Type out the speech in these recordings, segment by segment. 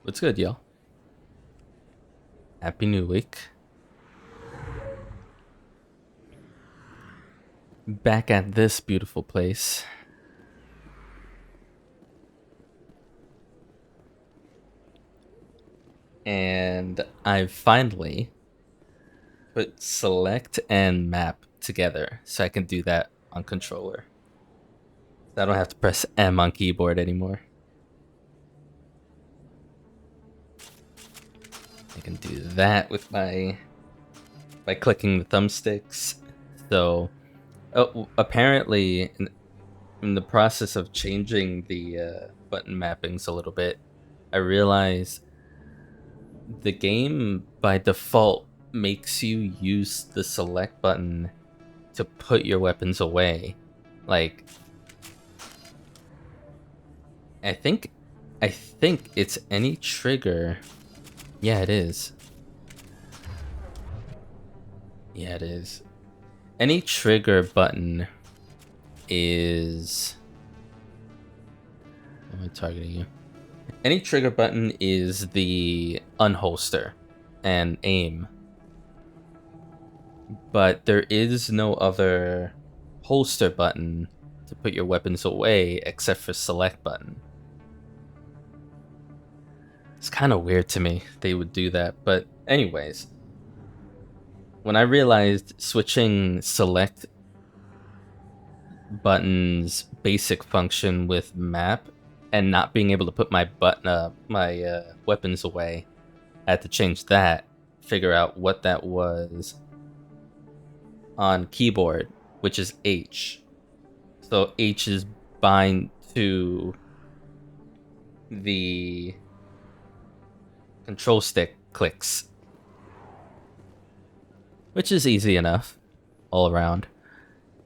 What's good, y'all? Happy New Week. Back at this beautiful place. And I've finally put select and map together so I can do that on controller. So I don't have to press M on keyboard anymore. I can do that with by clicking the thumbsticks. So apparently in the process of changing the button mappings a little bit, I realized the game by default makes you use the select button to put your weapons away. Like, I think it's any trigger. Yeah, it is. Yeah, it is. Any trigger button is... Am I targeting you? Any trigger button is the unholster and aim. But there is no other holster button to put your weapons away except for select button. It's kind of weird to me they would do that, but anyways, when I realized switching select button's basic function with map and not being able to put my weapons away, I had to change that, figure out what that was on keyboard, which is H. So H is bind to the control stick clicks, which is easy enough all around.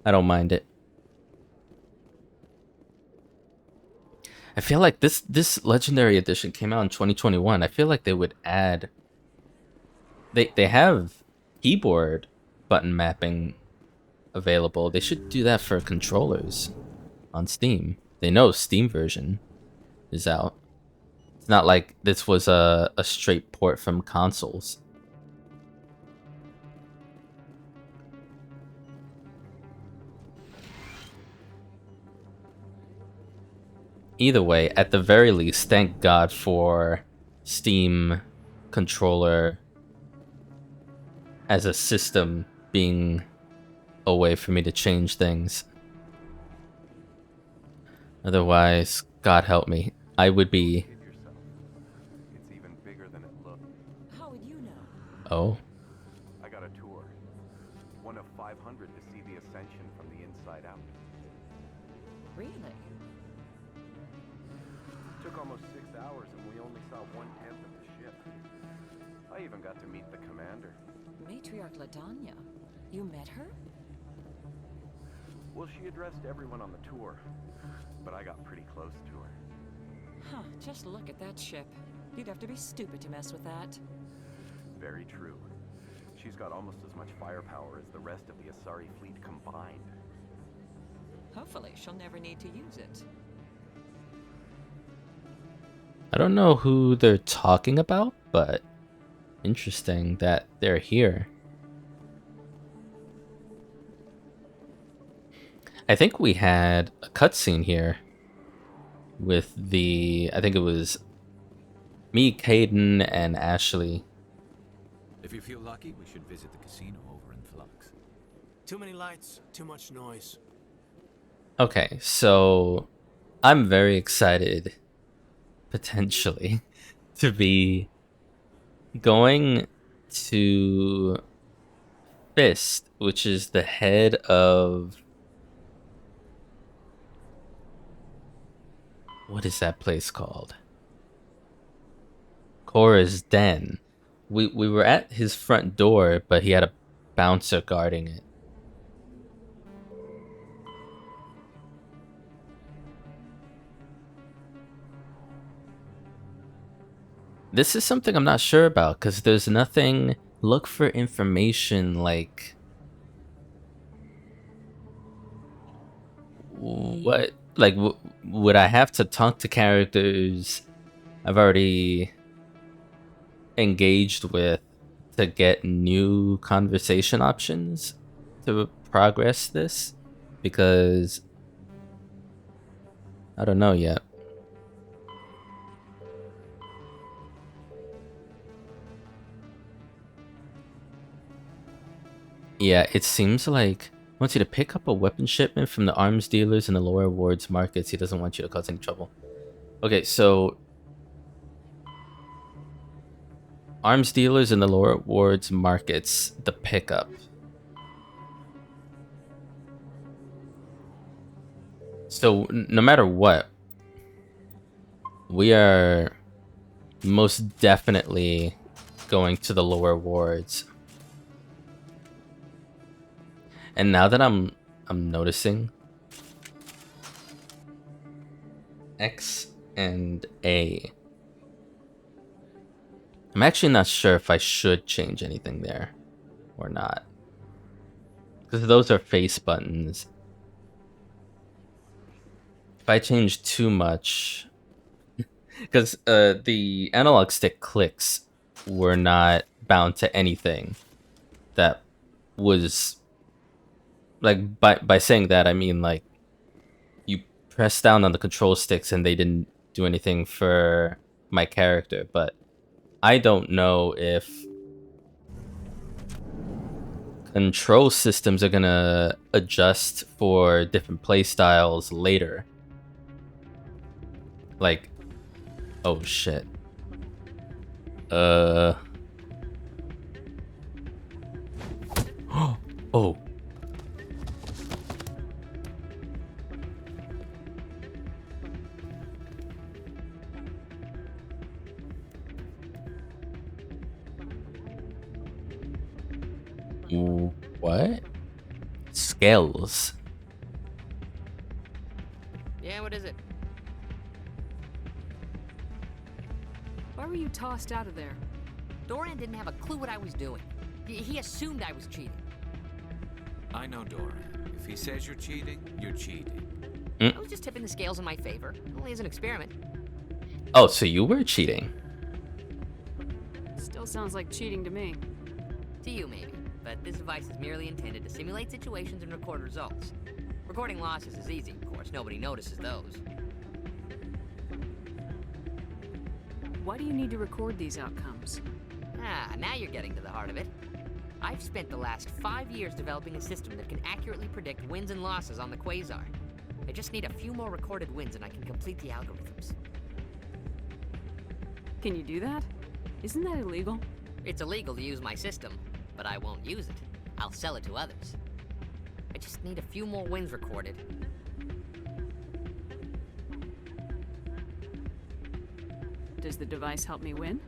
I don't mind it. I feel like this legendary edition came out in 2021. I feel like they would add... They have keyboard button mapping available. They should do that for controllers on Steam. They know Steam version is out. It's not like this was a straight port from consoles. Either way, at the very least, thank God for Steam controller as a system being a way for me to change things. Otherwise, God help me, I would be... It's even bigger than it looked. How would you know? Oh. I got a tour. One of 500 to see the ascension from the inside out. Really? Took almost 6 hours and we only saw 1/10 of the ship. I even got to meet the commander. Matriarch Ladanya. You met her? Well, she addressed everyone on the tour, but I got pretty close to her. Huh, just look at that ship. You'd have to be stupid to mess with that. Very true. She's got almost as much firepower as the rest of the Asari fleet combined. Hopefully, she'll never need to use it. I don't know who they're talking about, but interesting that they're here. I think we had a cutscene here with I think it was me, Caden, and Ashley. If you feel lucky, we should visit the casino over in Flux. Too many lights, too much noise. Okay, so I'm very excited, potentially, to be going to Fist, which is the head of... What is that place called? Cora's Den. We were at his front door, but he had a bouncer guarding it. This is something I'm not sure about, because there's nothing... Look for information, like... What? Like, would I have to talk to characters I've already engaged with to get new conversation options to progress this, because I don't know yet. Yeah, it seems like he wants you to pick up a weapon shipment from the arms dealers in the lower wards markets. He doesn't want you to cause any trouble. Okay, so arms dealers in the lower wards markets, the pickup. So no matter what, we are most definitely going to the lower wards. And now that I'm noticing X and A, I'm actually not sure if I should change anything there or not, because those are face buttons. If I change too much, because the analog stick clicks were not bound to anything that was like, by saying that I mean like you press down on the control sticks and they didn't do anything for my character, but I don't know if control systems are gonna adjust for different playstyles later. Like, oh shit. Oh. What? Scales. Yeah, what is it? Why were you tossed out of there? Doran didn't have a clue what I was doing. He assumed I was cheating. I know Doran. If he says you're cheating, you're cheating. I was just tipping the scales in my favor. Only as an experiment. Oh, so you were cheating. Still sounds like cheating to me. To you, maybe. But this device is merely intended to simulate situations and record results. Recording losses is easy, of course. Nobody notices those. Why do you need to record these outcomes? Ah, now you're getting to the heart of it. I've spent the last 5 years developing a system that can accurately predict wins and losses on the Quasar. I just need a few more recorded wins and I can complete the algorithms. Can you do that? Isn't that illegal? It's illegal to use my system, but I won't use it. I'll sell it to others. I just need a few more wins recorded. Does the device help me win?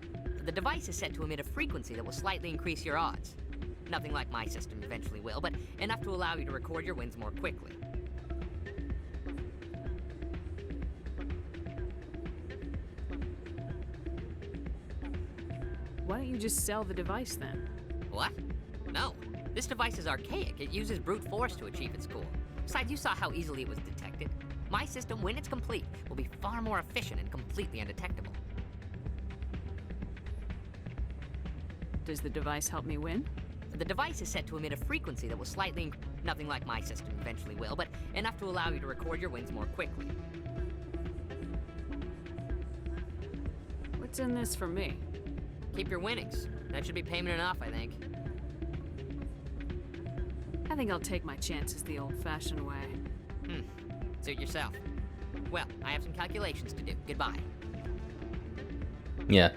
The device is set to emit a frequency that will slightly increase your odds. Nothing like my system eventually will, but enough to allow you to record your wins more quickly. Why don't you just sell the device then? What? No. This device is archaic. It uses brute force to achieve its goal. Besides, you saw how easily it was detected. My system, when it's complete, will be far more efficient and completely undetectable. Does the device help me win? The device is set to emit a frequency that will slightly nothing like my system eventually will, but enough to allow you to record your wins more quickly. What's in this for me? Keep your winnings. That should be payment enough, I think. I think I'll take my chances the old-fashioned way. Suit yourself. Well, I have some calculations to do. Goodbye. Yeah.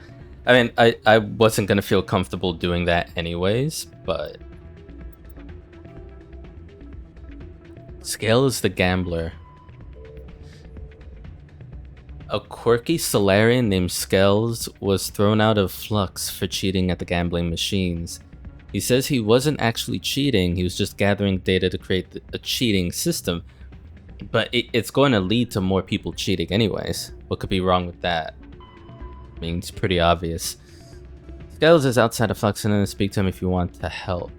I mean, I wasn't gonna feel comfortable doing that anyways, but Scale is the gambler. A quirky Solarian named Scales was thrown out of Flux for cheating at the gambling machines. He says he wasn't actually cheating, he was just gathering data to create a cheating system. But it's going to lead to more people cheating anyways. What could be wrong with that? I mean, it's pretty obvious. Scales is outside of Flux and speak to him if you want to help.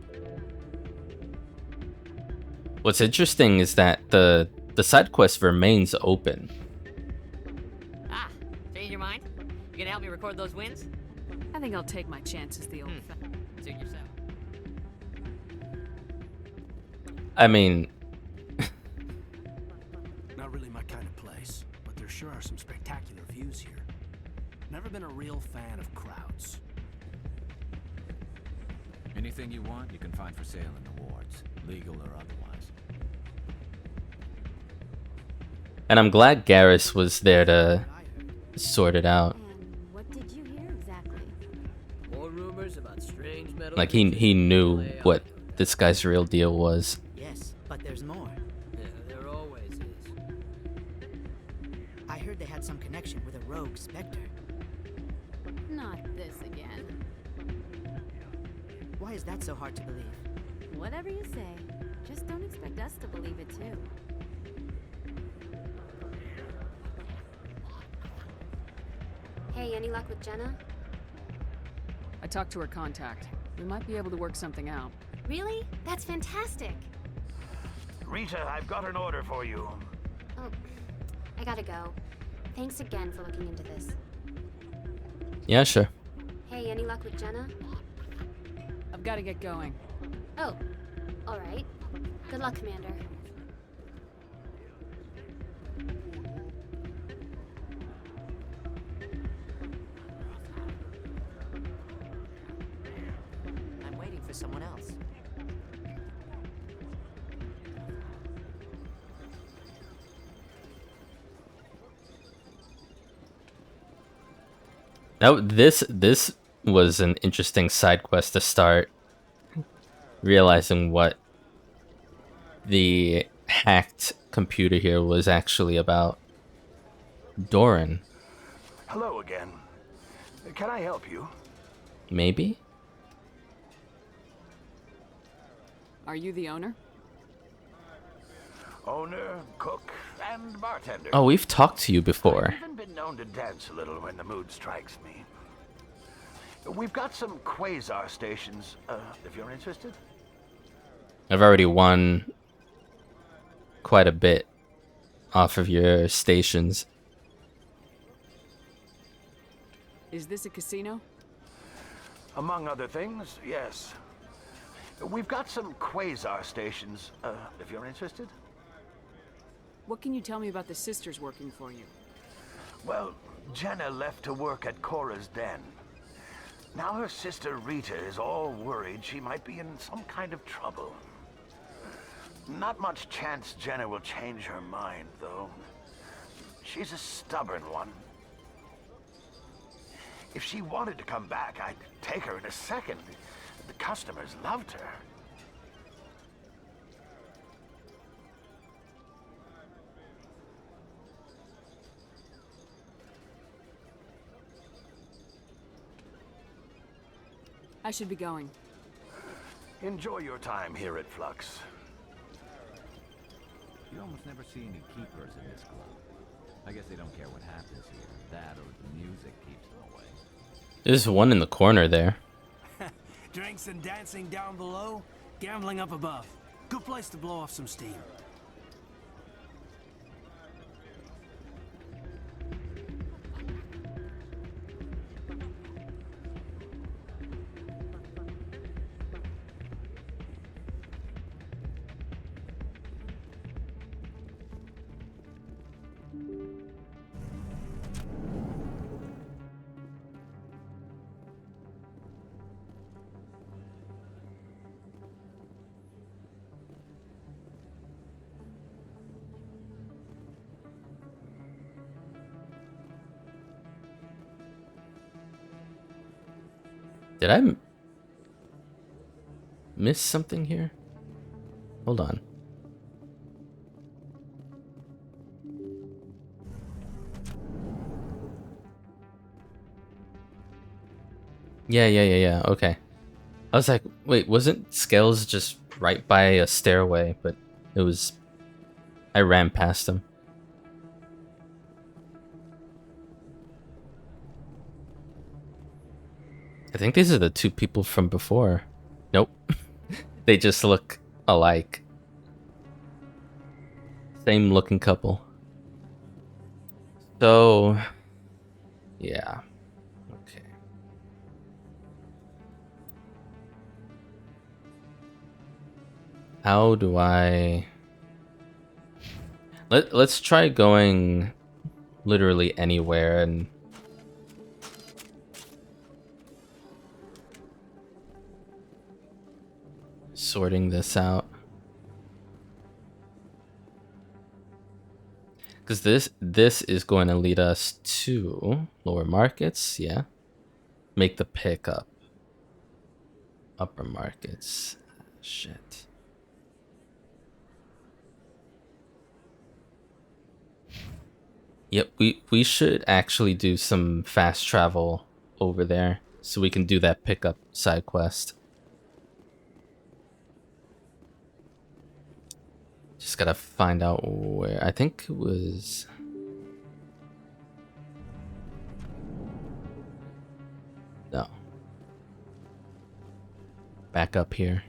What's interesting is that the side quest remains open. Ah, change your mind? You gonna help me record those wins? I think I'll take my chances the old Suit yourself. I mean, Not really my kind of place, but there sure are some spectacular views here. Never been a real fan of crowds. Anything you want, you can find for sale in the wards, legal or otherwise. and I'm glad Garrus was there to sort it out. And what did you hear exactly? More rumors about strange metal. Like he knew what this guy's real deal was. Yes, but there's more. Yeah, there always is. I heard they had some connection with a rogue Spectre. Not this again. Why is that so hard to believe? Whatever you say. Just don't expect us to believe it too. Hey, any luck with Jenna? I talked to her contact. We might be able to work something out. Really? That's fantastic. Rita, I've got an order for you. Oh, I gotta go. Thanks again for looking into this. Yeah, sure. Hey, any luck with Jenna? I've got to get going. Oh, alright. Good luck, Commander. I'm waiting for someone else. Now this was an interesting side quest to start. Realizing what the hacked computer here was actually about. Doran, Hello again. Can I help you? maybe? Are you the owner? Owner, cook, and bartender. Oh, we've talked to you before. I've even been known to dance a little when the mood strikes me. We've got some quasar stations, if you're interested. I've already won quite a bit off of your stations. Is this a casino? Among other things, yes. We've got some quasar stations, if you're interested. What can you tell me about the sisters working for you? Well, Jenna left to work at Cora's den. Now her sister Rita is all worried she might be in some kind of trouble. Not much chance Jenna will change her mind, though. She's a stubborn one. If she wanted to come back, I'd take her in a second. The customers loved her. I should be going. Enjoy your time here at Flux. You almost never see any keepers in this club. I guess they don't care what happens here. That or the music keeps them away. There's one in the corner there. Drinks and dancing down below, gambling up above. Good place to blow off some steam. Did I miss something here? Hold on. Yeah. Okay. I was like, wait, wasn't Scales just right by a stairway? But it was... I ran past him. I think these are the two people from before. Nope. They just look alike. Same looking couple. So... yeah. Okay. How do I... Let's try going literally anywhere and... sorting this out. Because this is going to lead us to lower markets, yeah. Make the pickup. Upper markets. Shit. Yep, we should actually do some fast travel over there so we can do that pickup side quest. Just gotta find out where. I think it was... no. Back up here.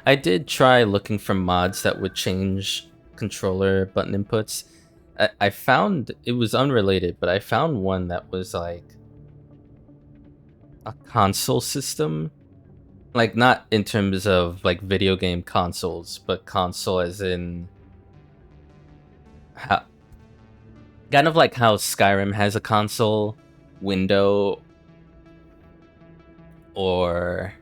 I did try looking for mods that would change controller button inputs. I found it was unrelated, but I found one that was like a console system, like not in terms of like video game consoles, but console as in how, kind of like how Skyrim has a console window, or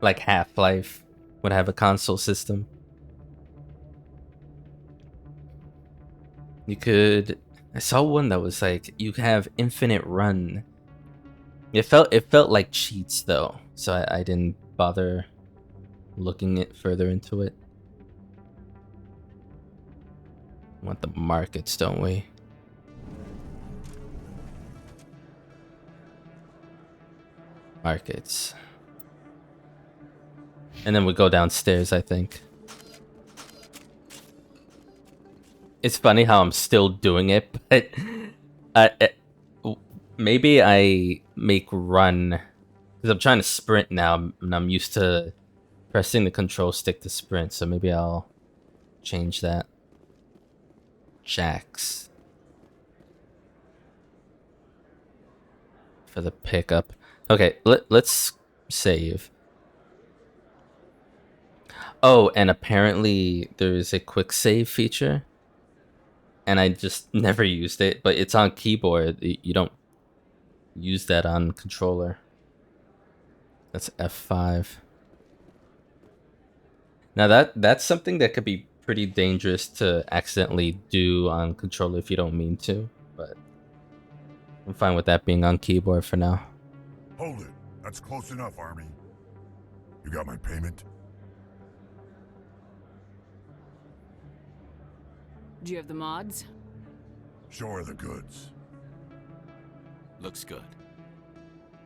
like Half-Life would have a console system. You could... I saw one that was like you have infinite run. It felt like cheats though, so I didn't bother looking it further into it. Want the markets, don't we? Markets. And then we go downstairs, I think. It's funny how I'm still doing it, but maybe I make run because I'm trying to sprint now, and I'm used to pressing the control stick to sprint, so maybe I'll change that. Jacks for the pickup. Okay, let's save. Oh, and apparently there's a quick save feature, and I just never used it, but it's on keyboard. You don't use that on controller. That's F5. Now that's something that could be pretty dangerous to accidentally do on controller if you don't mean to, but I'm fine with that being on keyboard for now. Hold it. That's close enough, Army. You got my payment? Do you have the mods? Show her the goods. Looks good.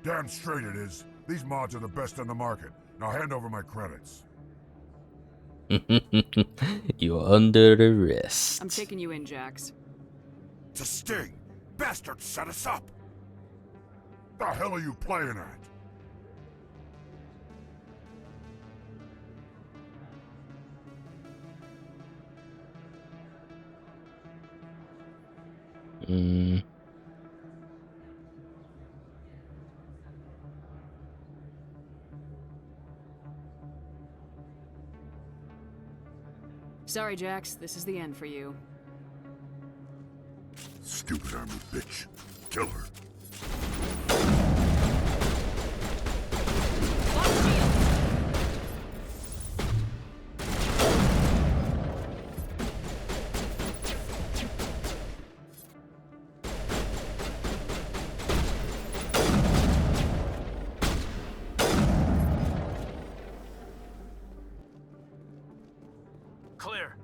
Damn straight it is. These mods are the best on the market. Now hand over my credits. You're under arrest. I'm taking you in, Jax. It's a sting! Bastards set us up! The hell are you playing at? Sorry, Jax. This is the end for you. Stupid army bitch. Kill her. Clear.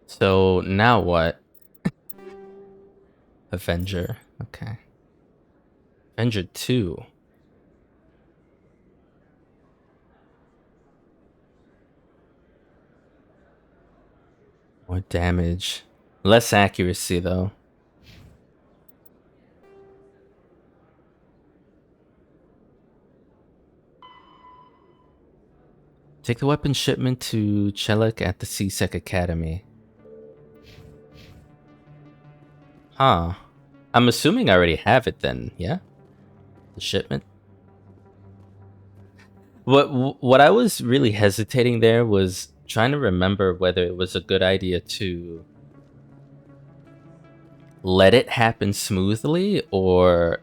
So now what? Avenger. Okay. Avenger 2. More damage. Less accuracy though. Take the weapon shipment to Chelik at the CSEC Academy. Huh. I'm assuming I already have it then, yeah? The shipment? What I was really hesitating there was trying to remember whether it was a good idea to let it happen smoothly or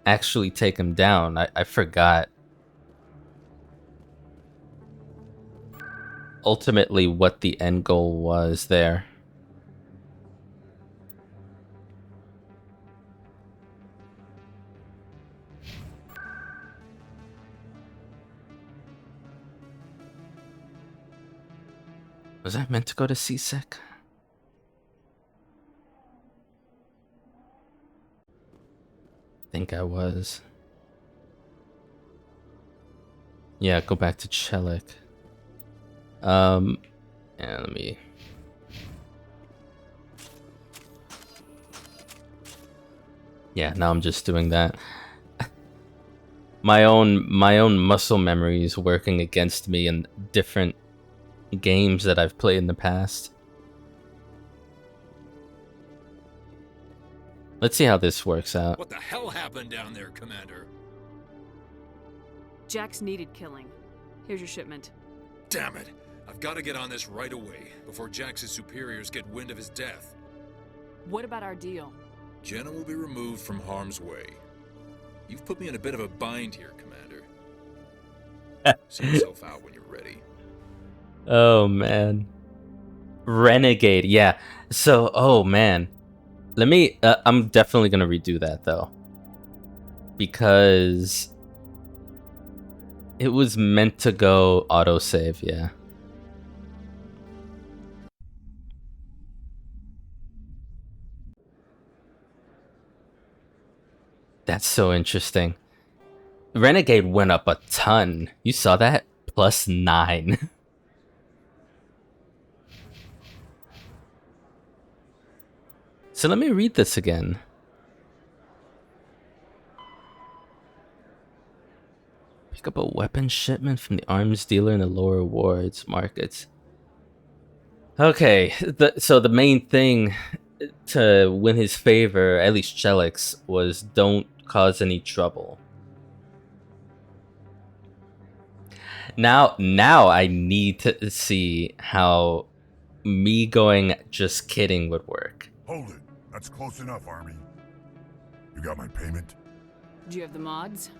actually take him down. I forgot ultimately what the end goal was there. Was I meant to go to CSEC? I think I was. Yeah, go back to Chelik. And let me... Yeah, now I'm just doing that. my own muscle memory is working against me in different games that I've played in the past. Let's see how this works out. What the hell happened down there, Commander? Jax needed killing. Here's your shipment. Damn it! I've got to get on this right away, before Jax's superiors get wind of his death. What about our deal? Jenna will be removed from harm's way. You've put me in a bit of a bind here, Commander. See yourself out when you're ready. Oh, man. Renegade, yeah. So, oh, man. Let me... I'm definitely gonna redo that, though. Because... it was meant to go autosave, yeah. That's so interesting. Renegade went up a ton. You saw that? +9. So let me read this again. Pick up a weapon shipment from the arms dealer in the lower wards markets. Okay, so the main thing to win his favor, at least Chelik's, was don't cause any trouble. Now I need to see how me going just kidding would work. Hold it. That's close enough, Army. You got my payment? Do you have the mods?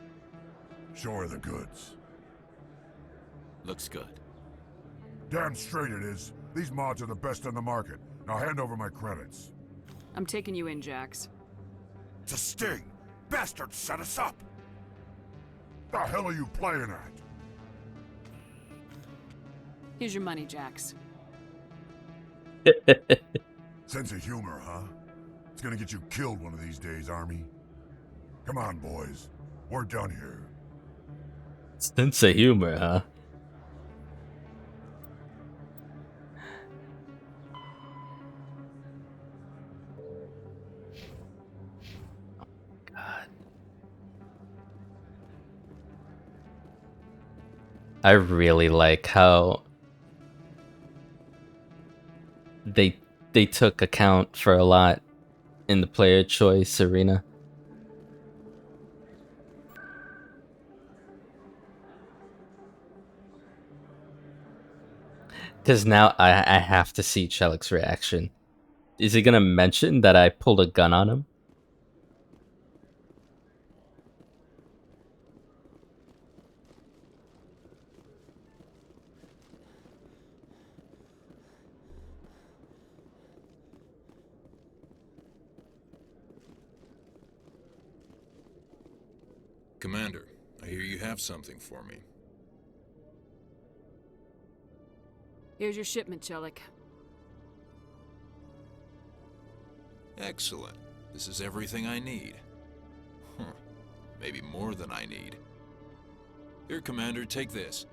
Show her the goods. Looks good. Damn straight it is. These mods are the best on the market. Now hand over my credits. I'm taking you in, Jax. It's a sting! Bastards set us up! The hell are you playing at? Here's your money, Jax. Sense of humor, huh? It's gonna get you killed one of these days, Army. Come on, boys. We're done here. Sense of humor, huh? God. I really like how they took account for a lot in the player choice arena. Because now I have to see Chelik's reaction. Is he gonna mention that I pulled a gun on him? Commander, I hear you have something for me. Here's your shipment, Chelik. Excellent. This is everything I need. Huh. Maybe more than I need. Here, Commander, take this.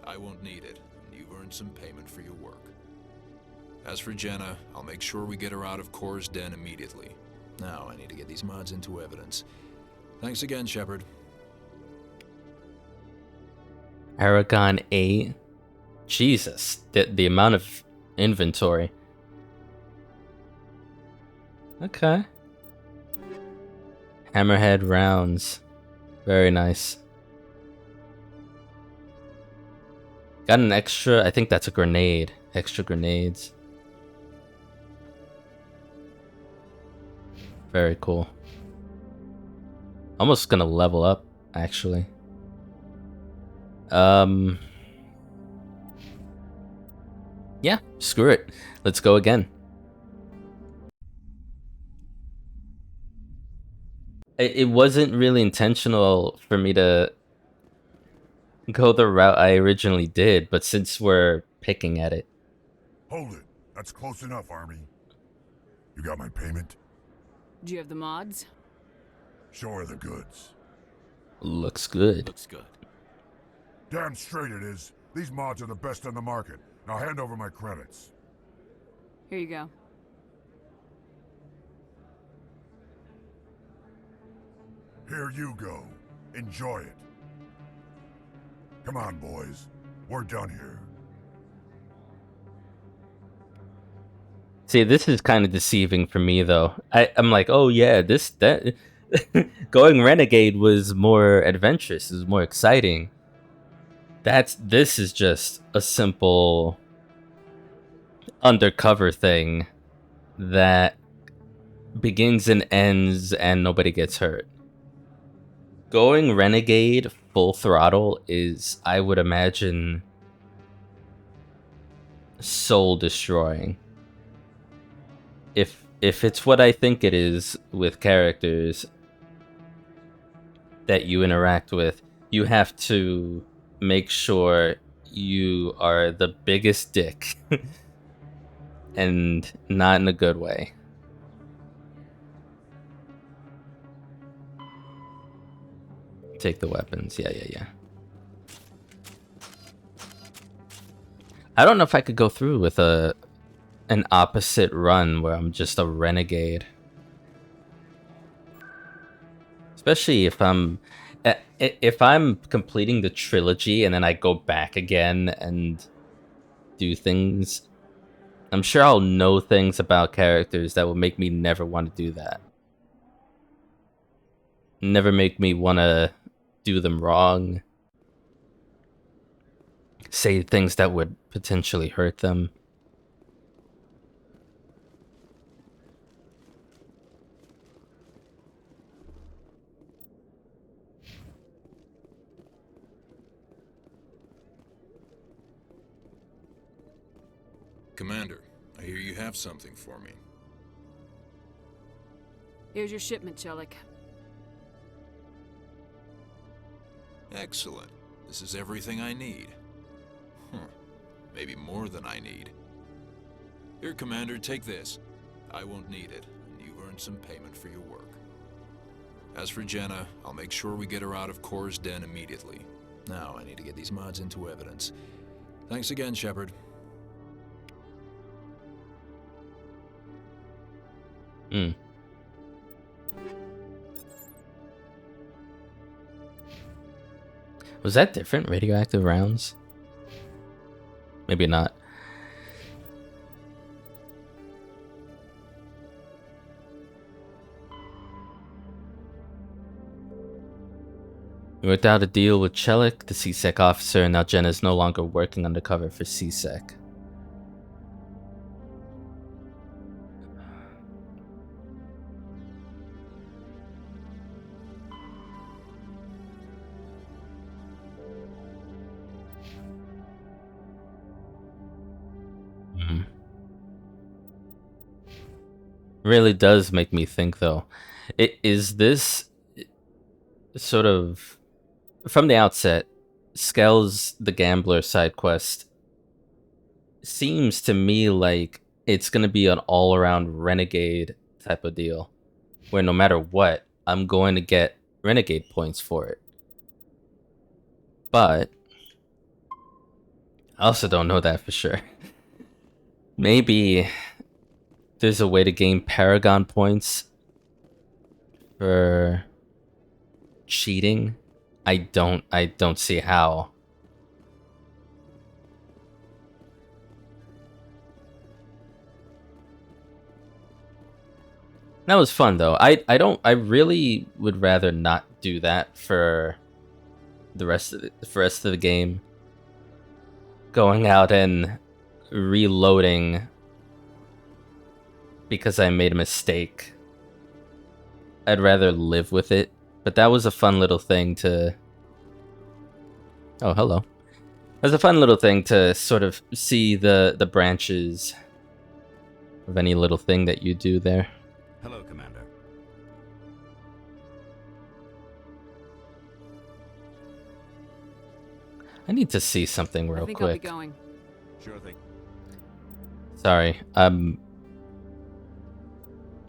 I won't need it, and you've earned some payment for your work. As for Jenna, I'll make sure we get her out of Core's den immediately. Now I need to get these mods into evidence. Thanks again, Shepard. Aragon 8. Jesus, the amount of inventory. Okay. Hammerhead rounds. Very nice. Got an extra, I think that's a grenade. Extra grenades. Very cool. Almost gonna level up, actually. Yeah, screw it. Let's go again. It wasn't really intentional for me to go the route I originally did, but since we're picking at it. Hold it. That's close enough, Army. You got my payment? Do you have the mods? Show her the goods. Looks good. Looks good. Damn straight it is. These mods are the best on the market. Now hand over my credits. Here you go. Here you go. Enjoy it. Come on, boys. We're done here. See, this is kind of deceiving for me, though. I'm like, oh yeah, that going Renegade was more adventurous, it was more exciting. This is just a simple undercover thing that begins and ends and nobody gets hurt. Going Renegade full throttle is, I would imagine, soul destroying. If it's what I think it is with characters that you interact with, you have to make sure you are the biggest dick and not in a good way. Take the weapons. Yeah. I don't know if I could go through with an opposite run where I'm just a renegade. Especially if I'm completing the trilogy and then I go back again and do things. I'm sure I'll know things about characters that will make me never want to do that. Never make me want to do them wrong. Say things that would potentially hurt them. Commander, I hear you have something for me. Here's your shipment, Chelik. Excellent. This is everything I need. Maybe more than I need. Here, Commander, take this. I won't need it, and you've earned some payment for your work. As for Jenna, I'll make sure we get her out of Cora's den immediately. Now I need to get these mods into evidence. Thanks again, Shepard. Was that different? Radioactive rounds? Maybe not. We worked out a deal with Chelik, the CSEC officer, and now Jenna's no longer working undercover for CSEC. Really does make me think, though. Is this sort of, from the outset, Skell's the Gambler side quest seems to me like it's going to be an all-around Renegade type of deal, where no matter what, I'm going to get Renegade points for it. But I also don't know that for sure. Maybe there's a way to gain Paragon points for cheating. I don't see how. That was fun though. I really would rather not do that for the rest of the game. Going out and reloading because I made a mistake. I'd rather live with it. But that was a fun little thing to... Oh, hello. It was a fun little thing to sort of see the branches of any little thing that you do there. Hello, Commander. I need to see something real I think quick. I'll be going. Sure thing. Sorry.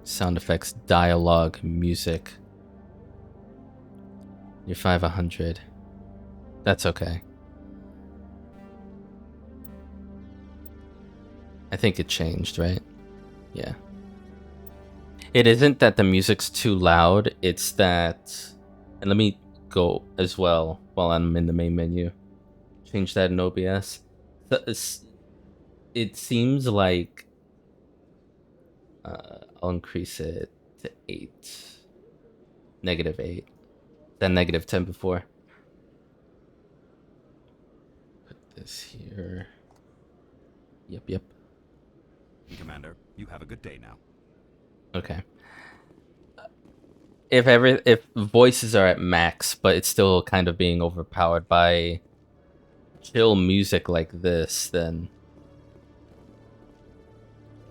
Sound effects, dialogue, music. You're 500. That's okay. I think it changed, right? Yeah. It isn't that the music's too loud, it's that... And let me go as well while I'm in the main menu. Change that in OBS. It seems like... I'll increase it to 8. -8. Then -10 before. Put this here. Yep. Commander, you have a good day now. Okay. If voices are at max, but it's still kind of being overpowered by chill music like this, then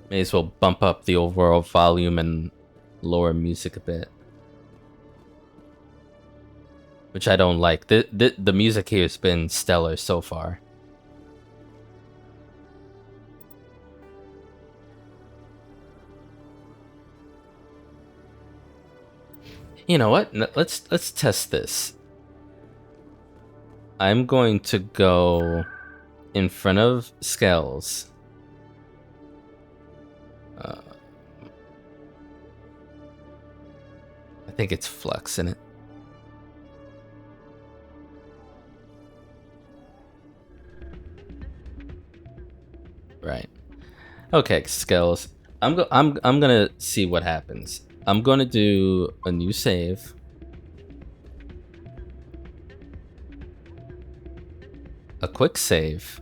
may as well bump up the overall volume and lower music a bit. Which I don't like. The music here has been stellar so far. You know what? Let's test this. I'm going to go in front of Skells. I think it's Flux in it. Right. Okay, Skells. I'm gonna see what happens. I'm gonna do a new save. A quick save.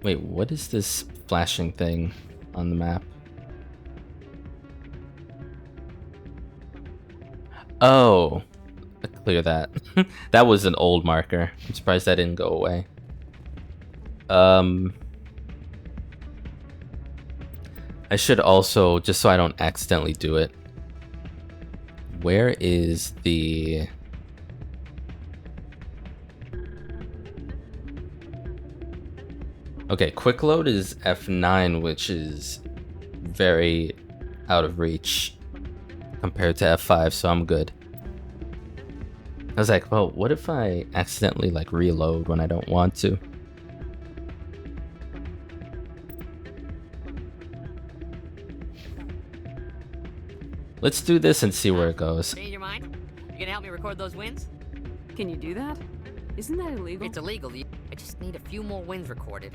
Wait, what is this flashing thing on the map? Oh, clear that. That was an old marker. I'm surprised that didn't go away. I should also, just so I don't accidentally do it, where is the... Okay, quick load is F9, which is very out of reach compared to F5, so I'm good. I was like, well, what if I accidentally like reload when I don't want to? Let's do this and see where it goes. Change your mind? You gonna help me record those wins? Can you do that? Isn't that illegal? It's illegal. I just need a few more wins recorded.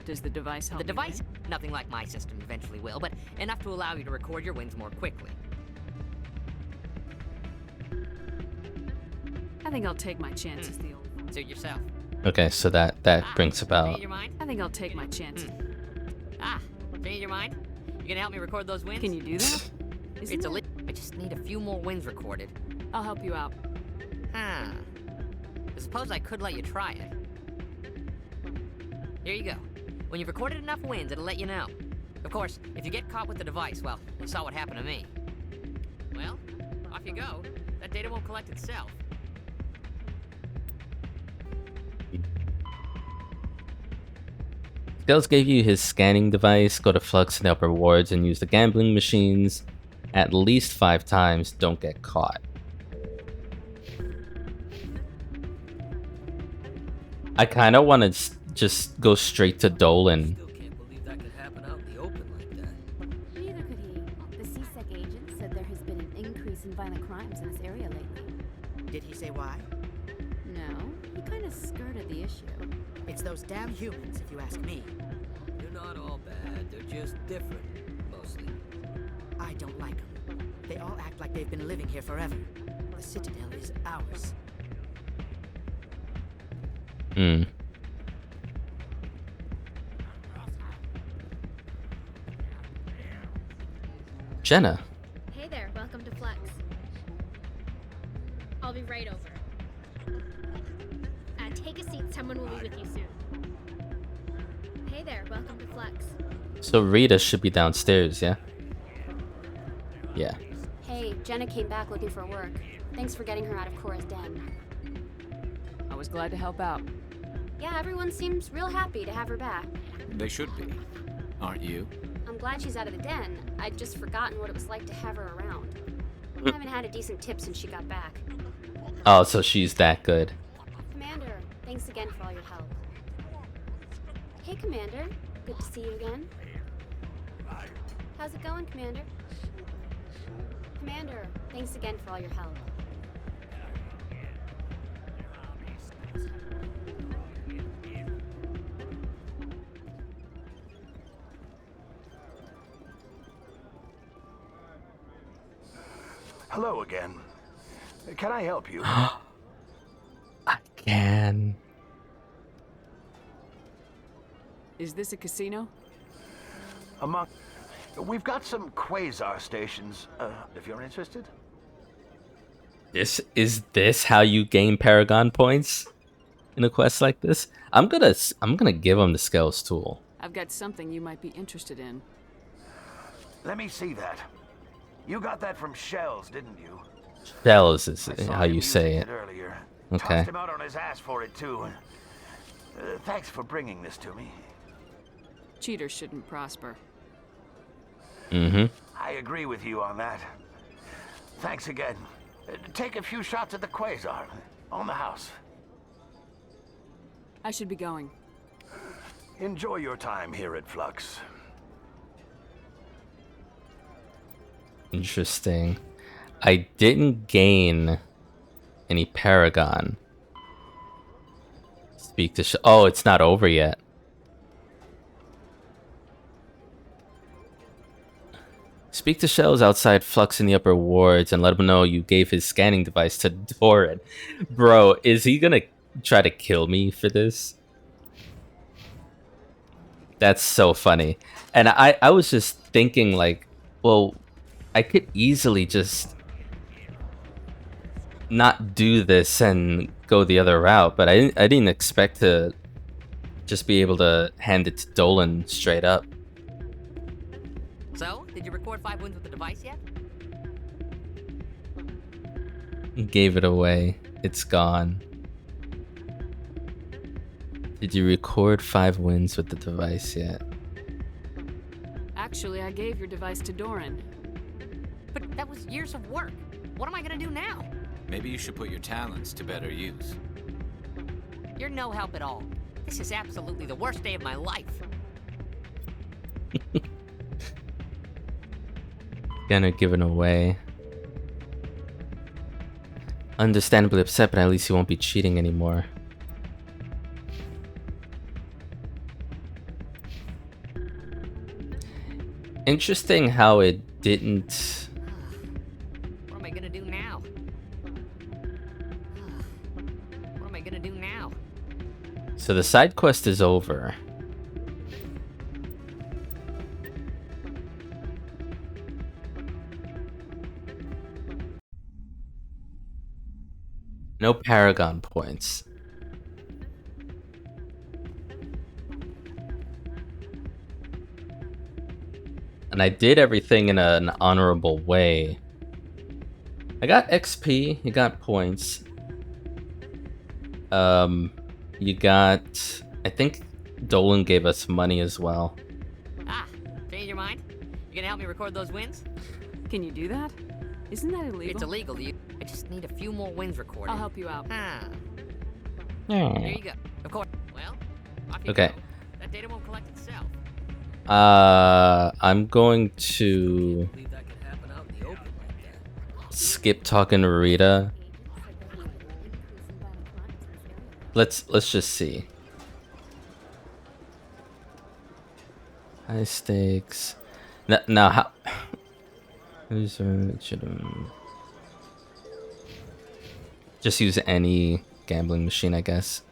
Does the device help? The device? Nothing like my system eventually will, but enough to allow you to record your wins more quickly. I think I'll take my chances. The old. Suit yourself. Okay, so that brings about... Change your mind? I think I'll take my chances. Change your mind? You gonna help me record those wins? Can you do that? It's illegal. I just need a few more wins recorded. I'll help you out. I suppose I could let you try it. Here you go. When you've recorded enough wins, it'll let you know. Of course, if you get caught with the device, well, you saw what happened to me. Well, off you go. That data won't collect itself. Skells gave you his scanning device. Go to Flux and help rewards and use the gambling machines at least 5 times. Don't get caught. I kind of want to just go straight to Dolan. Still can't believe that could happen out in the open like that. Neither could he. The CSEC agent said there has been an increase in violent crimes in this area lately. Did he say why? No, he kind of skirted the issue. It's those damn humans, if you ask me. They're not all bad. They're just different, mostly. I don't like them. They all act like they've been living here forever. The Citadel is ours. Hmm. Jenna. Hey there, welcome to Flex. I'll be right over. Take a seat, someone will be with you soon. Hey there, welcome to Flex. So Rita should be downstairs, yeah? Yeah. Hey, Jenna came back looking for work. Thanks for getting her out of Cora's den. I was glad to help out. Yeah, everyone seems real happy to have her back. They should be. Aren't you? I'm glad she's out of the den. I'd just forgotten what it was like to have her around. I haven't had a decent tip since she got back. Oh, so she's that good. Commander, thanks again for all your help. Hey, Commander. Good to see you again. How's it going, Commander? Commander, thanks again for all your help. Hello again. Can I help you? I can. Is this a casino? We've got some quasar stations, if you're interested. Is this how you gain Paragon points in a quest like this? I'm gonna give him the skills tool. I've got something you might be interested in. Let me see that. You got that from Shells, didn't you? Shells is how you say it. Earlier. Okay. Tossed him out on his ass for it too. Thanks for bringing this to me. Cheaters shouldn't prosper. Mm-hmm. I agree with you on that. Thanks again. Take a few shots at the quasar. On the house. I should be going. Enjoy your time here at Flux. Interesting. I didn't gain any Paragon. Speak to oh, it's not over yet. Speak to Shells outside Flux in the upper wards and let him know you gave his scanning device to Doran. Bro, is he gonna try to kill me for this? That's so funny. And I was just thinking like, well, I could easily just not do this and go the other route, but I didn't expect to just be able to hand it to Dolan straight up. So, did you record 5 wins with the device yet? Gave it away. It's gone. Did you record 5 wins with the device yet? Actually, I gave your device to Doran. But that was years of work. What am I gonna do now? Maybe you should put your talents to better use. You're no help at all. This is absolutely the worst day of my life. Gonna give it away. Understandably upset, but at least he won't be cheating anymore. Interesting how it didn't. What am I gonna do now? What am I gonna do now? So the side quest is over. No Paragon points. And I did everything in an honorable way. I got XP, you got points. You got... I think Dolan gave us money as well. Ah, change your mind? You gonna help me record those wins? Can you do that? Isn't that illegal? It's illegal. I just need a few more wins recorded. I'll help you out. Ah. Yeah. There you go. Of course. Well, off you Okay. go. That data won't collect itself. I'm going to skip talking to Rita. Let's just see. High stakes. Now how? Just use any gambling machine, I guess.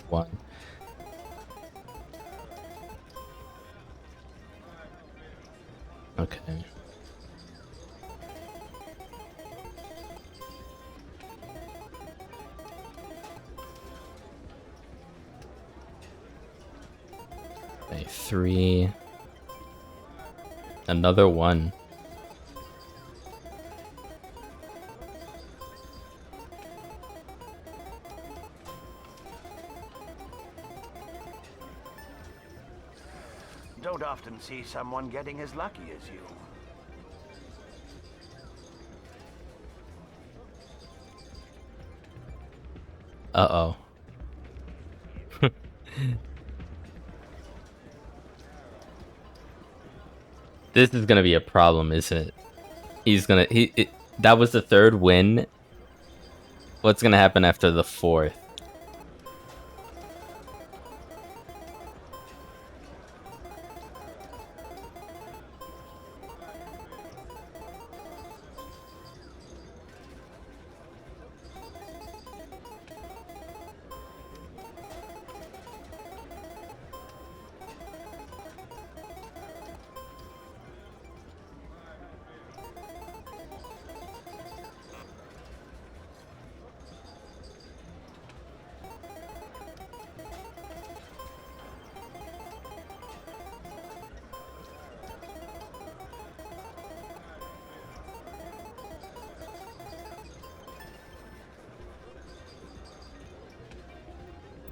One. Okay. Okay, 3. Another 1. Don't often see someone getting as lucky as you. Uh-oh. This is gonna be a problem, isn't it? That was the 3rd win. What's gonna happen after the 4th?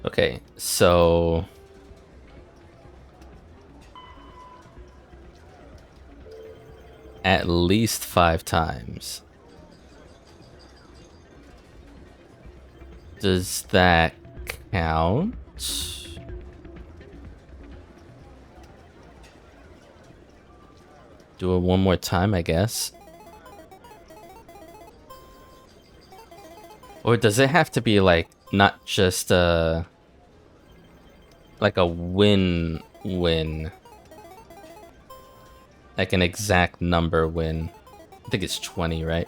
Okay, so at least 5 times. Does that count? Do it one more time, I guess. Or does it have to be like not just like a win-win? Like an exact number win. I think it's 20, right?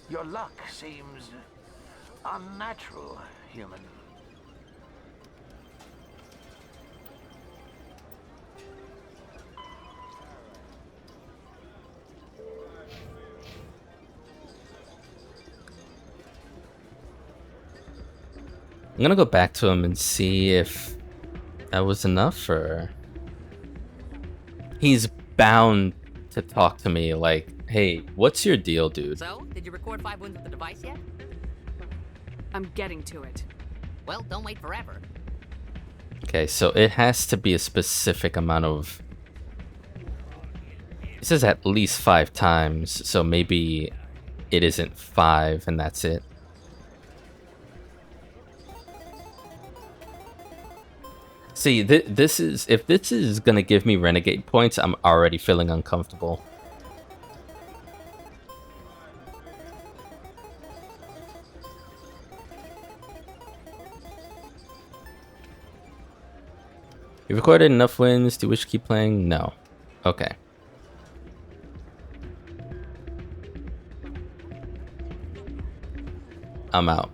Your luck seems unnatural, human. I'm gonna go back to him and see if that was enough, or he's bound to talk to me like, hey, what's your deal, dude? So, did you record 5 wins with the device yet? I'm getting to it. Well, don't wait forever. Okay, so it has to be a specific amount of... It says at least 5 times, so maybe it isn't 5 and that's it. See, this is... If this is gonna give me renegade points, I'm already feeling uncomfortable. You recorded enough wins. Do you wish to keep playing? No. Okay. I'm out.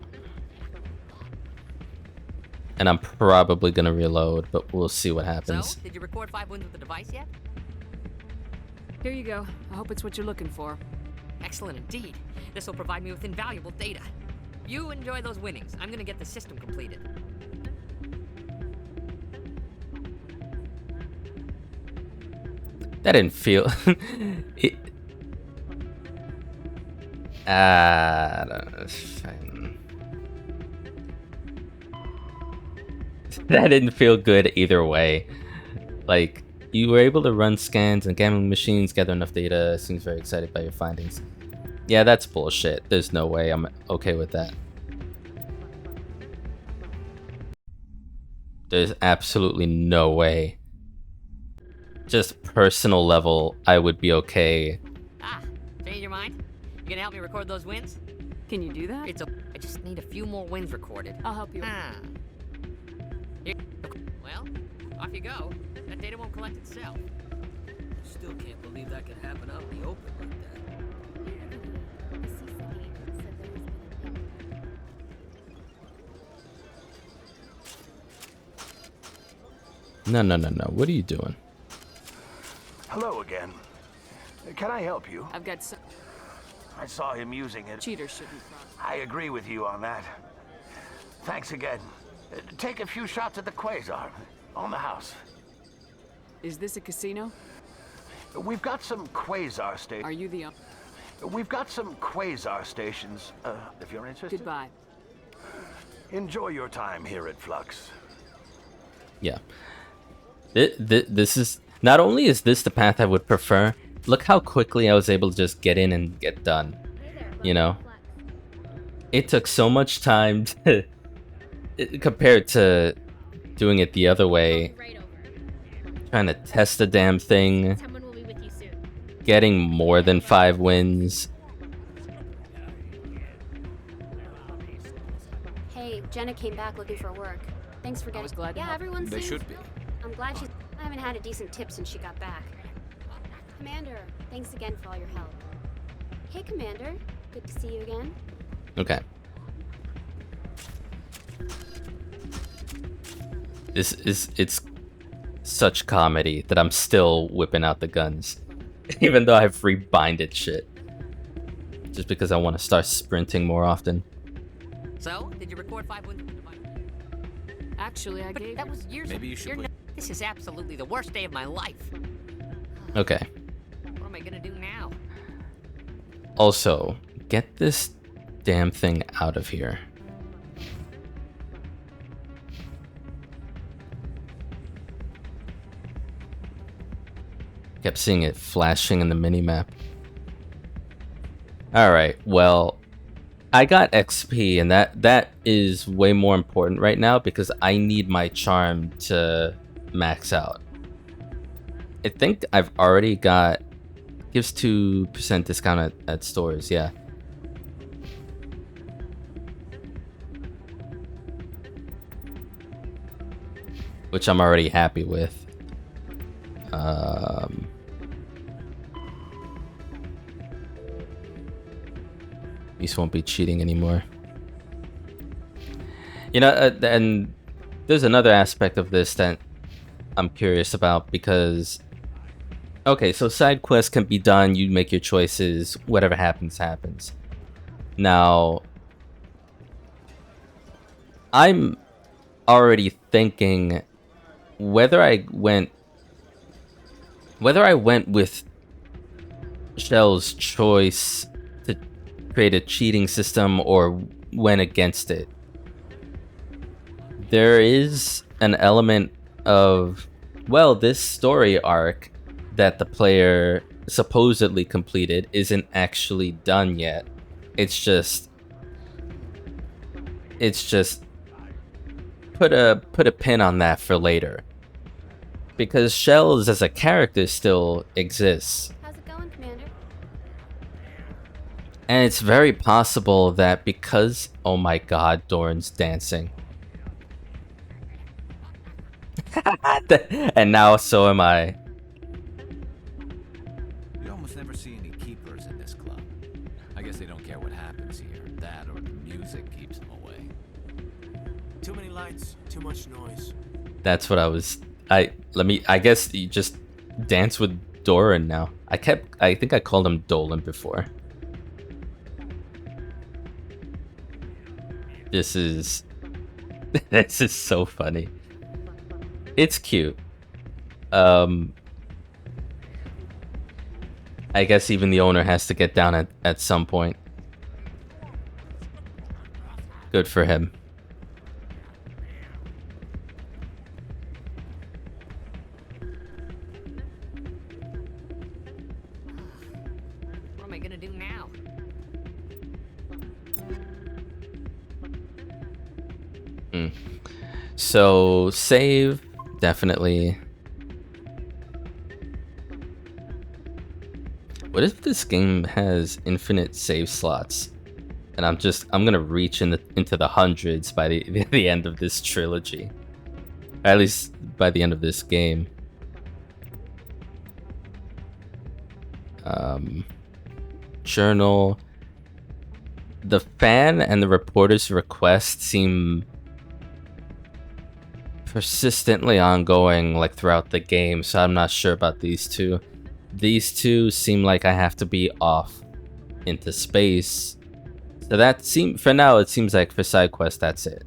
And I'm probably gonna reload, but we'll see what happens. So, did you record 5 wins with the device yet? Here you go. I hope it's what you're looking for. Excellent indeed. This will provide me with invaluable data. You enjoy those winnings. I'm gonna get the system completed. That didn't feel... it... I don't know. That didn't feel good either way. Like, you were able to run scans and gambling machines, gather enough data, seems very excited by your findings. Yeah, that's bullshit. There's no way I'm okay with that. There's absolutely no way. Just personal level, I would be okay. Ah, change your mind? You gonna help me record those wins? Can you do that? I just need a few more wins recorded. I'll help you. Ah. Well, off you go. That data won't collect itself. Still can't believe that could happen out in the open like that. The CSEC agent said there has been an No. What are you doing? Hello again. Can I help you? I've got some... I saw him using it. Cheaters shouldn't cross. I agree with you on that. Thanks again. Take a few shots at the Quasar. On the house. Is this a casino? We've got some Quasar stations. Are you the... We've got some Quasar stations, if you're interested. Goodbye. Enjoy your time here at Flux. Yeah. This is... Not only is this the path I would prefer, look how quickly I was able to just get in and get done. You know? It took so much time to... compared to doing it the other way. Trying to test the damn thing. Someone will be with you soon. Getting more than 5 wins. Hey, Jenna came back looking for work. Thanks for getting... I was glad to Yeah, help. everyone's They should be. I'm glad she's... I haven't had a decent tip since she got back. Commander, thanks again for all your help. Hey, Commander. Good to see you again. Okay. It's such comedy that I'm still whipping out the guns. Even though I've rebinded shit. Just because I want to start sprinting more often. So, did you record 5 wins? Actually, I gave... That was years ago. Maybe you should This is absolutely the worst day of my life. Okay. What am I gonna do now? Also, get this damn thing out of here. Kept seeing it flashing in the minimap. Alright, well, I got XP, and that is way more important right now because I need my charm to max out. I think I've already got... Gives 2% discount at stores, yeah. Which I'm already happy with. These won't be cheating anymore. You know, and there's another aspect of this that I'm curious about because... Okay, so side quests can be done, you make your choices, whatever happens, happens. Now... I'm already thinking whether I went with Shell's choice to create a cheating system or went against it. There is an element of, well, this story arc that the player supposedly completed isn't actually done yet. It's just put a pin on that for later. Because Shells as a character still exists. How's it going, Commander? And it's very possible that because... Oh my god, Doran's dancing. And now so am I. You almost never see any keepers in this club. I guess they don't care what happens here. That or the music keeps them away. Too many lights, too much noise. That's what I was... I guess you just dance with Doran now. I think I called him Dolan before. This is so funny. It's cute. I guess even the owner has to get down at some point. Good for him. So save, definitely. What if this game has infinite save slots? And I'm gonna reach into the hundreds by the end of this trilogy. Or at least by the end of this game. Journal. The fan and the reporter's request seem persistently ongoing, like throughout the game, so I'm not sure about these two. These two seem like I have to be off into space. So that for now it seems like for side quest that's it.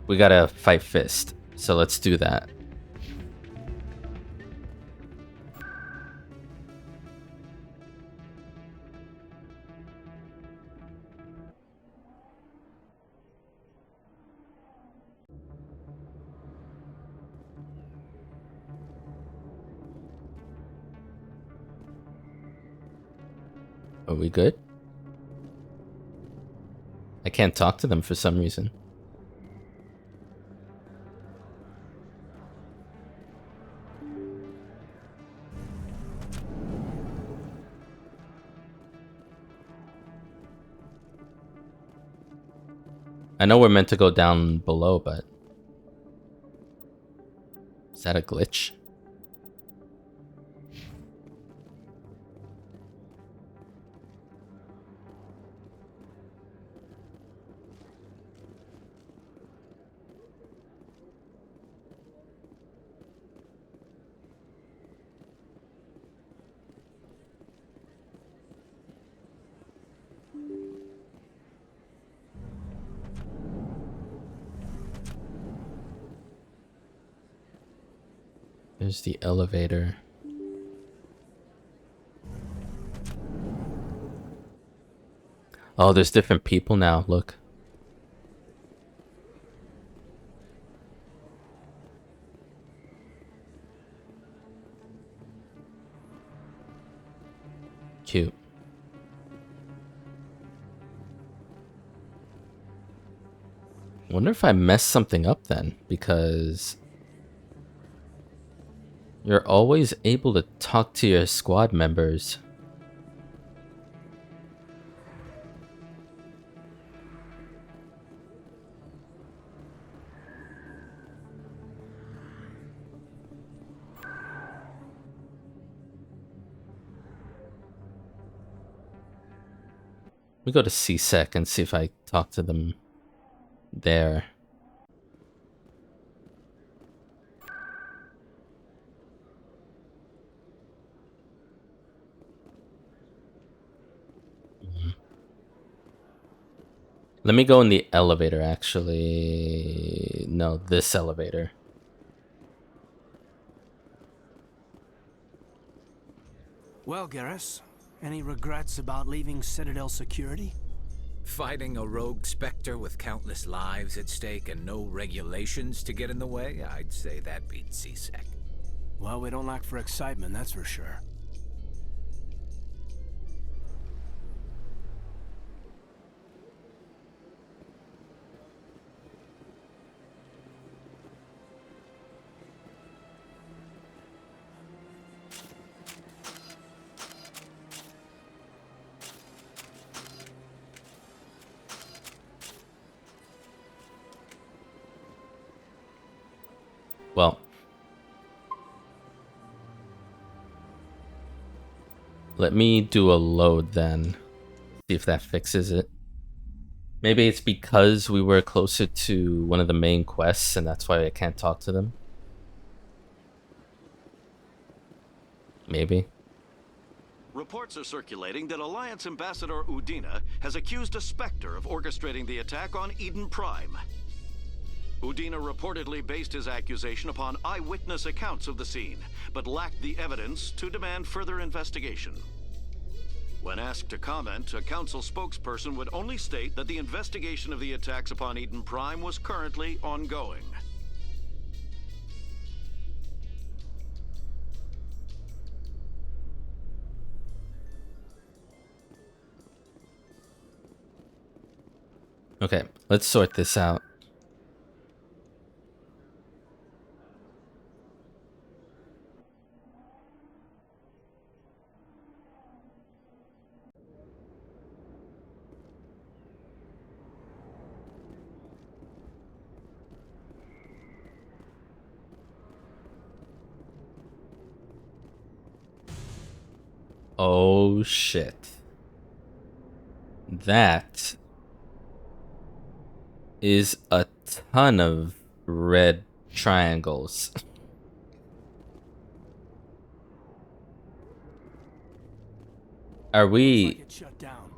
We gotta fight Fist, so let's do that. Are we good? I can't talk to them for some reason. I know we're meant to go down below, but is that a glitch? There's the elevator. Oh, there's different people now, look. Cute. Wonder if I messed something up then, because you're always able to talk to your squad members. We go to CSEC and see if I talk to them there. Let me go in the elevator, actually. No, this elevator. Well, Garrus, any regrets about leaving Citadel Security? Fighting a rogue Spectre with countless lives at stake and no regulations to get in the way, I'd say that beats CSEC. Well, we don't lack for excitement, that's for sure. Well, let me do a load then. See if that fixes it. Maybe it's because we were closer to one of the main quests and that's why I can't talk to them. Maybe. Reports are circulating that Alliance Ambassador Udina has accused a Spectre of orchestrating the attack on Eden Prime. Udina reportedly based his accusation upon eyewitness accounts of the scene, but lacked the evidence to demand further investigation. When asked to comment, a council spokesperson would only state that the investigation of the attacks upon Eden Prime was currently ongoing. Okay, let's sort this out. Oh shit. That is a ton of red triangles. Are we... Shut down.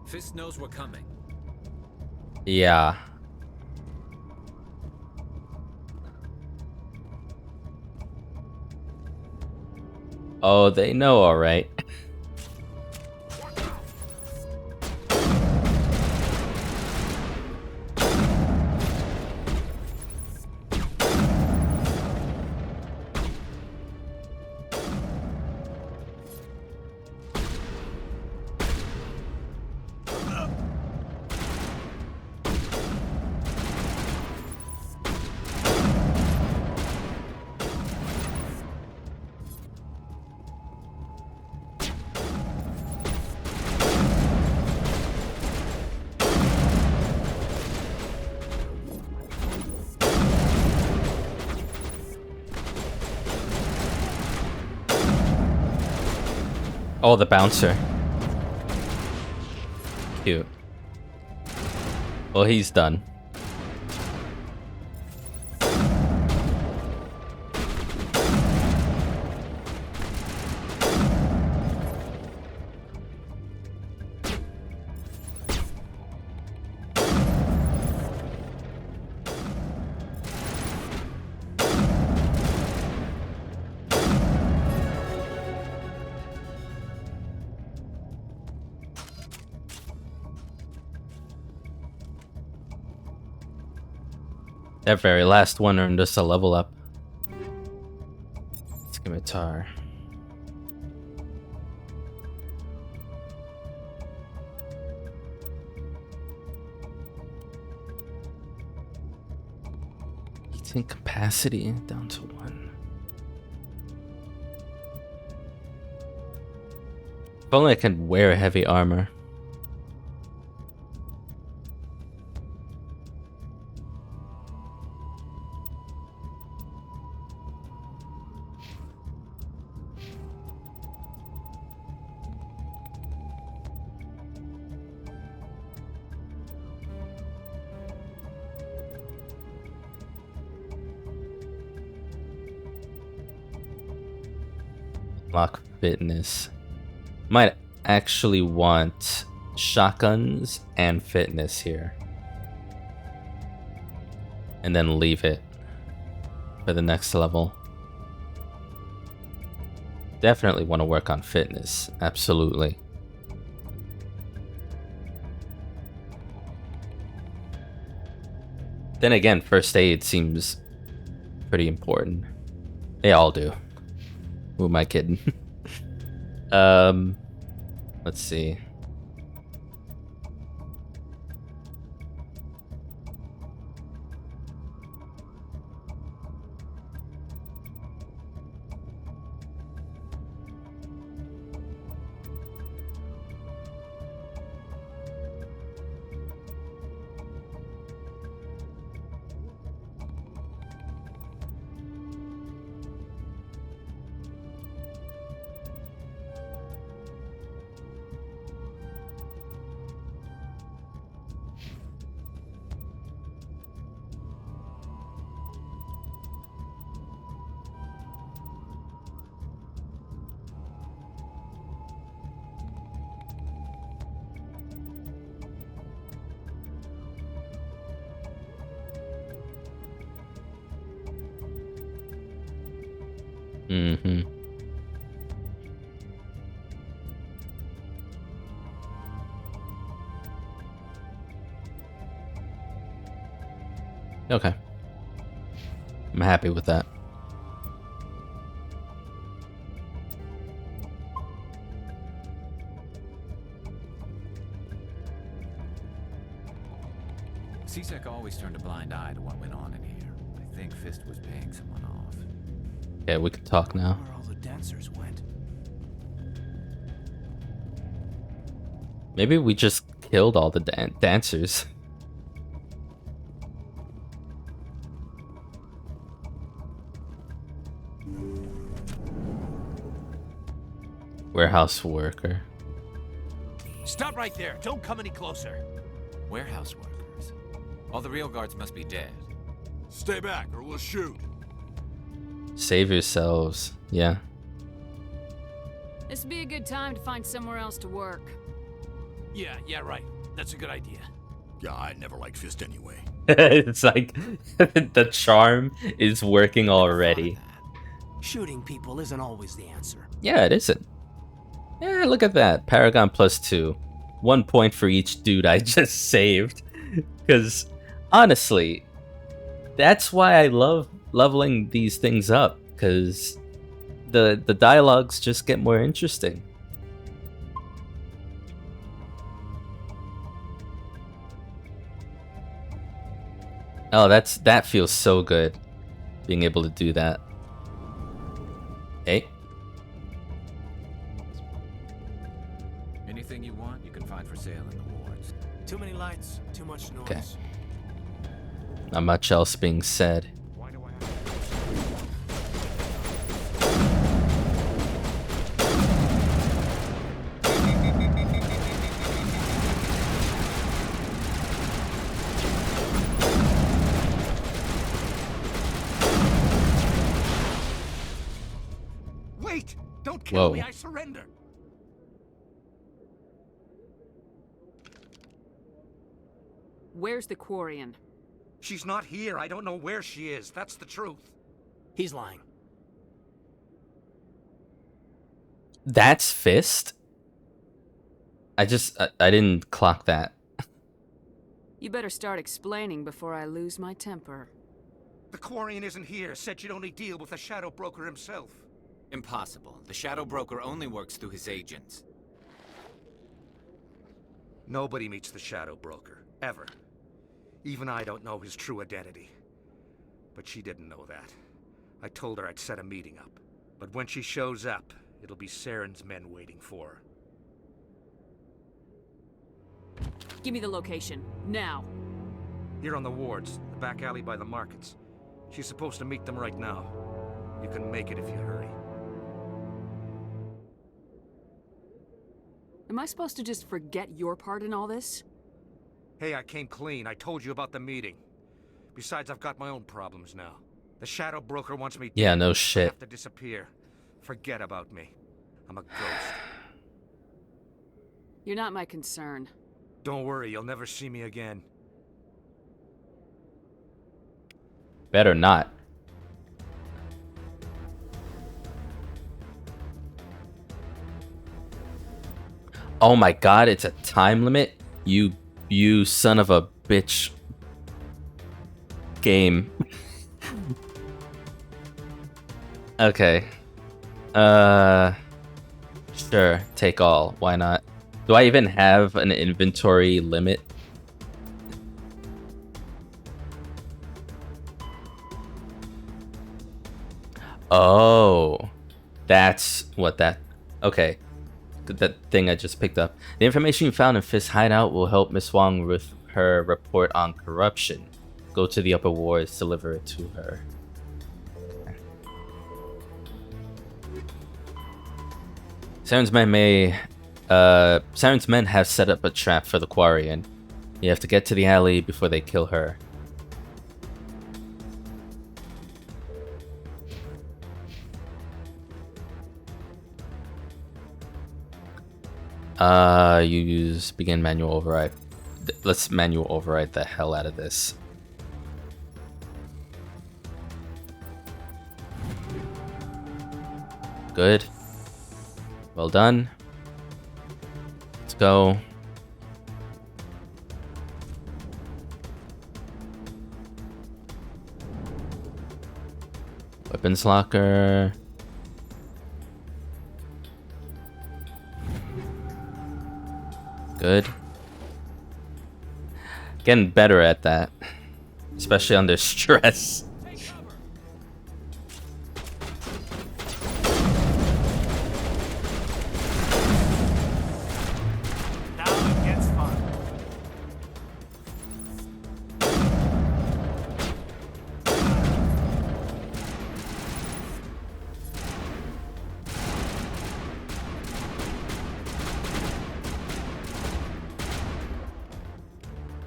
Fist knows we're coming. Yeah. Oh, they know, alright. Oh, the bouncer. Cute. Well, he's done. That very last one earned us a level up. Scimitar. Eating capacity down to 1. If only I could wear heavy armor. Lock fitness. Might actually want shotguns and fitness here. And then leave it for the next level. Definitely want to work on fitness. Absolutely. Then again, first aid seems pretty important. They all do. Who am I kidding? Let's see. Mm-hmm. Okay. I'm happy with that. CSEC always turned a blind eye to what went on in here. I think Fist was paying someone off. Yeah, we can talk now. Where all the dancers went. Maybe we just killed all the dancers. Warehouse worker. Stop right there. Don't come any closer. Warehouse workers? All the real guards must be dead. Stay back or we'll shoot. Save yourselves. Yeah. This would be a good time to find somewhere else to work. Yeah, right. That's a good idea. Yeah, I never liked Fist anyway. It's like the charm is working already. Shooting people isn't always the answer. Yeah, it isn't. Yeah, look at that. Paragon +2. 1 point for each dude I just saved. Because, honestly, that's why I love leveling these things up. Because the dialogues just get more interesting. Oh, that feels so good. Being able to do that. Hey. Anything you want, you can find for sale in the wards. Too many lights, too much noise. Okay. Not much else being said. Wait! Don't kill Whoa. me, I surrender! Where's the Quarian? She's not here. I don't know where she is. That's the truth. He's lying. That's Fist? I didn't clock that. You better start explaining before I lose my temper. The Quarian isn't here. Said you'd only deal with the Shadow Broker himself. Impossible. The Shadow Broker only works through his agents. Nobody meets the Shadow Broker. Ever. Even I don't know his true identity. But she didn't know that. I told her I'd set a meeting up. But when she shows up, it'll be Saren's men waiting for her. Give me the location, now. Here on the wards, the back alley by the markets. She's supposed to meet them right now. You can make it if you hurry. Am I supposed to just forget your part in all this? Hey, I came clean. I told you about the meeting. Besides, I've got my own problems now. The Shadow Broker wants me Yeah, dead. no I shit. have to disappear. Forget about me. I'm a ghost. You're not my concern. Don't worry, you'll never see me again. Better not. Oh my god, it's a time limit? You son of a bitch. Game. Okay. Sure, take all. Why not? Do I even have an inventory limit? Oh, that's what that... Okay, that thing I just picked up. The information you found in Fist's hideout will help Miss Wong with her report on corruption. Go to the upper wards, deliver it to her. Saren's men have set up a trap for the Quarian. You have to get to the alley before they kill her. You use begin manual override. Let's manual override the hell out of this. Good. Well done. Let's go. Weapons locker. Good. Getting better at that, especially under stress. Now it gets fun.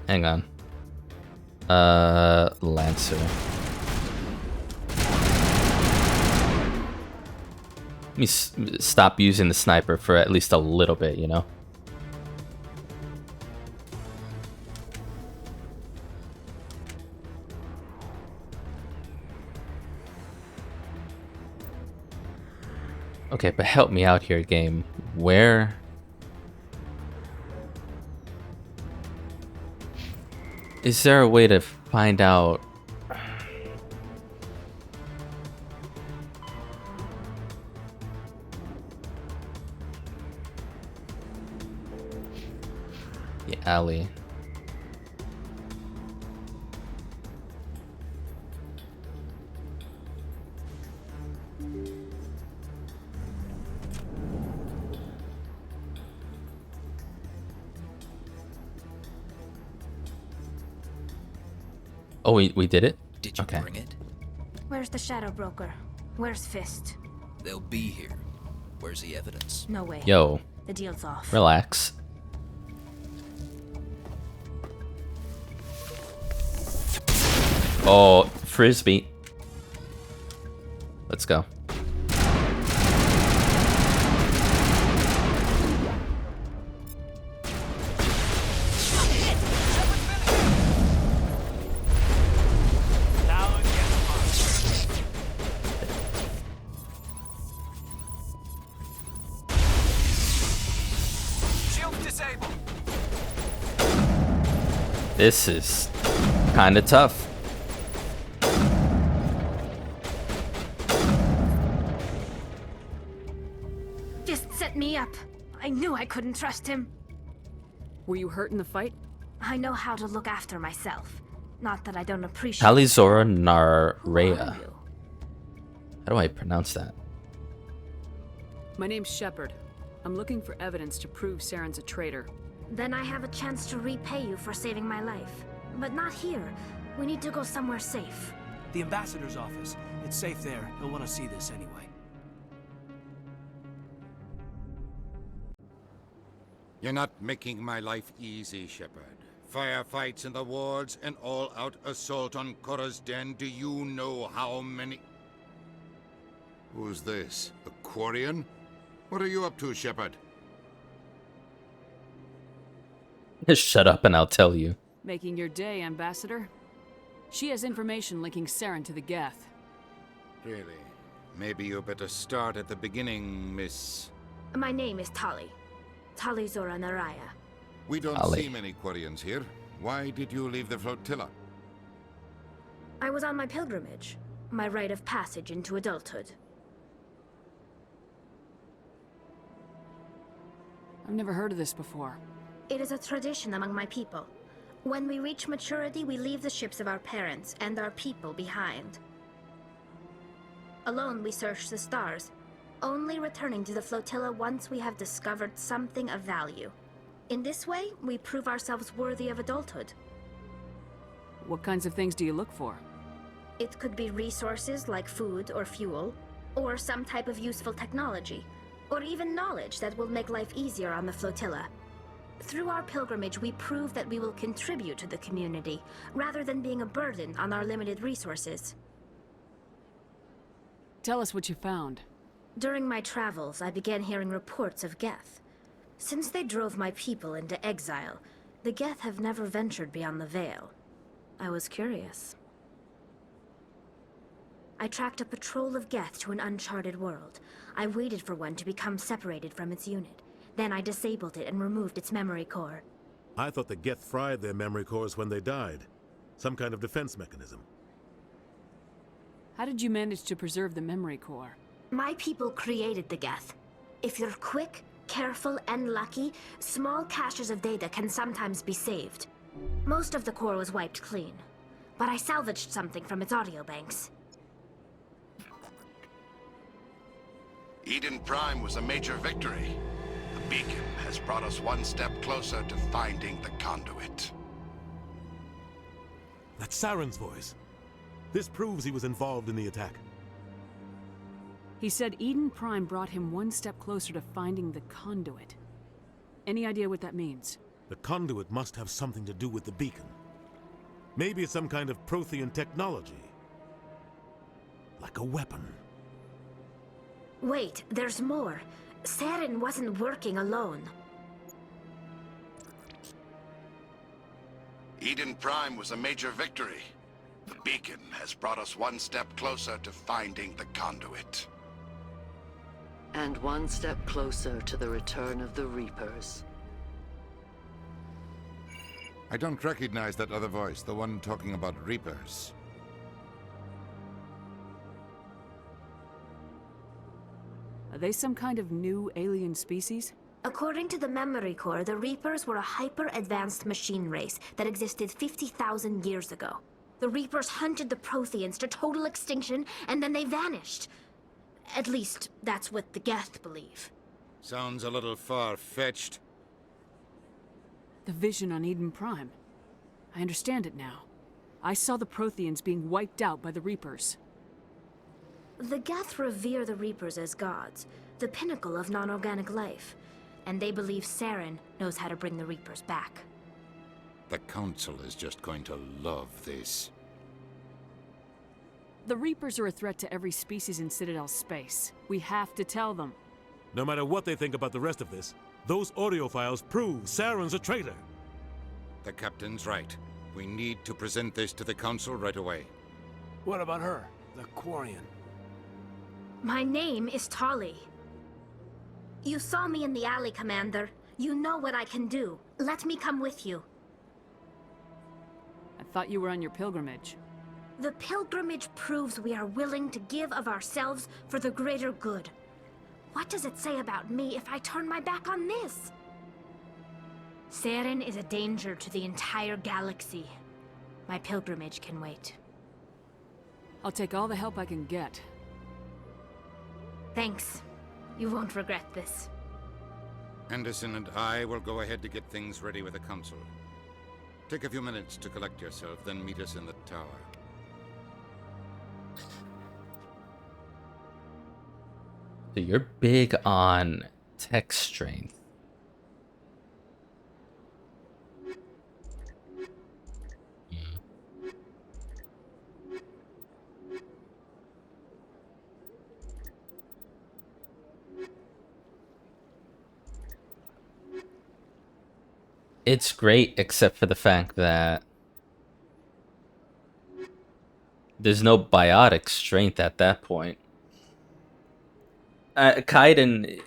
Hang on. Lancer. Let me stop using the sniper for at least a little bit, you know? Okay, but help me out here, game. Where... Is there a way to find out? The alley. Oh, we did it? Did you bring it? Where's the Shadow Broker? Where's Fist? They'll be here. Where's the evidence? No way. Yo. The deal's off. Relax. Oh, frisbee. Let's go. This is kind of tough. Fist set me up. I knew I couldn't trust him. Were you hurt in the fight? I know how to look after myself. Not that I don't appreciate. Talizora Narrea. How do I pronounce that? My name's Shepard. I'm looking for evidence to prove Saren's a traitor. Then I have a chance to repay you for saving my life. But not here. We need to go somewhere safe. The ambassador's office. It's safe there. He'll want to see this anyway. You're not making my life easy, Shepard. Firefights in the wards, an all-out assault on Korra's den. Do you know how many... Who's this? The Quarian? What are you up to, Shepard? Shut up and I'll tell you. Making your day, Ambassador. She has information linking Saren to the Geth. Really? Maybe you better start at the beginning, Miss... My name is Tali. Talizora Naraya. We don't Ali. see many Quarians here. Why did you leave the flotilla? I was on my pilgrimage. My rite of passage into adulthood. I've never heard of this before. It is a tradition among my people. When we reach maturity, we leave the ships of our parents and our people behind. Alone, we search the stars, only returning to the flotilla once we have discovered something of value. In this way, we prove ourselves worthy of adulthood. What kinds of things do you look for? It could be resources like food or fuel, or some type of useful technology, or even knowledge that will make life easier on the flotilla. Through our pilgrimage, we prove that we will contribute to the community, rather than being a burden on our limited resources. Tell us what you found. During my travels, I began hearing reports of Geth. Since they drove my people into exile, the Geth have never ventured beyond the Veil. I was curious. I tracked a patrol of Geth to an uncharted world. I waited for one to become separated from its unit. Then I disabled it and removed its memory core. I thought the Geth fried their memory cores when they died. Some kind of defense mechanism. How did you manage to preserve the memory core? My people created the Geth. If you're quick, careful, and lucky, small caches of data can sometimes be saved. Most of the core was wiped clean, but I salvaged something from its audio banks. Eden Prime was a major victory. The beacon has brought us one step closer to finding the conduit. That's Saren's voice. This proves he was involved in the attack. He said Eden Prime brought him one step closer to finding the conduit. Any idea what that means? The conduit must have something to do with the beacon. Maybe it's some kind of Prothean technology. Like a weapon. Wait, there's more. Saren wasn't working alone. Eden Prime was a major victory. The beacon has brought us one step closer to finding the conduit. And one step closer to the return of the Reapers. I don't recognize that other voice, the one talking about Reapers. Are they some kind of new alien species? According to the memory core, the Reapers were a hyper-advanced machine race that existed 50,000 years ago. The Reapers hunted the Protheans to total extinction, and then they vanished. At least, that's what the Geth believe. Sounds a little far-fetched. The vision on Eden Prime. I understand it now. I saw the Protheans being wiped out by the Reapers. The Geth revere the Reapers as gods, the pinnacle of non-organic life. And they believe Saren knows how to bring the Reapers back. The Council is just going to love this. The Reapers are a threat to every species in Citadel space. We have to tell them. No matter what they think about the rest of this, those audio files prove Saren's a traitor. The Captain's right. We need to present this to the Council right away. What about her, the Quarian? My name is Tali. You saw me in the alley, Commander. You know what I can do. Let me come with you. I thought you were on your pilgrimage. The pilgrimage proves we are willing to give of ourselves for the greater good. What does it say about me if I turn my back on this? Saren is a danger to the entire galaxy. My pilgrimage can wait. I'll take all the help I can get. Thanks. You won't regret this. Anderson and I will go ahead to get things ready with the Council. Take a few minutes to collect yourself, then meet us in the tower. So you're big on tech strength. It's great, except for the fact that there's no biotic strength at that point. Kaiden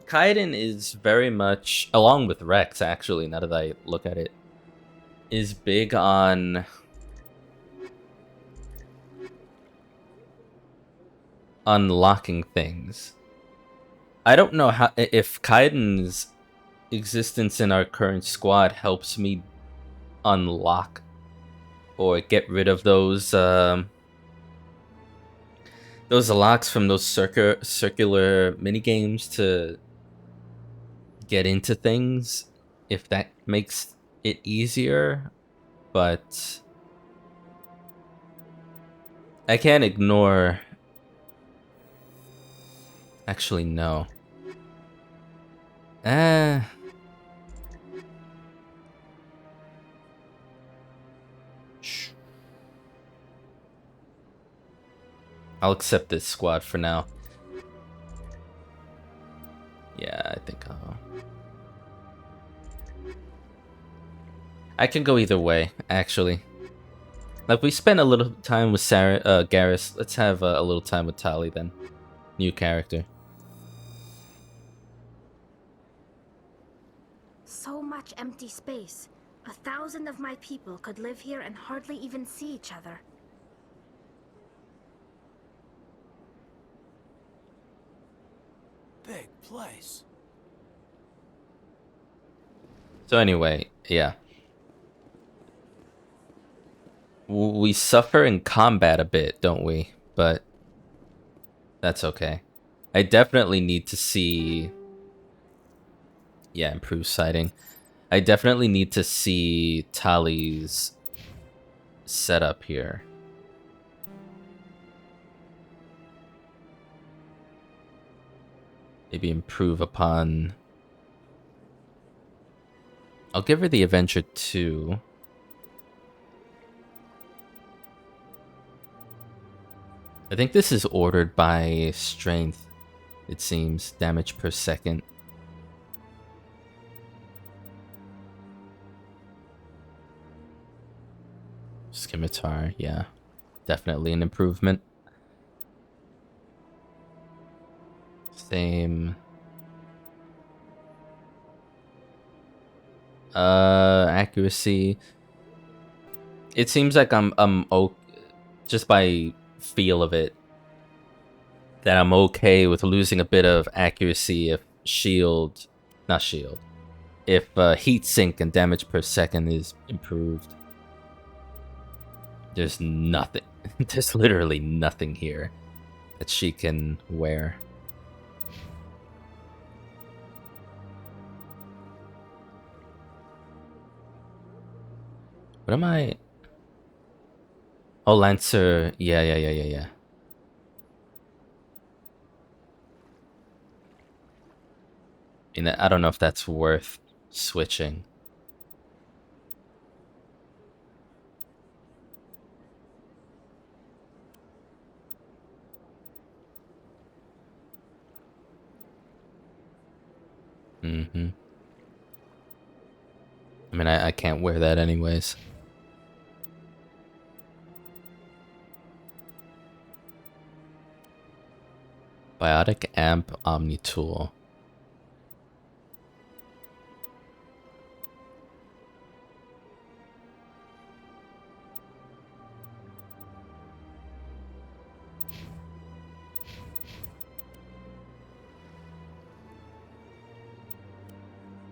is very much, along with Rex, actually, now that I look at it, is big on unlocking things. I don't know how if Kaiden's existence in our current squad helps me unlock or get rid of those locks from those circular mini games to get into things, if that makes it easier. But I can't ignore. Actually, no. I'll accept this squad for now. Yeah, I think I can go either way, actually. Like, we spent a little time with Garrus. Let's have a little time with Tali then. New character. So much empty space. 1,000 of my people could live here and hardly even see each other. Big place. So anyway, yeah. We suffer in combat a bit, don't we? But that's okay. I definitely need to see... Yeah, improved sighting. I definitely need to see Tali's setup here. Maybe improve upon... I'll give her the Avenger 2. I think this is ordered by strength, it seems. Damage per second. Scimitar, yeah. Definitely an improvement. Same. Accuracy. It seems like I'm just by feel of it, that I'm okay with losing a bit of accuracy if if heat sink and damage per second is improved. There's nothing, there's literally nothing here that she can wear. What am I? Oh, Lancer. Yeah. And I don't know if that's worth switching. I mean, I can't wear that anyways. Biotic Amp Omni Tool.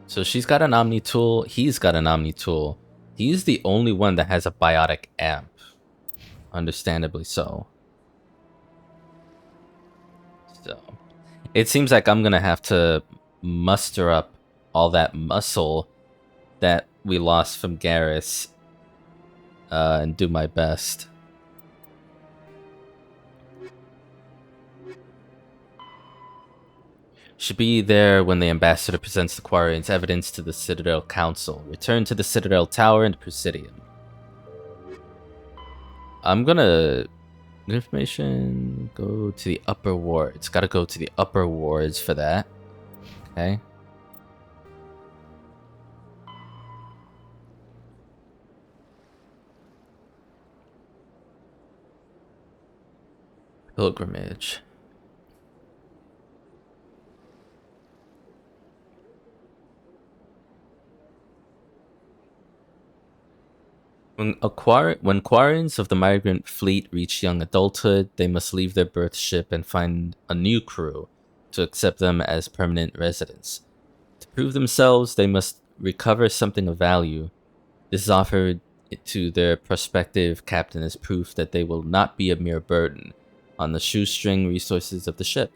So she's got an Omni Tool, he's got an Omni Tool. He's the only one that has a Biotic Amp. Understandably so. So, it seems like I'm gonna have to muster up all that muscle that we lost from Garrus and do my best. Should be there when the ambassador presents the Quarian's evidence to the Citadel Council. Return to the Citadel Tower and Presidium. I'm gonna... Information... Go to the upper wards. Gotta go to the upper wards for that. Okay. Pilgrimage. When Quarians of the migrant fleet reach young adulthood, they must leave their birth ship and find a new crew to accept them as permanent residents. To prove themselves, they must recover something of value. This is offered to their prospective captain as proof that they will not be a mere burden on the shoestring resources of the ship.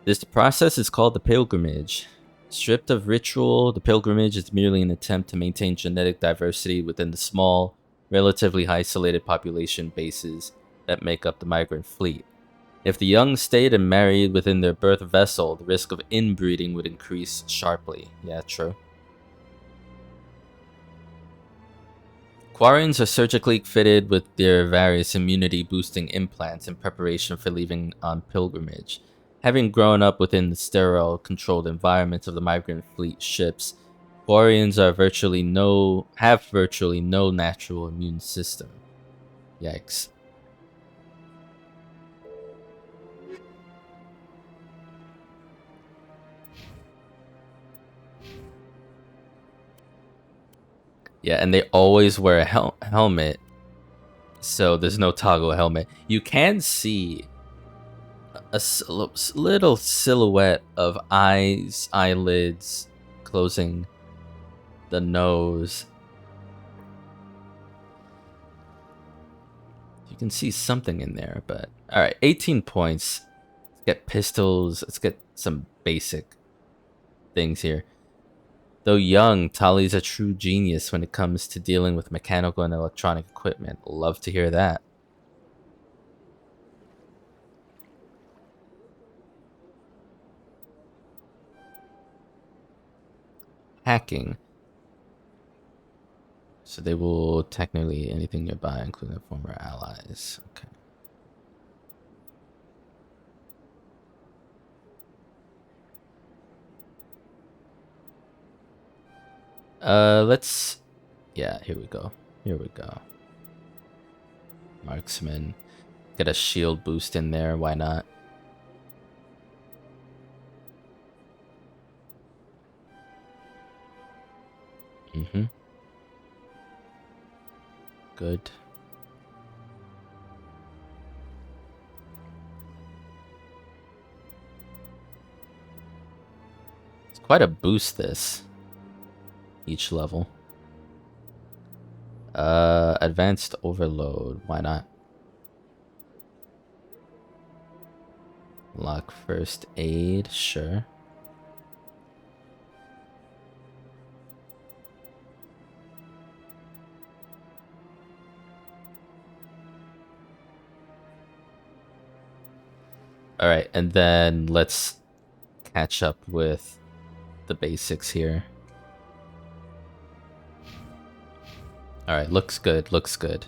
This process is called the pilgrimage. Stripped of ritual, the pilgrimage is merely an attempt to maintain genetic diversity within the small, relatively isolated population bases that make up the migrant fleet. If the young stayed and married within their birth vessel, the risk of inbreeding would increase sharply. Yeah, true. Quarians are surgically fitted with their various immunity-boosting implants in preparation for leaving on pilgrimage. Having grown up within the sterile, controlled environments of the migrant fleet ships, Quarians have virtually no natural immune system. Yikes. Yeah, and they always wear a helmet, so there's no toggle helmet. You can see a little silhouette of eyes, eyelids, closing the nose. You can see something in there, but all right, 18 points. Let's get pistols. Let's get some basic things here. Though young, Tali's a true genius when it comes to dealing with mechanical and electronic equipment. Love to hear that. Hacking. So they will technically anything nearby, including former allies. Okay. Let's... Yeah, here we go. Here we go. Marksman. Get a shield boost in there, why not? Mm-hmm. Good. It's quite a boost, this. Each level. Advanced overload. Why not? Lock first aid. Sure. All right, and then let's catch up with the basics here. All right, looks good, looks good.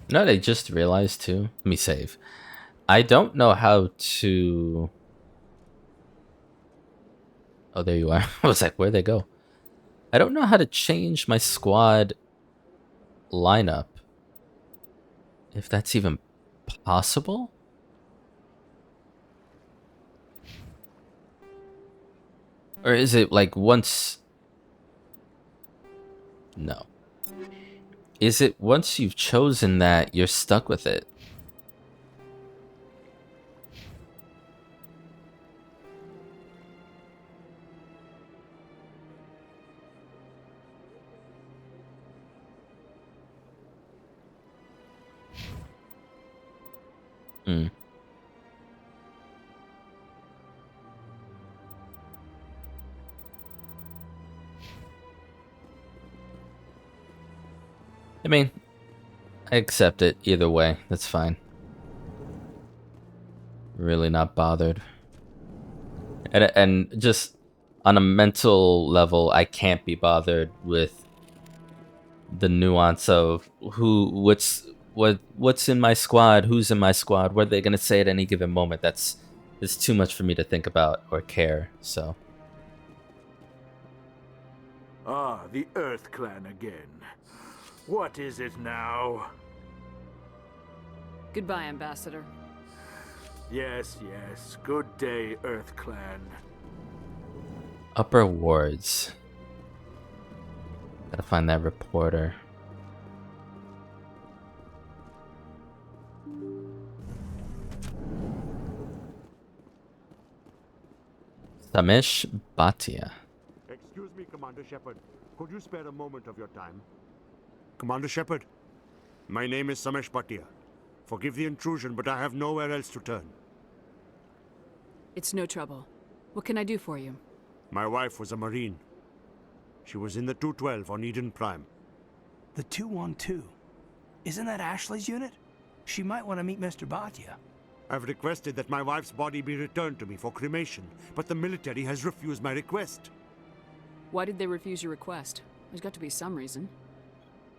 No, I just realized too. Let me save. I don't know how to... Oh, there you are. I was like, where'd they go? I don't know how to change my squad lineup. If that's even possible? Or is it like once... No. Is it once you've chosen that, you're stuck with it? Hmm. I mean, I accept it either way. That's fine. Really not bothered. And just on a mental level, I can't be bothered with the nuance of what's in my squad, who's in my squad, what are they gonna say at any given moment. It's too much for me to think about or care. So. Ah, the Earth Clan again. What is it now? Goodbye, Ambassador. Yes, yes. Good day, Earth Clan. Upper wards. Gotta find that reporter. Samish Bhatia. Excuse me, Commander Shepard. Could you spare a moment of your time? Commander Shepard, my name is Samish Bhatia. Forgive the intrusion, but I have nowhere else to turn. It's no trouble. What can I do for you? My wife was a Marine. She was in the 212 on Eden Prime. The 212? Isn't that Ashley's unit? She might want to meet Mr. Bhatia. I've requested that my wife's body be returned to me for cremation, but the military has refused my request. Why did they refuse your request? There's got to be some reason.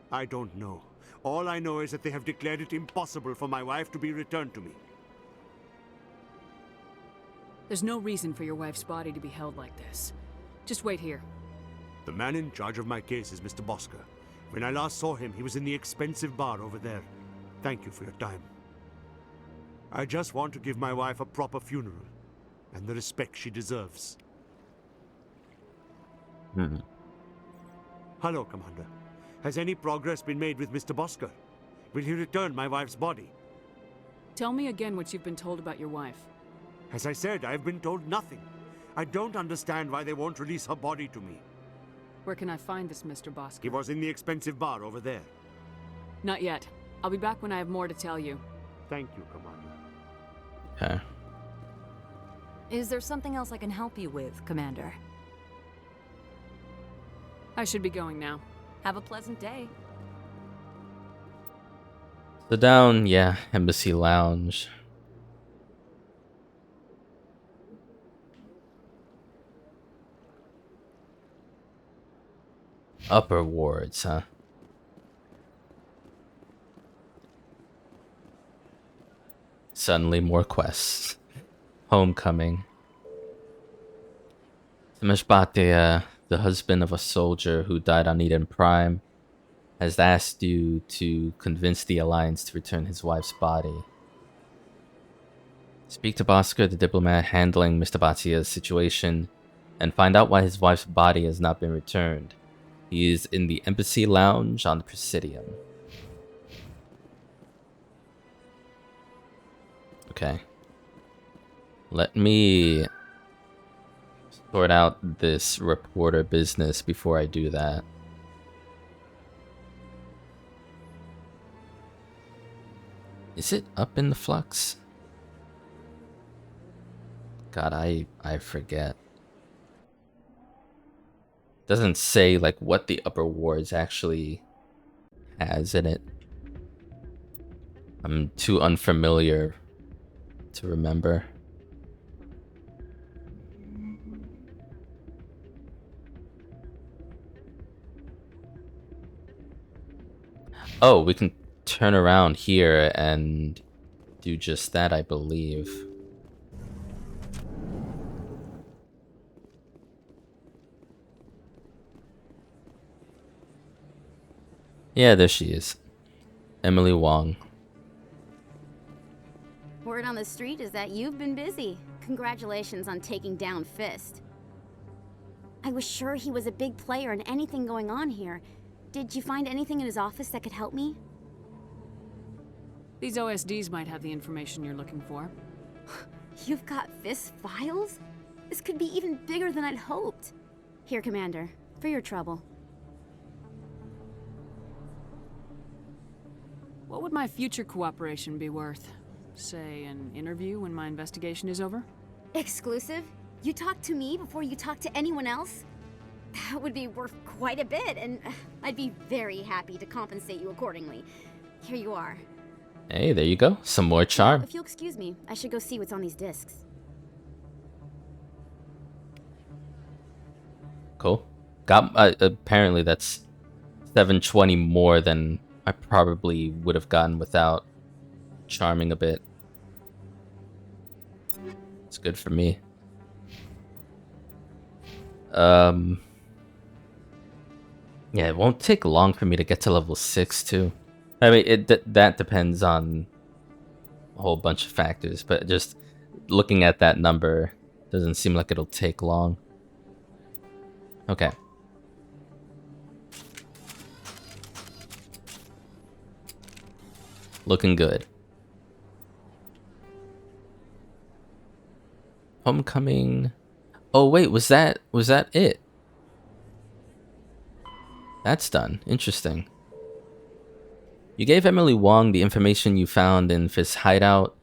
I don't know. All I know is that they have declared it impossible for my wife to be returned to me. There's no reason for your wife's body to be held like this. Just wait here. The man in charge of my case is Mr. Bosker. When I last saw him, he was in the expensive bar over there. Thank you for your time. I just want to give my wife a proper funeral, and the respect she deserves. Hello, Commander. Has any progress been made with Mr. Bosker? Will he return my wife's body? Tell me again what you've been told about your wife. As I said, I've been told nothing. I don't understand why they won't release her body to me. Where can I find this Mr. Bosker? He was in the expensive bar over there. Not yet. I'll be back when I have more to tell you. Thank you, Commander. Okay. Is there something else I can help you with, Commander? I should be going now. Have a pleasant day. So down, yeah, Embassy Lounge. Upper wards, huh? Suddenly more quests. Homecoming. Samashbate, the husband of a soldier who died on Eden Prime, has asked you to convince the Alliance to return his wife's body. Speak to Bosker, the diplomat handling Mr. Batia's situation, and find out why his wife's body has not been returned. He is in the Embassy Lounge on the Presidium. Okay. Let me sort out this reporter business before I do that. Is it up in the flux? God, I forget. Doesn't say like what the upper wards actually has in it. I'm too unfamiliar to remember. Oh, we can turn around here and do just that, I believe. Yeah, there she is. Emily Wong. Word on the street is that you've been busy. Congratulations on taking down Fist. I was sure he was a big player in anything going on here. Did you find anything in his office that could help me? These OSDs might have the information you're looking for. You've got Fist files? This could be even bigger than I'd hoped. Here, Commander, for your trouble. What would my future cooperation be worth? Say, an interview when my investigation is over? Exclusive? You talk to me before you talk to anyone else? That would be worth quite a bit, and I'd be very happy to compensate you accordingly. Here you are. Hey, there you go. Some more charm. If you'll excuse me, I should go see what's on these discs. Cool. Got apparently that's 720 more than I probably would have gotten without charming a bit. It's good for me. Yeah, it won't take long for me to get to level 6 too. I mean, that depends on a whole bunch of factors, but just looking at that number doesn't seem like it'll take long. Okay. Looking good. Homecoming. Oh wait, was that it? That's done. Interesting. You gave Emily Wong the information you found in Fist's hideout.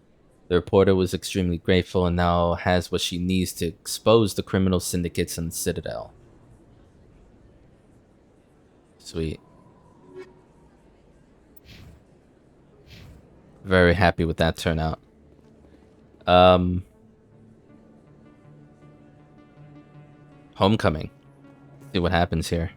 The reporter was extremely grateful and now has what she needs to expose the criminal syndicates in the Citadel. Sweet. Very happy with that turnout. Homecoming. See what happens here.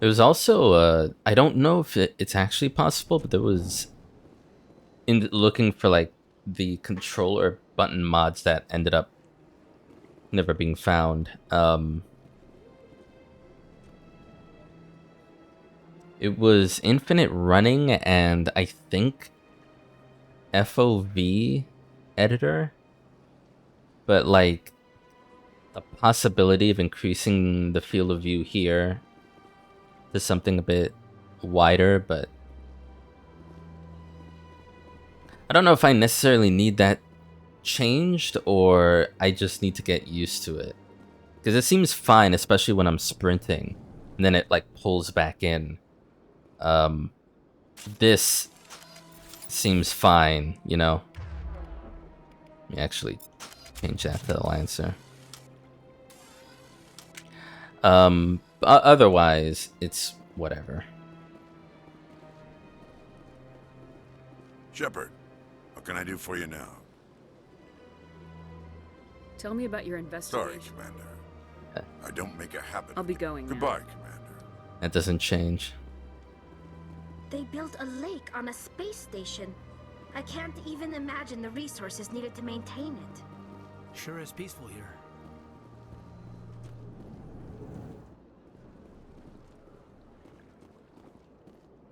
There was also, I don't know if it's actually possible, but there was, in looking for like the controller button mods that ended up never being found. It was infinite running and I think FOV editor, but like the possibility of increasing the field of view here to something a bit wider, but I don't know if I necessarily need that changed or I just need to get used to it. Because it seems fine, especially when I'm sprinting, and then it like pulls back in. This seems fine, you know? Let me actually change that to the Lancer. Otherwise, it's whatever. Shepard, what can I do for you now? Tell me about your investigation. Sorry, Commander. I don't make a habit. I'll be going now. Goodbye, Commander. That doesn't change. They built a lake on a space station. I can't even imagine the resources needed to maintain it. Sure is peaceful here.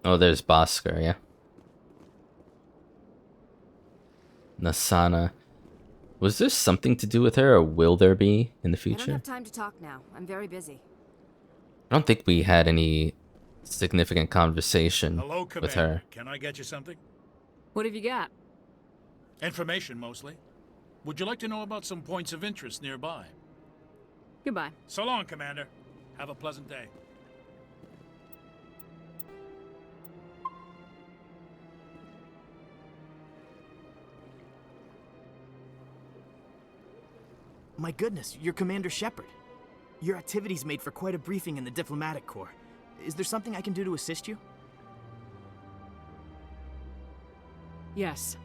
Oh, there's Bosker, yeah. Nasana. Was there something to do with her, or will there be in the I don't future? have time to talk now. I'm very busy. I don't think we had any significant conversation Hello, with Commander. her. Can I get you something? What have you got? Information, mostly. Would you like to know about some points of interest nearby? Goodbye. So long, Commander. Have a pleasant day. My goodness, you're Commander Shepard. Your activities made for quite a briefing in the diplomatic corps. Is there something I can do to assist you? Yes.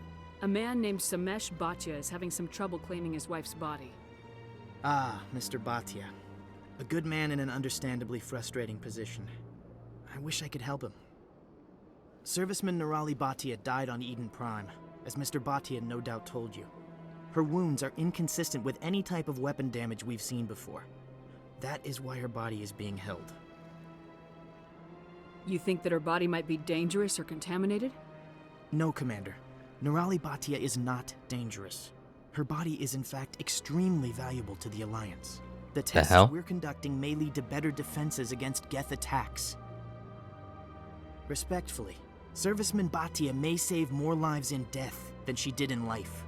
A man named Samesh Bhatia is having some trouble claiming his wife's body. Ah, Mr. Bhatia. A good man in an understandably frustrating position. I wish I could help him. Serviceman Nirali Bhatia died on Eden Prime, as Mr. Bhatia no doubt told you. Her wounds are inconsistent with any type of weapon damage we've seen before. That is why her body is being held. You think that her body might be dangerous or contaminated? No, Commander. Nirali Bhatia is not dangerous. Her body is in fact extremely valuable to the Alliance. The tests hell? we're conducting may lead to better defenses against Geth attacks. Respectfully, Serviceman Bhatia may save more lives in death than she did in life.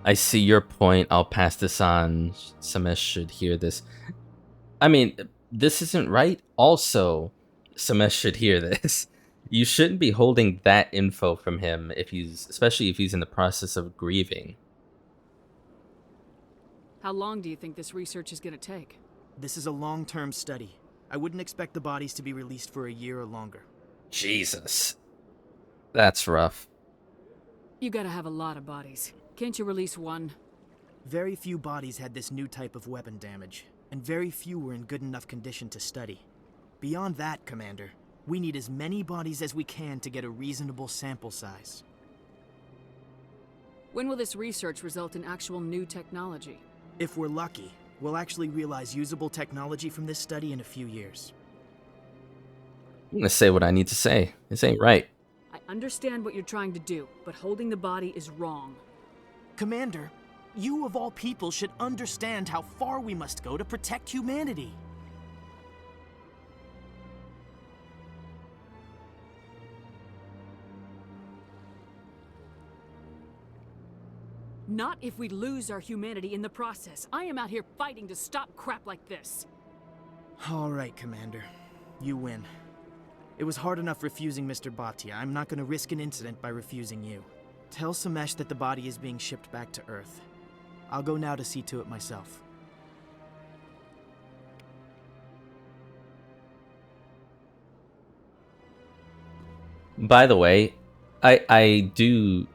I see your point. I'll pass this on. Samesh should hear this. I mean, this isn't right. Also, Samesh should hear this. You shouldn't be holding that info from him especially if he's in the process of grieving. How long do you think this research is going to take? This is a long-term study. I wouldn't expect the bodies to be released for a year or longer. Jesus. That's rough. You gotta have a lot of bodies. Can't you release one? Very few bodies had this new type of weapon damage, and very few were in good enough condition to study. Beyond that, Commander, we need as many bodies as we can to get a reasonable sample size. When will this research result in actual new technology? If we're lucky, we'll actually realize usable technology from this study in a few years. I'm gonna say what I need to say. This ain't right. I understand what you're trying to do, but holding the body is wrong. Commander, you of all people should understand how far we must go to protect humanity. Not if we lose our humanity in the process. I am out here fighting to stop crap like this. All right, Commander. You win. It was hard enough refusing Mr. Bhatia. I'm not going to risk an incident by refusing you. Tell Samesh that the body is being shipped back to Earth. I'll go now to see to it myself. By the way, I do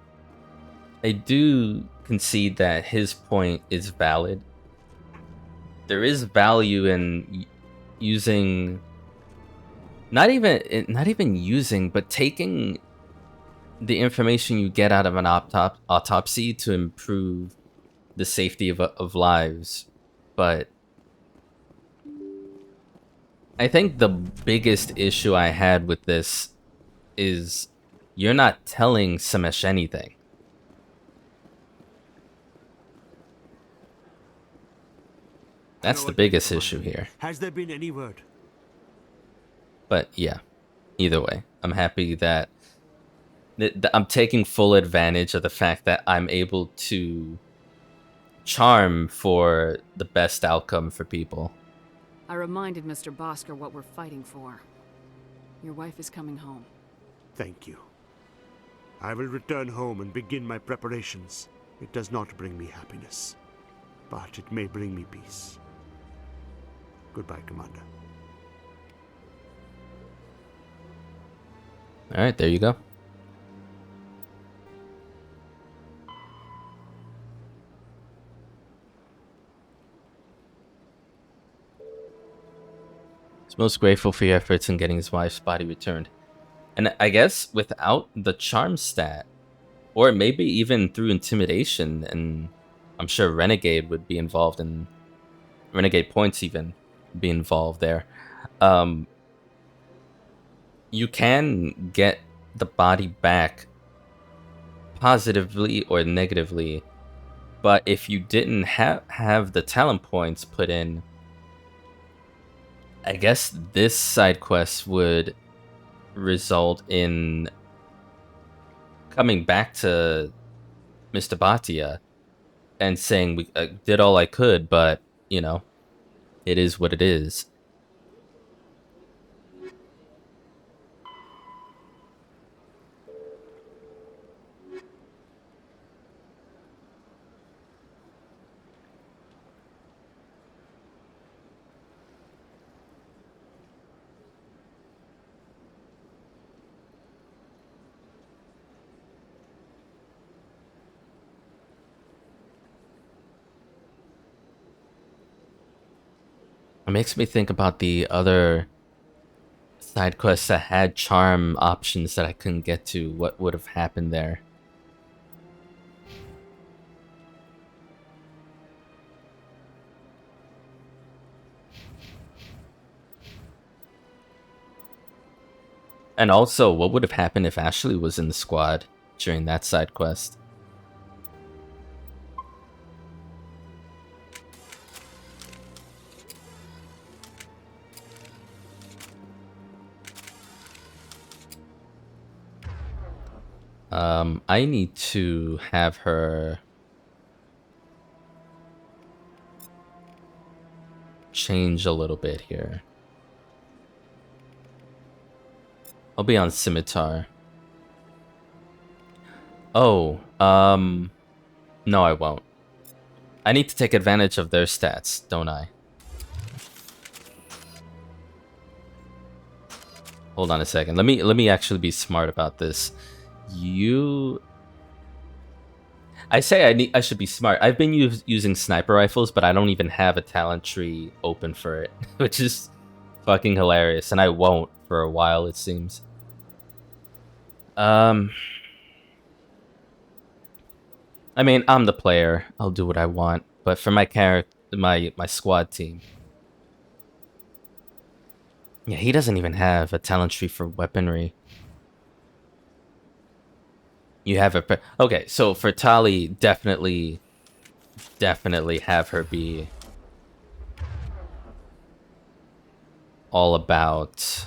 concede that his point is valid. There is value in using, not even using, but taking the information you get out of an autopsy to improve the safety of lives. But I think the biggest issue I had with this is you're not telling Samesh anything. That's the biggest issue here. Has there been any word? But yeah, either way, I'm happy that I'm taking full advantage of the fact that I'm able to charm for the best outcome for people. I reminded Mr. Bosker what we're fighting for. Your wife is coming home. Thank you. I will return home and begin my preparations. It does not bring me happiness, but it may bring me peace. Goodbye, Commander. All right, there you go. He's most grateful for your efforts in getting his wife's body returned. And I guess without the charm stat, or maybe even through intimidation, and I'm sure Renegade would be involved in, Renegade points even be involved there. You can get the body back positively or negatively, but if you didn't have the talent points put in, I guess this side quest would result in coming back to Mr. Bhatia and saying, we did all I could, but, you know, it is what it is. It makes me think about the other side quests that had charm options that I couldn't get to. What would have happened there? And also, what would have happened if Ashley was in the squad during that side quest? I need to have her change a little bit here. I'll be on Scimitar. Oh, no, I won't. I need to take advantage of their stats, don't I? Hold on a second. Let me actually be smart about this. I say I should be smart. I've been using sniper rifles, but I don't even have a talent tree open for it, which is fucking hilarious, and I won't for a while, it seems. I mean, I'm the player. I'll do what I want, but for my character, my squad team. Yeah, he doesn't even have a talent tree for weaponry. You have a... Okay, so for Tali, definitely have her be all about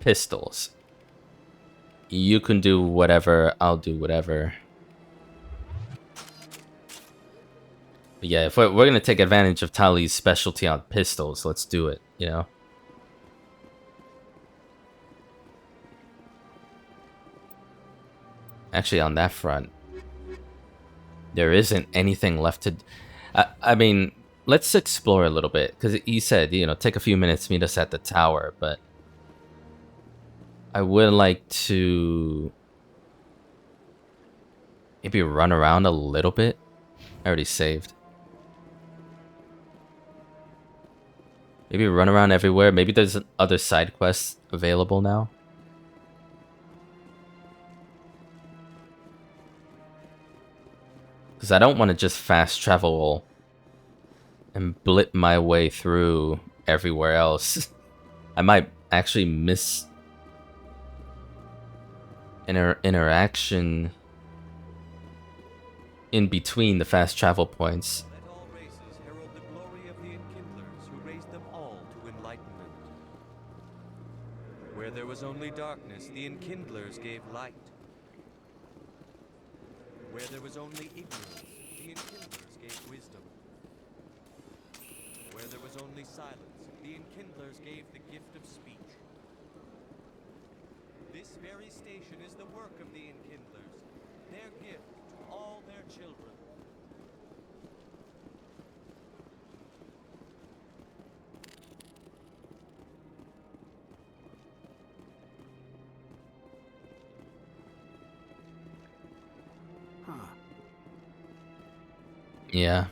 pistols. You can do whatever, I'll do whatever. But yeah, if we're going to take advantage of Tali's specialty on pistols, let's do it, you know? Actually, on that front, there isn't anything left to... I mean, let's explore a little bit, because he said, you know, take a few minutes, meet us at the tower, but I would like to maybe run around a little bit. I already saved. Maybe run around everywhere. Maybe there's other side quests available now. Because I don't want to just fast travel and blip my way through everywhere else. I might actually miss interaction in between the fast travel points. Let all races herald the glory of the Enkindlers who raised them all to enlightenment. Where there was only darkness, the Enkindlers gave light. Where there was only ignorance, the Enkindlers gave wisdom. Where there was only silence, the Enkindlers gave the gift of speech. This very station is the work of the Enkindlers, their gift to all their children. Yeah.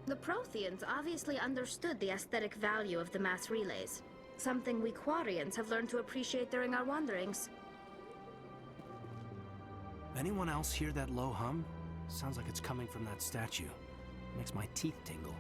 The Protheans obviously understood the aesthetic value of the mass relays, something we Quarians have learned to appreciate during our wanderings. Anyone else hear that low hum? Sounds like it's coming from that statue. Makes my teeth tingle.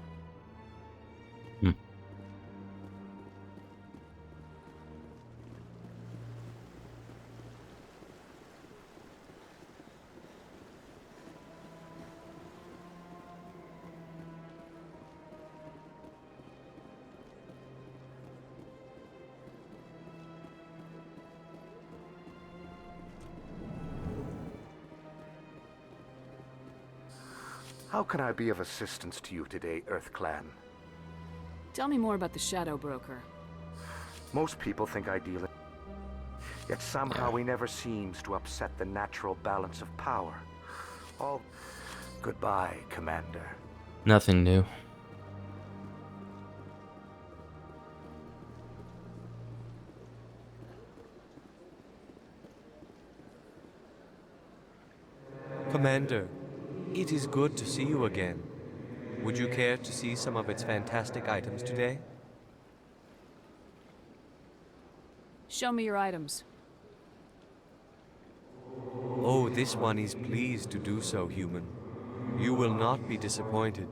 How can I be of assistance to you today, Earth Clan? Tell me more about the Shadow Broker. Most people think I deal in... Yet somehow he never seems to upset the natural balance of power. All... Goodbye, Commander. Nothing new. Commander, it is good to see you again. Would you care to see some of its fantastic items today? Show me your items. Oh, this one is pleased to do so, human. You will not be disappointed.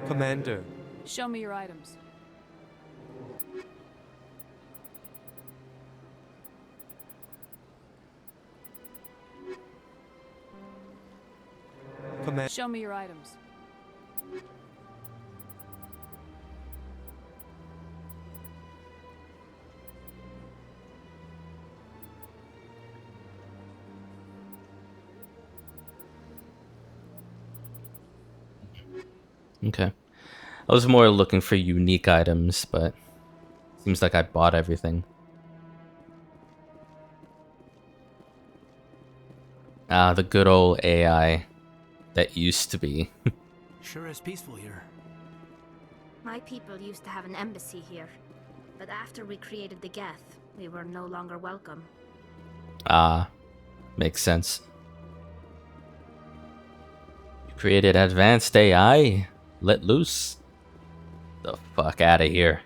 Commander. Show me your items. Show me your items. Okay. I was more looking for unique items, but seems like I bought everything. Ah, the good old AI that used to be. Sure is peaceful here. My people used to have an embassy here, but after we created the Geth, we were no longer welcome. Ah, makes sense. You created advanced AI? Let loose? The fuck out of here.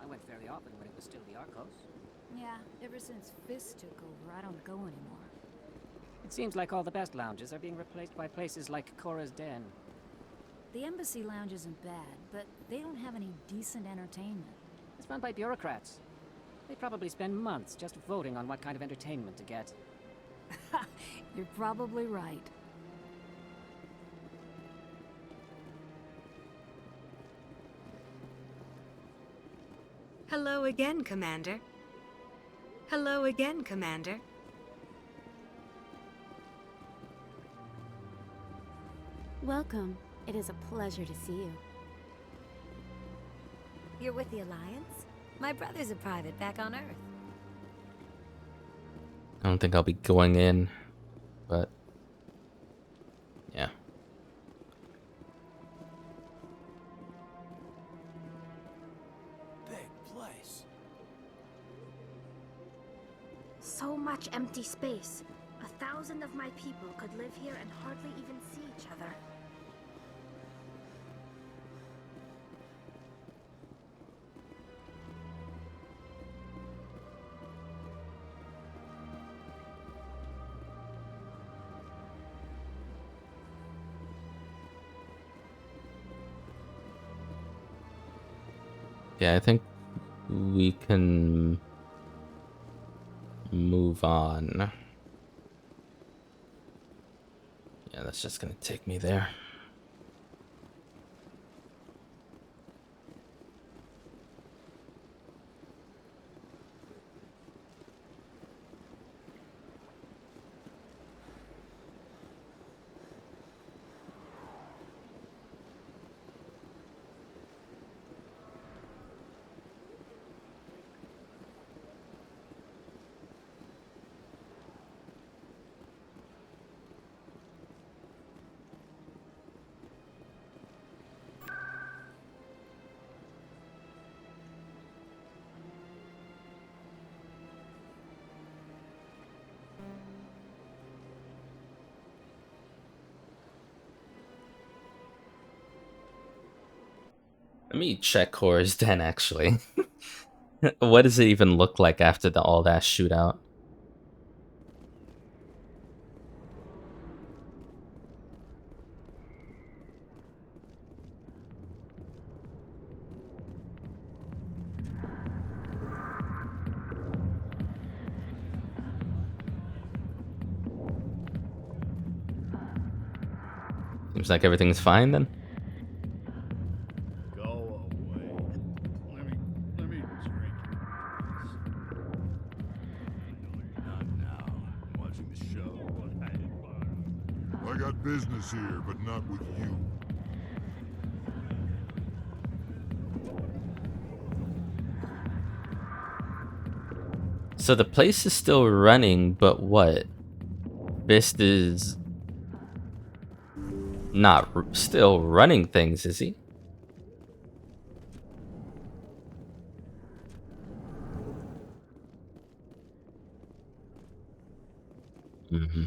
I went fairly often when it was still the Arcos. Yeah, ever since Fist took over, I don't go anymore. It seems like all the best lounges are being replaced by places like Cora's Den. The Embassy Lounge isn't bad, but they don't have any decent entertainment. It's run by bureaucrats. They probably spend months just voting on what kind of entertainment to get. You're probably right. Hello again, Commander. Hello again, Commander. Welcome. It is a pleasure to see you. You're with the Alliance? My brother's a private back on Earth. I don't think I'll be going in, but yeah. Big place. So much empty space. 1,000 of my people could live here and hardly even see each other. Yeah, I think we can move on. Yeah, that's just gonna take me there. Let me check Horror's Den, actually. What does it even look like after all that shootout? Seems like everything's fine then. Go away. Let me drink. Not now. I'm watching the show. I got business here, but not with you. So the place is still running, but what? Fist is not still running things, is he? Mm-hmm.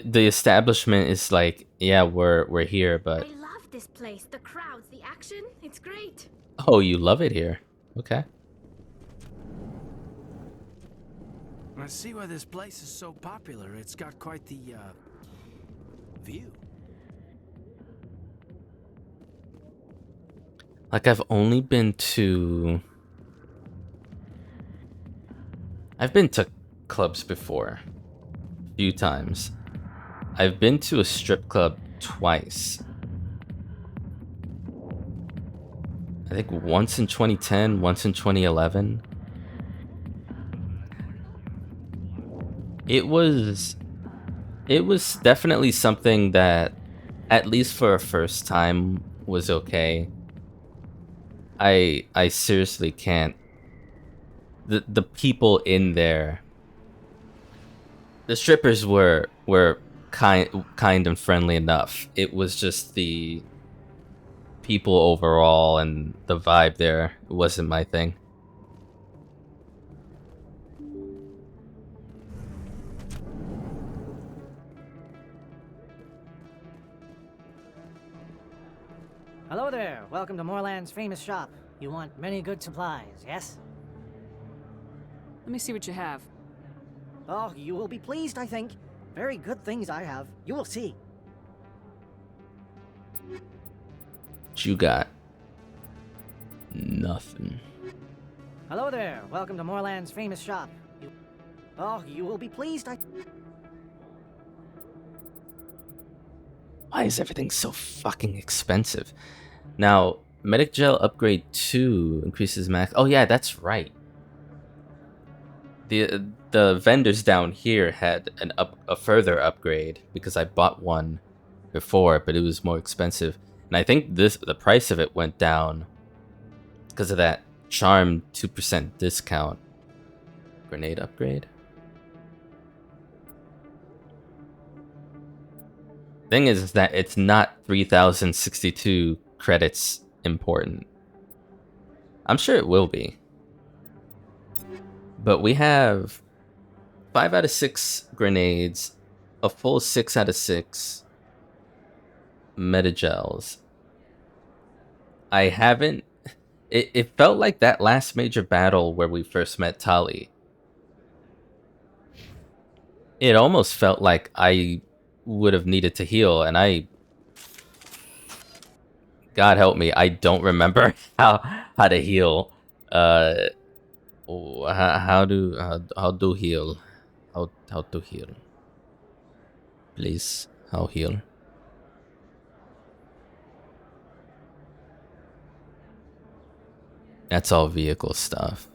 The establishment is like, yeah, we're here, but I love this place. The crowds, the action. It's great. oh, you love it here. Okay. I see why this place is so popular. It's got quite the, view. Like, I've been to clubs before. A few times. I've been to a strip club twice. I think once in 2010, once in 2011. It was definitely something that, at least for a first time, was okay. I seriously can't. The people in there, the strippers were kind and friendly enough. It was just the people overall and the vibe there wasn't my thing. Hello there. Welcome to Moorland's famous shop. You want many good supplies, yes? Let me see what you have. Oh, you will be pleased, I think. Very good things I have. You will see. What you got? Nothing. Hello there. Welcome to Moorland's famous shop. Oh, you will be pleased, Why is everything so fucking expensive? Now, Medic Gel Upgrade 2 increases max... Oh yeah, that's right. The vendors down here had a further upgrade because I bought one before, but it was more expensive. And I think the price of it went down because of that charm 2% discount. Grenade upgrade. Thing is that it's not 3062 credits important. I'm sure it will be. But we have 5 out of 6 grenades, a full 6 out of 6 metagels. I haven't... It felt like that last major battle where we first met Tali. It almost felt like I would have needed to heal, and God help me, I don't remember how to heal. How do heal? How to heal? Please, how heal? That's all vehicle stuff.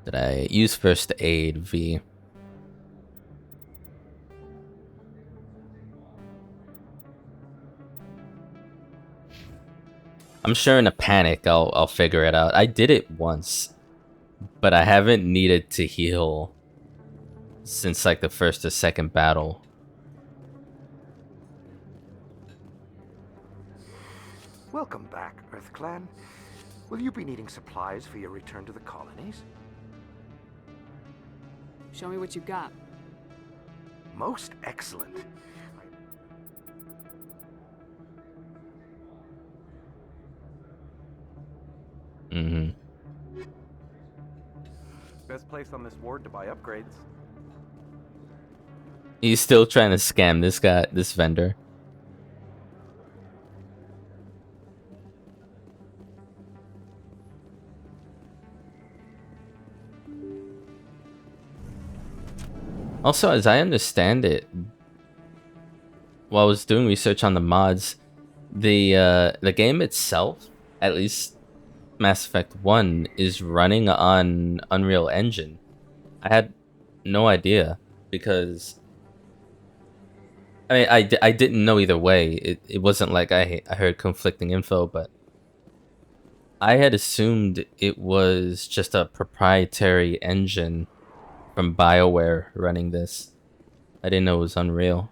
Did I use first aid V? I'm sure in a panic I'll figure it out. I did it once, but I haven't needed to heal since like the first or second battle. Welcome back, Earth Clan. Will you be needing supplies for your return to the colonies? Show me what you've got. Most excellent. Mm-hmm. Best place on this ward to buy upgrades. He's still trying to scam this vendor. Also, as I understand it, while I was doing research on the mods, the game itself, at least Mass Effect 1, is running on Unreal Engine. I had no idea, because I mean, I didn't know either way. It wasn't like I heard conflicting info, but I had assumed it was just a proprietary engine from BioWare running this. I didn't know it was Unreal.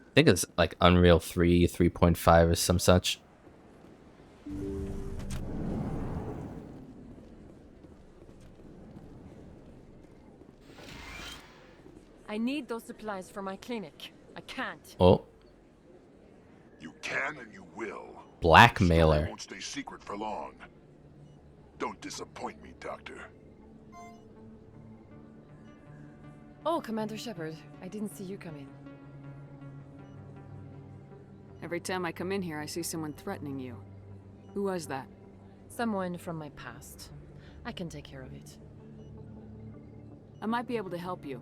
I think it's like Unreal 3, 3.5 or some such. I need those supplies for my clinic. I can't. Oh. You can and you will. Blackmailer. Story won't stay secret for long. Don't disappoint me, Doctor. Oh, Commander Shepard. I didn't see you come in. Every time I come in here, I see someone threatening you. Who was that? Someone from my past. I can take care of it. I might be able to help you.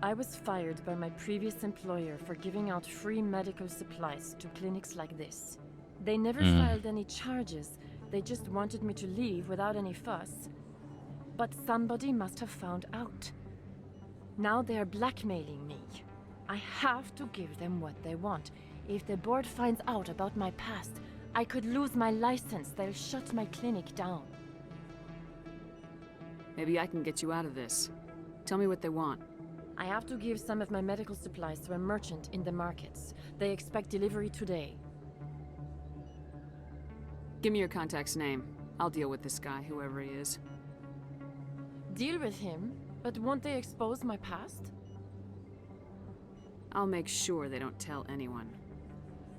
I was fired by my previous employer for giving out free medical supplies to clinics like this. They never filed any charges. They just wanted me to leave without any fuss. But somebody must have found out. Now they are blackmailing me. I have to give them what they want. If the board finds out about my past, I could lose my license. They'll shut my clinic down. Maybe I can get you out of this. Tell me what they want. I have to give some of my medical supplies to a merchant in the markets. They expect delivery today. Give me your contact's name. I'll deal with this guy, whoever he is. Deal with him? But won't they expose my past? I'll make sure they don't tell anyone.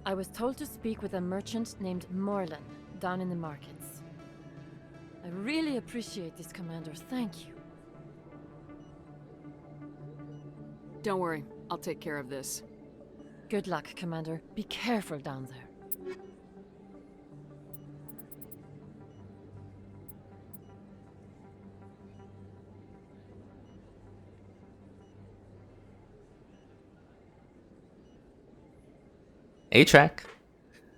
I was told to speak with a merchant named Morlan, down in the markets. I really appreciate this, Commander. Thank you. Don't worry, I'll take care of this. Good luck, Commander. Be careful down there. A-Track?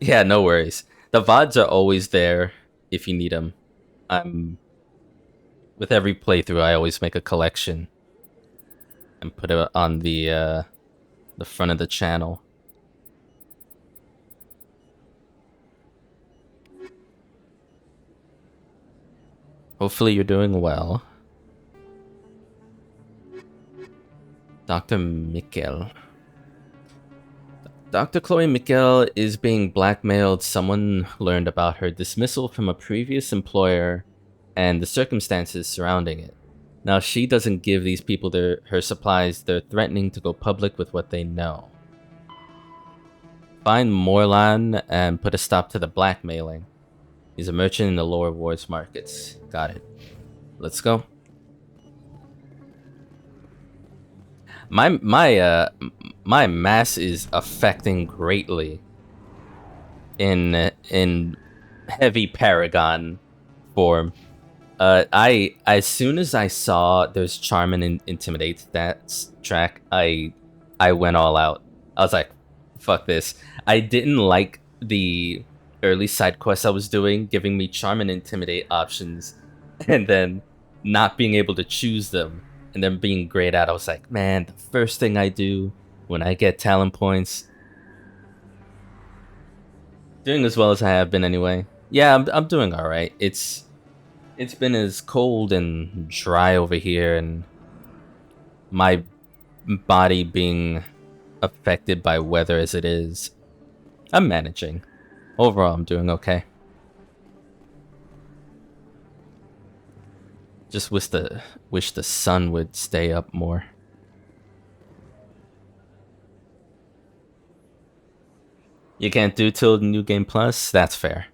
Yeah, no worries. The VODs are always there if you need them. With every playthrough, I always make a collection and put it on the front of the channel. Hopefully you're doing well. Dr. Mikkel. Dr. Chloe Mikkel is being blackmailed. Someone learned about her dismissal from a previous employer and the circumstances surrounding it. Now, she doesn't give these people her supplies. They're threatening to go public with what they know. Find Morlan and put a stop to the blackmailing. He's a merchant in the lower wards markets. Got it. Let's go. My mass is affecting greatly in heavy Paragon form. As soon as I saw there's Charm and Intimidate stats track, I went all out. I was like, fuck this. I didn't like the early side quests I was doing, giving me Charm and Intimidate options, and then not being able to choose them, and then being grayed out. I was like, man, the first thing I do when I get talent points. Doing as well as I have been anyway. Yeah, I'm doing alright. It's been as cold and dry over here, and my body being affected by weather as it is. I'm managing. Overall, I'm doing okay. Just wish the sun would stay up more. You can't do till New Game Plus? That's fair.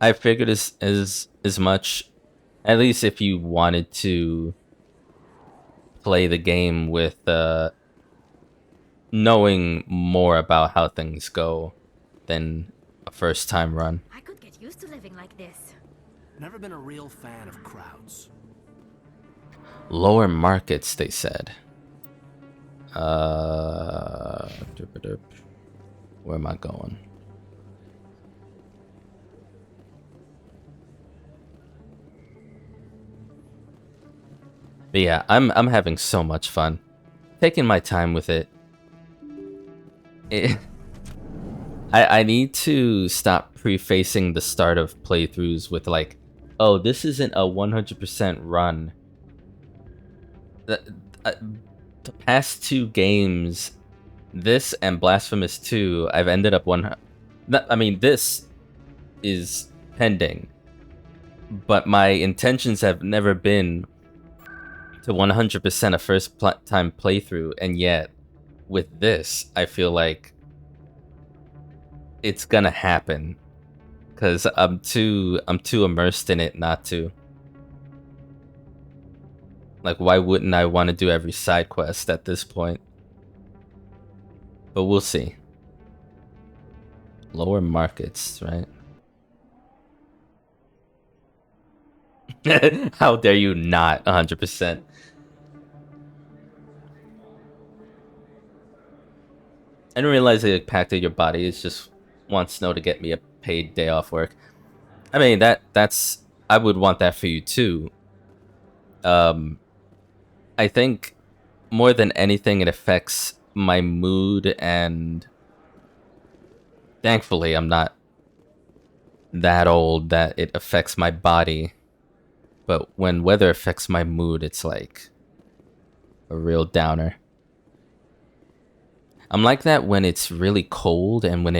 I figured as much, at least if you wanted to play the game with knowing more about how things go than a first time run. I could get used to living like this. Never been a real fan of crowds. Lower markets, they said. Where am I going? But yeah, I'm having so much fun. Taking my time with it. I need to stop prefacing the start of playthroughs with like, oh, this isn't a 100% run. The past two games, this and Blasphemous 2, I've ended up I mean, this is pending, but my intentions have never been to 100% a first time playthrough, and yet with this, I feel like it's gonna happen because I'm too immersed in it not to. Like, why wouldn't I want to do every side quest at this point? But we'll see. Lower markets, right? How dare you not 100%? I didn't realize it impacted your body. It just wants Snow to get me a paid day off work. I mean, that's I would want that for you too. I think more than anything, it affects my mood, and thankfully I'm not that old that it affects my body. But when weather affects my mood, it's like a real downer. I'm like that when it's really cold and when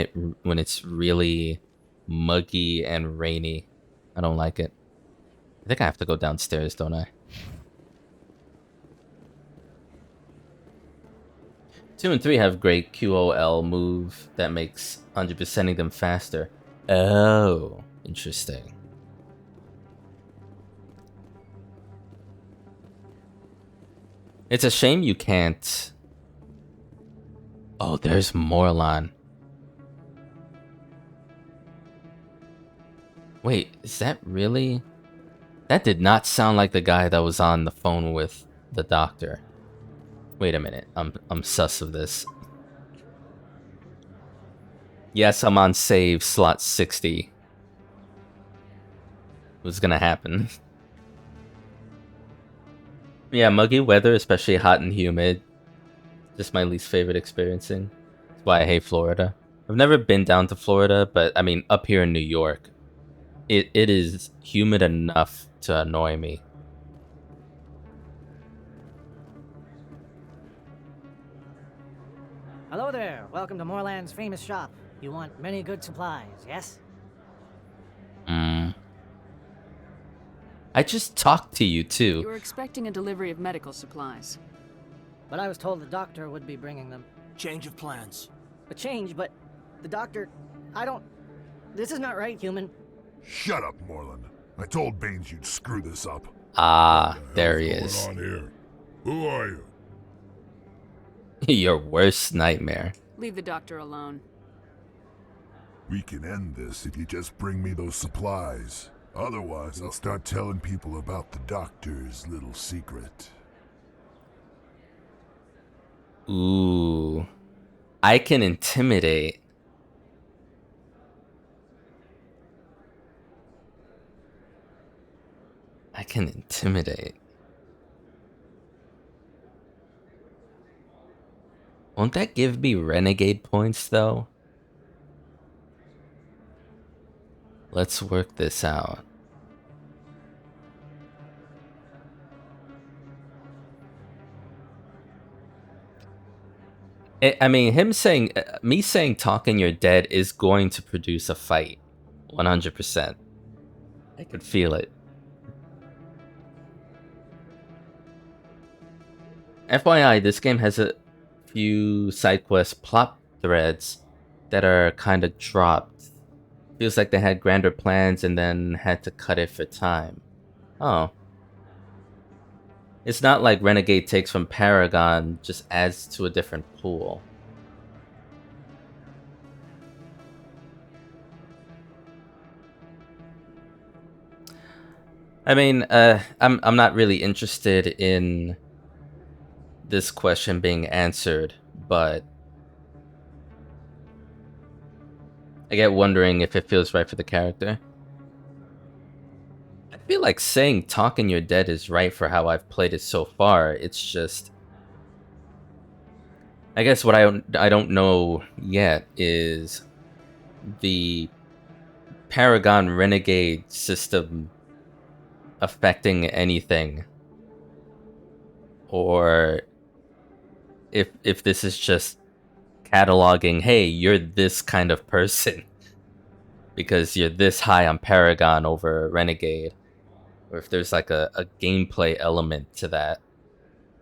it's really muggy and rainy. I don't like it. I think I have to go downstairs, don't I? 2 and 3 have great QOL move that makes 100%ing them faster. Oh, interesting. It's a shame you can't... Oh, there's Morlan. Wait, is that really... That did not sound like the guy that was on the phone with the doctor. Wait a minute, I'm sus of this. Yes, I'm on save slot 60. What's gonna happen? Yeah, muggy weather, especially hot and humid. Just my least favorite experiencing. That's why I hate Florida. I've never been down to Florida, but I mean, up here in New York, it is humid enough to annoy me. Hello there. Welcome to Moorland's famous shop. You want many good supplies, yes? I just talked to you too. You were expecting a delivery of medical supplies. But I was told the doctor would be bringing them. Change of plans. A change, but the doctor... I don't... This is not right, human. Shut up, Moreland. I told Baines you'd screw this up. Ah, there he What's is. going on here? Who are you? Your worst nightmare. Leave the doctor alone. We can end this if you just bring me those supplies. Otherwise, I'll start telling people about the doctor's little secret. Ooh. I can intimidate. I can intimidate. Won't that give me renegade points, though? Let's work this out. I mean, me saying talking you're dead is going to produce a fight. 100%. I could feel it. FYI, this game has a few side quest plot threads that are kind of dropped. Feels like they had grander plans and then had to cut it for time. Oh. It's not like Renegade takes from Paragon, just adds to a different pool. I mean, I'm not really interested in this question being answered, but I get wondering if it feels right for the character. I feel like saying talking you're dead is right for how I've played it so far. It's just, I guess what I don't know yet is the Paragon Renegade system affecting anything, or if this is just cataloging, hey, you're this kind of person because you're this high on Paragon over Renegade, or if there's like a gameplay element to that.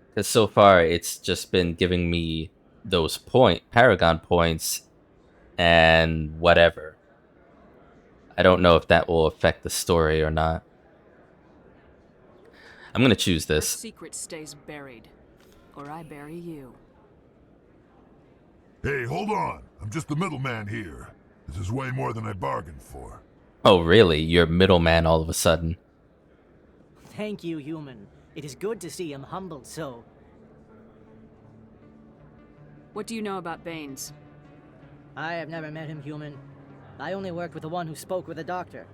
Because so far it's just been giving me those Paragon points and whatever. I don't know if that will affect the story or not. I'm gonna choose this. Your secret stays buried, or I bury you. Hey, hold on. I'm just the middleman here. This is way more than I bargained for. Oh, really? You're middleman all of a sudden. Thank you, human. It is good to see him humbled so. What do you know about Baines? I have never met him, human. I only worked with the one who spoke with the doctor.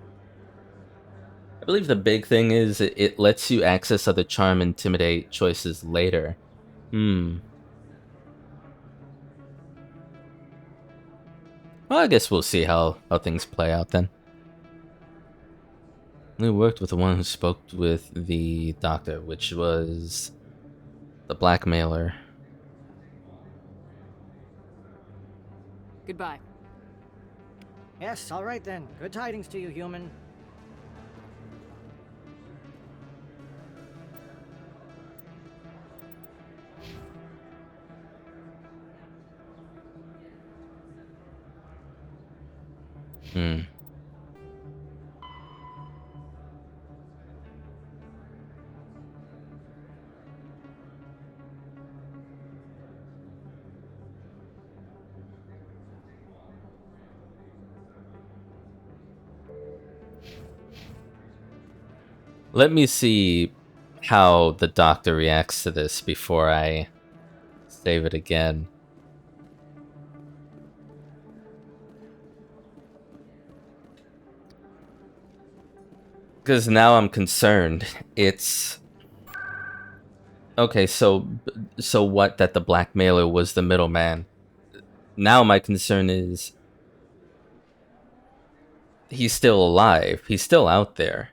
I believe the big thing is it lets you access other charm and intimidate choices later. Well, I guess we'll see how things play out then. We worked with the one who spoke with the doctor, which was the blackmailer. Goodbye. Yes, all right then. Good tidings to you, human. Let me see how the doctor reacts to this before I save it again. Because now I'm concerned. It's... Okay, so what, that the blackmailer was the middleman? Now my concern is... he's still alive. He's still out there.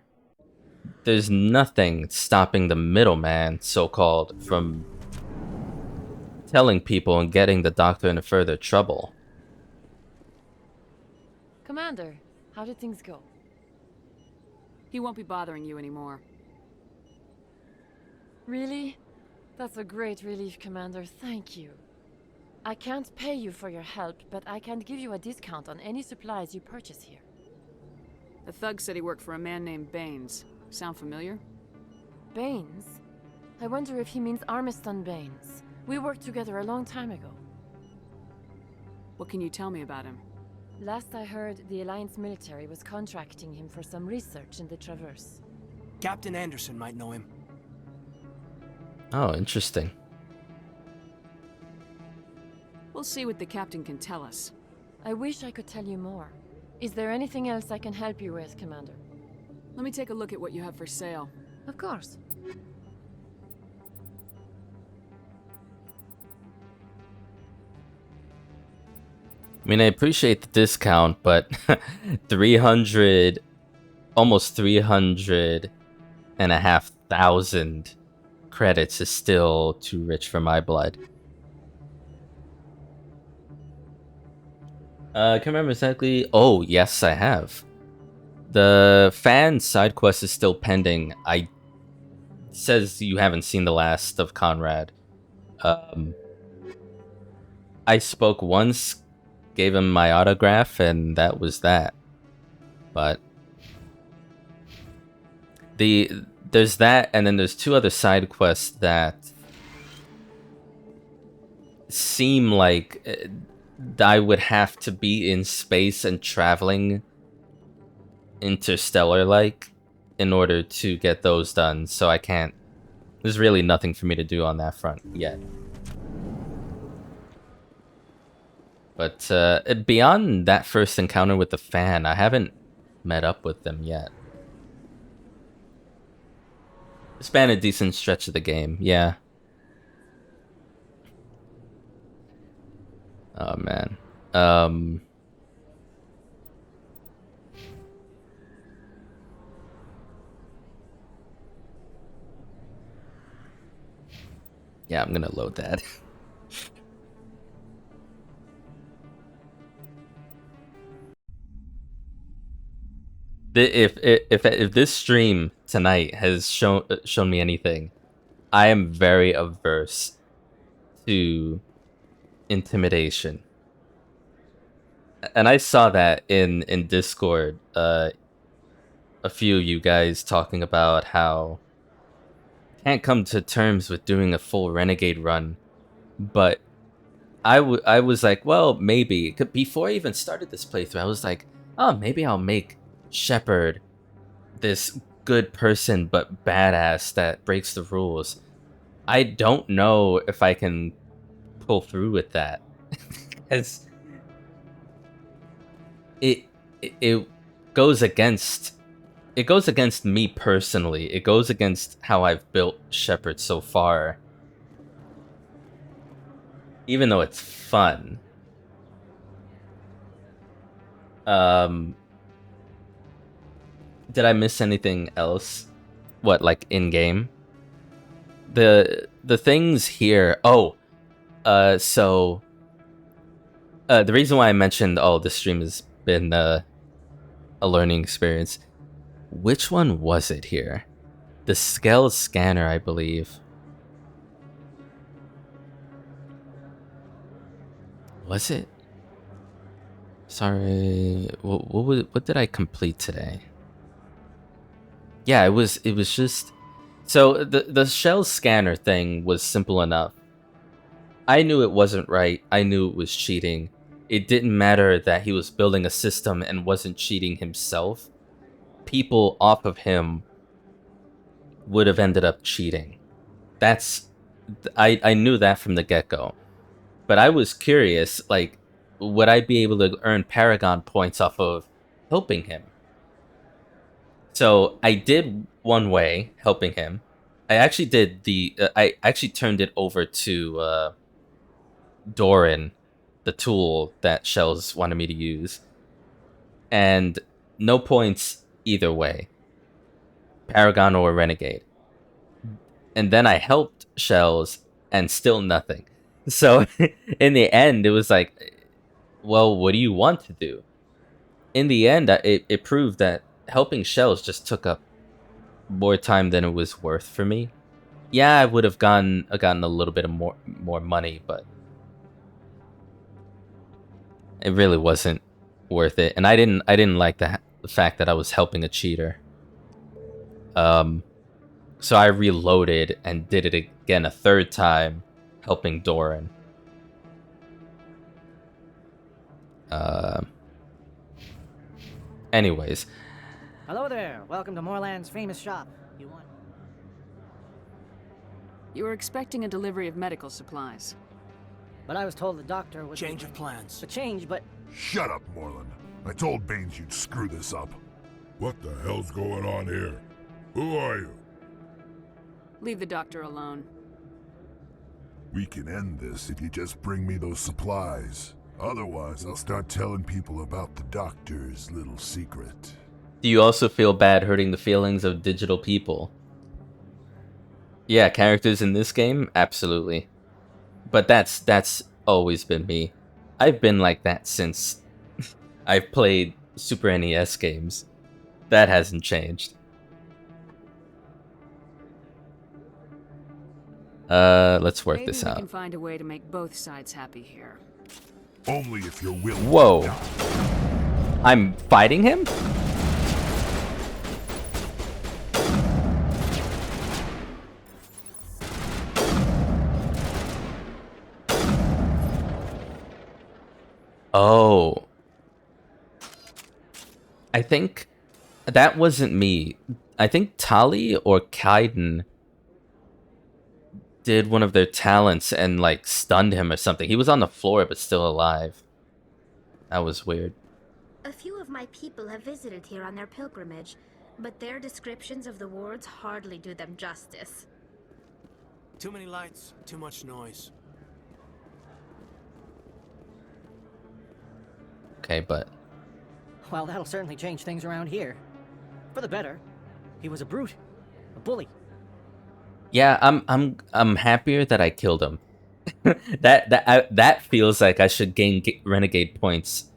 There's nothing stopping the middleman, so-called, from telling people and getting the doctor into further trouble. Commander, how did things go? He won't be bothering you anymore. Really? That's a great relief, Commander. Thank you. I can't pay you for your help, but I can give you a discount on any supplies you purchase here. The thug said he worked for a man named Baines. Sound familiar? Baines? I wonder if he means Armiston Baines. We worked together a long time ago. What can you tell me about him? Last I heard, the Alliance military was contracting him for some research in the Traverse. Captain Anderson might know him. Oh, interesting. We'll see what the captain can tell us. I wish I could tell you more. Is there anything else I can help you with, Commander? Let me take a look at what you have for sale. Of course. I mean, I appreciate the discount, but 300, almost 300,500 credits is still too rich for my blood. I can't remember exactly. Oh, yes, I have. The fan side quest is still pending. It says you haven't seen the last of Conrad. I spoke once, gave him my autograph, and that was that. But there's that, and then there's two other side quests that seem like I would have to be in space and traveling interstellar-like in order to get those done, so I can't. There's really nothing for me to do on that front yet. But beyond that first encounter with the fan, I haven't met up with them yet. It's been a decent stretch of the game, yeah. Oh man. Yeah, I'm gonna load that. If this stream tonight has shown me anything, I am very averse to intimidation. And I saw that in Discord, a few of you guys talking about how can't come to terms with doing a full Renegade run, but I was like, well, maybe. Before I even started this playthrough, I was like, oh, maybe I'll make Shepard this good person but badass that breaks the rules. I don't know if I can pull through with that. As it goes against me personally. It goes against how I've built Shepard so far. Even though it's fun. Did I miss anything else? What, like in-game? The things here... Oh! So... the reason why I mentioned, this stream has been a learning experience. Which one was it here? The Skell Scanner, I believe. Was it? Sorry, what did I complete today? Yeah, it was just... So, the shell scanner thing was simple enough. I knew it wasn't right, I knew it was cheating. It didn't matter that he was building a system and wasn't cheating himself. People off of him would have ended up cheating. I knew that from the get-go. But I was curious, like, would I be able to earn Paragon points off of helping him? So I did one way, helping him. I actually did I actually turned it over to Doran, the tool that Shells wanted me to use. And no points either way, Paragon or Renegade. And then I helped Shells, and still nothing. So in the end, it was like, well, what do you want to do? In the end, it proved that helping Shells just took up more time than it was worth for me. Yeah, I would have gotten a little bit of more money, but it really wasn't worth it. And I didn't like the fact that I was helping a cheater. So I reloaded and did it again a third time, helping Doran. Anyways. Hello there. Welcome to Moorland's famous shop. You were expecting a delivery of medical supplies. But I was told the doctor would... Change of plans. A change, but... Shut up, Moorland. I told Baines you'd screw this up. What the hell's going on here? Who are you? Leave the doctor alone. We can end this if you just bring me those supplies. Otherwise, I'll start telling people about the doctor's little secret. Do you also feel bad hurting the feelings of digital people? Yeah, characters in this game? Absolutely. But that's always been me. I've been like that since I've played Super NES games. That hasn't changed. Let's work this out. Maybe we can find a way to make both sides happy here. Only if you're willing. Whoa. I'm fighting him? Oh. I think that wasn't me. I think Tali or Kaiden did one of their talents and like stunned him or something. He was on the floor but still alive. That was weird. A few of my people have visited here on their pilgrimage, but their descriptions of the wards hardly do them justice. Too many lights, too much noise. Okay, but Well, that'll certainly change things around here. For the better. He was a brute. A bully. yeah, I'm happier that I killed him. that feels like I should gain renegade points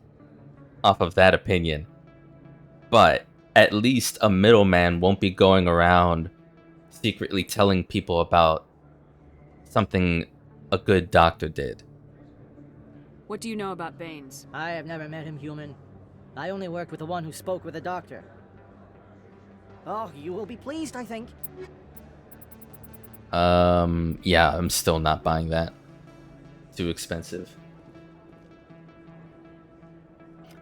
off of that opinion. But at least a middleman won't be going around secretly telling people about something a good doctor did. What do you know about Baines? I have never met him, human. I only worked with the one who spoke with the doctor. Oh, you will be pleased, I think. Yeah, I'm still not buying that. Too expensive.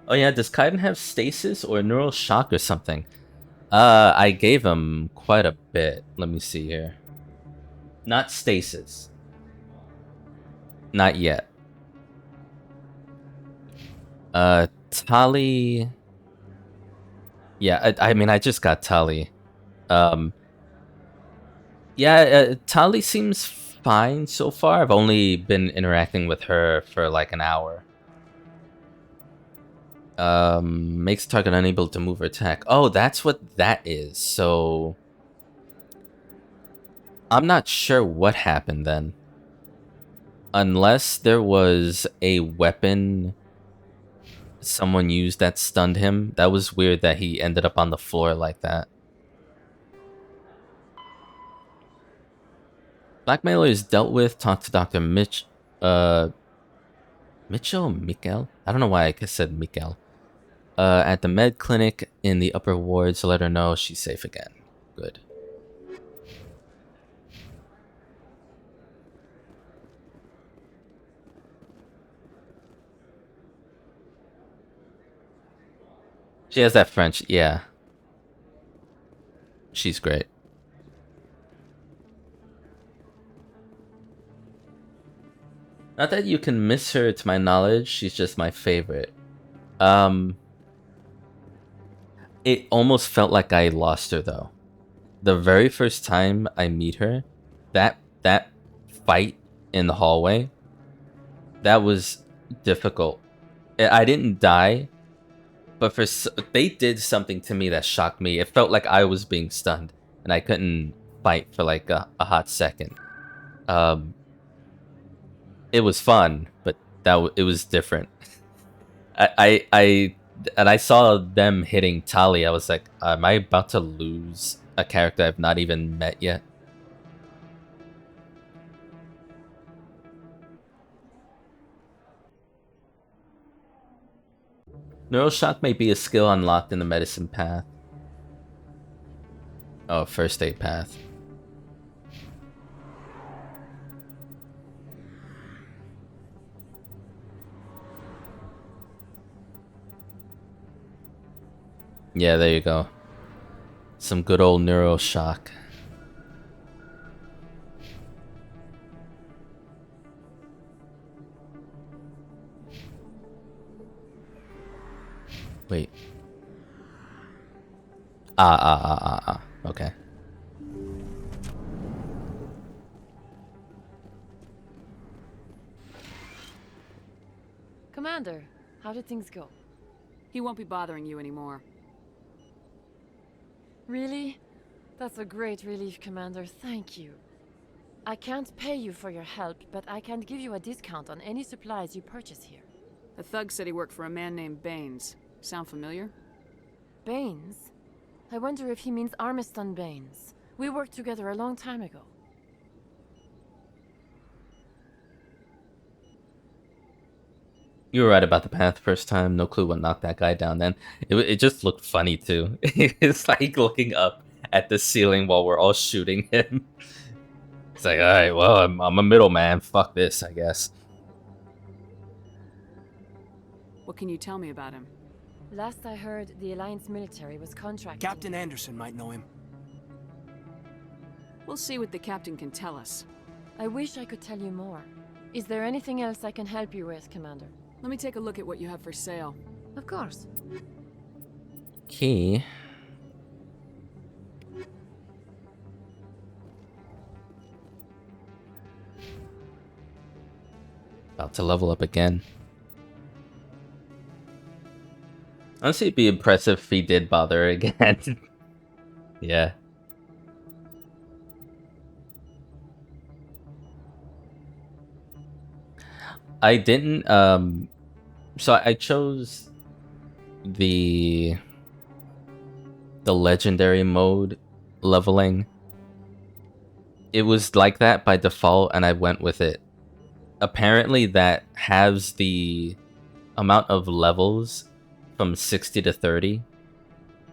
Oh yeah, does Kaiden have stasis or neural shock or something? I gave him quite a bit. Let me see here. Not stasis. Not yet. Tali. Yeah, I mean, I just got Tali. Yeah, Tali seems fine so far. I've only been interacting with her for like an hour. Makes target unable to move or attack. Oh, that's what that is. So I'm not sure what happened then. Unless there was a weapon someone used that stunned him. That was weird that he ended up on the floor like that. Blackmailer is dealt with. Talk to Dr. Mitchell? Mikkel? I don't know why I said Mikkel. At the med clinic in the upper wards, let her know she's safe again. Good. She has that French, yeah. She's great. Not that you can miss her, to my knowledge. She's just my favorite. It almost felt like I lost her, though. The very first time I meet her, that fight in the hallway, that was difficult. I didn't die, but they did something to me that shocked me. It felt like I was being stunned, and I couldn't fight for like a hot second. It was fun, but it was different. And I saw them hitting Tali. I was like, am I about to lose a character I've not even met yet? Neural shock may be a skill unlocked in the medicine path. Oh, first aid path. Yeah, there you go. Some good old neural shock. Wait. Okay. Commander, how did things go? He won't be bothering you anymore. Really? That's a great relief, Commander. Thank you. I can't pay you for your help, but I can give you a discount on any supplies you purchase here. The thug said he worked for a man named Baines. Sound familiar? Baines? I wonder if he means Armiston Baines. We worked together a long time ago. You were right about the path first time. No clue what knocked that guy down then. It just looked funny too. It's like looking up at the ceiling while we're all shooting him. It's like, alright, well, I'm a middleman. Fuck this, I guess. What can you tell me about him? Last I heard, the Alliance military was contracted. Captain Anderson might know him. We'll see what the captain can tell us. I wish I could tell you more. Is there anything else I can help you with, Commander? Let me take a look at what you have for sale. Of course. Key. About to level up again. Honestly, it'd be impressive if he did bother again. Yeah. I didn't, so I chose the legendary mode leveling. It was like that by default, and I went with it. Apparently that halves the amount of levels from 60 to 30.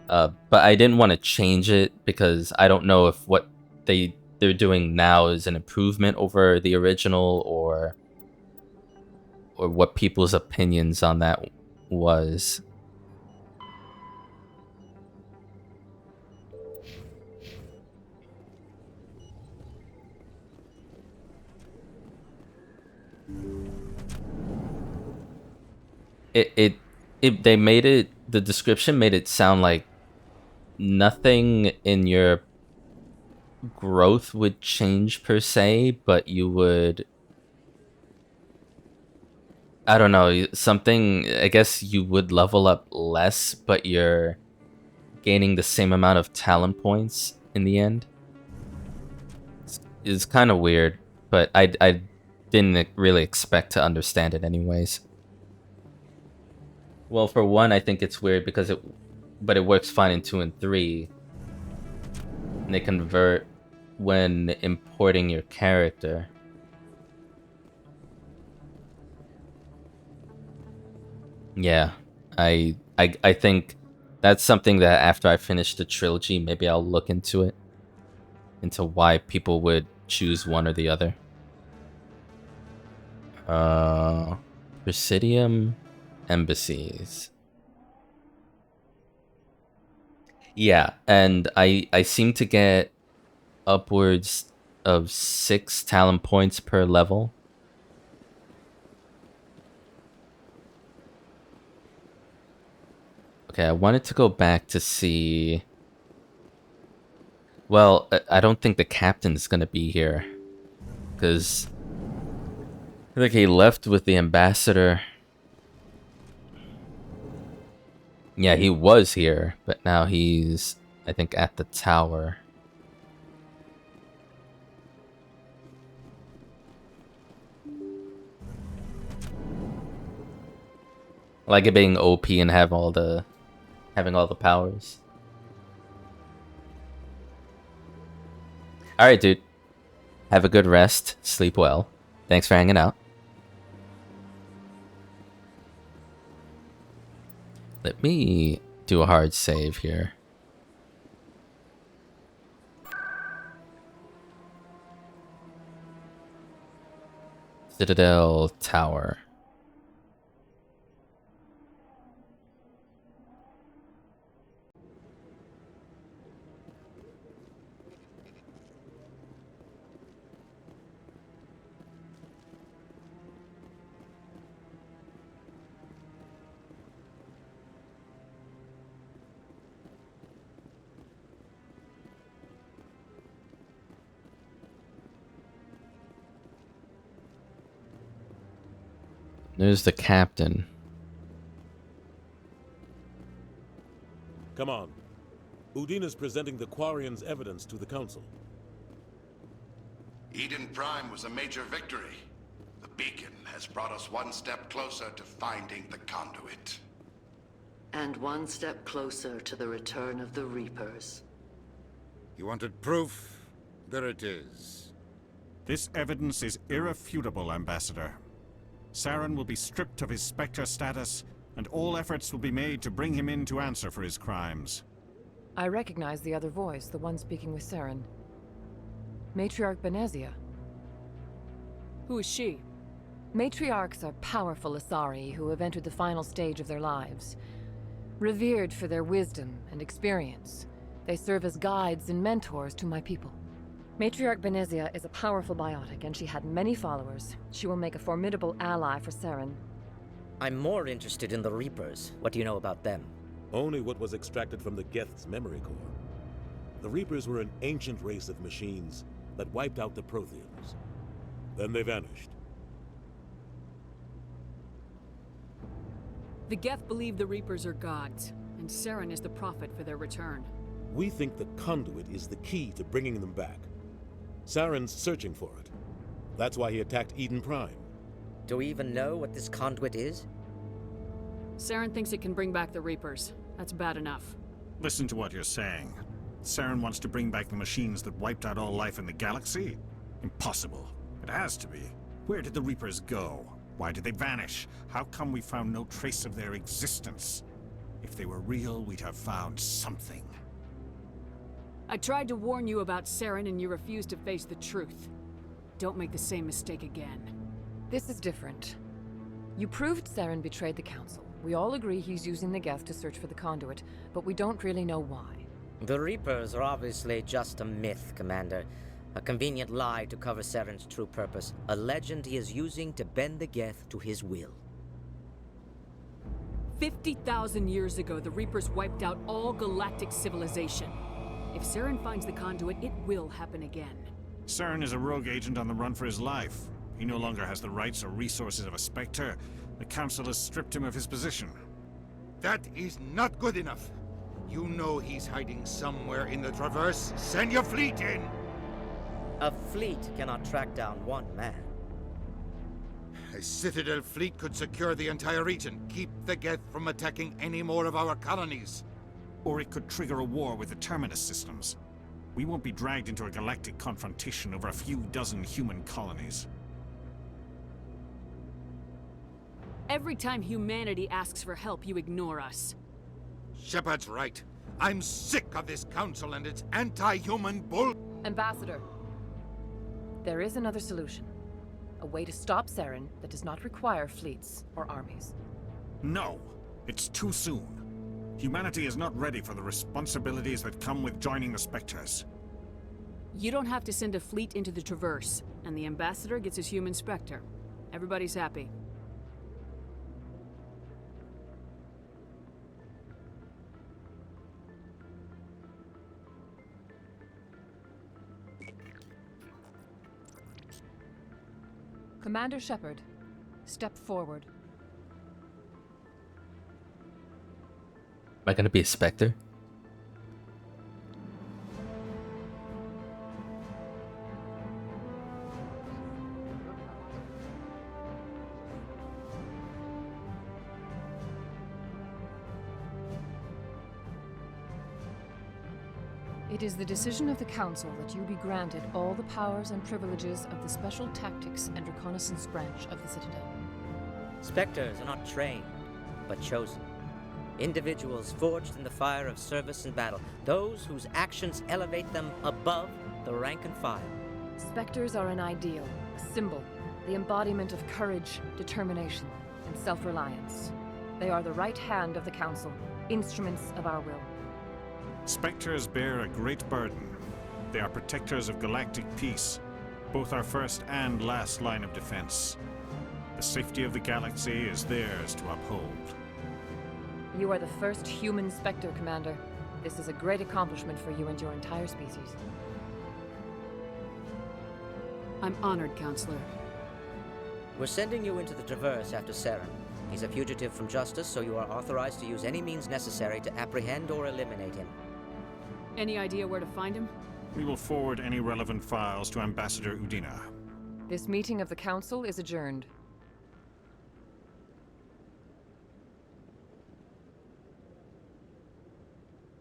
But I didn't want to change it because I don't know if what they're doing now is an improvement over the original or what people's opinions on that was. They made it, the description made it sound like nothing in your growth would change per se, but you would, I don't know, something, I guess you would level up less, but you're gaining the same amount of talent points in the end. It's kind of weird, but I didn't really expect to understand it anyways. Well, for one, I think it's weird because it works fine in 2 and 3. And they convert when importing your character. Yeah, I think that's something that after I finish the trilogy, maybe I'll look into it. Into why people would choose one or the other. Presidium embassies. Yeah, and I seem to get upwards of 6 talent points per level. Okay, I wanted to go back to see... Well, I don't think the captain's gonna be here. Because I think he left with the ambassador. Yeah, he was here, but now he's, I think, at the tower. I like it being OP and having all the powers. All right, dude. Have a good rest. Sleep well. Thanks for hanging out. Let me do a hard save here. Citadel Tower. There's the captain. Come on. Udine is presenting the Quarians' evidence to the Council. Eden Prime was a major victory. The beacon has brought us one step closer to finding the conduit. And one step closer to the return of the Reapers. You wanted proof? There it is. This evidence is irrefutable, Ambassador. Saren will be stripped of his Spectre status, and all efforts will be made to bring him in to answer for his crimes. I recognize the other voice, the one speaking with Saren. Matriarch Benezia. Who is she? Matriarchs are powerful Asari who have entered the final stage of their lives. Revered for their wisdom and experience, they serve as guides and mentors to my people. Matriarch Benezia is a powerful biotic, and she had many followers. She will make a formidable ally for Saren. I'm more interested in the Reapers. What do you know about them? Only what was extracted from the Geth's memory core. The Reapers were an ancient race of machines that wiped out the Protheans. Then they vanished. The Geth believe the Reapers are gods, and Saren is the prophet for their return. We think the conduit is the key to bringing them back. Saren's searching for it. That's why he attacked Eden Prime. Do we even know what this conduit is? Saren thinks it can bring back the Reapers. That's bad enough. Listen to what you're saying. Saren wants to bring back the machines that wiped out all life in the galaxy? Impossible. It has to be. Where did the Reapers go? Why did they vanish? How come we found no trace of their existence? If they were real, we'd have found something. I tried to warn you about Saren and you refused to face the truth. Don't make the same mistake again. This is different. You proved Saren betrayed the Council. We all agree he's using the Geth to search for the conduit, but we don't really know why. The Reapers are obviously just a myth, Commander. A convenient lie to cover Saren's true purpose. A legend he is using to bend the Geth to his will. 50,000 years ago, the Reapers wiped out all galactic civilization. If Saren finds the conduit, it will happen again. Saren is a rogue agent on the run for his life. He no longer has the rights or resources of a Spectre. The Council has stripped him of his position. That is not good enough. You know he's hiding somewhere in the Traverse. Send your fleet in! A fleet cannot track down one man. A Citadel fleet could secure the entire region, keep the Geth from attacking any more of our colonies. Or it could trigger a war with the Terminus systems. We won't be dragged into a galactic confrontation over a few dozen human colonies. Every time humanity asks for help, you ignore us. Shepard's right. I'm sick of this council and its anti-human bull— Ambassador, there is another solution. A way to stop Saren that does not require fleets or armies. No, it's too soon. Humanity is not ready for the responsibilities that come with joining the Spectres. You don't have to send a fleet into the Traverse, and the Ambassador gets his human Spectre. Everybody's happy. Commander Shepard, step forward. I gonna be a Spectre? It is the decision of the Council that you be granted all the powers and privileges of the Special Tactics and Reconnaissance Branch of the Citadel. Spectres are not trained, but chosen. Individuals forged in the fire of service and battle, those whose actions elevate them above the rank and file. Spectres are an ideal, a symbol, the embodiment of courage, determination, and self-reliance. They are the right hand of the Council, instruments of our will. Spectres bear a great burden. They are protectors of galactic peace, both our first and last line of defense. The safety of the galaxy is theirs to uphold. You are the first human Spectre, Commander. This is a great accomplishment for you and your entire species. I'm honored, Counselor. We're sending you into the Traverse after Saren. He's a fugitive from justice, so you are authorized to use any means necessary to apprehend or eliminate him. Any idea where to find him? We will forward any relevant files to Ambassador Udina. This meeting of the Council is adjourned.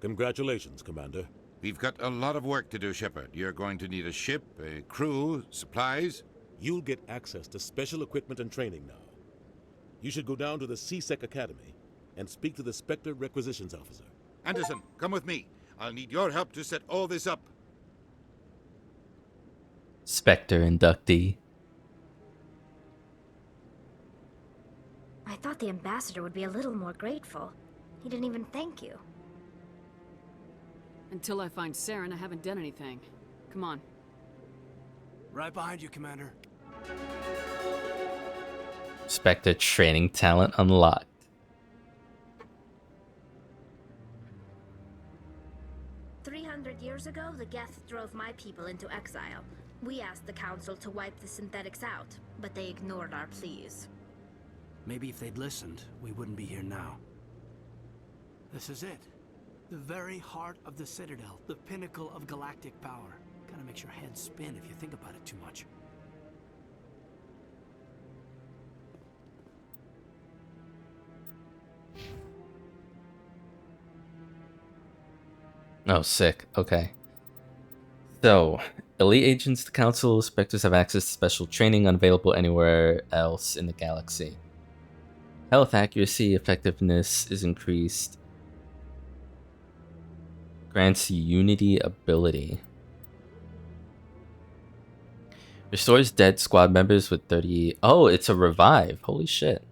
Congratulations, Commander. We've got a lot of work to do, Shepard. You're going to need a ship, a crew, supplies. You'll get access to special equipment and training now. You should go down to the CSEC Academy and speak to the Spectre Requisitions Officer. Anderson, come with me. I'll need your help to set all this up. Spectre inductee. I thought the ambassador would be a little more grateful. He didn't even thank you. Until I find Saren, I haven't done anything. Come on. Right behind you, Commander. Spectre training talent unlocked. Years ago, the Geth drove my people into exile. We asked the Council to wipe the synthetics out, but they ignored our pleas. Maybe if they'd listened, we wouldn't be here now. This is it. The very heart of the Citadel, the pinnacle of galactic power. Kinda makes your head spin if you think about it too much. Oh, sick. Okay. So, elite agents, the Council, Spectres have access to special training unavailable anywhere else in the galaxy. Health accuracy, effectiveness is increased. Grants Unity ability. Restores dead squad members with 30... Oh, it's a revive. Holy shit.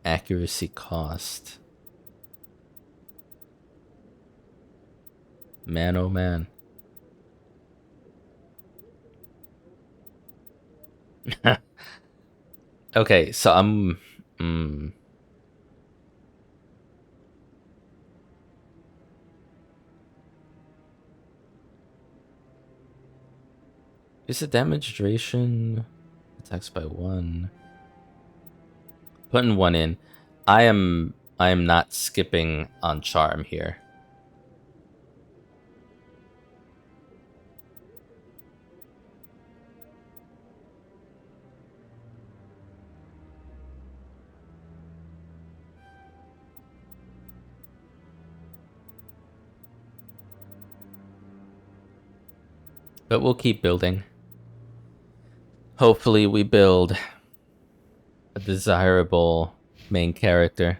Accuracy cost. Man, oh man. Okay, so I'm... Is the damage duration? Attacks by 1. Putting 1 in. I am not skipping on charm here. But we'll keep building. Hopefully we build a desirable main character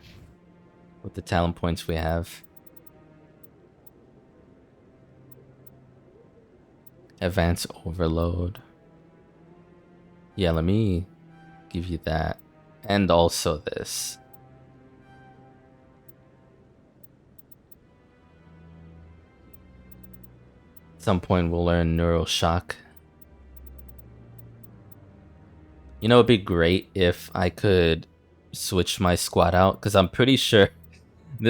with the talent points we have. Advanced overload. Yeah, let me give you that. And also this. At some point we'll learn neural shock. You know, it'd be great if I could switch my squad out, because I'm pretty sure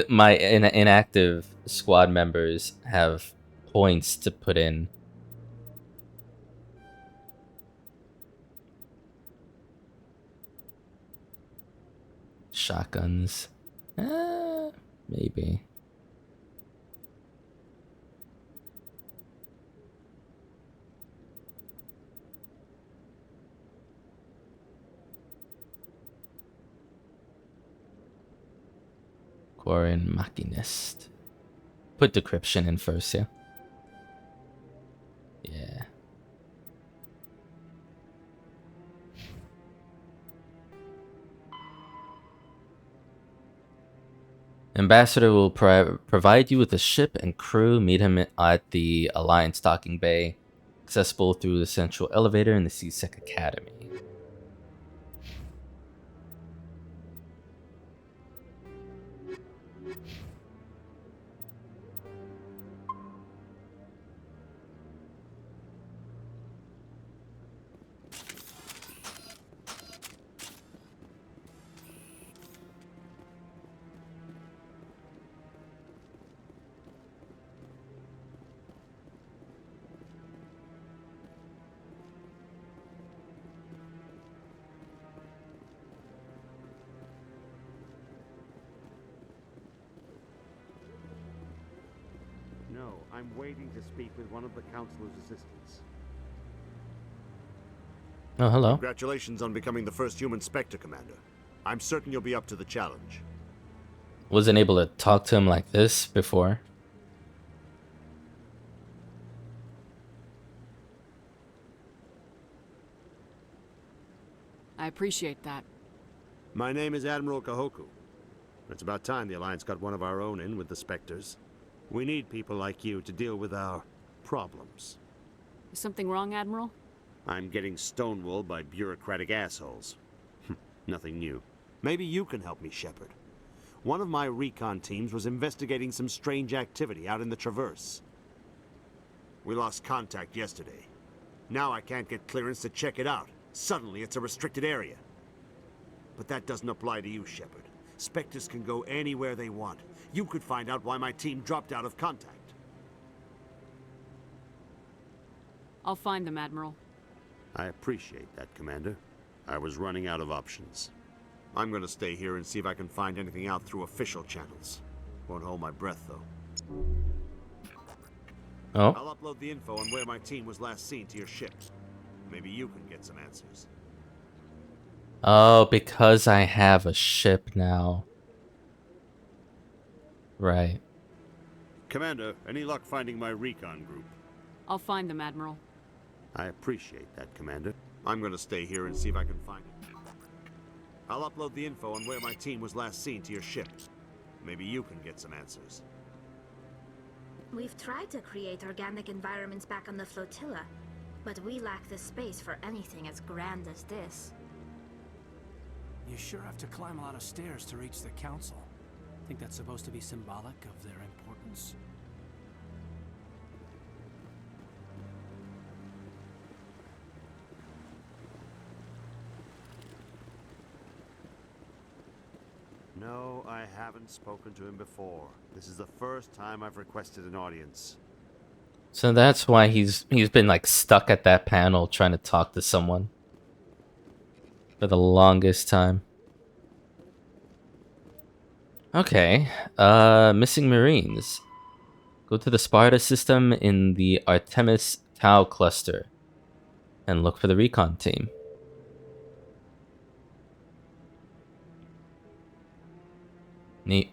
My inactive squad members have points to put in. Shotguns. Maybe. Quarren Machinist. Put decryption in first, yeah? Yeah. Ambassador will provide you with a ship and crew. Meet him at the Alliance docking bay, accessible through the central elevator in the C-Sec Academy. No, I'm waiting to speak with one of the Councilor's assistants. Oh, hello. Congratulations on becoming the first human Spectre, Commander. I'm certain you'll be up to the challenge. Wasn't able to talk to him like this before. I appreciate that. My name is Admiral Kahoku. It's about time the Alliance got one of our own in with the Spectres. We need people like you to deal with our problems. Is something wrong, Admiral? I'm getting stonewalled by bureaucratic assholes. Nothing new. Maybe you can help me, Shepard. One of my recon teams was investigating some strange activity out in the Traverse. We lost contact yesterday. Now I can't get clearance to check it out. Suddenly it's a restricted area. But that doesn't apply to you, Shepard. Spectres can go anywhere they want. You could find out why my team dropped out of contact. I'll find them, Admiral. I appreciate that, Commander. I was running out of options. I'm gonna stay here and see if I can find anything out through official channels. Won't hold my breath, though. Oh. I'll upload the info on where my team was last seen to your ship. Maybe you can get some answers. Oh, because I have a ship now. Right. Commander, any luck finding my recon group? I'll find them, Admiral. I appreciate that, Commander. I'm gonna stay here and see if I can find it. I'll upload the info on where my team was last seen to your ship. Maybe you can get some answers. We've tried to create organic environments back on the flotilla, but we lack the space for anything as grand as this. You sure have to climb a lot of stairs to reach the Council. Think that's supposed to be symbolic of their importance? No, I haven't spoken to him before. This is the first time I've requested an audience. So that's why he's been like stuck at that panel trying to talk to someone for the longest time. Okay, missing Marines. Go to the Sparta system in the Artemis Tau cluster and look for the recon team. Neat.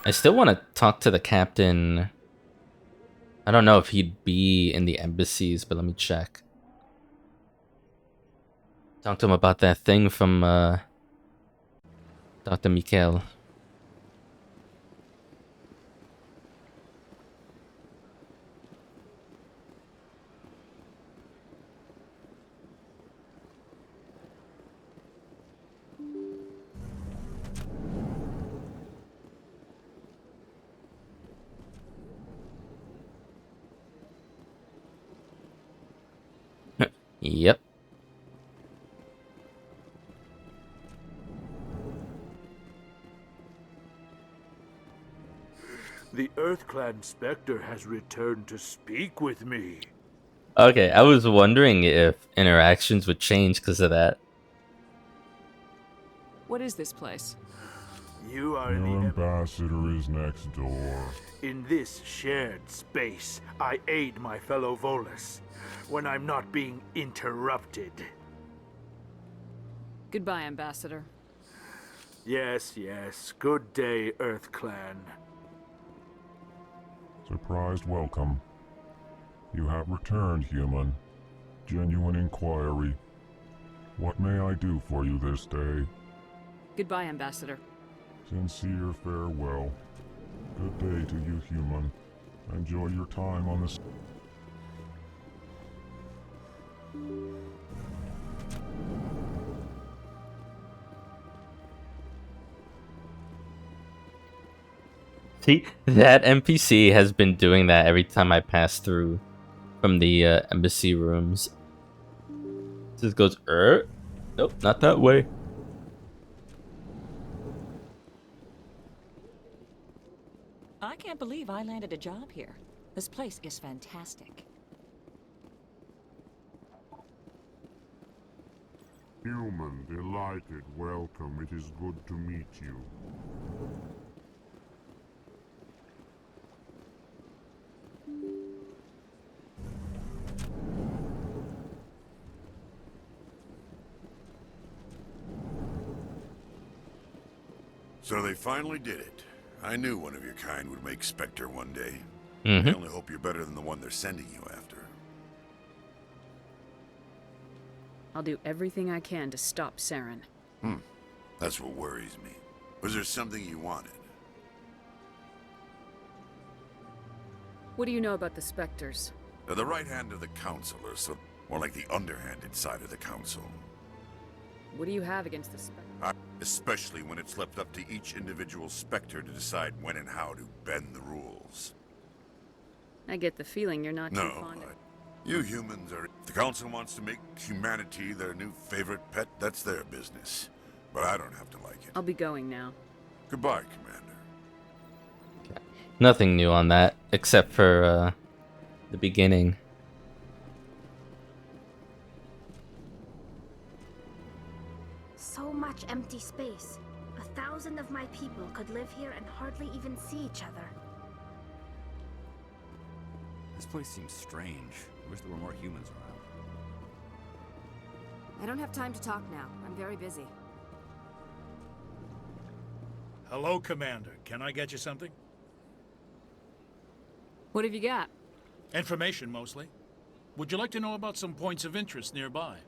I still want to talk to the captain. I don't know if he'd be in the embassies, but let me check. Talk to him about that thing from Dr. Mikhail. Yep. The EarthClan Spectre has returned to speak with me. Okay, I was wondering if interactions would change because of that. What is this place? You are Your in the ambassador is next door. In this shared space, I aid my fellow Volus when I'm not being interrupted. Goodbye, Ambassador. Yes, yes. Good day, EarthClan. Surprised welcome. You have returned, human. Genuine inquiry. What may I do for you this day? Goodbye, Ambassador. Sincere farewell. Good day to you, human. Enjoy your time on this. See, that NPC has been doing that every time I pass through from the embassy rooms. Just goes, nope, not that way. I can't believe I landed a job here. This place is fantastic. Human, delighted, welcome. It is good to meet you. So they finally did it. I knew one of your kind would make Spectre one day. Mm-hmm. I only hope you're better than the one they're sending you after. I'll do everything I can to stop Saren. That's what worries me. Was there something you wanted? What do you know about the Spectres? They're the right hand of the Council, or so more like the underhanded side of the Council. What do you have against the Spectres? Especially when it's left up to each individual Spectre to decide when and how to bend the rules. I get the feeling you're not too No, fond of... you humans are... If the Council wants to make humanity their new favorite pet, that's their business. But I don't have to like it. I'll be going now. Goodbye, Commander. Nothing new on that, except for the beginning. So much empty space. 1,000 of my people could live here and hardly even see each other. This place seems strange. I wish there were more humans around. I don't have time to talk now. I'm very busy. Hello, Commander. Can I get you something? What have you got? Information, mostly. Would you like to know about some points of interest nearby?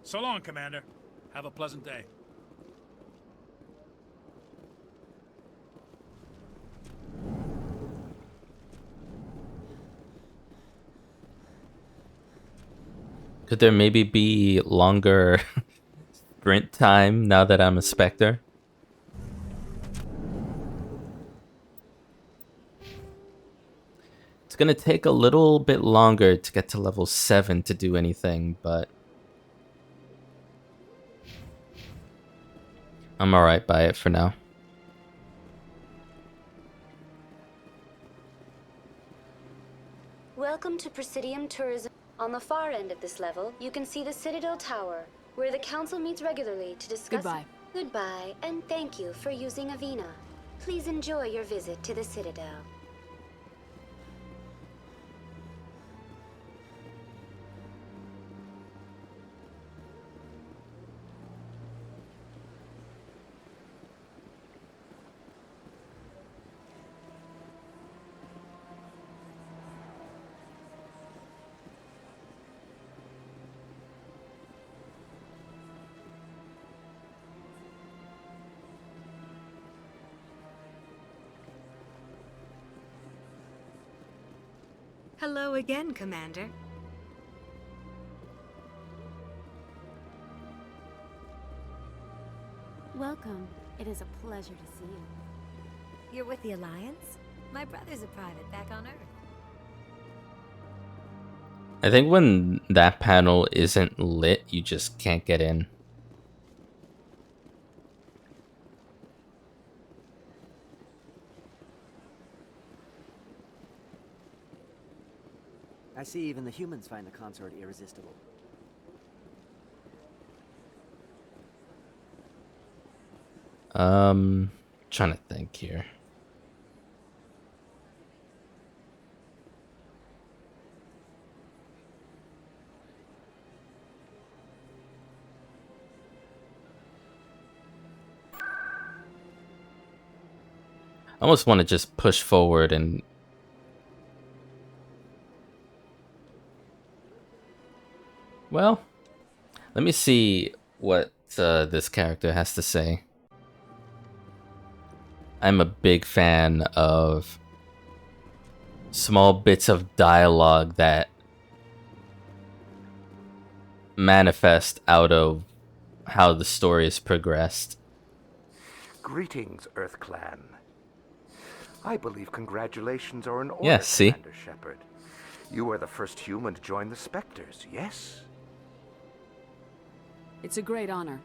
So long, Commander. Have a pleasant day. Could there maybe be longer sprint time now that I'm a Spectre? It's gonna take a little bit longer to get to level 7 to do anything, but I'm alright by it for now. Welcome to Presidium Tourism. On the far end of this level, you can see the Citadel Tower, where the Council meets regularly to discuss... Goodbye. Goodbye, and thank you for using Avina. Please enjoy your visit to the Citadel. Hello again, Commander. Welcome. It is a pleasure to see you. You're with the Alliance? My brother's a private back on Earth. I think when that panel isn't lit, you just can't get in. I see even the humans find the consort irresistible. Trying to think here. I almost want to just push forward and well, let me see what this character has to say. I'm a big fan of small bits of dialogue that manifest out of how the story is progressed. Greetings, Earth Clan. I believe congratulations are in order, Yeah, see? Commander Shepard. You are the first human to join the Spectres, yes? It's a great honor.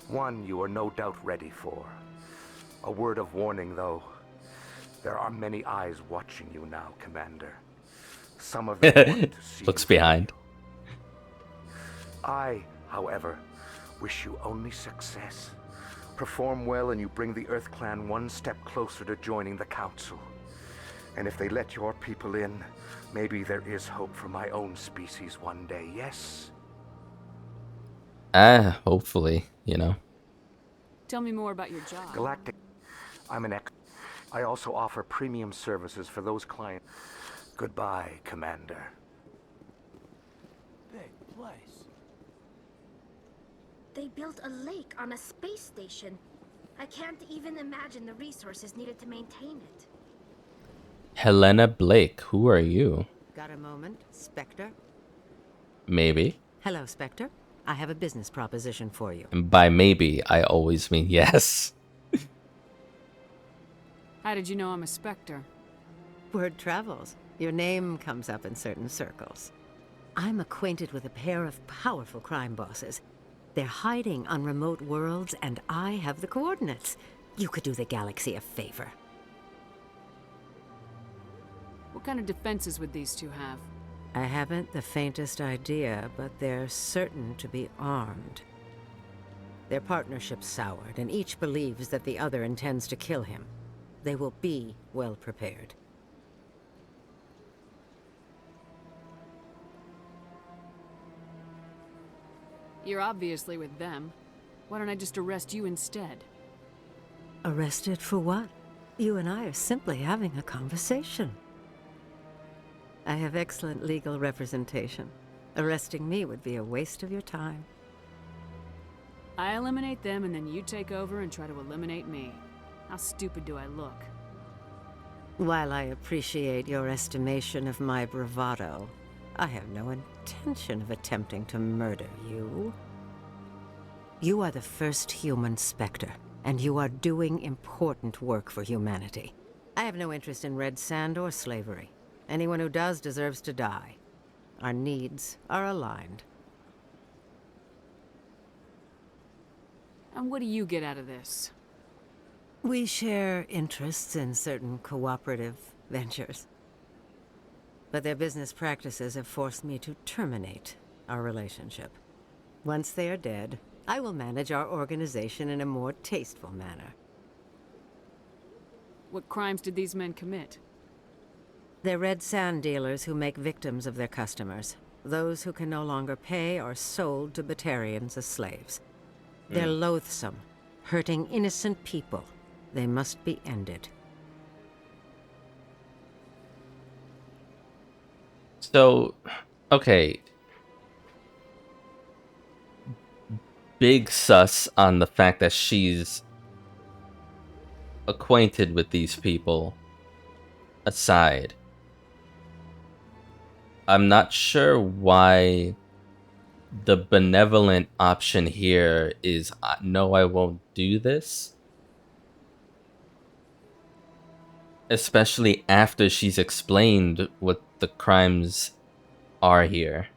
One you are no doubt ready for. A word of warning, though. There are many eyes watching you now, Commander. Some of them want to see Looks you behind. I, however, wish you only success. Perform well and you bring the Earth Clan one step closer to joining the Council. And if they let your people in, maybe there is hope for my own species one day, yes? Hopefully, you know. Tell me more about your job. Galactic. I'm an ex. I also offer premium services for those clients. Goodbye, Commander. Big place. They built a lake on a space station. I can't even imagine the resources needed to maintain it. Helena Blake, who are you? Got a moment, Spectre? Maybe. Hello, Spectre. I have a business proposition for you. And by maybe, I always mean yes. How did you know I'm a Spectre? Word travels. Your name comes up in certain circles. I'm acquainted with a pair of powerful crime bosses. They're hiding on remote worlds, and I have the coordinates. You could do the galaxy a favor. What kind of defenses would these two have? I haven't the faintest idea, but they're certain to be armed. Their partnership's soured, and each believes that the other intends to kill him. They will be well prepared. You're obviously with them. Why don't I just arrest you instead? Arrested for what? You and I are simply having a conversation. I have excellent legal representation. Arresting me would be a waste of your time. I eliminate them and then you take over and try to eliminate me. How stupid do I look? While I appreciate your estimation of my bravado, I have no intention of attempting to murder you. You are the first human Spectre, and you are doing important work for humanity. I have no interest in red sand or slavery. Anyone who does deserves to die. Our needs are aligned. And what do you get out of this? We share interests in certain cooperative ventures. But their business practices have forced me to terminate our relationship. Once they are dead, I will manage our organization in a more tasteful manner. What crimes did these men commit? They're red sand dealers who make victims of their customers. Those who can no longer pay are sold to Batarians as slaves. They're loathsome, hurting innocent people. They must be ended. So, okay. Big sus on the fact that she's acquainted with these people aside. I'm not sure why the benevolent option here is no, I won't do this. Especially after she's explained what the crimes are here.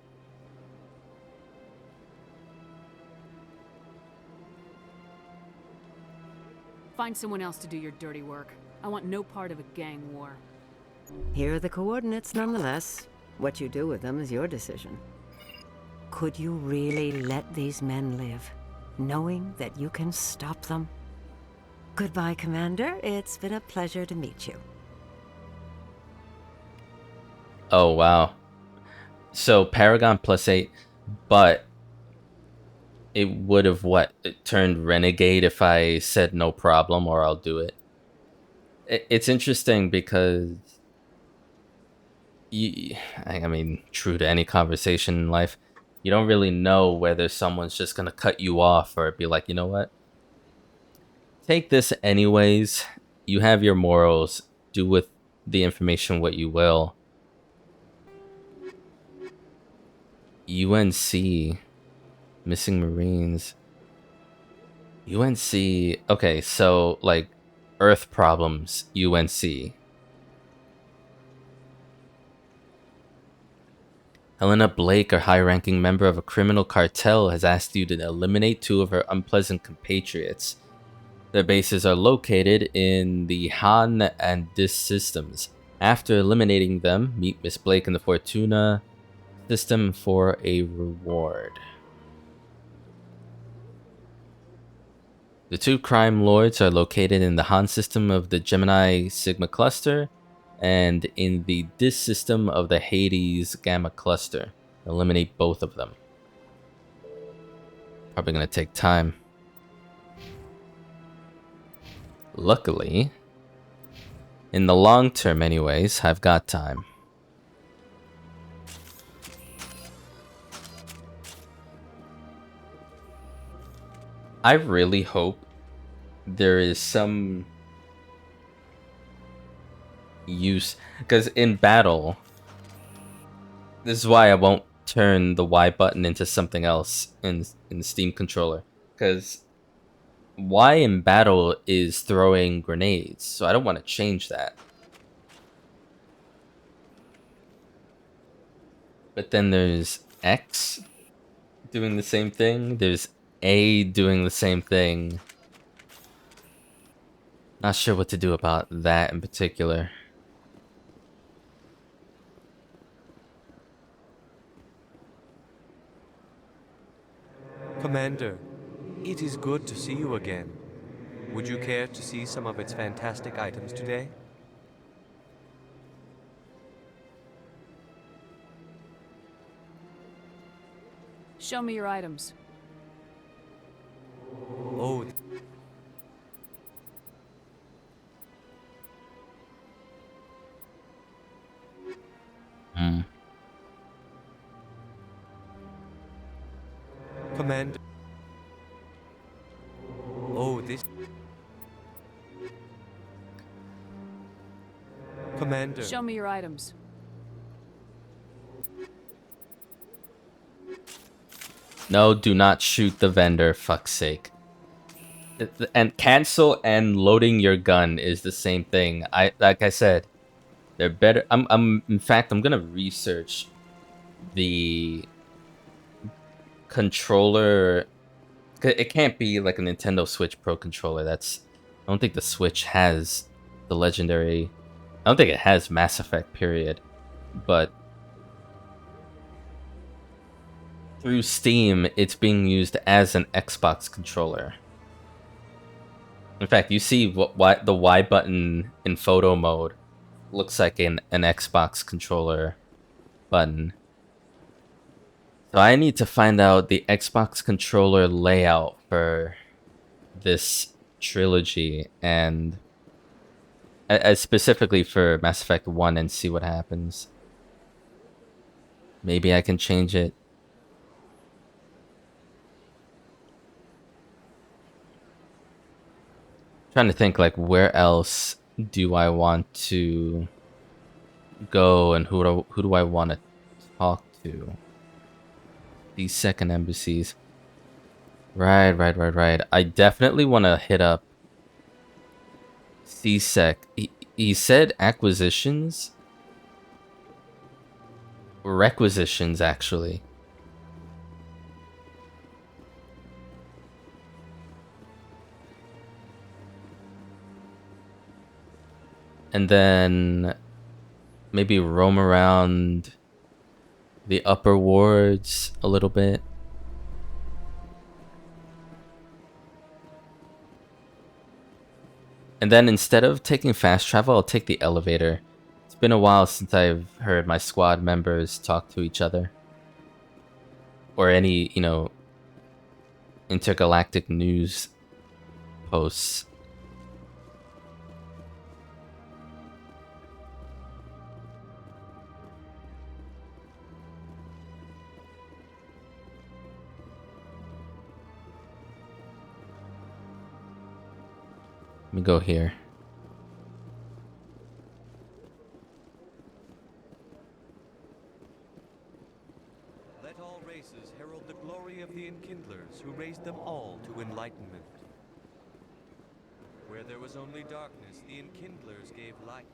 Find someone else to do your dirty work. I want no part of a gang war. Here are the coordinates nonetheless. What you do with them is your decision. Could you really let these men live, knowing that you can stop them? Goodbye, Commander. It's been a pleasure to meet you. Oh, wow. So Paragon +8, but it would have it turned Renegade if I said no problem or I'll do it. It's interesting because I mean, true to any conversation in life, you don't really know whether someone's just gonna cut you off or be like, you know what? Take this anyways. You have your morals. Do with the information what you will. UNC. Missing Marines. UNC. Okay, so, like, Earth problems. UNC. Helena Blake, a high-ranking member of a criminal cartel, has asked you to eliminate 2 of her unpleasant compatriots. Their bases are located in the Han and Dis systems. After eliminating them, meet Miss Blake in the Fortuna system for a reward. The 2 crime lords are located in the Han system of the Gemini Sigma cluster and in the Dis system of the Hades Gamma cluster. Eliminate both of them. Probably gonna take time. Luckily, in the long term anyways, I've got time. I really hope there is some use, because in battle, this is why I won't turn the Y button into something else in the Steam controller, because Y in battle is throwing grenades, so I don't want to change that. But then there's X doing the same thing, there's A doing the same thing. Not sure what to do about that in particular. Commander, it is good to see you again. Would you care to see some of its fantastic items today? Show me your items. Oh. Commander. Oh, this. Commander. Show me your items. No, do not shoot the vendor, fuck's sake. And cancel and loading your gun is the same thing. Like I said, they're better. In fact, I'm gonna research the controller. It can't be like a Nintendo Switch Pro controller. I don't think the Switch has the legendary. I don't think it has Mass Effect, period. But through Steam, it's being used as an Xbox controller. In fact, you see what the Y button in photo mode looks like an Xbox controller button. So I need to find out the Xbox controller layout for this trilogy, and specifically for Mass Effect 1, and see what happens. Maybe I can change it. Trying to think, like, where else do I want to go, and who do I want to talk to? These second embassies. Right. I definitely want to hit up CSEC. He said acquisitions. requisitions, actually. And then maybe roam around the upper wards a little bit. And then instead of taking fast travel, I'll take the elevator. It's been a while since I've heard my squad members talk to each other. Or any, you know, intergalactic news posts. Let me go here. Let all races herald the glory of the Enkindlers, who raised them all to enlightenment. Where there was only darkness, the Enkindlers gave light.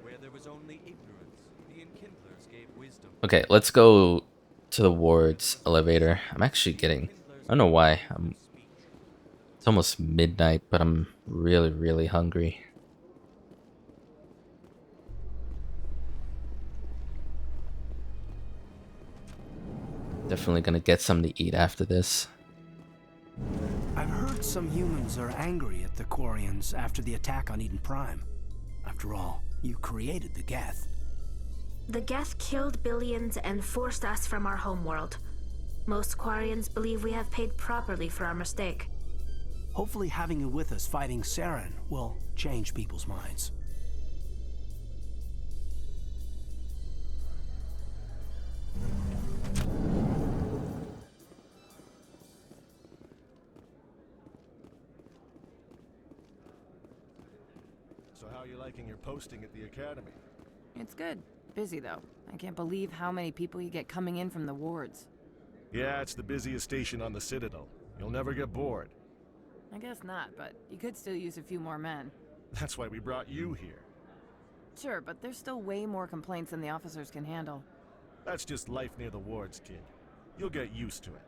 Where there was only ignorance, the Enkindlers gave wisdom. Okay, let's go to the wards elevator. I'm actually getting... I don't know why. It's almost midnight, but I'm really, really hungry. Definitely gonna get something to eat after this. I've heard some humans are angry at the Quarians after the attack on Eden Prime. After all, you created the Geth. The Geth killed billions and forced us from our homeworld. Most Quarians believe we have paid properly for our mistake. Hopefully having you with us fighting Saren will change people's minds. So how are you liking your posting at the academy? It's good. Busy, though. I can't believe how many people you get coming in from the wards. Yeah, it's the busiest station on the Citadel. You'll never get bored. I guess not, but you could still use a few more men. That's why we brought you here. Sure, but there's still way more complaints than the officers can handle. That's just life near the wards, kid. You'll get used to it.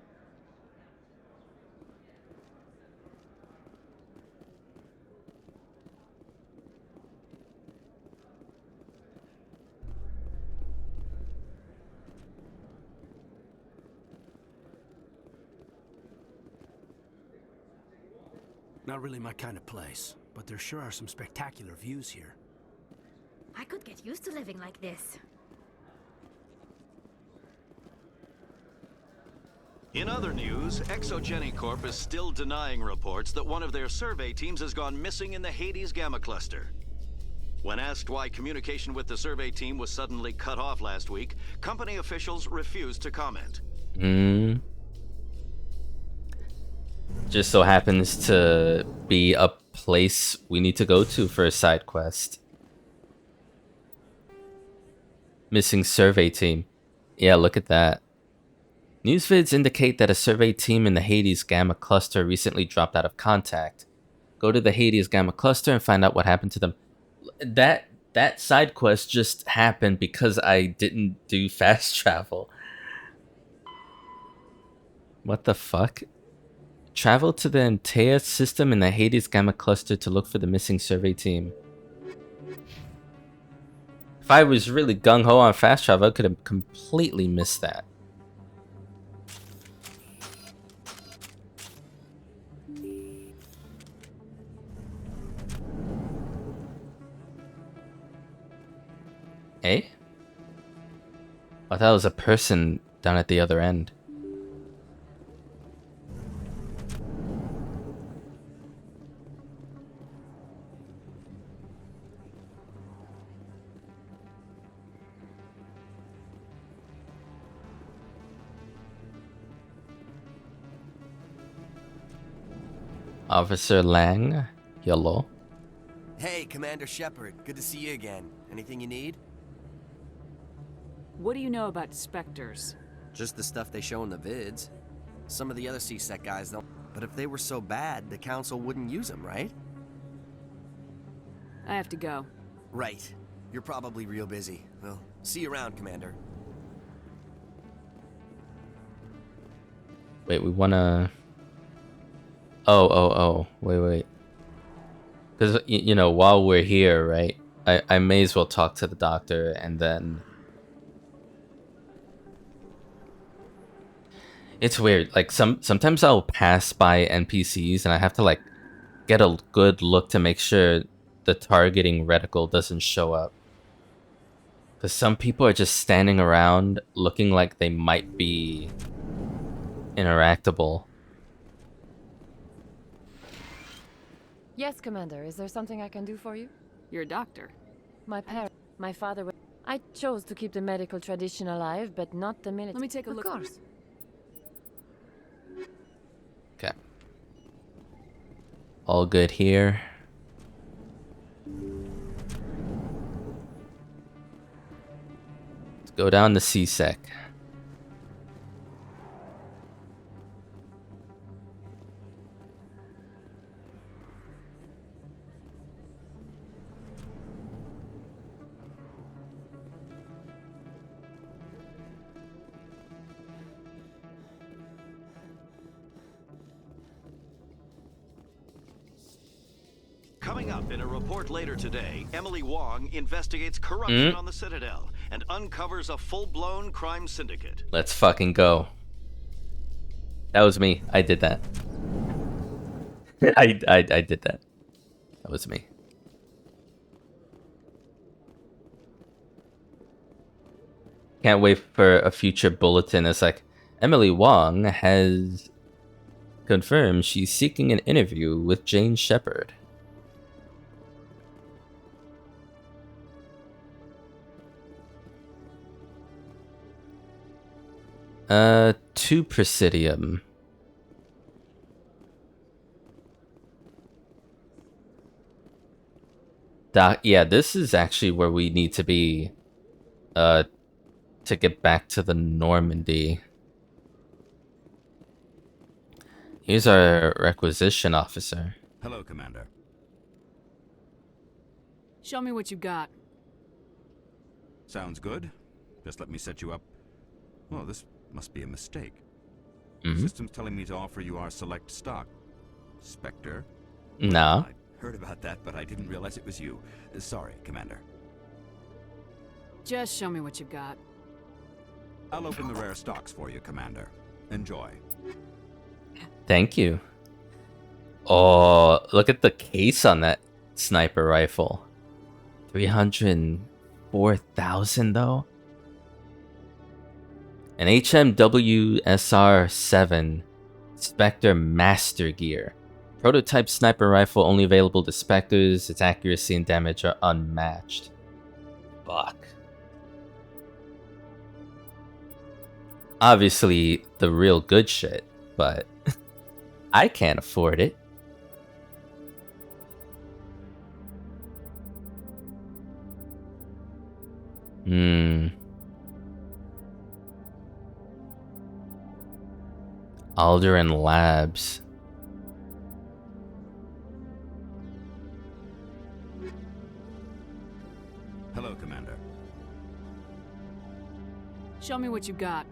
Not really my kind of place, but there sure are some spectacular views here. I could get used to living like this. In other news, Exogeny Corp is still denying reports that one of their survey teams has gone missing in the Hades Gamma Cluster. When asked why communication with the survey team was suddenly cut off last week, company officials refused to comment. Just so happens to be a place we need to go to for a side quest. Missing survey team. Yeah, look at that. News vids indicate that a survey team in the Hades Gamma Cluster recently dropped out of contact. Go to the Hades Gamma Cluster and find out what happened to them. That side quest just happened because I didn't do fast travel. What the fuck? Travel to the Antea system in the Hades Gamma Cluster to look for the missing survey team. If I was really gung-ho on fast travel, I could have completely missed that. Eh? I thought it was a person down at the other end. Officer Lang, hello. Hey, Commander Shepard. Good to see you again. Anything you need? What do you know about Spectres? Just the stuff they show in the vids. Some of the other C-Sec guys don't. But if they were so bad, the Council wouldn't use them, right? I have to go. Right. You're probably real busy. Well, see you around, Commander. Wait, we wanna... Oh. Wait. Because, you know, while we're here, right? I may as well talk to the doctor and then... It's weird. Like, sometimes I'll pass by NPCs and I have to, like, get a good look to make sure the targeting reticle doesn't show up. Because some people are just standing around looking like they might be interactable. Yes, Commander. Is there something I can do for you? You're a doctor. My father... I chose to keep the medical tradition alive, but not the military. Let me take a look. Of course. Okay. All good here. Let's go down to CSEC. Coming up in a report later today, Emily Wong investigates corruption on the Citadel and uncovers a full-blown crime syndicate. Let's fucking go. That was me. I did that. I did that. That was me. Can't wait for a future bulletin. It's like, Emily Wong has confirmed she's seeking an interview with Jane Shepard. To Presidium. Yeah, this is actually where we need to be, to get back to the Normandy. Here's our requisition officer. Hello, Commander. Show me what you got. Sounds good. Just let me set you up. Well, this must be a mistake. System's telling me to offer you our select stock. Spectre? No. I heard about that, but I didn't realize it was you. Sorry, Commander. Just show me what you got. I'll open the rare stocks for you, Commander. Enjoy. Thank you. Oh, look at the case on that sniper rifle. 304,000 though. An HMWSR-7 Spectre Master Gear. Prototype sniper rifle only available to Spectres. Its accuracy and damage are unmatched. Fuck. Obviously, the real good shit, but I can't afford it. Alderan Labs. Hello, Commander. Show me what you got.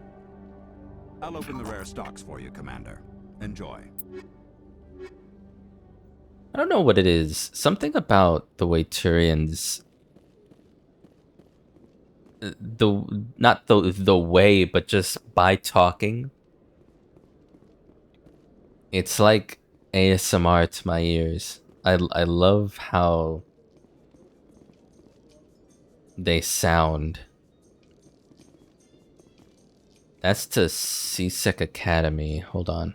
I'll open the rare stocks for you, Commander. Enjoy. I don't know what it is. Something about the way Turians... Not the way, but just by talking. It's like ASMR to my ears. I love how they sound. That's to CSEC Academy. Hold on.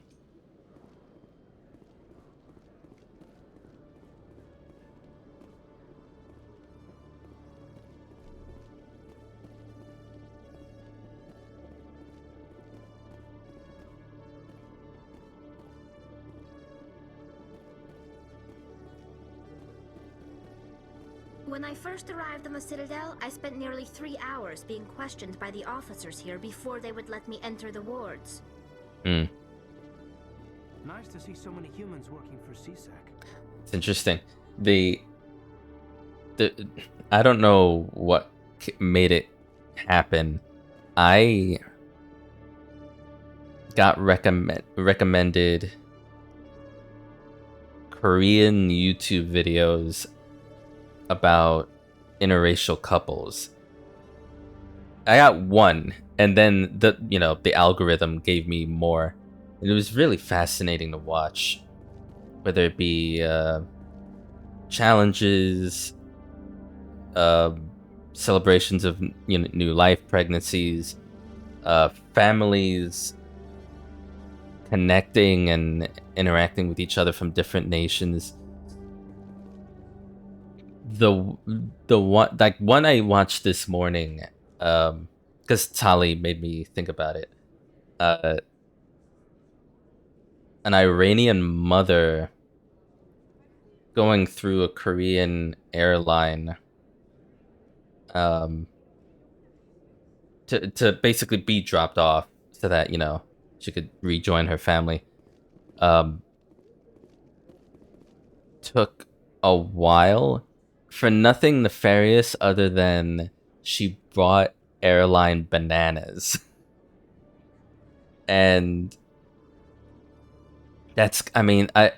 When I first arrived on the Citadel, I spent nearly 3 hours being questioned by the officers here before they would let me enter the wards. Nice to see so many humans working for CSEC. It's interesting. I don't know what made it happen. I got recommended Korean YouTube videos about interracial couples. I got one, and then the algorithm gave me more, and it was really fascinating to watch. Whether it be challenges, celebrations of new life, pregnancies, families connecting and interacting with each other from different nations. The one I watched this morning, because Tali made me think about it. An Iranian mother going through a Korean airline to basically be dropped off so that she could rejoin her family. Took a while for nothing nefarious other than she brought airline bananas. And that's, I mean, I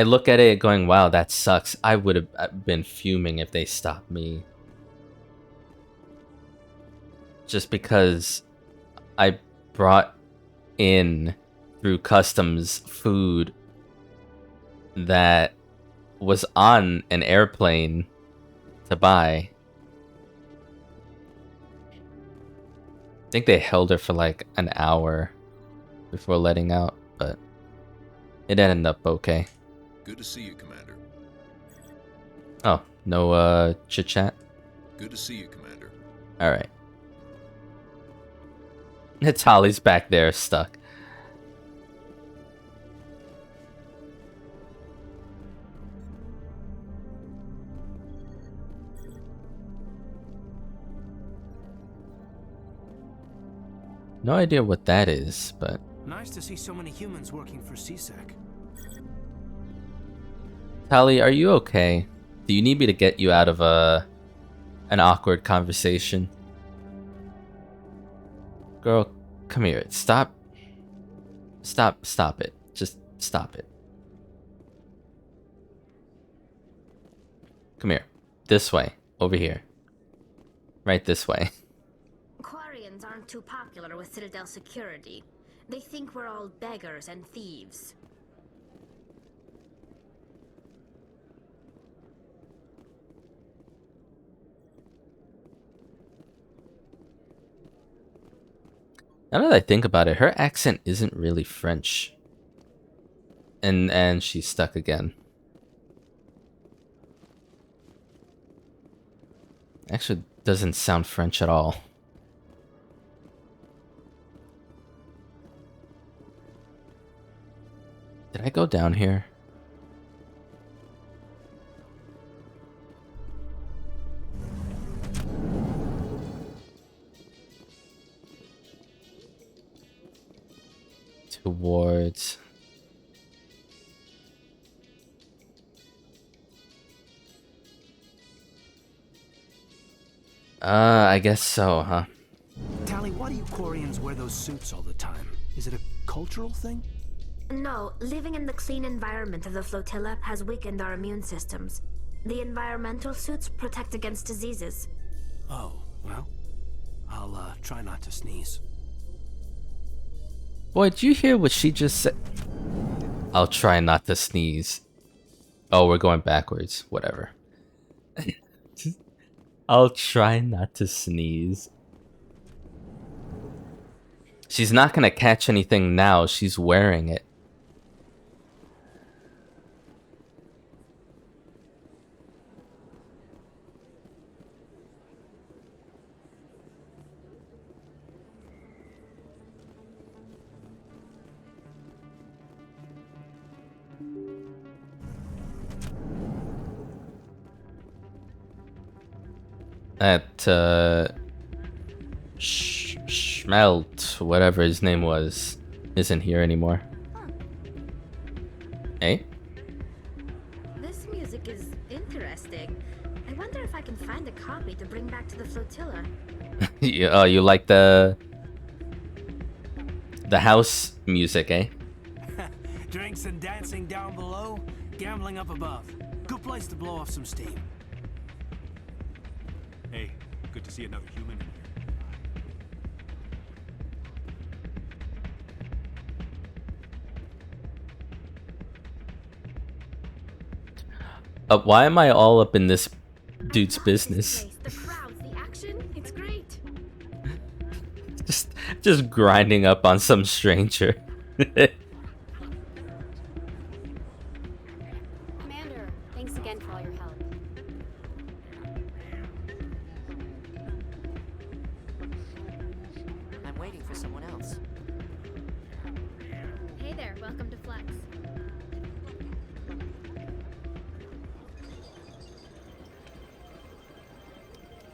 look at it going, wow, that sucks. I would have been fuming if they stopped me. Just because I brought in through customs food that was on an airplane to buy. I think they held her for like an hour before letting out, but it ended up okay. Good to see you, Commander. Oh, no chit chat? Good to see you, Commander. Alright. Natali's back there stuck. No idea what that is, but... Nice to see so many humans working for CSEC. Tali, are you okay? Do you need me to get you out of an awkward conversation? Girl, come here. Stop it. Just stop it. Come here. This way. Over here. Right this way. Quarians aren't too popular with Citadel security. They think we're all beggars and thieves. Now that I think about it, her accent isn't really French. And she's stuck again. Actually, doesn't sound French at all. Did I go down here? Towards... I guess so, huh? Tali, why do you Quarians wear those suits all the time? Is it a cultural thing? No, living in the clean environment of the flotilla has weakened our immune systems. The environmental suits protect against diseases. Oh, well, I'll try not to sneeze. Boy, did you hear what she just said? I'll try not to sneeze. Oh, we're going backwards. Whatever. I'll try not to sneeze. She's not gonna catch anything now. She's wearing it. That, Schmelt, whatever his name was, isn't here anymore. This music is interesting. I wonder find a copy to bring back to the flotilla. You like the house music, eh? Drinks and dancing down below, gambling up above. Good place to blow off some steam. Hey, good to see another human in here. Why am I all up in this dude's business? The crowds, the action, it's great. Just grinding up on some stranger. Commander, thanks again for all your help. I'm waiting for someone else. Hey there, welcome to Flex.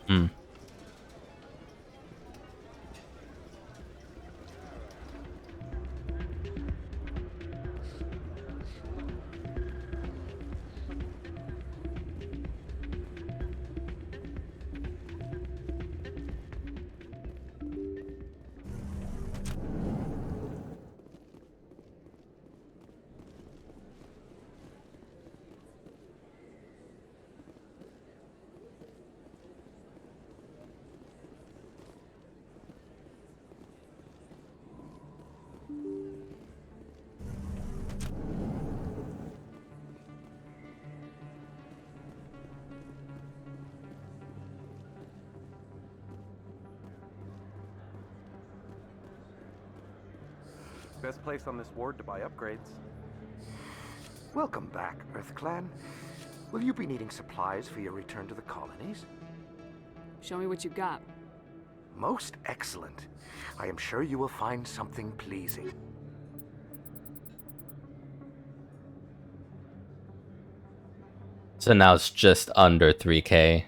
Hmm. Best place on this ward to buy upgrades. Welcome back, EarthClan. Will you be needing supplies for your return to the colonies? Show me what you've got. Most excellent. I am sure you will find something pleasing. So now it's just under 3K. It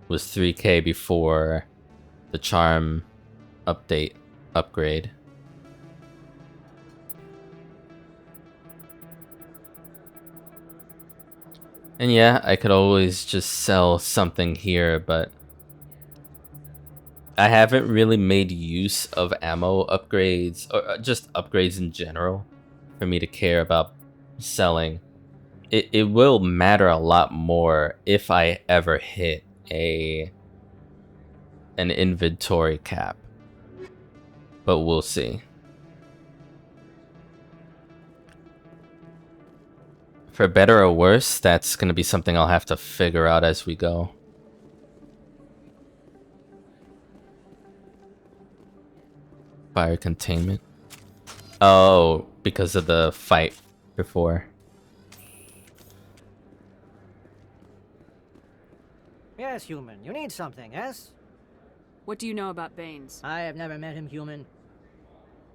was 3K before the charm upgrade. And yeah, I could always just sell something here, but I haven't really made use of ammo upgrades, or just upgrades in general, for me to care about selling. It will matter a lot more if I ever hit an inventory cap, but we'll see. For better or worse, that's going to be something I'll have to figure out as we go. Fire containment. Oh, because of the fight before. Yes, human. You need something, yes? What do you know about Baines? I have never met him, human.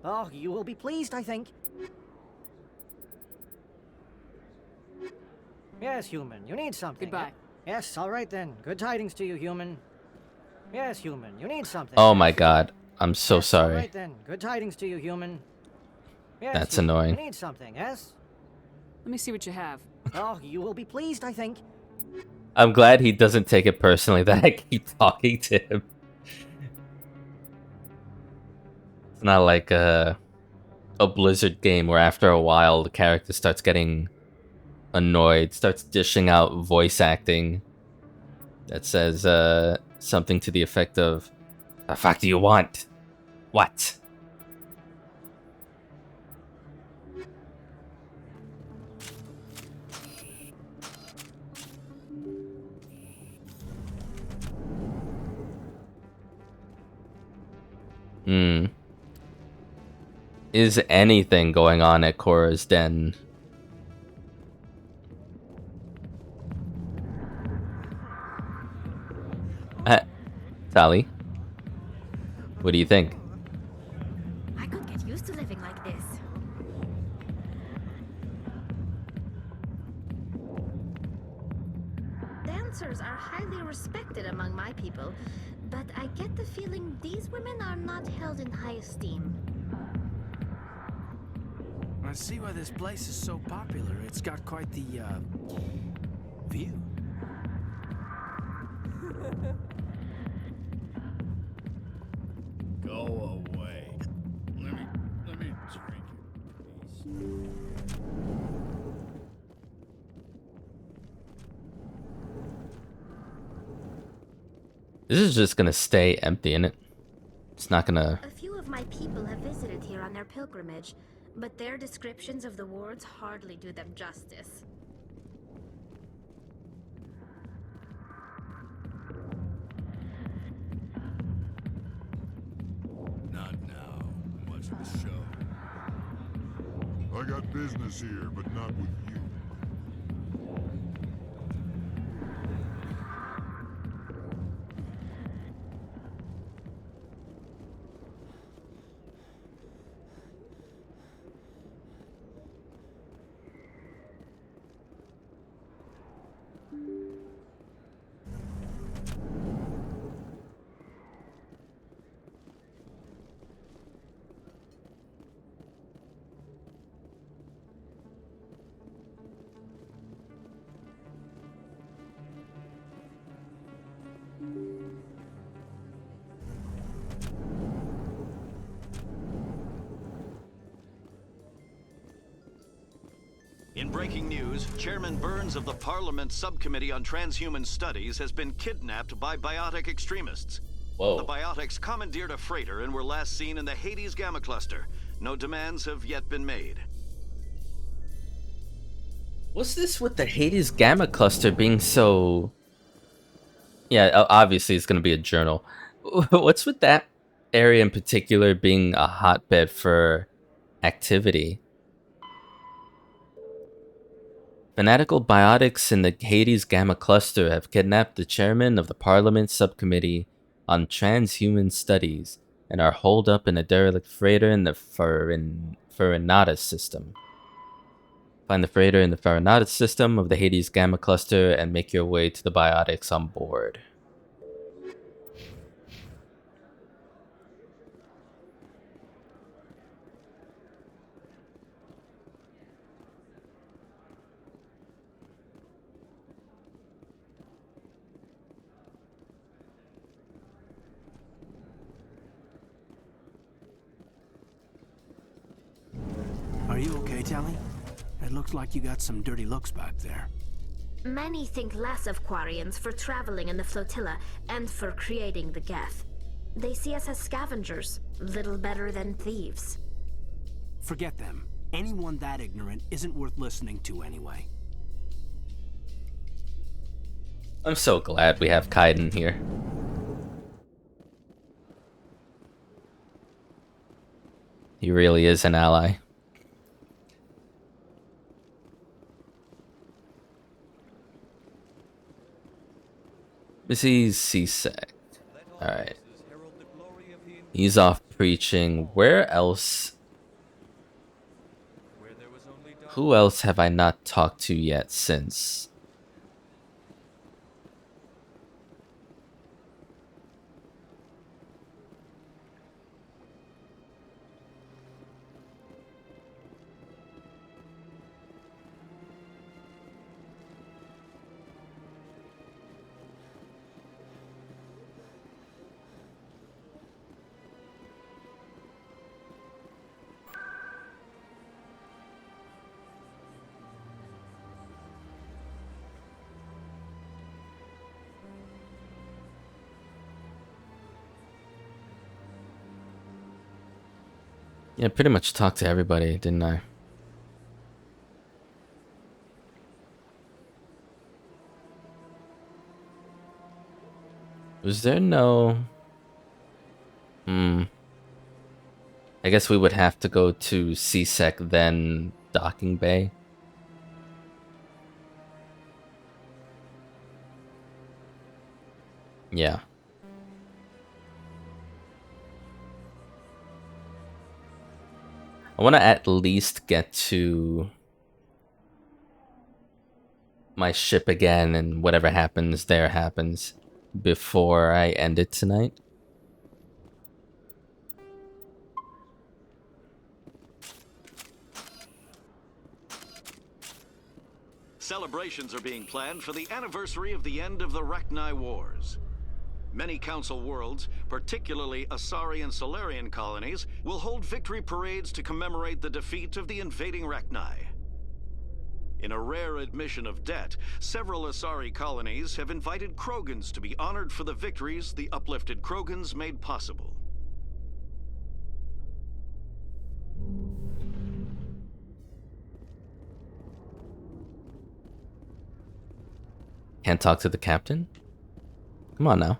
Oh, you will be pleased, I think. Yes, human. You need something. Goodbye. Yes, all right then. Good tidings to you, human. Yes, human. You need something. Oh my god. I'm so All sorry. right then. Good tidings to you, human. Yes, That's human. annoying. You need something, yes? Let me see what you have. Oh, you will be pleased, I think. I'm glad he doesn't take it personally that I keep talking to him. It's not like a Blizzard game where after a while the character starts getting annoyed, starts dishing out voice acting that says something to the effect of, "The fuck do you want? What?" Is anything going on at Korra's Den? Sally, what do you think? I could get used to living like this. Dancers are highly respected among my people, but I get the feeling these women are not held in high esteem. I see why this place is so popular. It's got quite the, view. Go away. Let me drink it. This is just gonna stay empty, innit? It's not gonna. A few of my people have visited here on their pilgrimage, but their descriptions of the wards hardly do them justice. Not now. Much of the show. I got business here, but not with you. In breaking news, Chairman Burns of the Parliament Subcommittee on Transhuman Studies has been kidnapped by biotic extremists. Whoa. The biotics commandeered a freighter and were last seen in the Hades Gamma Cluster. No demands have yet been made. What's this with the Hades Gamma Cluster being so... Yeah, obviously it's gonna be a journal. What's with that area in particular being a hotbed for activity? Fanatical biotics in the Hades Gamma Cluster have kidnapped the chairman of the Parliament Subcommittee on Transhuman Studies and are holed up in a derelict freighter in the Farinatus system. Find the freighter in the Farinatus system of the Hades Gamma Cluster and make your way to the biotics on board. Are you okay, Tally? It looks like you got some dirty looks back there. Many think less of Quarians for traveling in the flotilla and for creating the Geth. They see us as scavengers, little better than thieves. Forget them. Anyone that ignorant isn't worth listening to anyway. I'm so glad we have Kaiden here. He really is an ally. He's seasick. Alright. He's off preaching. Where else? Who else have I not talked to yet since? Yeah, pretty much talked to everybody, didn't I? Was there no... I guess we would have to go to CSEC, then Docking Bay. Yeah. I want to at least get to my ship again, and whatever happens there happens before I end it tonight. Celebrations are being planned for the anniversary of the end of the Rachni Wars. Many Council worlds, particularly Asari and Solarian colonies, will hold victory parades to commemorate the defeat of the invading Rachni. In a rare admission of debt, several Asari colonies have invited Krogans to be honored for the victories the uplifted Krogans made possible. Can't talk to the captain? Come on now.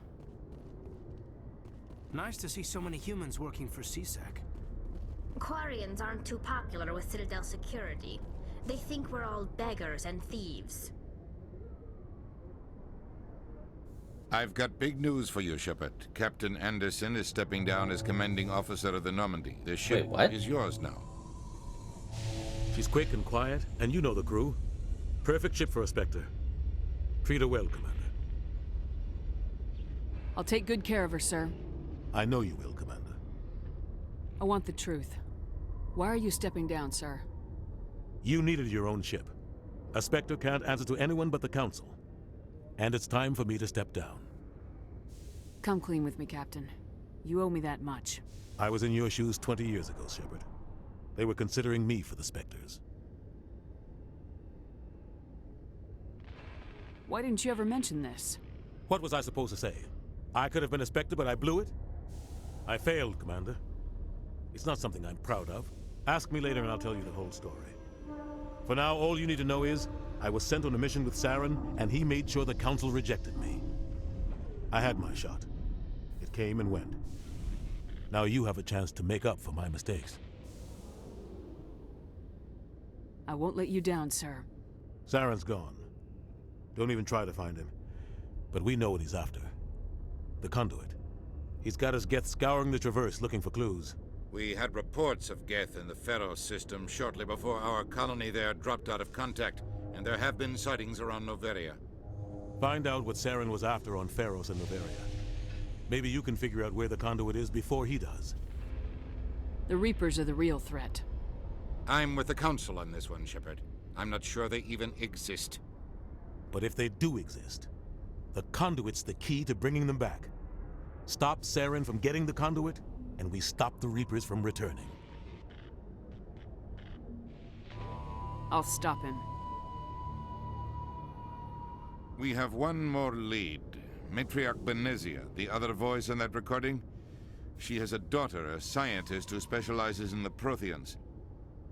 Nice to see so many humans working for CSEC. Quarians aren't too popular with Citadel security. They think we're all beggars and thieves. I've got big news for you, Shepard. Captain Anderson is stepping down as commanding officer of the Normandy. The ship is yours now. She's quick and quiet, and you know the crew. Perfect ship for a Spectre. Treat her well, Commander. I'll take good care of her, sir. I know you will, Commander. I want the truth. Why are you stepping down, sir? You needed your own ship. A Spectre can't answer to anyone but the Council. And it's time for me to step down. Come clean with me, Captain. You owe me that much. I was in your shoes 20 years ago, Shepard. They were considering me for the Spectres. Why didn't you ever mention this? What was I supposed to say? I could have been a Spectre, but I blew it? I failed, Commander. It's not something I'm proud of. Ask me later and I'll tell you the whole story. For now, all you need to know is, I was sent on a mission with Saren, and he made sure the Council rejected me. I had my shot. It came and went. Now you have a chance to make up for my mistakes. I won't let you down, sir. Saren's gone. Don't even try to find him. But we know what he's after. The conduit. He's got his Geth scouring the Traverse looking for clues. We had reports of Geth in the Pharaoh system shortly before our colony there dropped out of contact, and there have been sightings around Noveria. Find out what Saren was after on Pharos and Noveria. Maybe you can figure out where the conduit is before he does. The Reapers are the real threat. I'm with the Council on this one, Shepard. I'm not sure they even exist. But if they do exist, the conduit's the key to bringing them back. Stop Saren from getting the conduit, and we stop the Reapers from returning. I'll stop him. We have one more lead. Matriarch Benezia, the other voice in that recording. She has a daughter, a scientist who specializes in the Protheans.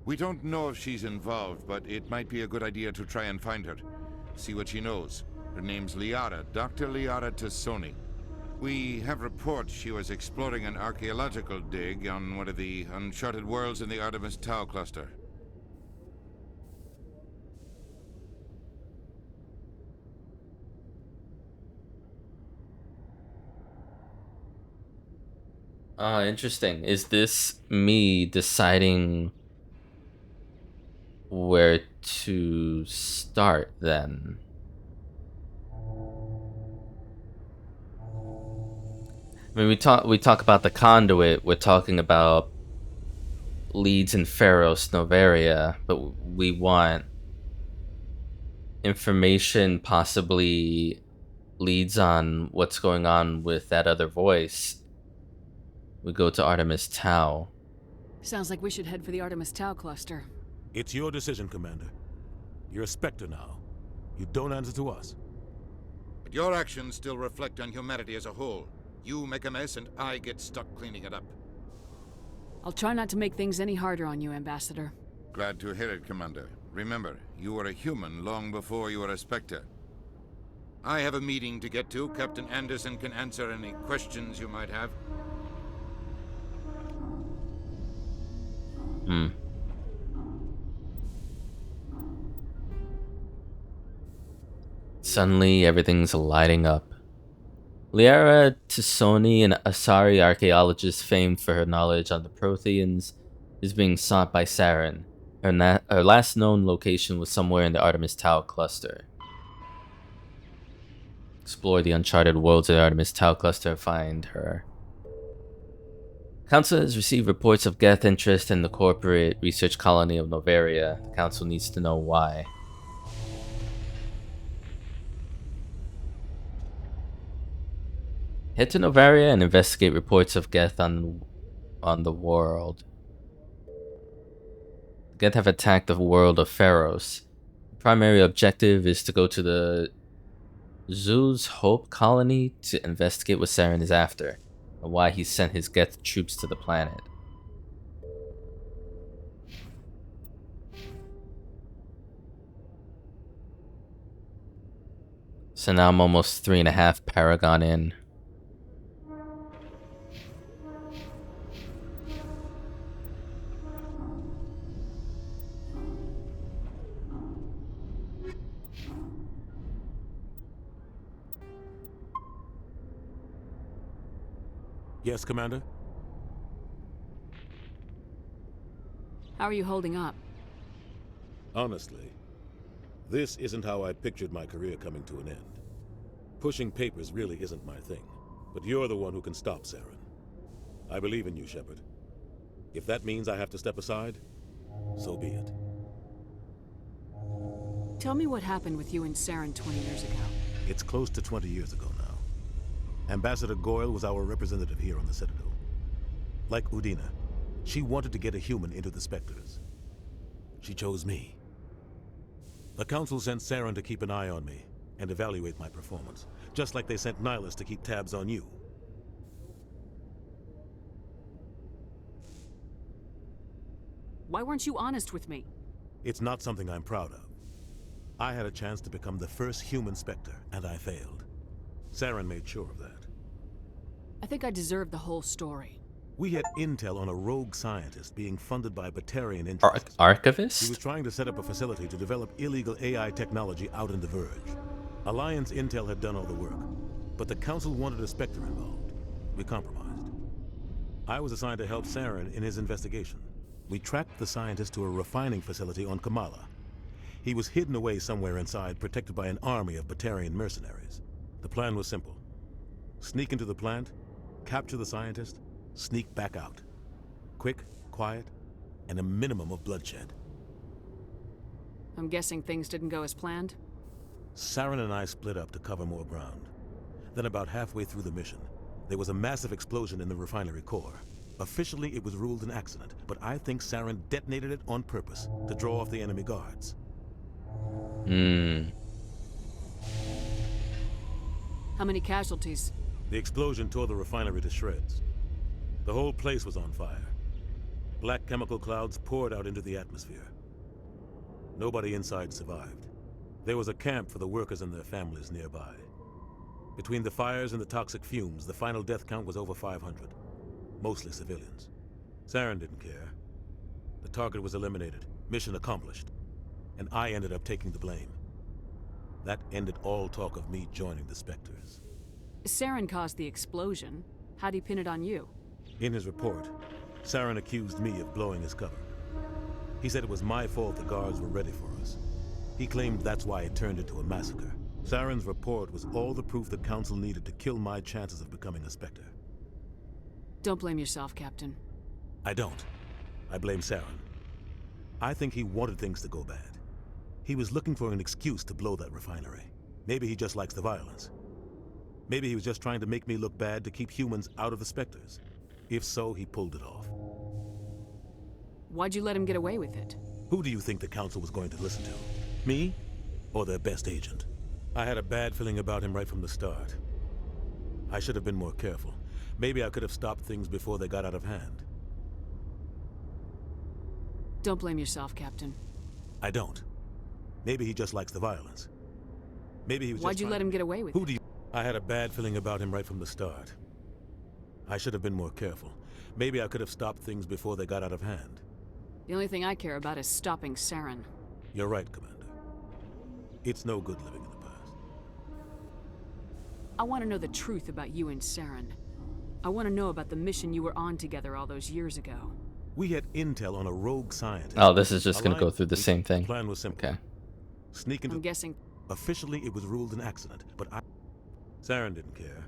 We don't know if she's involved, but it might be a good idea to try and find her. See what she knows. Her name's Liara, Dr. Liara Tassoni. We have reports she was exploring an archaeological dig on one of the uncharted worlds in the Artemis Tau cluster. Interesting. Is this me deciding where to start then? I mean, we talk about the conduit. We're talking about leads in Pharos, Noveria, but we want information, possibly leads on what's going on with that other voice. We go to Artemis Tau. Sounds like we should head for the Artemis Tau cluster. It's your decision, Commander. You're a Spectre now. You don't answer to us. But your actions still reflect on humanity as a whole. You make a mess and I get stuck cleaning it up. I'll try not to make things any harder on you, Ambassador. Glad to hear it, Commander. Remember, you were a human long before you were a Spectre. I have a meeting to get to. Captain Anderson can answer any questions you might have. Suddenly, everything's lighting up. Liara Tassoni, an Asari archaeologist famed for her knowledge on the Protheans, is being sought by Saren. Her last known location was somewhere in the Artemis Tau cluster. Explore the uncharted worlds of the Artemis Tau cluster and find her. Council has received reports of Geth interest in the corporate research colony of Noveria. The Council needs to know why. Head to Novaria and investigate reports of Geth on the world. Geth have attacked the world of Pharos. The primary objective is to go to the Zoo's Hope colony to investigate what Saren is after, and why he sent his Geth troops to the planet. So now I'm almost 3.5 Paragon in. Yes, Commander? How are you holding up? Honestly, this isn't how I pictured my career coming to an end. Pushing papers really isn't my thing, but you're the one who can stop Saren. I believe in you, Shepard. If that means I have to step aside, so be it. Tell me what happened with you and Saren 20 years ago. It's close to 20 years ago now. Ambassador Goyle was our representative here on the Citadel. Like Udina, she wanted to get a human into the Spectres. She chose me. The Council sent Saren to keep an eye on me and evaluate my performance, just like they sent Nihilus to keep tabs on you. Why weren't you honest with me? It's not something I'm proud of. I had a chance to become the first human Spectre, and I failed. Saren made sure of that. I think I deserve the whole story. We had intel on a rogue scientist being funded by Batarian interests. Archivist? He was trying to set up a facility to develop illegal AI technology out in the Verge. Alliance intel had done all the work, but the Council wanted a Spectre involved. We compromised. I was assigned to help Saren in his investigation. We tracked the scientist to a refining facility on Kamala. He was hidden away somewhere inside, protected by an army of Batarian mercenaries. The plan was simple. Sneak into the plant, capture the scientist, sneak back out. Quick, quiet, and a minimum of bloodshed. I'm guessing things didn't go as planned? Saren and I split up to cover more ground. Then about halfway through the mission, there was a massive explosion in the refinery core. Officially, it was ruled an accident, but I think Saren detonated it on purpose to draw off the enemy guards. How many casualties? The explosion tore the refinery to shreds. The whole place was on fire. Black chemical clouds poured out into the atmosphere. Nobody inside survived. There was a camp for the workers and their families nearby. Between the fires and the toxic fumes, the final death count was over 500. Mostly civilians. Saren didn't care. The target was eliminated, mission accomplished. And I ended up taking the blame. That ended all talk of me joining the Spectres. Saren caused the explosion. How'd he pin it on you? In his report, Saren accused me of blowing his cover. He said it was my fault the guards were ready for us. He claimed that's why it turned into a massacre. Saren's report was all the proof the Council needed to kill my chances of becoming a Spectre. Don't blame yourself, Captain. I don't. I blame Saren. I think he wanted things to go bad. He was looking for an excuse to blow that refinery. Maybe he just likes the violence. Maybe he was just trying to make me look bad to keep humans out of the Spectres. If so, he pulled it off. Why'd you let him get away with it? Who do you think the Council was going to listen to? Me? Or their best agent? I had a bad feeling about him right from the start. I should have been more careful. Maybe I could have stopped things before they got out of hand. Don't blame yourself, Captain. I don't. Maybe he just likes the violence. Maybe he was Why'd you let him get away with it? I had a bad feeling about him right from the start. I should have been more careful. Maybe I could have stopped things before they got out of hand. The only thing I care about is stopping Saren. You're right, Commander. It's no good living in the past. I want to know the truth about you and Saren. I want to know about the mission you were on together all those years ago. We had intel on a rogue scientist. Oh, this is just going to go through the same thing. The plan was simple. Okay. Sneak into... I'm guessing... Officially, it was ruled an accident, but Saren didn't care.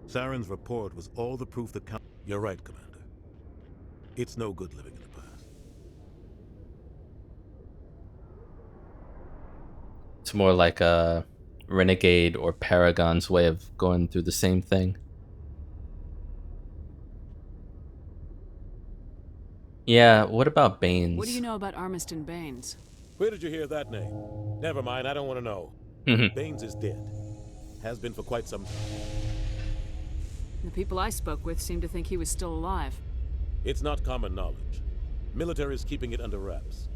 Saren's report was all the proof that counted. You're right, Commander. It's no good living in the past. It's more like a Renegade or Paragon's way of going through the same thing. Yeah, what about Baines? What do you know about Armiston Baines? Where did you hear that name? Never mind, I don't want to know. Baines is dead. Has been for quite some time. The people I spoke with seemed to think he was still alive. It's not common knowledge. Military is keeping it under wraps.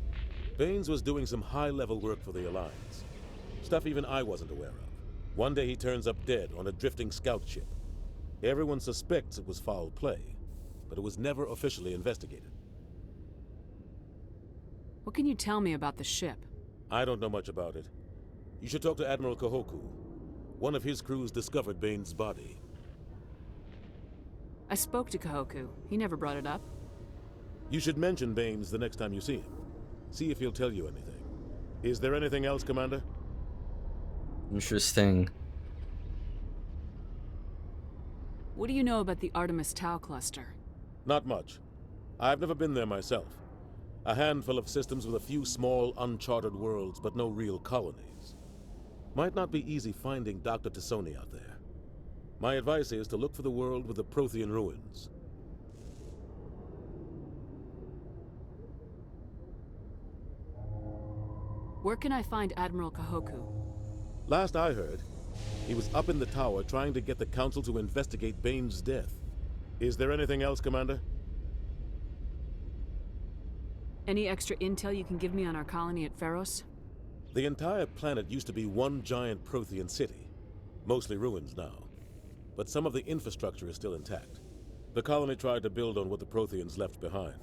Baines was doing some high-level work for the Alliance. Stuff even I wasn't aware of. One day he turns up dead on a drifting scout ship. Everyone suspects it was foul play, but it was never officially investigated. What can you tell me about the ship? I don't know much about it. You should talk to Admiral Kahoku. One of his crews discovered Baines' body. I spoke to Kahoku. He never brought it up. You should mention Baines the next time you see him. See if he'll tell you anything. Is there anything else, Commander? Interesting. What do you know about the Artemis Tau cluster? Not much. I've never been there myself. A handful of systems with a few small, uncharted worlds, but no real colonies. Might not be easy finding Dr. Tassoni out there. My advice is to look for the world with the Prothean ruins. Where can I find Admiral Kahoku? Last I heard, he was up in the tower trying to get the Council to investigate Baines' death. Is there anything else, Commander? Any extra intel you can give me on our colony at Pharos? The entire planet used to be one giant Prothean city. Mostly ruins now. But some of the infrastructure is still intact. The colony tried to build on what the Protheans left behind.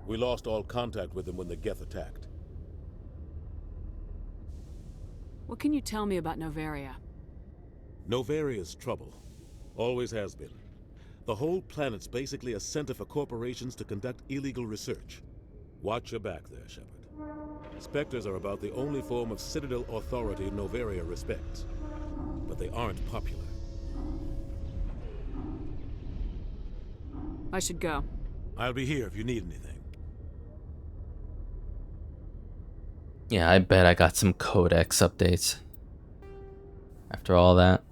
We lost all contact with them when the Geth attacked. What can you tell me about Novaria? Novaria's trouble. Always has been. The whole planet's basically a center for corporations to conduct illegal research. Watch your back there, Shepard. Spectres are about the only form of Citadel authority Novaria respects. But they aren't popular. I should go. I'll be here if you need anything. Yeah, I bet I got some codex updates. After all that.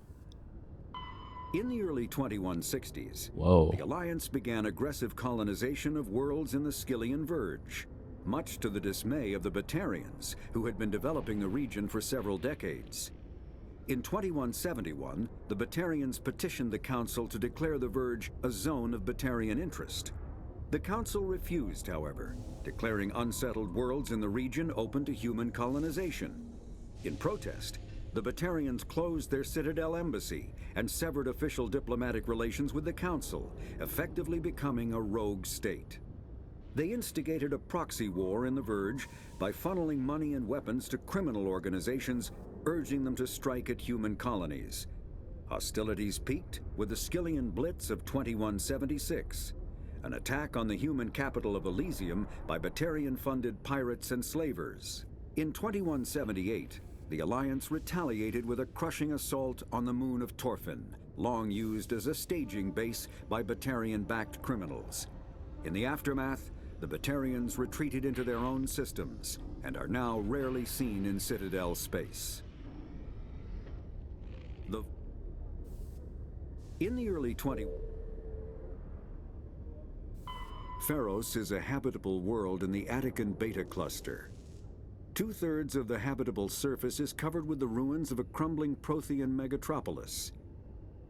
In the early 2160s, Whoa. the Alliance began aggressive colonization of worlds in the Skyllian Verge, much to the dismay of the Batarians, who had been developing the region for several decades. In 2171, the Batarians petitioned the Council to declare the Verge a zone of Batarian interest. The Council refused, however, declaring unsettled worlds in the region open to human colonization. In protest, the Batarians closed their Citadel embassy and severed official diplomatic relations with the Council, effectively becoming a rogue state. They instigated a proxy war in the Verge by funneling money and weapons to criminal organizations, urging them to strike at human colonies. Hostilities peaked with the Skyllian Blitz of 2176, an attack on the human capital of Elysium by Batarian-funded pirates and slavers. In 2178, the Alliance retaliated with a crushing assault on the moon of Torfin, long used as a staging base by Batarian-backed criminals. In the aftermath, the Batarians retreated into their own systems and are now rarely seen in Citadel space. In the early Pharos is a habitable world in the Attican Beta Cluster. 2/3 of the habitable surface is covered with the ruins of a crumbling Prothean megatropolis.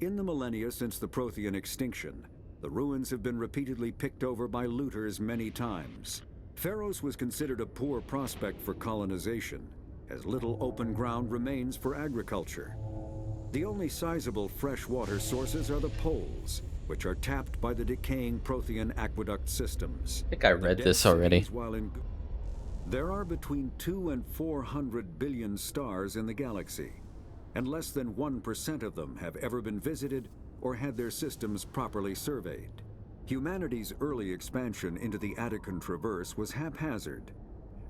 In the millennia since the Prothean extinction, the ruins have been repeatedly picked over by looters many times. Pharos was considered a poor prospect for colonization, as little open ground remains for agriculture. The only sizable freshwater sources are the poles, which are tapped by the decaying Prothean aqueduct systems. I think I read this already. There are between 200 and 400 billion stars in the galaxy, and less than 1% of them have ever been visited or had their systems properly surveyed. Humanity's early expansion into the Attican Traverse was haphazard,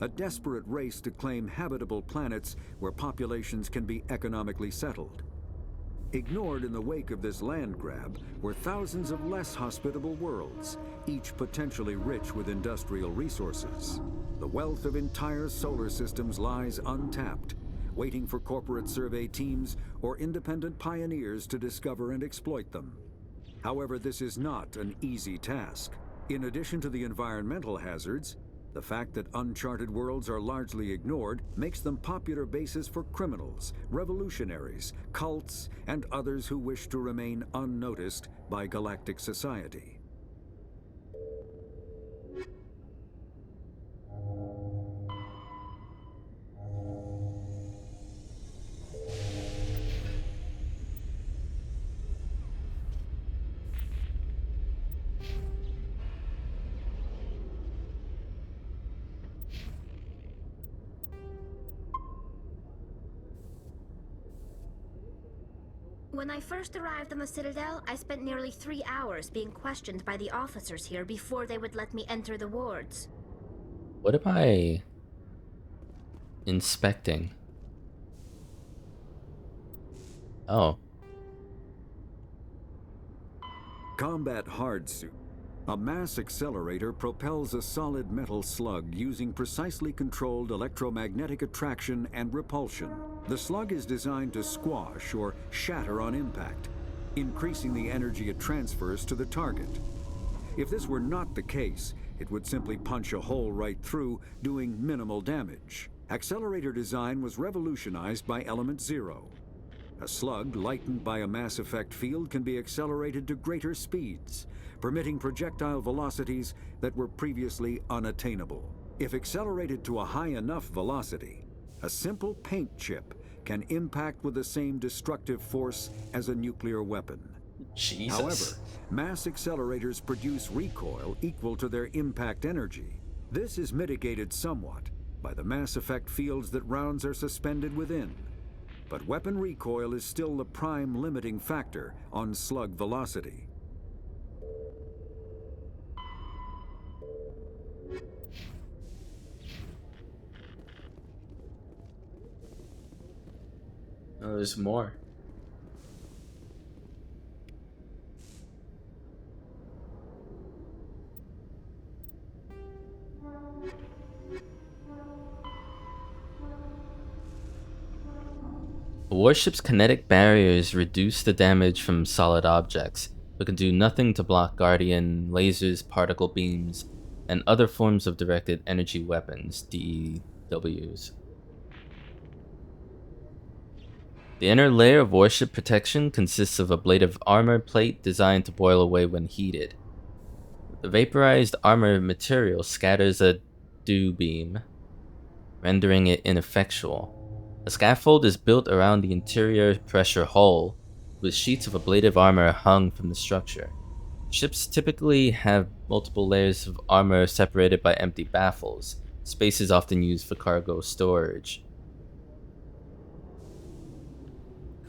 a desperate race to claim habitable planets where populations can be economically settled. Ignored in the wake of this land grab were thousands of less hospitable worlds, each potentially rich with industrial resources. The wealth of entire solar systems lies untapped, waiting for corporate survey teams or independent pioneers to discover and exploit them. However, this is not an easy task. In addition to the environmental hazards, the fact that uncharted worlds are largely ignored makes them popular bases for criminals, revolutionaries, cults, and others who wish to remain unnoticed by galactic society. When I first arrived on the Citadel, I spent nearly 3 hours being questioned by the officers here before they would let me enter the wards. What am I inspecting? Oh. Combat hard suit. A mass accelerator propels a solid metal slug using precisely controlled electromagnetic attraction and repulsion. The slug is designed to squash or shatter on impact, increasing the energy it transfers to the target. If this were not the case, it would simply punch a hole right through, doing minimal damage. Accelerator design was revolutionized by Element Zero. A slug lightened by a mass effect field can be accelerated to greater speeds, permitting projectile velocities that were previously unattainable. If accelerated to a high enough velocity, a simple paint chip can impact with the same destructive force as a nuclear weapon. Jesus. However, mass accelerators produce recoil equal to their impact energy. This is mitigated somewhat by the mass effect fields that rounds are suspended within. But weapon recoil is still the prime limiting factor on slug velocity. Oh, there's more. A warship's kinetic barriers reduce the damage from solid objects, but can do nothing to block Guardian, lasers, particle beams, and other forms of directed energy weapons, DEWs. The inner layer of warship protection consists of a blade of armor plate designed to boil away when heated. The vaporized armor material scatters a dew beam, rendering it ineffectual. A scaffold is built around the interior pressure hull, with sheets of ablative armor hung from the structure. Ships typically have multiple layers of armor separated by empty baffles. Space is often used for cargo storage.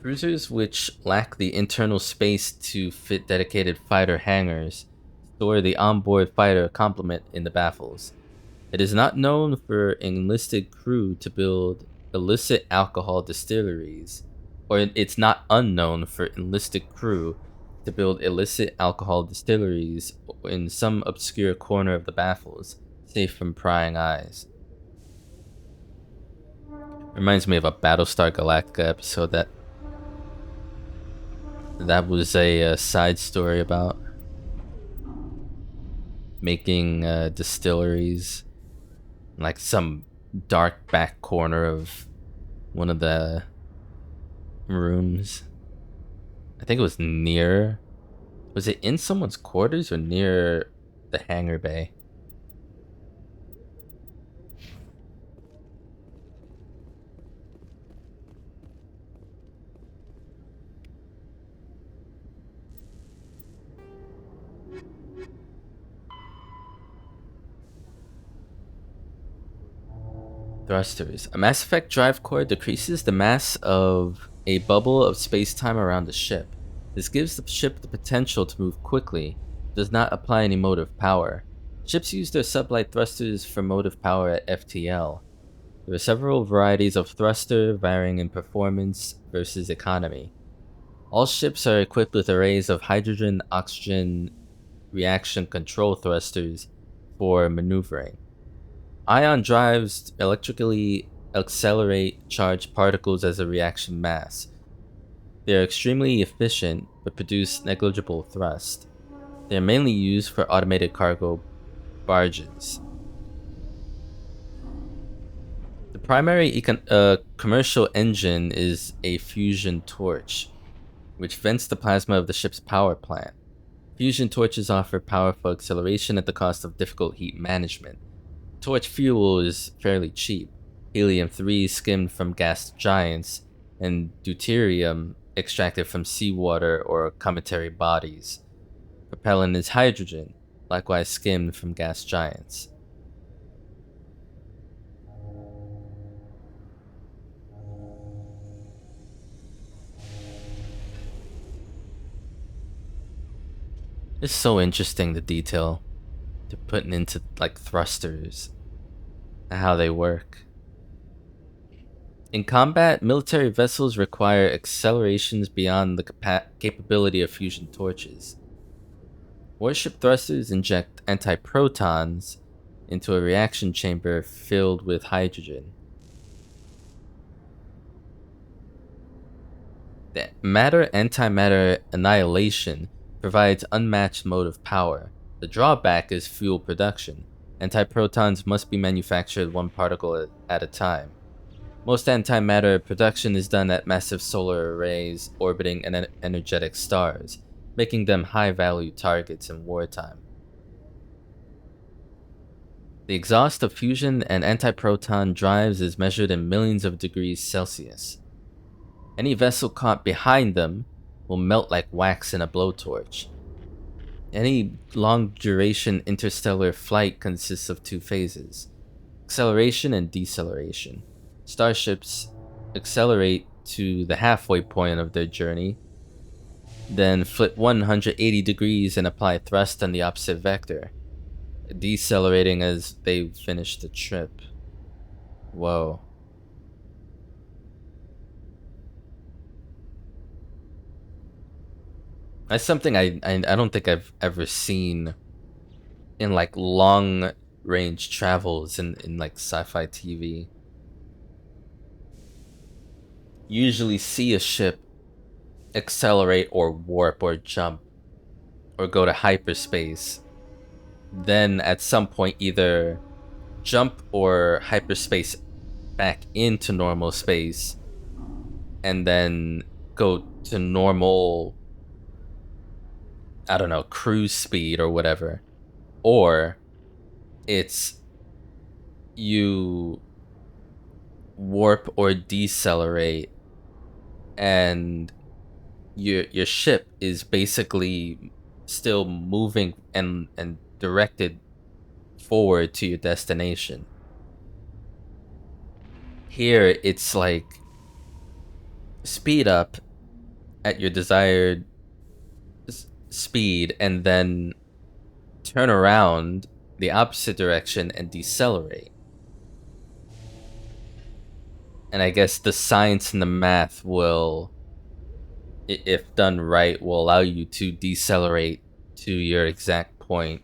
Cruisers which lack the internal space to fit dedicated fighter hangars store the onboard fighter complement in the baffles. It is not known for enlisted crew to build illicit alcohol distilleries, or it's not unknown for enlisted crew to build illicit alcohol distilleries in some obscure corner of the baffles, safe from prying eyes. Reminds me of a Battlestar Galactica episode that was a side story about making distilleries in like some dark back corner of one of the rooms. I think it was near... Was it in someone's quarters or near the hangar bay? Thrusters. A Mass Effect drive core decreases the mass of a bubble of space-time around the ship. This gives the ship the potential to move quickly, does not apply any motive power. Ships use their sublight thrusters for motive power at FTL. There are several varieties of thruster, varying in performance versus economy. All ships are equipped with arrays of hydrogen-oxygen reaction control thrusters for maneuvering. Ion drives electrically accelerate charged particles as a reaction mass. They are extremely efficient but produce negligible thrust. They are mainly used for automated cargo barges. The primary commercial engine is a fusion torch, which vents the plasma of the ship's power plant. Fusion torches offer powerful acceleration at the cost of difficult heat management. Torch fuel is fairly cheap. Helium-3 skimmed from gas giants, and deuterium extracted from seawater or cometary bodies. Propellant is hydrogen, likewise skimmed from gas giants. It's so interesting, the detail they're putting into like thrusters and how they work. In combat, military vessels require accelerations beyond the capability of fusion torches. Warship thrusters inject antiprotons into a reaction chamber filled with hydrogen. The matter-antimatter annihilation provides unmatched motive power. The drawback is fuel production. Antiprotons must be manufactured one particle at a time. Most antimatter production is done at massive solar arrays orbiting energetic stars, making them high-value targets in wartime. The exhaust of fusion and antiproton drives is measured in millions of degrees Celsius. Any vessel caught behind them will melt like wax in a blowtorch. Any long-duration interstellar flight consists of two phases: acceleration and deceleration. Starships accelerate to the halfway point of their journey, then flip 180 degrees and apply thrust on the opposite vector, decelerating as they finish the trip. Whoa. That's something I don't think I've ever seen in like long range travels in like sci-fi TV. Usually see a ship accelerate or warp or jump or go to hyperspace, then at some point either jump or hyperspace back into normal space and then go to normal, I don't know, cruise speed or whatever. Or it's you warp or decelerate and your ship is basically still moving and directed forward to your destination. Here it's like speed up at your desired speed and then turn around the opposite direction and decelerate. And I guess the science and the math will, if done right, will allow you to decelerate to your exact point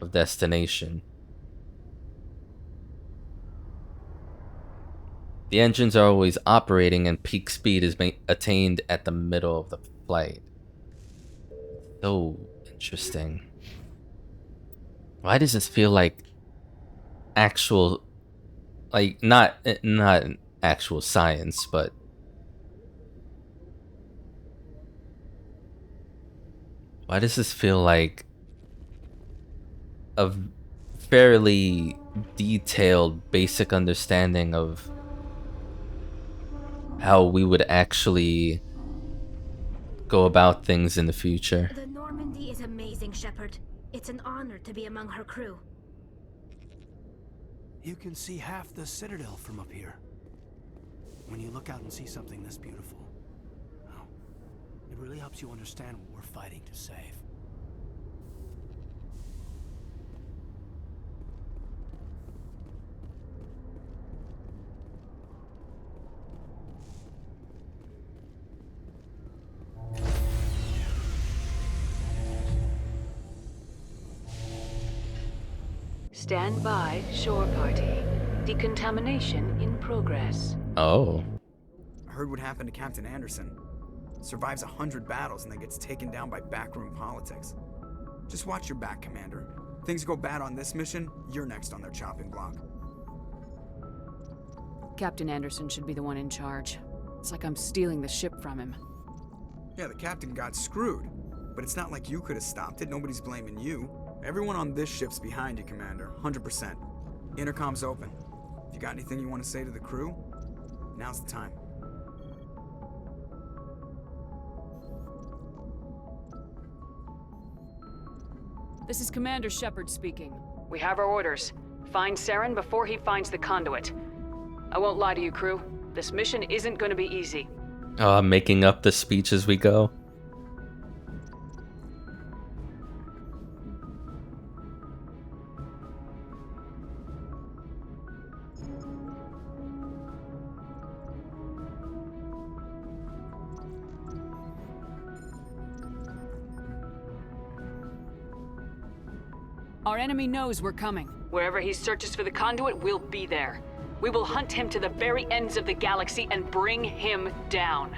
of destination. The engines are always operating and peak speed is attained at the middle of the flight. So interesting. Why does this feel like actual, like not actual science, but why does this feel like a fairly detailed, basic understanding of how we would actually go about things in the future? The Normandy is amazing, Shepard. It's an honor to be among her crew. You can see half the Citadel from up here. When you look out and see something this beautiful, oh, it really helps you understand what we're fighting to save. Stand by, shore party. Decontamination in progress. Oh. I heard what happened to Captain Anderson. Survives 100 battles and then gets taken down by backroom politics. Just watch your back, Commander. Things go bad on this mission, you're next on their chopping block. Captain Anderson should be the one in charge. It's like I'm stealing the ship from him. Yeah, the captain got screwed. But it's not like you could have stopped it. Nobody's blaming you. Everyone on this ship's behind you, Commander. 100%. Intercom's open. If you got anything you want to say to the crew, now's the time. This is Commander Shepard speaking. We have our orders. Find Saren before he finds the conduit. I won't lie to you, crew. This mission isn't going to be easy. Oh, I'm making up the speech as we go. Our enemy knows we're coming. Wherever he searches for the conduit, we'll be there. We will hunt him to the very ends of the galaxy and bring him down.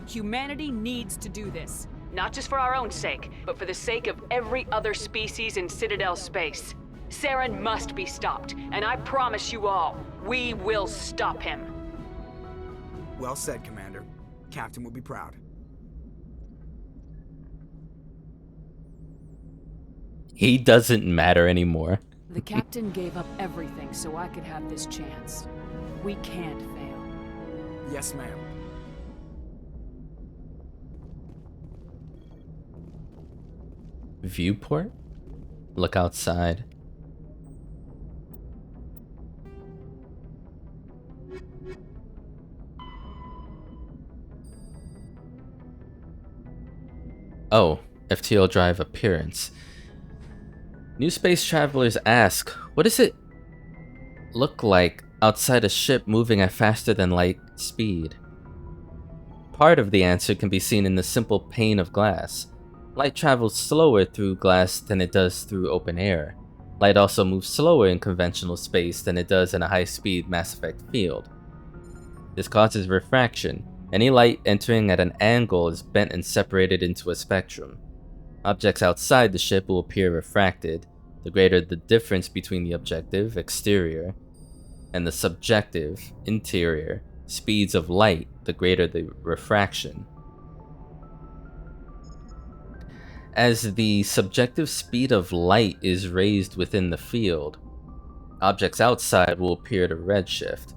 Humanity needs to do this. Not just for our own sake, but for the sake of every other species in Citadel space. Saren must be stopped, and I promise you all, we will stop him. Well said, Commander. Captain will be proud. He doesn't matter anymore. The captain gave up everything so I could have this chance. We can't fail. Yes, ma'am. Viewport? Look outside. Oh, FTL Drive appearance. New space travelers ask, what does it look like outside a ship moving at faster than light speed? Part of the answer can be seen in the simple pane of glass. Light travels slower through glass than it does through open air. Light also moves slower in conventional space than it does in a high-speed Mass Effect field. This causes refraction. Any light entering at an angle is bent and separated into a spectrum. Objects outside the ship will appear refracted. The greater the difference between the objective, exterior, and the subjective, interior, speeds of light, the greater the refraction. As the subjective speed of light is raised within the field, objects outside will appear to redshift,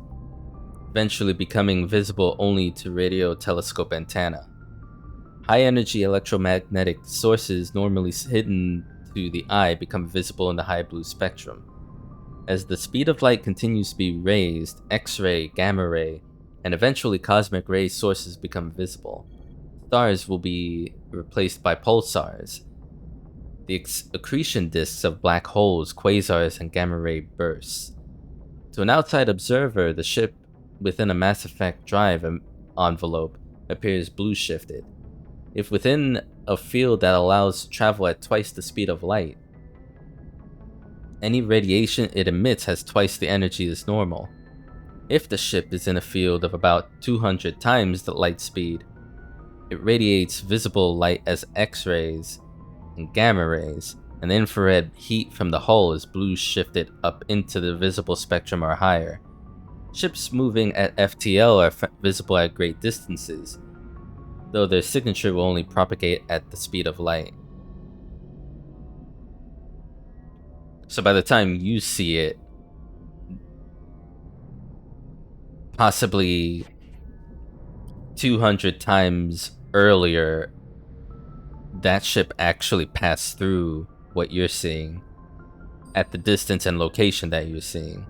eventually becoming visible only to radio telescope antenna. High-energy electromagnetic sources normally hidden to the eye become visible in the high blue spectrum. As the speed of light continues to be raised, X-ray, gamma ray, and eventually cosmic ray sources become visible. Stars will be replaced by pulsars, the accretion disks of black holes, quasars, and gamma ray bursts. To an outside observer, the ship within a Mass Effect drive envelope appears blue shifted. If within a field that allows travel at twice the speed of light, any radiation it emits has twice the energy as normal. If the ship is in a field of about 200 times the light speed, it radiates visible light as X-rays and gamma rays, and the infrared heat from the hull is blue shifted up into the visible spectrum or higher. Ships moving at FTL are visible at great distances, though their signature will only propagate at the speed of light. So by the time you see it, possibly 200 times earlier, that ship actually passed through what you're seeing at the distance and location that you're seeing.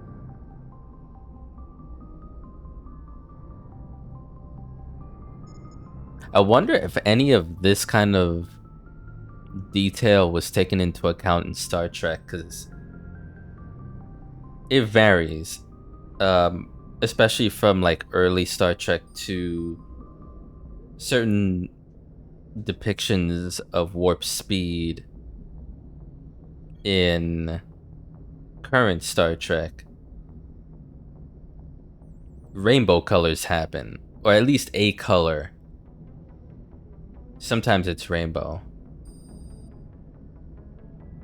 I wonder if any of this kind of detail was taken into account in Star Trek, because it varies, especially from like early Star Trek to certain depictions of warp speed in current Star Trek, rainbow colors happen, or at least a color. Sometimes it's rainbow.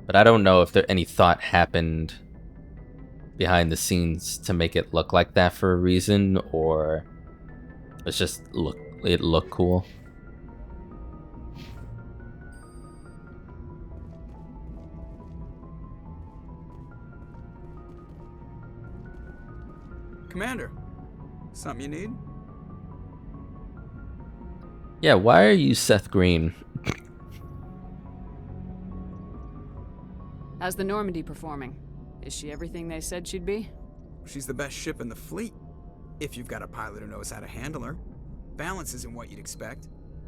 But I don't know if there any thought happened behind the scenes to make it look like that for a reason, or it's just it looked cool. Commander, something you need? Yeah, why are you Seth Green? How's the Normandy performing? Is she everything they said she'd be? She's the best ship in the fleet, if you've got a pilot who knows how to handle her. Balance isn't what you'd expect.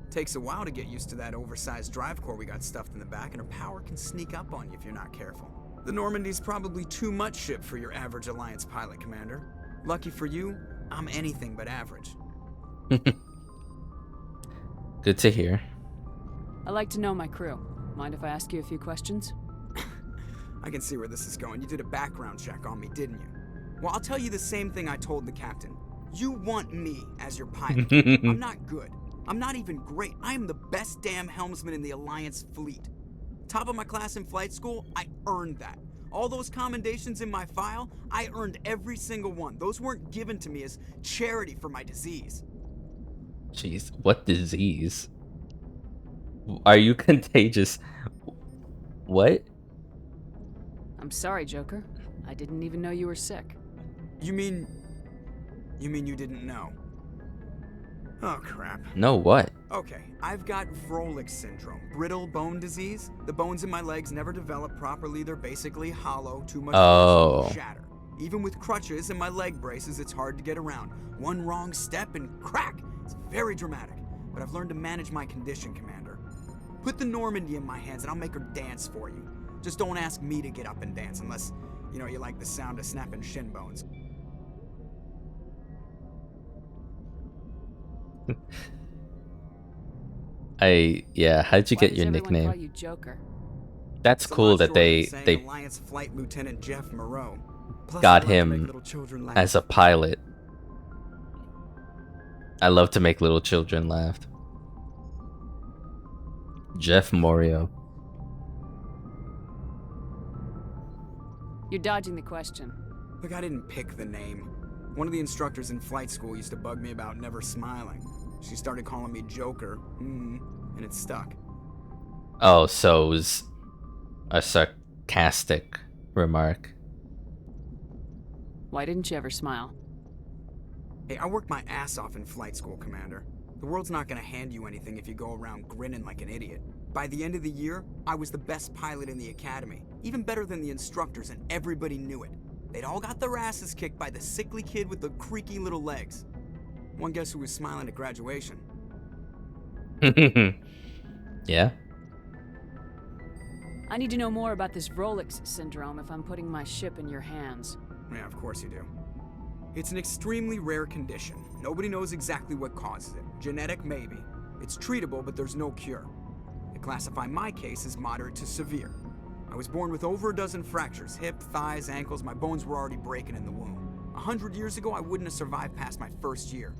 Takes a while to get used to that oversized drive core we got stuffed in the back, and her power can sneak up on you if you're not careful. The Normandy's probably too much ship for your average Alliance pilot, Commander. Lucky for you, I'm anything but average. Good to hear. I like to know my crew. Mind if I ask you a few questions? I can see where this is going. You did a background check on me, didn't you? Well, I'll tell you the same thing I told the captain. You want me as your pilot. I'm not good. I'm not even great. I am the best damn helmsman in the Alliance fleet. Top of my class in flight school, I earned that. All those commendations in my file, I earned every single one. Those weren't given to me as charity for my disease. Jeez, what disease? Are you contagious? What? I'm sorry, Joker. I didn't even know you were sick. You mean you didn't know? Oh, crap. No, what? Okay, I've got Vrolik syndrome, brittle bone disease. The bones in my legs never develop properly. They're basically hollow, too much force shatter. Even with crutches and my leg braces, it's hard to get around. One wrong step and crack! It's very dramatic, but I've learned to manage my condition, Commander. Put the Normandy in my hands and I'll make her dance for you. Just don't ask me to get up and dance unless, you like the sound of snapping shin bones. How'd you get your nickname? Call you Joker? That's cool that they Alliance Flight Lieutenant Jeff Moreau. Plus, got him as a pilot. I love to make little children laugh. Jeff Morio. You're dodging the question. Look, I didn't pick the name. One of the instructors in flight school used to bug me about never smiling. She started calling me Joker, and it stuck. Oh, so it was a sarcastic remark. Why didn't you ever smile? Hey, I worked my ass off in flight school, Commander. The world's not gonna hand you anything if you go around grinning like an idiot. By the end of the year, I was the best pilot in the academy. Even better than the instructors, and everybody knew it. They'd all got their asses kicked by the sickly kid with the creaky little legs. One guess who was smiling at graduation? Yeah? I need to know more about this Vrolik syndrome if I'm putting my ship in your hands. Yeah, of course you do. It's an extremely rare condition. Nobody knows exactly what causes it. Genetic, maybe. It's treatable, but there's no cure. They classify my case as moderate to severe. I was born with over a dozen fractures, hip, thighs, ankles. My bones were already breaking in the womb. 100 years ago, I wouldn't have survived past my first year.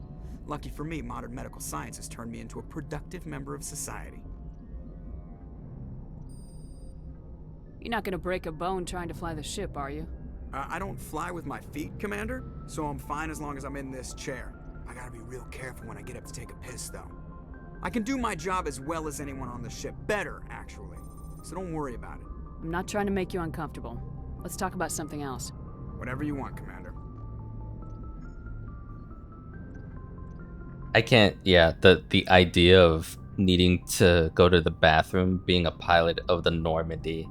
Lucky for me, modern medical science has turned me into a productive member of society. You're not gonna break a bone trying to fly the ship, are you? I don't fly with my feet, Commander, so I'm fine as long as I'm in this chair. I gotta be real careful when I get up to take a piss, though. I can do my job as well as anyone on the ship. Better, actually. So don't worry about it. I'm not trying to make you uncomfortable. Let's talk about something else. Whatever you want, Commander. I can't, the idea of needing to go to the bathroom, being a pilot of the Normandy.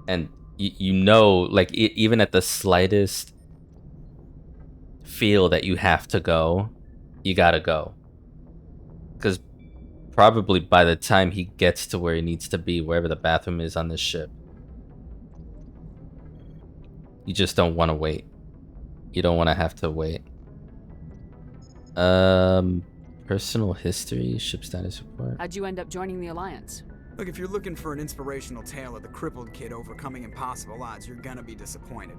And like, even at the slightest feel that you have to go, you gotta go. Because probably by the time he gets to where he needs to be, wherever the bathroom is on this ship, you just don't want to wait. You don't want to have to wait. Personal history, ship status report. How'd you end up joining the Alliance? Look, if you're looking for an inspirational tale of the crippled kid overcoming impossible odds, you're gonna be disappointed.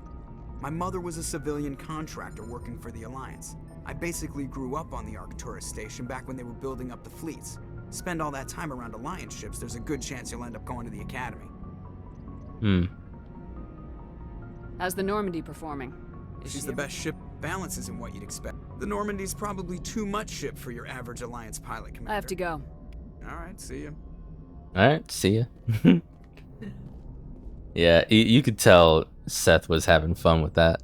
My mother was a civilian contractor working for the Alliance. I basically grew up on the Arcturus station back when they were building up the fleets. Spend all that time around Alliance ships, there's a good chance you'll end up going to the Academy. How's the Normandy performing? She's the best ship. Balance isn't what you'd expect. The Normandy's probably too much ship for your average Alliance pilot, Commander. I have to go. Alright, see ya. Alright, see ya. Yeah, you could tell Seth was having fun with that.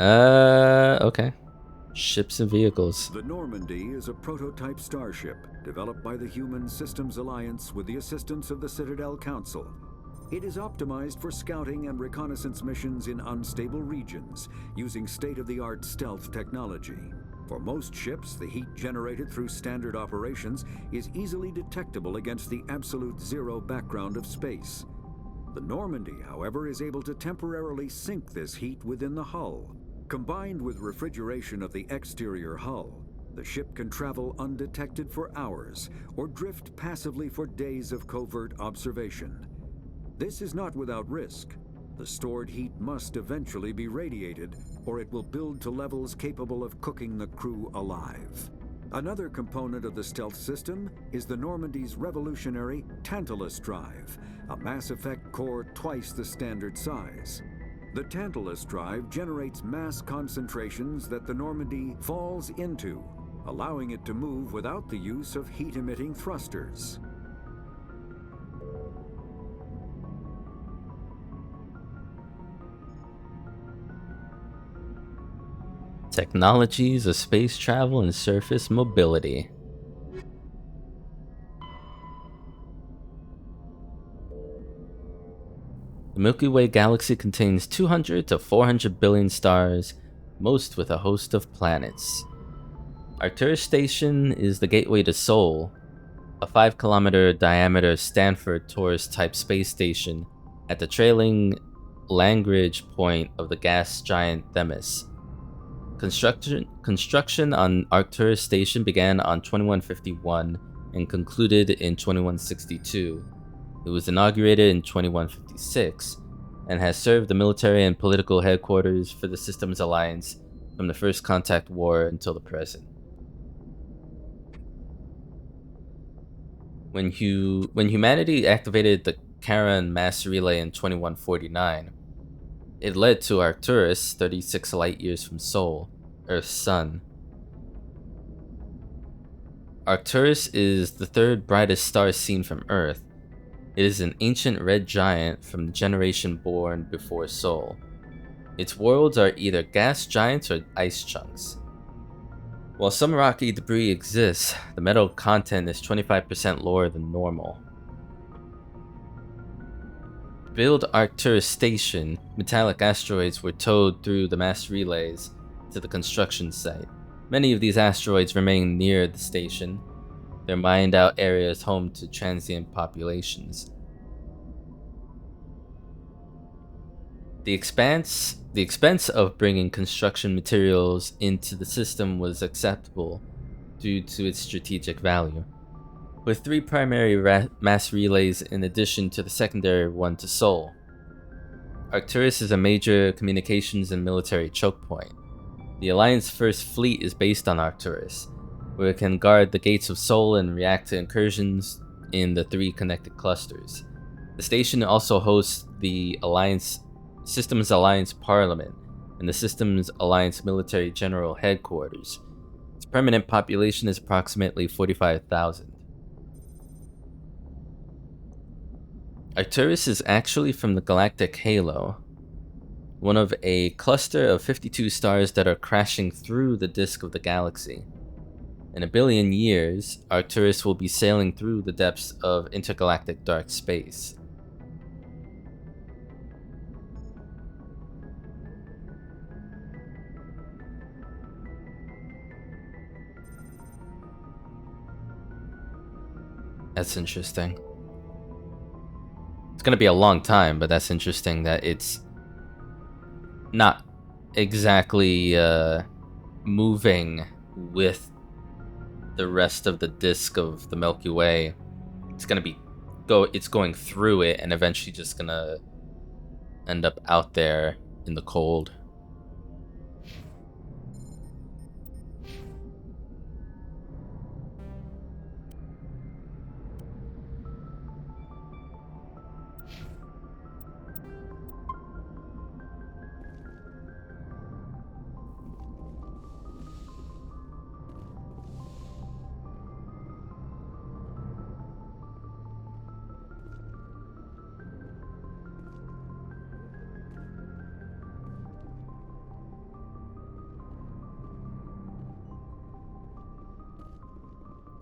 Okay. Ships and vehicles. The Normandy is a prototype starship developed by the Human Systems Alliance with the assistance of the Citadel Council. It is optimized for scouting and reconnaissance missions in unstable regions using state-of-the-art stealth technology. For most ships, the heat generated through standard operations is easily detectable against the absolute zero background of space. The Normandy, however, is able to temporarily sink this heat within the hull. Combined with refrigeration of the exterior hull, the ship can travel undetected for hours or drift passively for days of covert observation. This is not without risk. The stored heat must eventually be radiated, or it will build to levels capable of cooking the crew alive. Another component of the stealth system is the Normandy's revolutionary Tantalus drive, a mass effect core twice the standard size. The Tantalus drive generates mass concentrations that the Normandy falls into, allowing it to move without the use of heat-emitting thrusters. Technologies of space travel and surface mobility. The Milky Way galaxy contains 200 to 400 billion stars, most with a host of planets. Arcturus Station is the gateway to Sol, a 5-kilometer diameter Stanford tourist-type space station at the trailing Lagrange point of the gas giant Themis. Construction on Arcturus Station began on 2151 and concluded in 2162. It was inaugurated in 2156 and has served the military and political headquarters for the Systems Alliance from the First Contact War until the present. When humanity activated the Charon mass relay in 2149, it led to Arcturus, 36 light-years from Sol, Earth's sun. Arcturus is the third brightest star seen from Earth. It is an ancient red giant from the generation born before Sol. Its worlds are either gas giants or ice chunks. While some rocky debris exists, the metal content is 25% lower than normal. To build Arcturus Station, metallic asteroids were towed through the mass relays to the construction site. Many of these asteroids remain near the station. Their mined out areas home to transient populations. The expense of bringing construction materials into the system was acceptable due to its strategic value. With 3 primary mass relays in addition to the secondary one to Sol, Arcturus is a major communications and military choke point. The Alliance First Fleet is based on Arcturus, where it can guard the gates of Sol and react to incursions in the 3 connected clusters. The station also hosts the Systems Alliance Parliament and the Systems Alliance Military General Headquarters. Its permanent population is approximately 45,000. Arcturus is actually from the galactic halo, one of a cluster of 52 stars that are crashing through the disk of the galaxy. In 1 billion years, Arcturus will be sailing through the depths of intergalactic dark space. That's interesting. It's gonna be a long time, but that's interesting that it's not exactly moving with the rest of the disk of the Milky Way, it's going through it and eventually just gonna end up out there in the cold.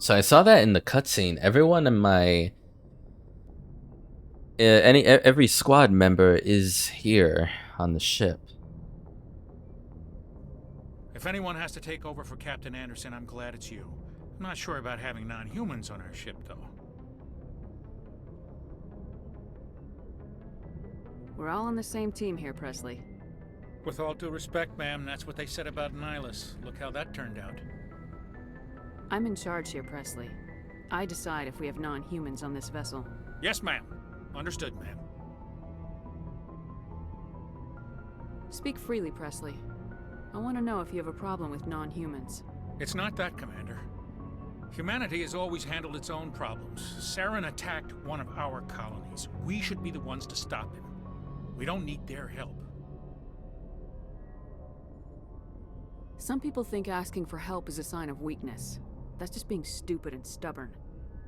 So I saw that in the cutscene. Everyone in my every squad member is here on the ship. If anyone has to take over for Captain Anderson, I'm glad it's you. I'm not sure about having non-humans on our ship, though. We're all on the same team here, Presley. With all due respect, ma'am, that's what they said about Nihilus. Look how that turned out. I'm in charge here, Presley. I decide if we have non-humans on this vessel. Yes, ma'am. Understood, ma'am. Speak freely, Presley. I want to know if you have a problem with non-humans. It's not that, Commander. Humanity has always handled its own problems. Saren attacked one of our colonies. We should be the ones to stop him. We don't need their help. Some people think asking for help is a sign of weakness. That's just being stupid and stubborn.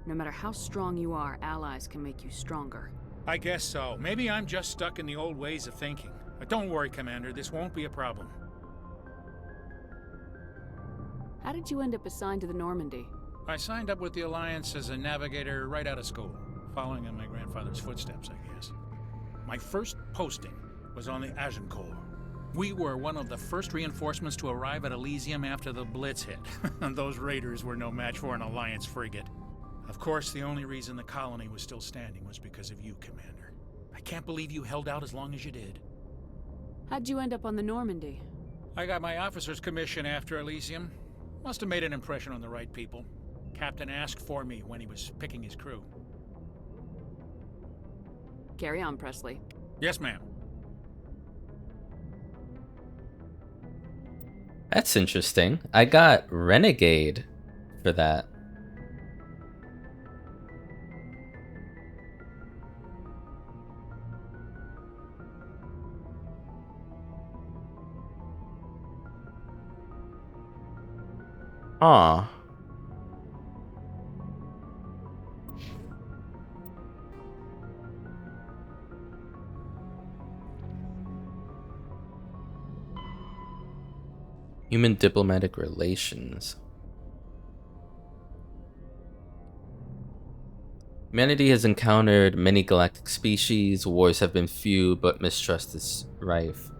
No matter how strong you are, allies can make you stronger. I guess so. Maybe I'm just stuck in the old ways of thinking. But don't worry, Commander. This won't be a problem. How did you end up assigned to the Normandy? I signed up with the Alliance as a navigator right out of school, following in my grandfather's footsteps, I guess. My first posting was on the Agincourt. We were one of the first reinforcements to arrive at Elysium after the Blitz hit. And those raiders were no match for an Alliance frigate. Of course, the only reason the colony was still standing was because of you, Commander. I can't believe you held out as long as you did. How'd you end up on the Normandy? I got my officer's commission after Elysium. Must have made an impression on the right people. Captain asked for me when he was picking his crew. Carry on, Presley. Yes, ma'am. That's interesting. I got Renegade for that. Aw. Human diplomatic relations. Humanity has encountered many galactic species. Wars have been few, but mistrust is rife.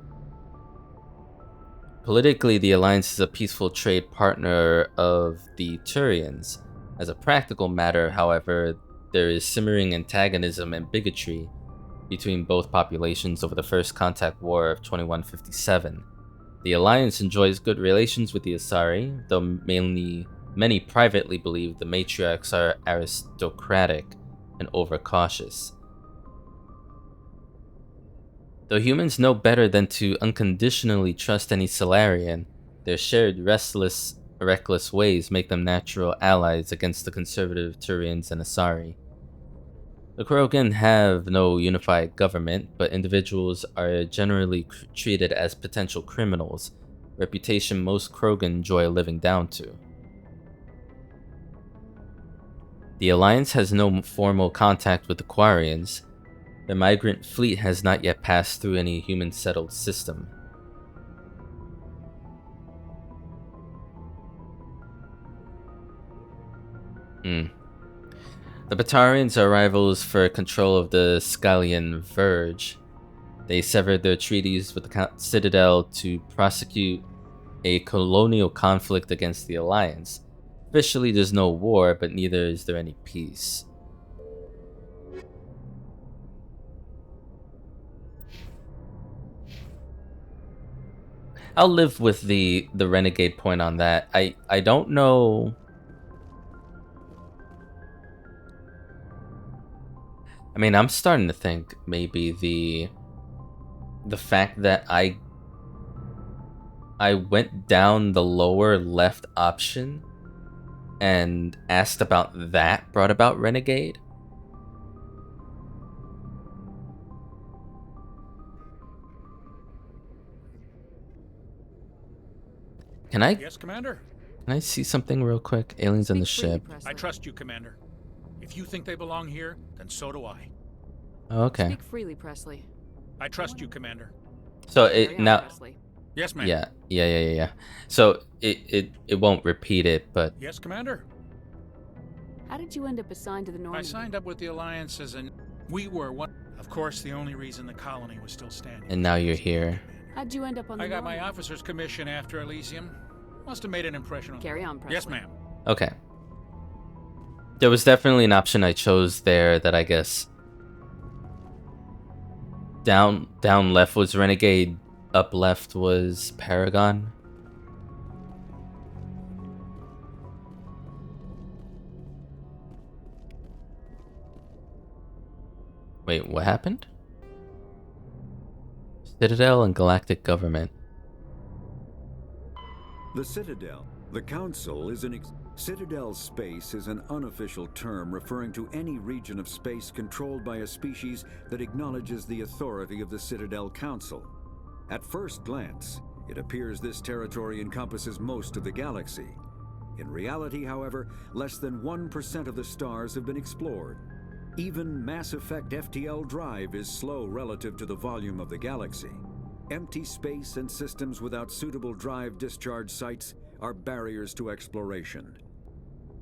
Politically, the Alliance is a peaceful trade partner of the Turians. As a practical matter, however, there is simmering antagonism and bigotry between both populations over the First Contact War of 2157. The Alliance enjoys good relations with the Asari, though many privately believe the matriarchs are aristocratic and overcautious. Though humans know better than to unconditionally trust any Solarian, their shared reckless ways make them natural allies against the conservative Turians and Asari. The Krogan have no unified government, but individuals are generally treated as potential criminals, a reputation most Krogan enjoy living down to. The Alliance has no formal contact with the Quarians. The migrant fleet has not yet passed through any human-settled system. The Batarians are rivals for control of the Scalian Verge. They severed their treaties with the Citadel to prosecute a colonial conflict against the Alliance. Officially, there's no war, but neither is there any peace. I'll live with the renegade point on that. I don't know mean, I'm starting to think maybe the fact that I went down the lower left option and asked about that brought about Renegade. Can I? Yes, Commander? Can I see something real quick? Aliens on the ship. I trust you, Commander. If you think they belong here, then so do I. Oh, okay. Speak freely, Presley. I trust you, Commander. So it now. Yes, ma'am. Yeah. So it won't repeat it, but Yes, Commander. How did you end up assigned to the I Normandy? signed up with the Alliance as an... We were one... Of course, the only reason the colony was still standing. and now you're here. How'd you end up on the I got Normandy? my officer's commission after Elysium. Must have made an impression on... Carry on, Presley. Yes, ma'am. Okay. There was definitely an option I chose there that I guess down left was Renegade, up left was Paragon. Wait, what happened? Citadel and Galactic Government. The Citadel. The Council is an... Citadel space is an unofficial term referring to any region of space controlled by a species that acknowledges the authority of the Citadel Council. At first glance, it appears this territory encompasses most of the galaxy. In reality, however, less than 1% of the stars have been explored. Even Mass Effect FTL drive is slow relative to the volume of the galaxy. Empty space and systems without suitable drive discharge sites are barriers to exploration.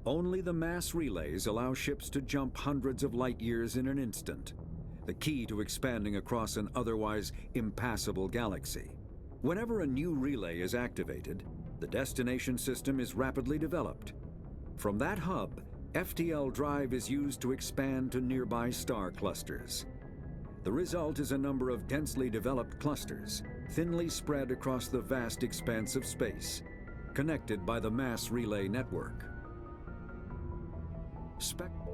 Only the mass relays allow ships to jump hundreds of light years in an instant, the key to expanding across an otherwise impassable galaxy. Whenever a new relay is activated, the destination system is rapidly developed. From that hub, FTL drive is used to expand to nearby star clusters. The result is a number of densely developed clusters, thinly spread across the vast expanse of space, connected by the mass relay network. Spectre.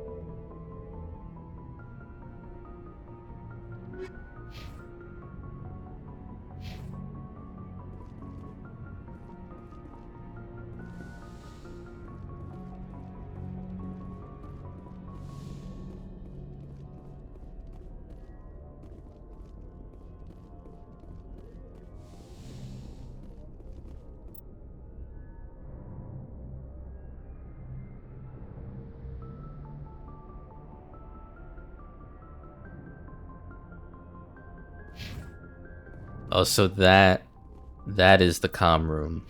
Oh, so that is the comm room.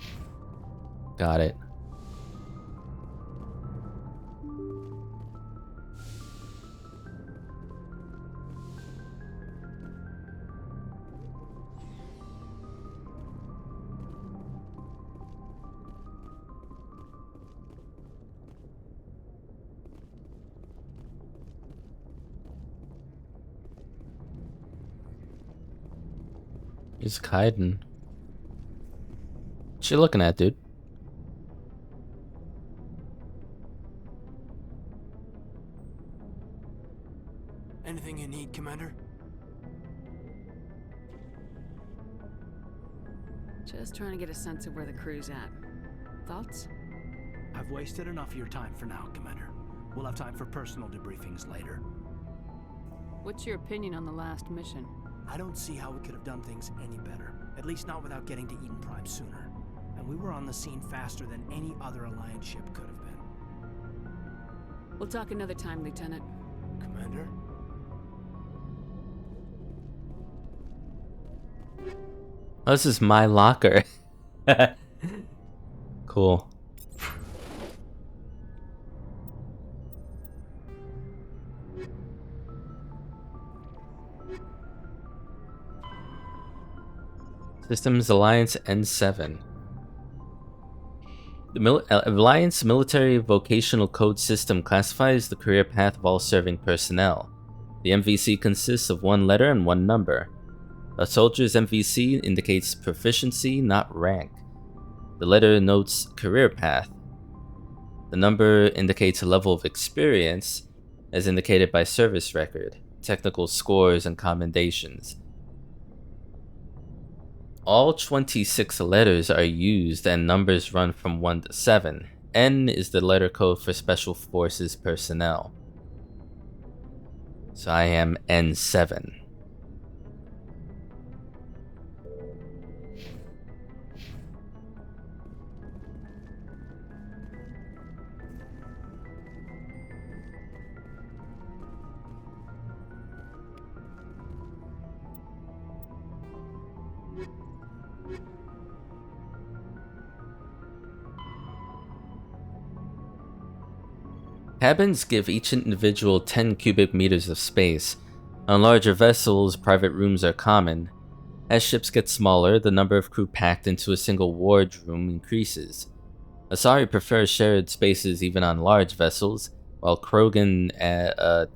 Got it. He's hiding. What you looking at, dude? Anything you need, Commander? Just trying to get a sense of where the crew's at. Thoughts? I've wasted enough of your time for now, Commander. We'll have time for personal debriefings later. What's your opinion on the last mission? I don't see how we could have done things any better. At least not without getting to Eden Prime sooner. And we were on the scene faster than any other Alliance ship could have been. We'll talk another time, Lieutenant. Commander? Oh, this is my locker. Cool. Systems Alliance N7. The Alliance Military Vocational Code System classifies the career path of all serving personnel. The MVC consists of one letter and one number. A soldier's MVC indicates proficiency, not rank. The letter notes career path. The number indicates a level of experience, as indicated by service record. technical scores and commendations. All 26 letters are used and numbers run from 1 to 7. N is the letter code for Special Forces personnel. So I am N7. Cabins give each individual 10 cubic meters of space. On larger vessels, private rooms are common. As ships get smaller, the number of crew packed into a single wardroom increases. Asari prefers shared spaces even on large vessels, while Krogan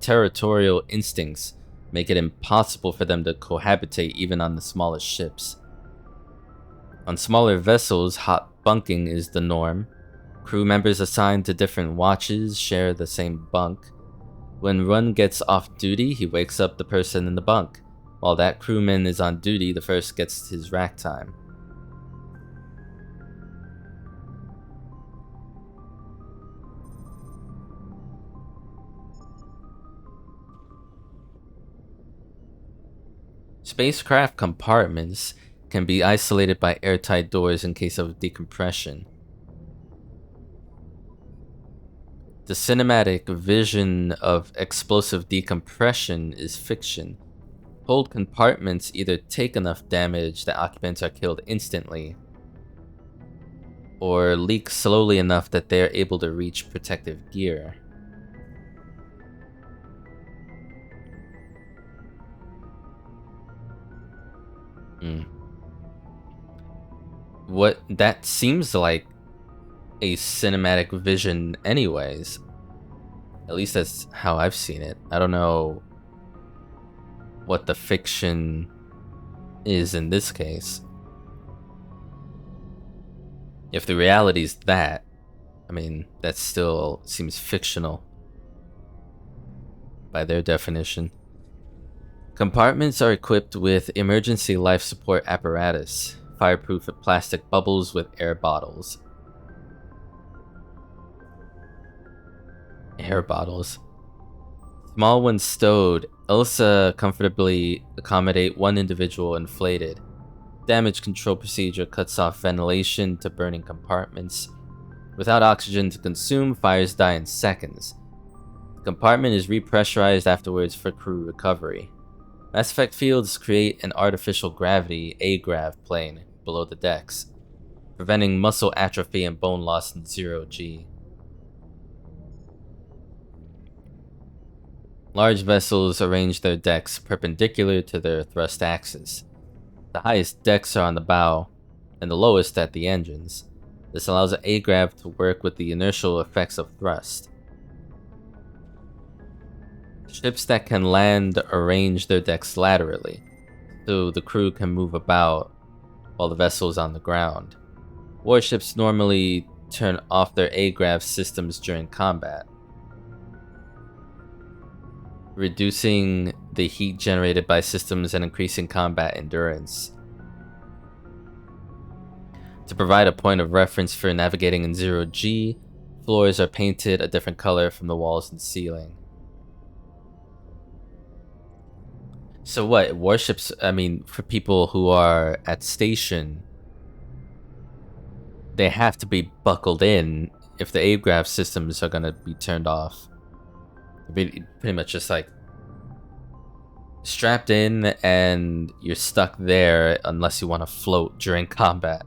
territorial instincts make it impossible for them to cohabitate even on the smallest ships. On smaller vessels, hot bunking is the norm. Crew members assigned to different watches share the same bunk. When one gets off duty, he wakes up the person in the bunk. While that crewman is on duty, the first gets his rack time. Spacecraft compartments can be isolated by airtight doors in case of decompression. The cinematic vision of explosive decompression is fiction. Cold compartments either take enough damage that occupants are killed instantly, or leak slowly enough that they are able to reach protective gear. What that seems like a cinematic vision anyways. At least that's how I've seen it. I don't know what the fiction is in this case. If the reality is that, I mean, that still seems fictional by their definition. Compartments are equipped with emergency life support apparatus, fireproof plastic bubbles with air bottles. Air bottles. Small ones stowed, Elsa comfortably accommodate one individual inflated. Damage control procedure cuts off ventilation to burning compartments. Without oxygen to consume, fires die in seconds. The compartment is repressurized afterwards for crew recovery. Mass effect fields create an artificial gravity A-grav plane below the decks, preventing muscle atrophy and bone loss in 0G. Large vessels arrange their decks perpendicular to their thrust axis. The highest decks are on the bow, and the lowest at the engines. This allows an A-grav to work with the inertial effects of thrust. Ships that can land arrange their decks laterally, so the crew can move about while the vessel is on the ground. Warships normally turn off their A-grav systems during combat, reducing the heat generated by systems and increasing combat endurance. To provide a point of reference for navigating in 0G, floors are painted a different color from the walls and ceiling. So what, warships, I mean, for people who are at station, they have to be buckled in if the A-grav systems are going to be turned off. Pretty much just like strapped in and you're stuck there unless you want to float during combat.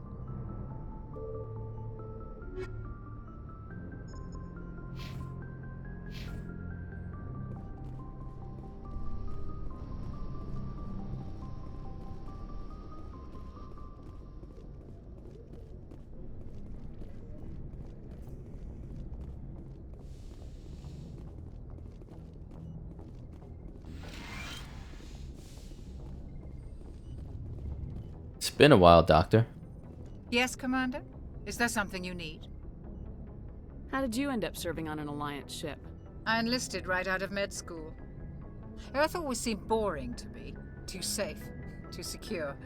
It's been a while, Doctor. Yes, Commander? Is there something you need? How did you end up serving on an Alliance ship? I enlisted right out of med school. Earth always seemed boring to me. Too safe, too secure.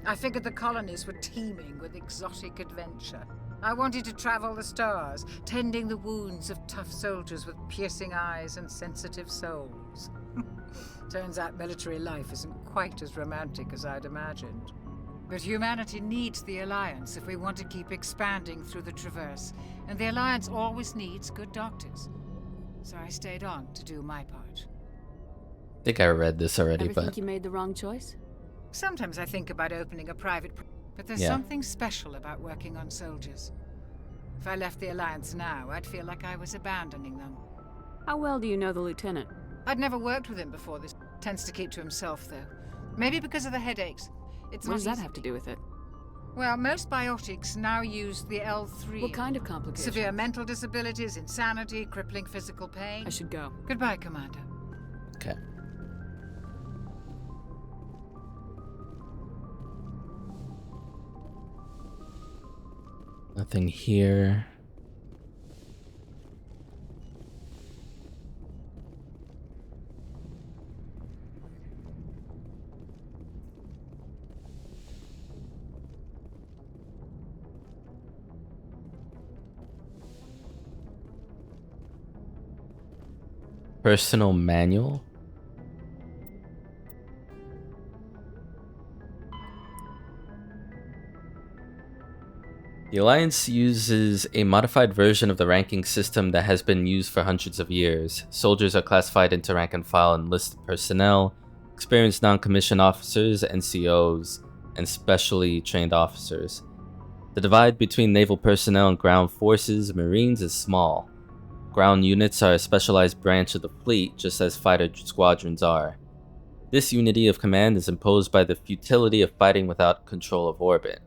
I figured the colonies were teeming with exotic adventure. I wanted to travel the stars, tending the wounds of tough soldiers with piercing eyes and sensitive souls. Turns out military life isn't quite as romantic as I'd imagined. But humanity needs the Alliance if we want to keep expanding through the Traverse, and the Alliance always needs good doctors. So I stayed on to do my part. I think I read this already, Ever but think you made the wrong choice? Sometimes I think about opening a private, but there's Yeah. something special about working on soldiers. If I left the Alliance now, I'd feel like I was abandoning them. How well do you know the lieutenant? I'd never worked with him before. This tends to keep to himself, though. Maybe because of the headaches. It's What not does that easy- have to do with it? Well, most biotics now use the L3. What kind of complications? Severe mental disabilities, insanity, crippling physical pain. I should go. Goodbye, Commander. okay. Nothing here. Personal manual. The Alliance uses a modified version of the ranking system that has been used for hundreds of years. Soldiers are classified into rank and file enlisted personnel, experienced non-commissioned officers, NCOs, and specially trained officers. The divide between naval personnel and ground forces, Marines, is small. Ground units are a specialized branch of the fleet, just as fighter squadrons are. This unity of command is imposed by the futility of fighting without control of orbit.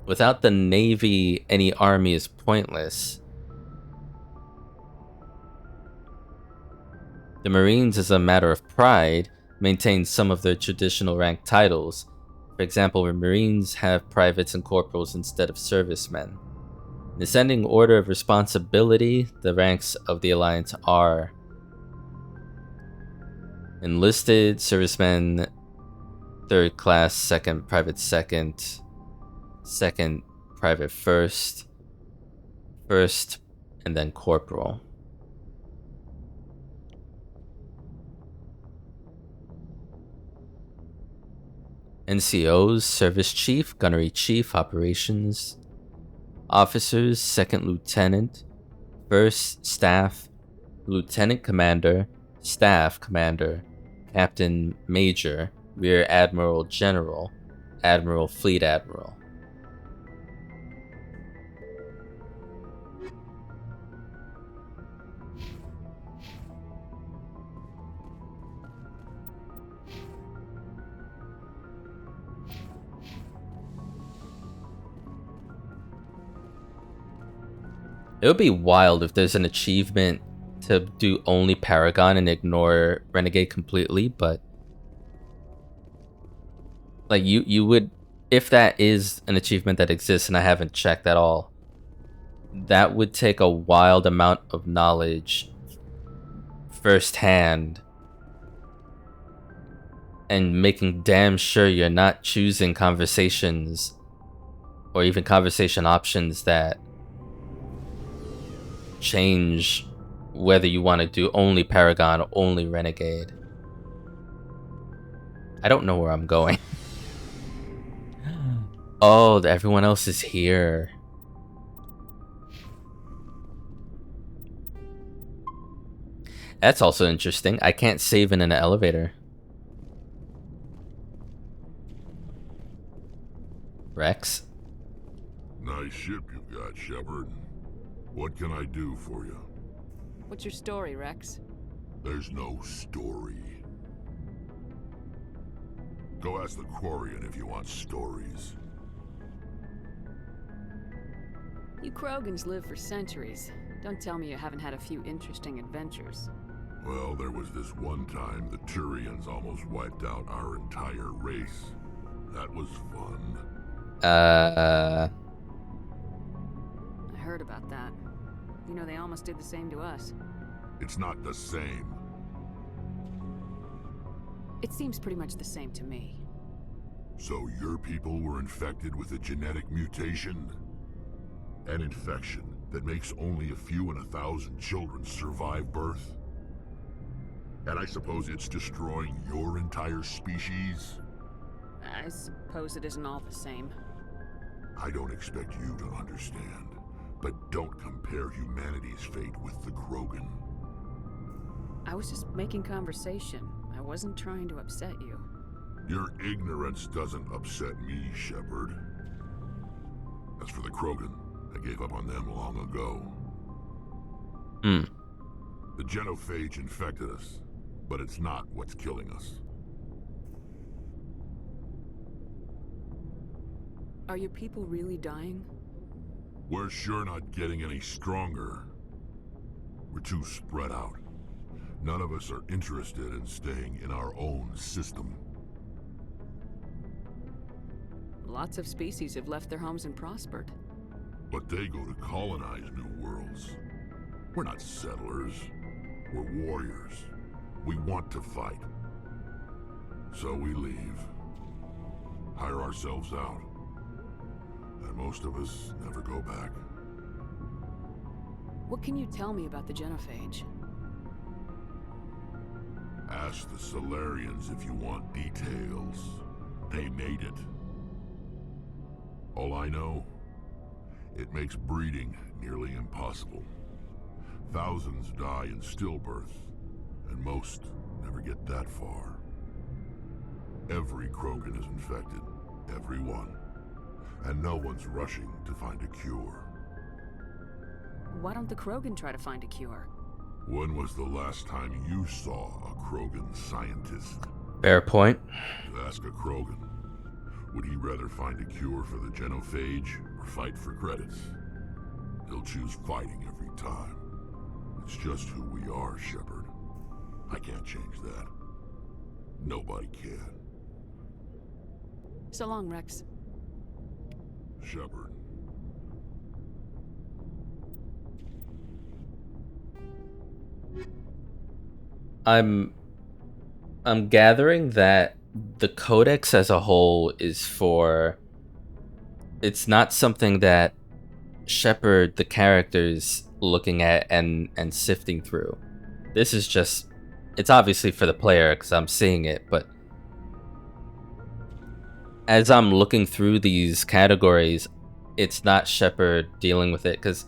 Without the Navy, any army is pointless. The Marines, as a matter of pride, maintain some of their traditional rank titles. For example, Marines have privates and corporals instead of servicemen. In ascending order of responsibility, the ranks of the Alliance are enlisted, servicemen, third class, second private second, second private first, first, and then corporal. NCOs, service chief, gunnery chief, operations officers, second lieutenant, first staff, lieutenant commander, staff commander, captain major, rear admiral general, admiral fleet admiral. It would be wild if there's an achievement to do only Paragon and ignore Renegade completely, but like you would, if that is an achievement that exists and I haven't checked at all, that would take a wild amount of knowledge firsthand and making damn sure you're not choosing conversations or even conversation options that change whether you want to do only Paragon or only Renegade. I don't know where I'm going. Oh, everyone else is here. That's also interesting. I can't save in an elevator. Rex? Nice ship you've got, Shepard. What can I do for you? What's your story, Rex? There's no story. Go ask the Quarian if you want stories. You Krogans live for centuries. Don't tell me you haven't had a few interesting adventures. Well, there was this one time the Turians almost wiped out our entire race. That was fun. I heard about that. You know, they almost did the same to us. It's not the same. It seems pretty much the same to me. So your people were infected with a genetic mutation? An infection that makes only a few in 1,000 children survive birth? And I suppose it's destroying your entire species? I suppose it isn't all the same. I don't expect you to understand, but don't compare humanity's fate with the Krogan. I was just making conversation. I wasn't trying to upset you. Your ignorance doesn't upset me, Shepard. As for the Krogan, I gave up on them long ago. The genophage infected us, but it's not what's killing us. Are your people really dying? We're sure not getting any stronger. We're too spread out. None of us are interested in staying in our own system. Lots of species have left their homes and prospered. But they go to colonize new worlds. We're not settlers. We're warriors. We want to fight. So we leave. Hire ourselves out. And most of us never go back. What can you tell me about the genophage? Ask the Solarians if you want details. They made it. All I know, it makes breeding nearly impossible. Thousands die in stillbirth, and most never get that far. Every Krogan is infected, every one. And no one's rushing to find a cure. Why don't the Krogan try to find a cure? When was the last time you saw a Krogan scientist? Fair point. Ask a Krogan. Would he rather find a cure for the genophage or fight for credits? He'll choose fighting every time. It's just who we are, Shepard. I can't change that. Nobody can. So long, Rex. Shepard. I'm gathering that the codex as a whole is for... It's not something that Shepard, the character's looking at and sifting through. This is just... It's obviously for the player because I'm seeing it, but as I'm looking through these categories, it's not Shepard dealing with it because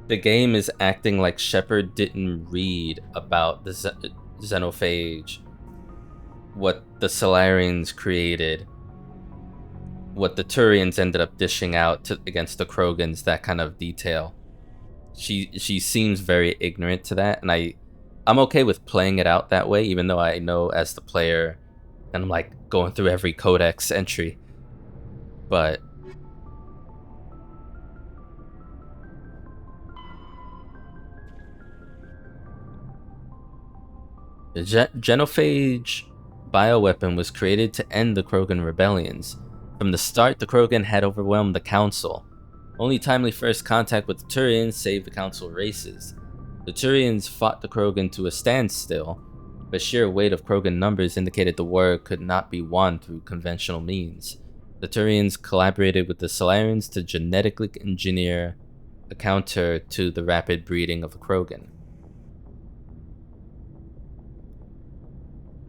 the game is acting like Shepard didn't read about the Xenophage, what the Solarians created, what the Turians ended up dishing out against the Krogans, that kind of detail. She seems very ignorant to that, and I'm okay with playing it out that way, even though I know as the player, and I'm like going through every codex entry, but the Genophage bioweapon was created to end the Krogan rebellions. From the start, the Krogan had overwhelmed the Council. Only timely first contact with the Turians saved the Council races. The Turians fought the Krogan to a standstill, but sheer weight of Krogan numbers indicated the war could not be won through conventional means. The Turians collaborated with the Solarians to genetically engineer a counter to the rapid breeding of the Krogan.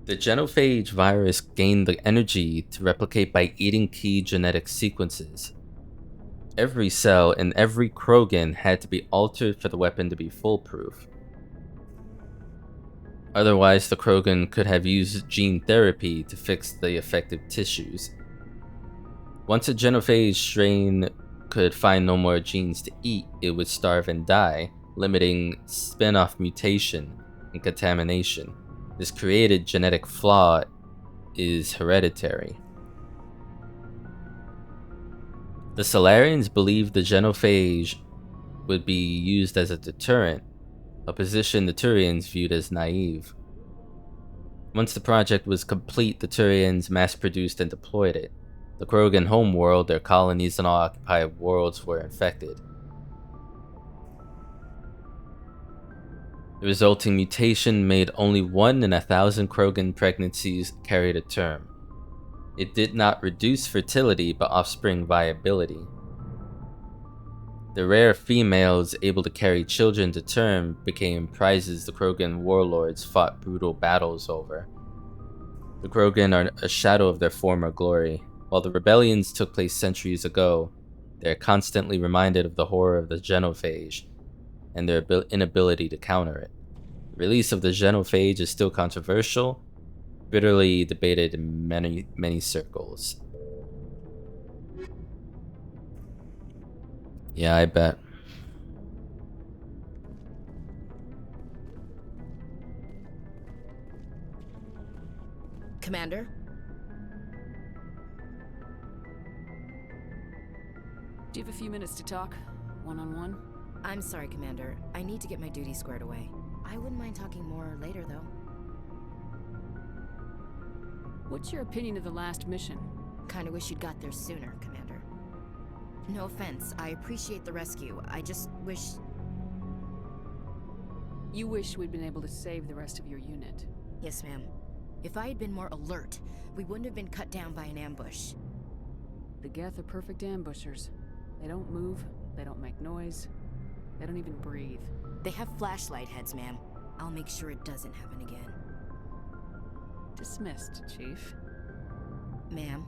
The genophage virus gained the energy to replicate by eating key genetic sequences. Every cell in every Krogan had to be altered for the weapon to be foolproof. Otherwise, the Krogan could have used gene therapy to fix the affected tissues. Once a genophage strain could find no more genes to eat, it would starve and die, limiting spin-off mutation and contamination. This created genetic flaw is hereditary. The Solarians believed the genophage would be used as a deterrent, a position the Turians viewed as naive. Once the project was complete, the Turians mass-produced and deployed it. The Krogan homeworld, their colonies, and all occupied worlds were infected. The resulting mutation made only 1 in 1,000 Krogan pregnancies carry to term. It did not reduce fertility, but offspring viability. The rare females able to carry children to term became prizes the Krogan warlords fought brutal battles over. The Krogan are a shadow of their former glory. While the rebellions took place centuries ago, they are constantly reminded of the horror of the genophage and their inability to counter it. The release of the genophage is still controversial, bitterly debated in many circles. Yeah, I bet. Commander? Do you have a few minutes to talk? One-on-one? I'm sorry, Commander. I need to get my duties squared away. I wouldn't mind talking more later, though. What's your opinion of the last mission? Kinda wish you'd got there sooner, Commander. No offense, I appreciate the rescue. I just wish... You wish we'd been able to save the rest of your unit. Yes, ma'am. If I had been more alert, we wouldn't have been cut down by an ambush. The Geth are perfect ambushers. They don't move, they don't make noise, they don't even breathe. They have flashlight heads, ma'am. I'll make sure it doesn't happen again. Dismissed, Chief. Ma'am.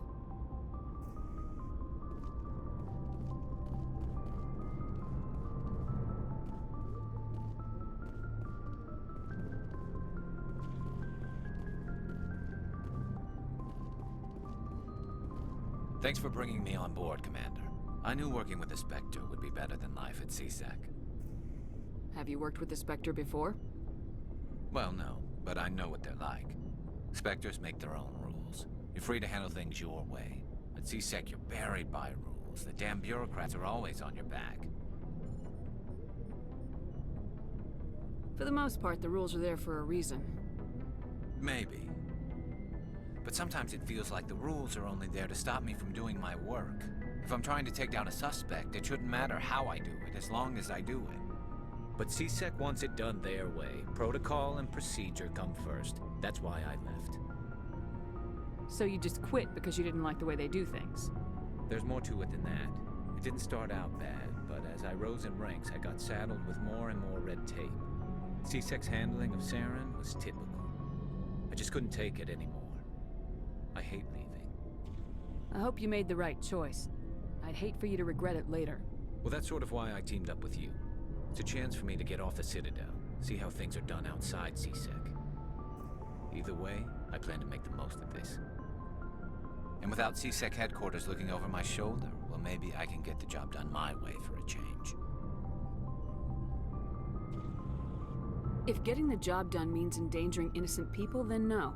Thanks for bringing me on board, Commander. I knew working with the Spectre would be better than life at CSEC. Have you worked with the Spectre before? Well, no, but I know what they're like. Spectres make their own rules. You're free to handle things your way. At CSEC, you're buried by rules. The damn bureaucrats are always on your back. For the most part, the rules are there for a reason. Maybe. But sometimes it feels like the rules are only there to stop me from doing my work. If I'm trying to take down a suspect, it shouldn't matter how I do it, as long as I do it. But CSEC wants it done their way. Protocol and procedure come first. That's why I left. So you just quit because you didn't like the way they do things? There's more to it than that. It didn't start out bad, but as I rose in ranks, I got saddled with more and more red tape. CSEC's handling of Saren was typical. I just couldn't take it anymore. I hate leaving. I hope you made the right choice. I'd hate for you to regret it later. Well, that's sort of why I teamed up with you. It's a chance for me to get off the Citadel, see how things are done outside CSEC. Either way, I plan to make the most of this. And without CSEC headquarters looking over my shoulder, well, maybe I can get the job done my way for a change. If getting the job done means endangering innocent people, then no.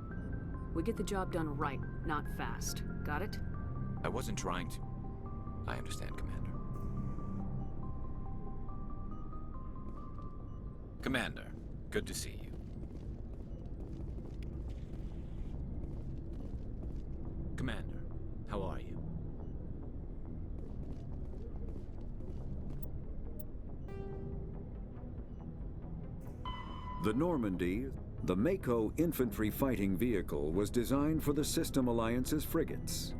We get the job done right, not fast. Got it? I wasn't trying to. I understand, Commander. Commander, good to see you. Commander, how are you? The Normandy, the Mako infantry fighting vehicle, was designed for the System Alliance's frigates.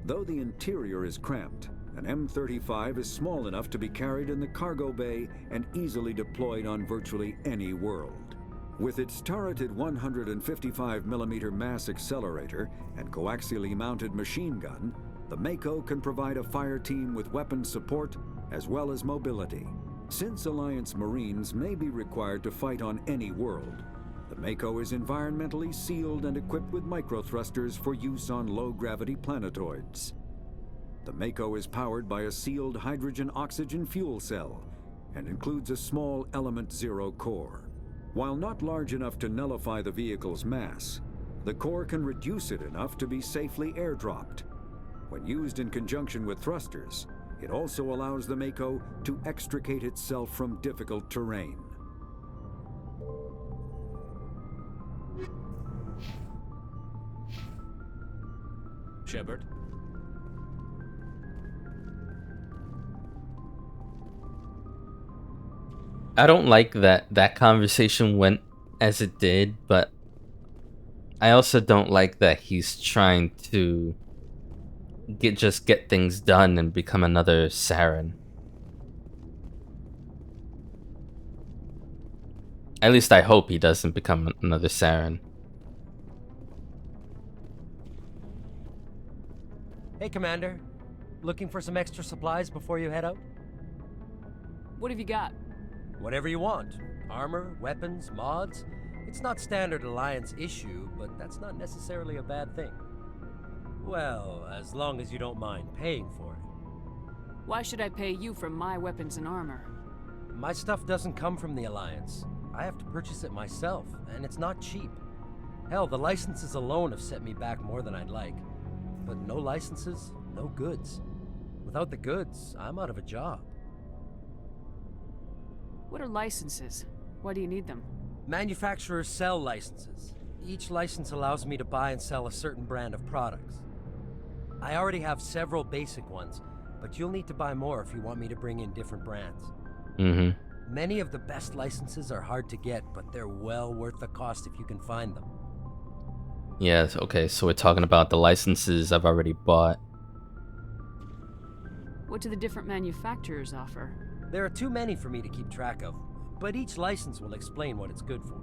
Though the interior is cramped, an M35 is small enough to be carried in the cargo bay and easily deployed on virtually any world. With its turreted 155mm mass accelerator and coaxially mounted machine gun, the Mako can provide a fire team with weapon support as well as mobility. Since Alliance Marines may be required to fight on any world, the Mako is environmentally sealed and equipped with microthrusters for use on low-gravity planetoids. The Mako is powered by a sealed hydrogen-oxygen fuel cell and includes a small Element Zero core. While not large enough to nullify the vehicle's mass, the core can reduce it enough to be safely airdropped. When used in conjunction with thrusters, it also allows the Mako to extricate itself from difficult terrain. Shepard? I don't like that conversation went as it did, but I also don't like that he's trying to get things done and become another Saren. At least I hope he doesn't become another Saren. Hey, Commander. Looking for some extra supplies before you head out? What have you got? Whatever you want. Armor, weapons, mods. It's not standard Alliance issue, but that's not necessarily a bad thing. Well, as long as you don't mind paying for it. Why should I pay you for my weapons and armor? My stuff doesn't come from the Alliance. I have to purchase it myself, and it's not cheap. Hell, the licenses alone have set me back more than I'd like. But no licenses, no goods. Without the goods, I'm out of a job. What are licenses? Why do you need them? Manufacturers sell licenses. Each license allows me to buy and sell a certain brand of products. I already have several basic ones, but you'll need to buy more if you want me to bring in different brands. Mm-hmm. Many of the best licenses are hard to get, but they're well worth the cost if you can find them. Yeah, okay, so we're talking about the licenses I've already bought. What do the different manufacturers offer? There are too many for me to keep track of, but each license will explain what it's good for.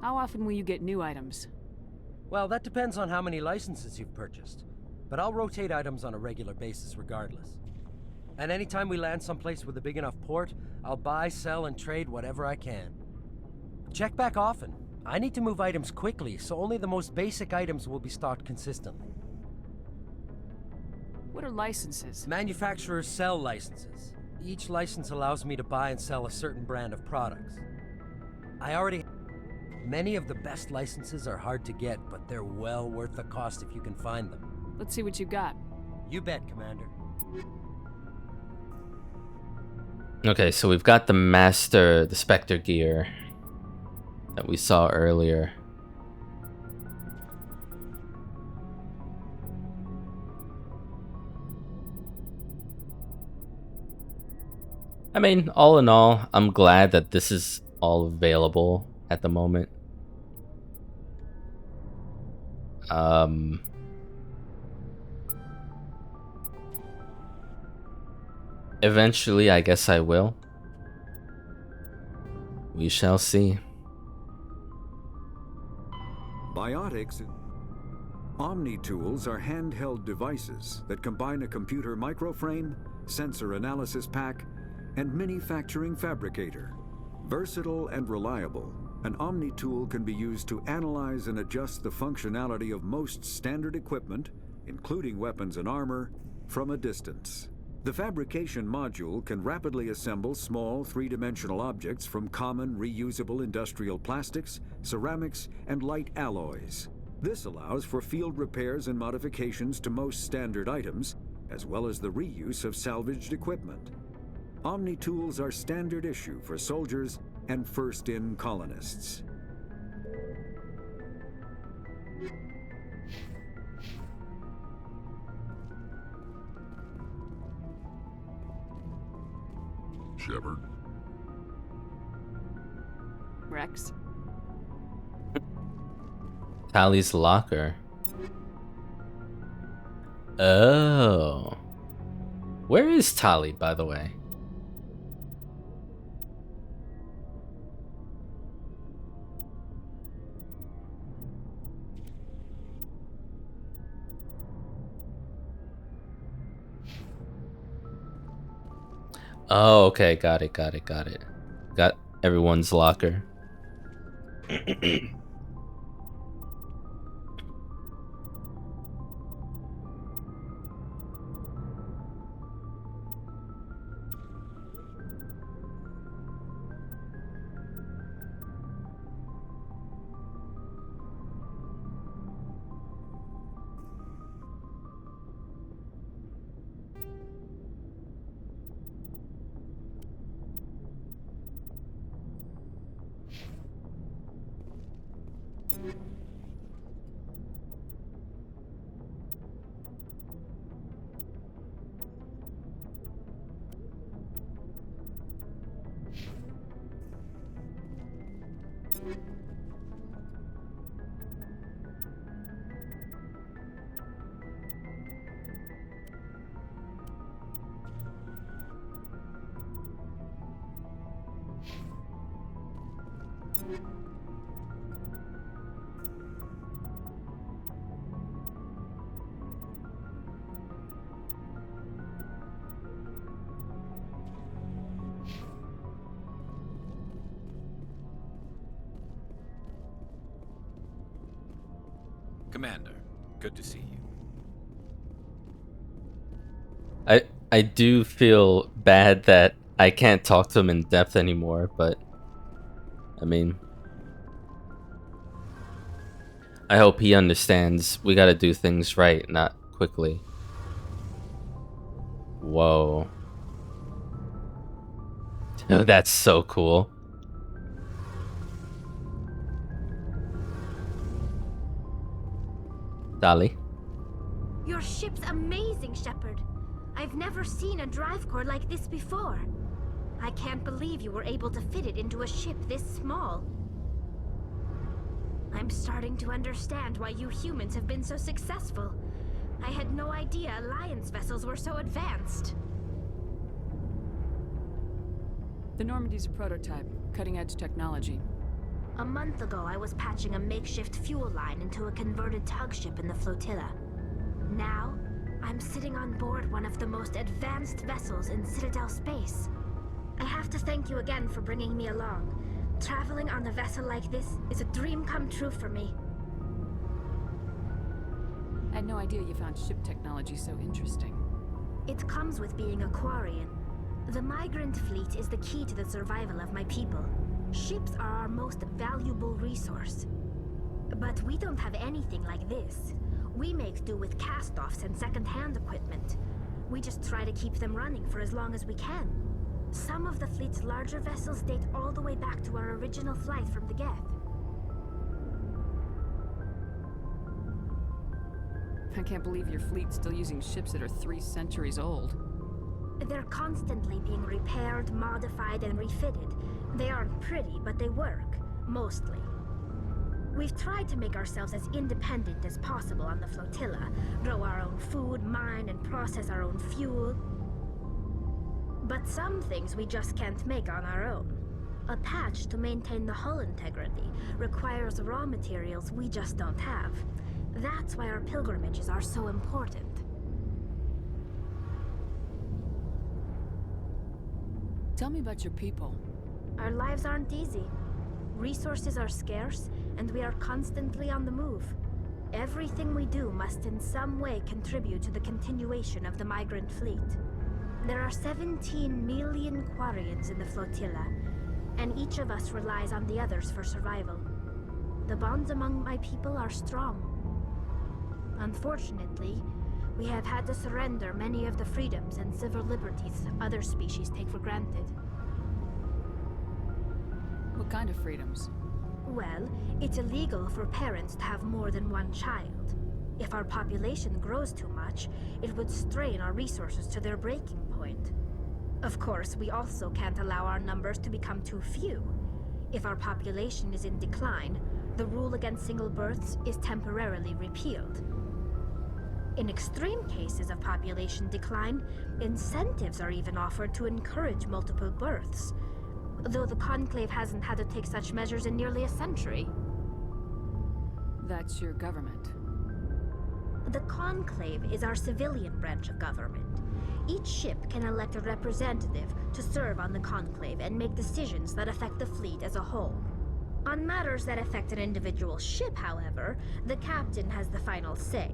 How often will you get new items? Well, that depends on how many licenses you've purchased, but I'll rotate items on a regular basis regardless. And anytime we land someplace with a big enough port, I'll buy, sell, and trade whatever I can. Check back often. I need to move items quickly, so only the most basic items will be stocked consistently. What are licenses? Manufacturers sell licenses. Each license allows me to buy and sell a certain brand of products. Many of the best licenses are hard to get, but they're well worth the cost if you can find them. Let's see what you got. You bet, Commander. Okay, so we've got the Spectre gear that we saw earlier. I mean, all in all, I'm glad that this is all available at the moment. Eventually, I guess I will. We shall see. Biotics. Omni-tools are handheld devices that combine a computer microframe, sensor analysis pack, and manufacturing fabricator. Versatile and reliable, an Omni-tool can be used to analyze and adjust the functionality of most standard equipment, including weapons and armor, from a distance. The fabrication module can rapidly assemble small three-dimensional objects from common reusable industrial plastics, ceramics, and light alloys. This allows for field repairs and modifications to most standard items, as well as the reuse of salvaged equipment. Omni-tools are standard issue for soldiers and first-in colonists. Shepard? Rex? Tali's locker. Oh. Where is Tali, by the way? Oh, okay, got it. Got everyone's locker. Commander, good to see you. I do feel bad that I can't talk to him in depth anymore, but I mean, I hope he understands we gotta do things right, not quickly. Whoa. That's so cool. Dolly. Your ship's amazing, Shepard. I've never seen a drive core like this before. I can't believe you were able to fit it into a ship this small. I'm starting to understand why you humans have been so successful. I had no idea Alliance vessels were so advanced. The Normandy's a prototype, cutting-edge technology. A month ago, I was patching a makeshift fuel line into a converted tug ship in the flotilla. Now, I'm sitting on board one of the most advanced vessels in Citadel space. I have to thank you again for bringing me along. Traveling on a vessel like this is a dream come true for me. I had no idea you found ship technology so interesting. It comes with being a Quarian. The migrant fleet is the key to the survival of my people. Ships are our most valuable resource. But we don't have anything like this. We make do with cast-offs and second-hand equipment. We just try to keep them running for as long as we can. Some of the fleet's larger vessels date all the way back to our original flight from the Geth. I can't believe your fleet's still using ships that are 3 centuries old. They're constantly being repaired, modified, and refitted. They aren't pretty, but they work. Mostly. We've tried to make ourselves as independent as possible on the flotilla. Grow our own food, mine, and process our own fuel. But some things we just can't make on our own. A patch to maintain the hull integrity requires raw materials we just don't have. That's why our pilgrimages are so important. Tell me about your people. Our lives aren't easy. Resources are scarce, and we are constantly on the move. Everything we do must in some way contribute to the continuation of the migrant fleet. There are 17 million Quarians in the flotilla, and each of us relies on the others for survival. The bonds among my people are strong. Unfortunately, we have had to surrender many of the freedoms and civil liberties other species take for granted. What kind of freedoms? Well, it's illegal for parents to have more than one child. If our population grows too much, it would strain our resources to their breaking point. Of course, we also can't allow our numbers to become too few. If our population is in decline, the rule against single births is temporarily repealed. In extreme cases of population decline, incentives are even offered to encourage multiple births, though the Conclave hasn't had to take such measures in nearly a century. That's your government. The Conclave is our civilian branch of government. Each ship can elect a representative to serve on the Conclave and make decisions that affect the fleet as a whole. On matters that affect an individual ship, however, the captain has the final say.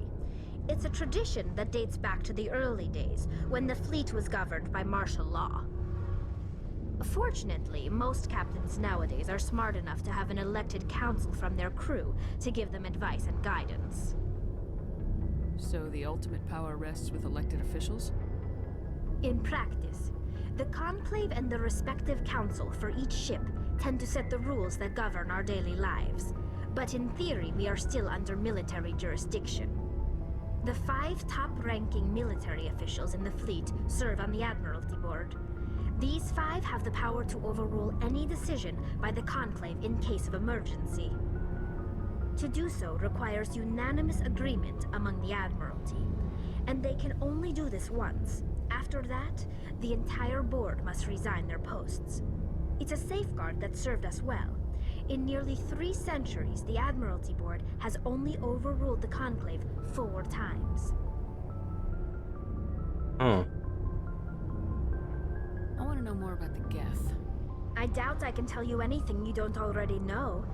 It's a tradition that dates back to the early days, when the fleet was governed by martial law. Fortunately, most captains nowadays are smart enough to have an elected council from their crew to give them advice and guidance. So the ultimate power rests with elected officials? In practice, the Conclave and the respective council for each ship tend to set the rules that govern our daily lives. But in theory, we are still under military jurisdiction. The 5 top-ranking military officials in the fleet serve on the Admiralty Board. These 5 have the power to overrule any decision by the Conclave in case of emergency. To do so requires unanimous agreement among the Admiralty, and they can only do this once. After that, the entire board must resign their posts. It's a safeguard that served us well. In nearly 3 centuries, the Admiralty Board has only overruled the Conclave 4 times. Oh. I want to know more about the Geth. I doubt I can tell you anything you don't already know.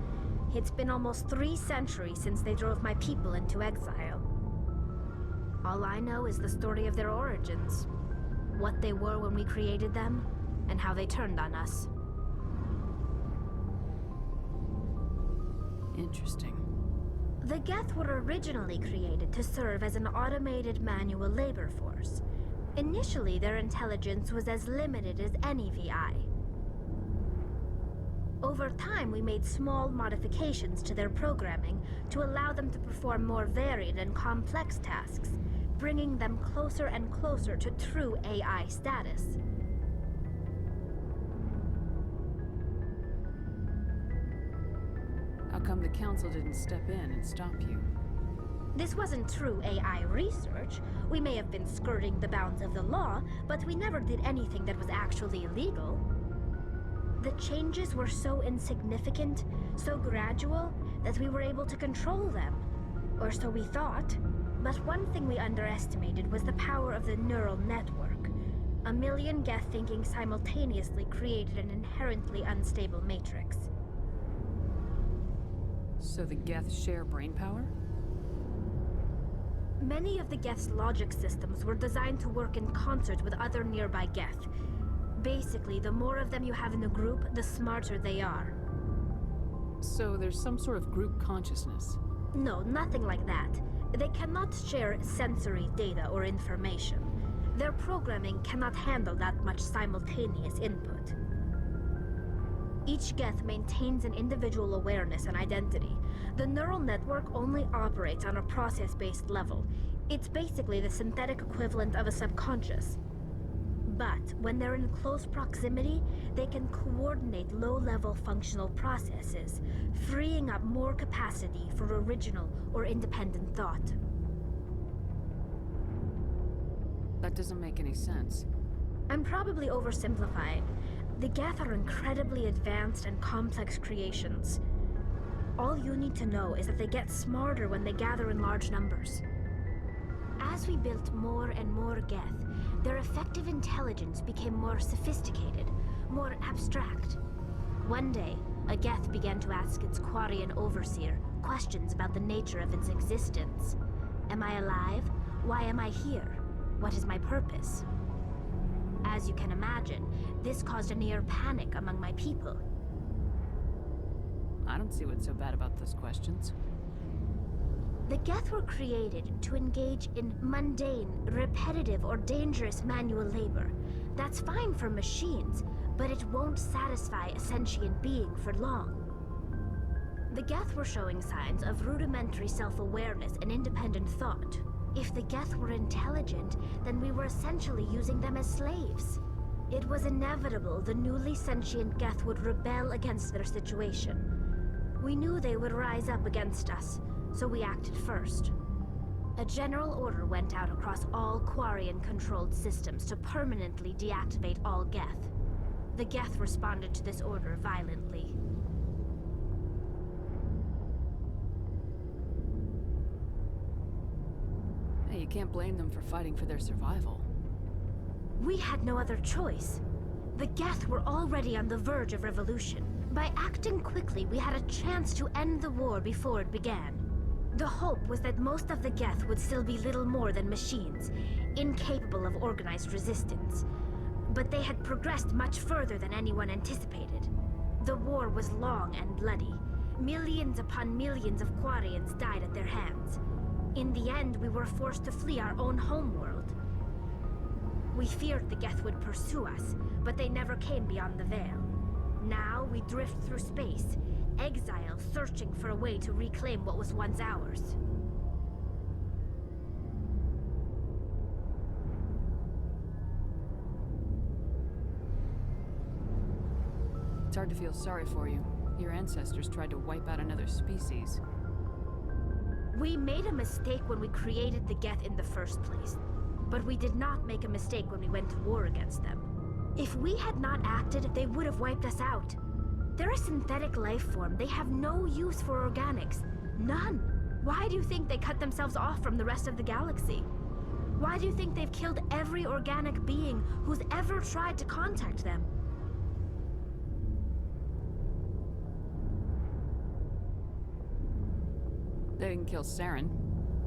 It's been almost 3 centuries since they drove my people into exile. All I know is the story of their origins. What they were when we created them, and how they turned on us. Interesting. The Geth were originally created to serve as an automated manual labor force. Initially, their intelligence was as limited as any VI. Over time, we made small modifications to their programming to allow them to perform more varied and complex tasks, bringing them closer and closer to true AI status. How come the Council didn't step in and stop you? This wasn't true AI research. We may have been skirting the bounds of the law, but we never did anything that was actually illegal. The changes were so insignificant, so gradual, that we were able to control them. Or so we thought. But one thing we underestimated was the power of the neural network. A million Geth thinking simultaneously created an inherently unstable matrix. So the Geth share brain power? Many of the Geth's logic systems were designed to work in concert with other nearby Geth. Basically, the more of them you have in a group, the smarter they are. So there's some sort of group consciousness? No, nothing like that. They cannot share sensory data or information. Their programming cannot handle that much simultaneous input. Each Geth maintains an individual awareness and identity. The neural network only operates on a process-based level. It's basically the synthetic equivalent of a subconscious. But when they're in close proximity, they can coordinate low-level functional processes, freeing up more capacity for original or independent thought. That doesn't make any sense. I'm probably oversimplifying. The Geth are incredibly advanced and complex creations. All you need to know is that they get smarter when they gather in large numbers. As we built more and more Geth, their effective intelligence became more sophisticated, more abstract. One day, a Geth began to ask its Quarian overseer questions about the nature of its existence. Am I alive? Why am I here? What is my purpose? As you can imagine, this caused a near panic among my people. I don't see what's so bad about those questions. The Geth were created to engage in mundane, repetitive, or dangerous manual labor. That's fine for machines, but it won't satisfy a sentient being for long. The Geth were showing signs of rudimentary self-awareness and independent thought. If the Geth were intelligent, then we were essentially using them as slaves. It was inevitable the newly sentient Geth would rebel against their situation. We knew they would rise up against us, so we acted first. A general order went out across all Quarian-controlled systems to permanently deactivate all Geth. The Geth responded to this order violently. Hey, you can't blame them for fighting for their survival. We had no other choice. The Geth were already on the verge of revolution. By acting quickly, we had a chance to end the war before it began. The hope was that most of the Geth would still be little more than machines, incapable of organized resistance. But they had progressed much further than anyone anticipated. The war was long and bloody. Millions upon millions of Quarians died at their hands. In the end, we were forced to flee our own homeworld. We feared the Geth would pursue us, but they never came beyond the Veil. Now we drift through space, exile, searching for a way to reclaim what was once ours. It's hard to feel sorry for you. Your ancestors tried to wipe out another species. We made a mistake when we created the Geth in the first place. But we did not make a mistake when we went to war against them. If we had not acted, they would have wiped us out. They're a synthetic life form. They have no use for organics. None. Why do you think they cut themselves off from the rest of the galaxy? Why do you think they've killed every organic being who's ever tried to contact them? They didn't kill Saren.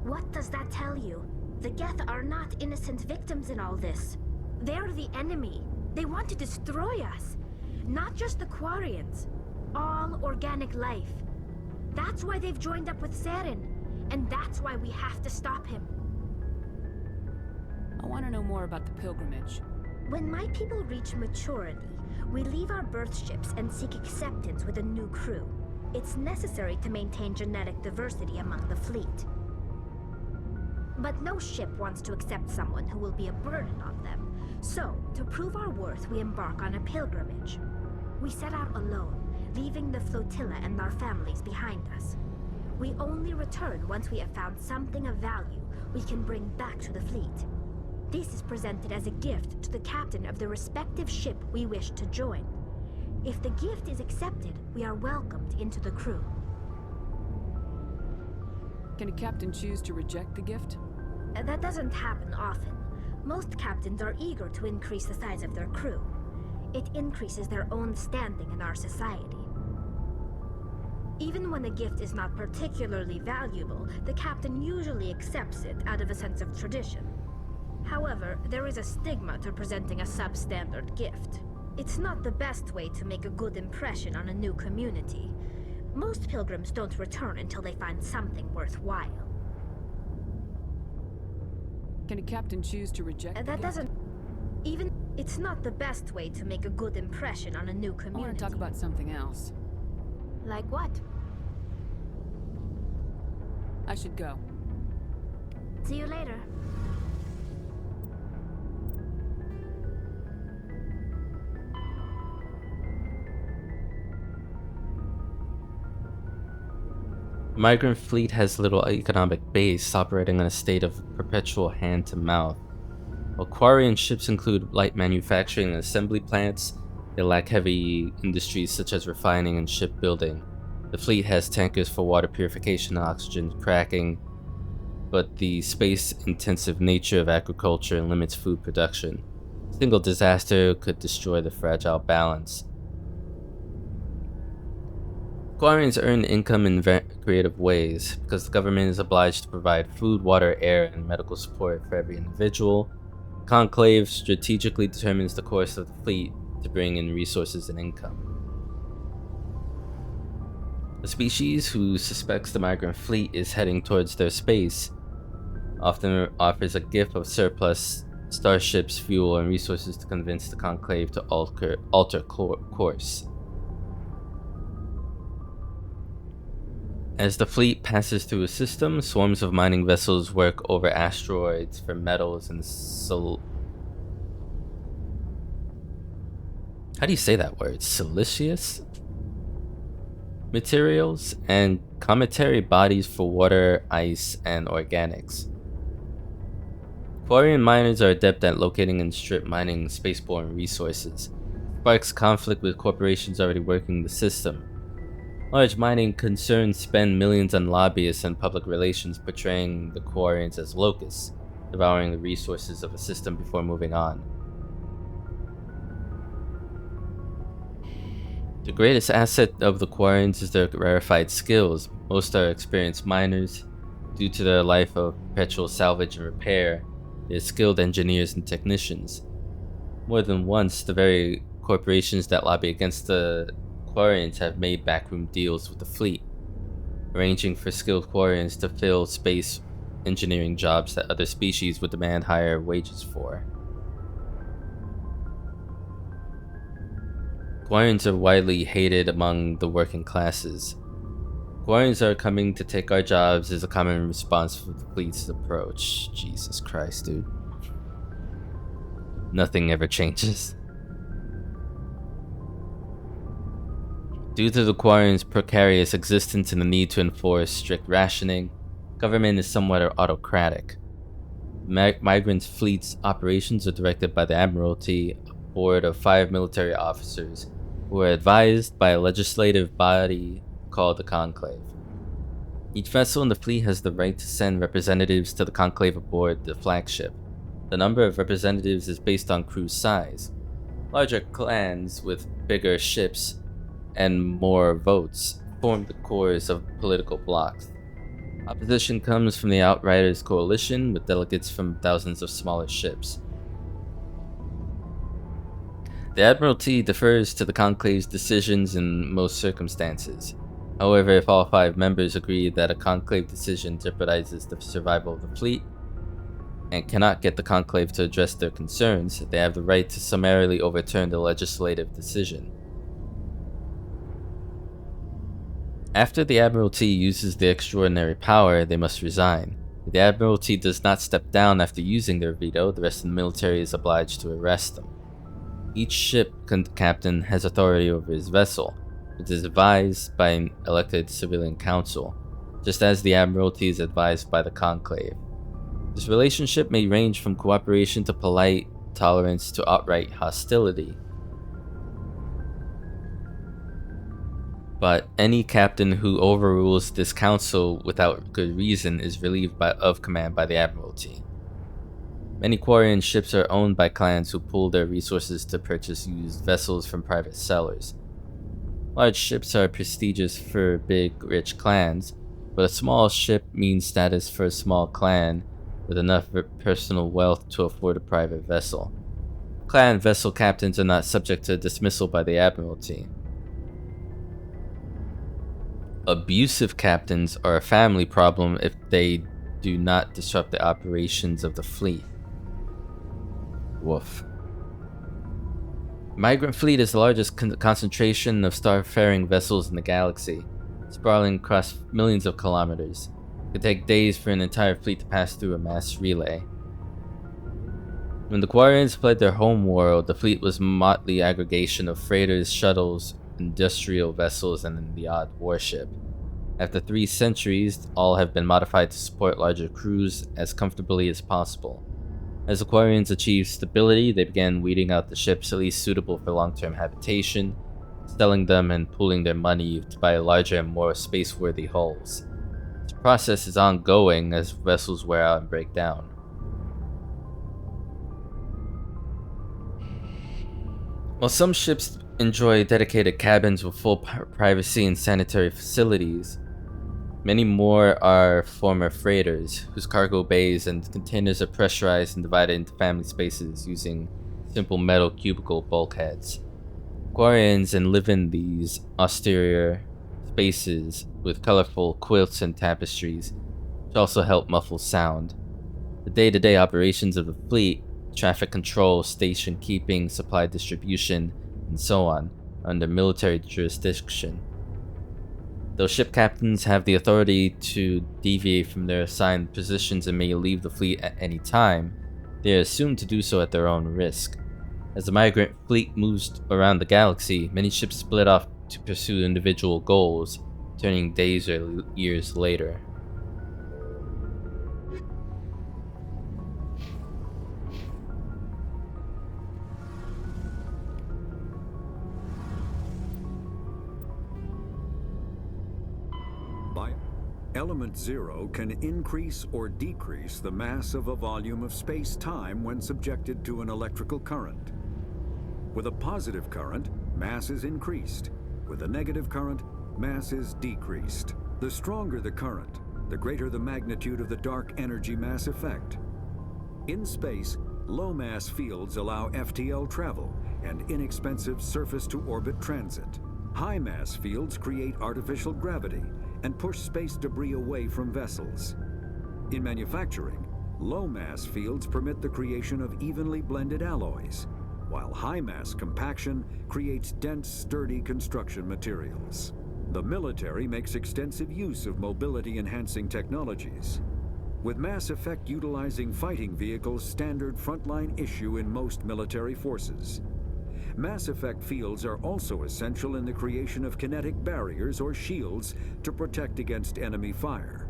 What does that tell you? The Geth are not innocent victims in all this. They're the enemy. They want to destroy us. Not just the Quarians. All organic life. That's why they've joined up with Saren. And that's why we have to stop him. I want to know more about the pilgrimage. When my people reach maturity, we leave our birth ships and seek acceptance with a new crew. It's necessary to maintain genetic diversity among the fleet. But no ship wants to accept someone who will be a burden on them. So, to prove our worth, we embark on a pilgrimage. We set out alone, leaving the flotilla and our families behind us. We only return once we have found something of value we can bring back to the fleet. This is presented as a gift to the captain of the respective ship we wish to join. If the gift is accepted, we are welcomed into the crew. Can a captain choose to reject the gift? That doesn't happen often. Most captains are eager to increase the size of their crew. It increases their own standing in our society. Even when a gift is not particularly valuable, the captain usually accepts it out of a sense of tradition. However, there is a stigma to presenting a substandard gift. It's not the best way to make a good impression on a new community. Most pilgrims don't return until they find something worthwhile. Can a captain choose to reject the That gift? doesn't... Even... It's not the best way to make a good impression on a new community. I want to talk about something else. Like what? I should go. See you later. The migrant fleet has little economic base, operating on a state of perpetual hand-to-mouth. While Quarian ships include light manufacturing and assembly plants, they lack heavy industries such as refining and shipbuilding. The fleet has tankers for water purification and oxygen cracking, but the space-intensive nature of agriculture limits food production. A single disaster could destroy the fragile balance. Quarians earn income in creative ways, because the government is obliged to provide food, water, air, and medical support for every individual. Conclave strategically determines the course of the fleet to bring in resources and income. A species who suspects the migrant fleet is heading towards their space often offers a gift of surplus starships, fuel, and resources to convince the Conclave to alter course. As the fleet passes through a system, swarms of mining vessels work over asteroids for metals and how do you say that word? Silicious materials and cometary bodies for water, ice, and organics. Quarian miners are adept at locating and strip mining spaceborne resources. Sparks conflict with corporations already working the system. Large mining concerns spend millions on lobbyists and public relations, portraying the Quarians as locusts, devouring the resources of a system before moving on. The greatest asset of the Quarians is their rarefied skills. Most are experienced miners. Due to their life of perpetual salvage and repair, they are skilled engineers and technicians. More than once, the very corporations that lobby against the Quarians have made backroom deals with the fleet, arranging for skilled Quarians to fill space engineering jobs that other species would demand higher wages for. Quarians are widely hated among the working classes. Quarians are coming to take our jobs is a common response for the fleet's approach. Jesus Christ, dude. Nothing ever changes. Due to the Quarians' precarious existence and the need to enforce strict rationing, government is somewhat autocratic. Migrant fleet's operations are directed by the Admiralty, a board of 5 military officers who are advised by a legislative body called the Conclave. Each vessel in the fleet has the right to send representatives to the Conclave aboard the flagship. The number of representatives is based on crew size. Larger clans with bigger ships and more votes form the cores of political blocs. Opposition comes from the Outriders coalition with delegates from thousands of smaller ships. The Admiralty defers to the Conclave's decisions in most circumstances. However, if all 5 members agree that a Conclave decision jeopardizes the survival of the fleet, and cannot get the Conclave to address their concerns, they have the right to summarily overturn the legislative decision. After the Admiralty uses the extraordinary power, they must resign. If the Admiralty does not step down after using their veto, the rest of the military is obliged to arrest them. Each ship captain has authority over his vessel, which is advised by an elected civilian council, just as the Admiralty is advised by the Conclave. This relationship may range from cooperation to polite tolerance to outright hostility. But any captain who overrules this council without good reason is relieved of command by the Admiralty. Many Quarian ships are owned by clans who pool their resources to purchase used vessels from private sellers. Large ships are prestigious for big, rich clans, but a small ship means status for a small clan with enough personal wealth to afford a private vessel. Clan vessel captains are not subject to dismissal by the Admiralty. Abusive captains are a family problem if they do not disrupt the operations of the fleet. Woof. Migrant fleet is the largest concentration of starfaring vessels in the galaxy, sprawling across millions of kilometers. It could take days for an entire fleet to pass through a mass relay. When the Quarians fled their home world, the fleet was a motley aggregation of freighters, shuttles, industrial vessels, and the odd warship. After 3 centuries, all have been modified to support larger crews as comfortably as possible. As the Quarians achieved stability, they began weeding out the ships at least suitable for long-term habitation, selling them and pooling their money to buy larger and more space-worthy hulls. This process is ongoing as vessels wear out and break down. While some ships enjoy dedicated cabins with full privacy and sanitary facilities, many more are former freighters, whose cargo bays and containers are pressurized and divided into family spaces using simple metal cubicle bulkheads. Quarians live in these austere spaces with colorful quilts and tapestries, which also help muffle sound. The day-to-day operations of the fleet, traffic control, station keeping, supply distribution, and so on, are under military jurisdiction. Though ship captains have the authority to deviate from their assigned positions and may leave the fleet at any time, they are assumed to do so at their own risk. As the migrant fleet moves around the galaxy, many ships split off to pursue individual goals, turning days or years later. Element 0 can increase or decrease the mass of a volume of space-time when subjected to an electrical current. With a positive current, mass is increased. With a negative current, mass is decreased. The stronger the current, the greater the magnitude of the dark energy mass effect. In space, low-mass fields allow FTL travel and inexpensive surface-to-orbit transit. High-mass fields create artificial gravity and push space debris away from vessels. In manufacturing, low-mass fields permit the creation of evenly blended alloys, while high-mass compaction creates dense, sturdy construction materials. The military makes extensive use of mobility-enhancing technologies, with mass effect utilizing fighting vehicles standard frontline issue in most military forces. Mass effect fields are also essential in the creation of kinetic barriers or shields to protect against enemy fire.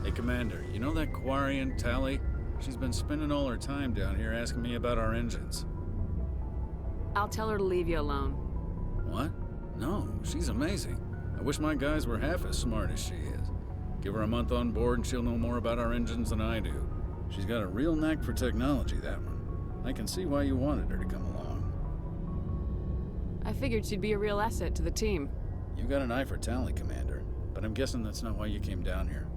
Hey, Commander, you know that Quarian tally? She's been spending all her time down here asking me about our engines. I'll tell her to leave you alone. What? No, she's amazing. I wish my guys were half as smart as she is. Give her a month on board and she'll know more about our engines than I do. She's got a real knack for technology, that one. I can see why you wanted her to come along. I figured she'd be a real asset to the team. You got an eye for talent, Commander, but I'm guessing that's not why you came down here.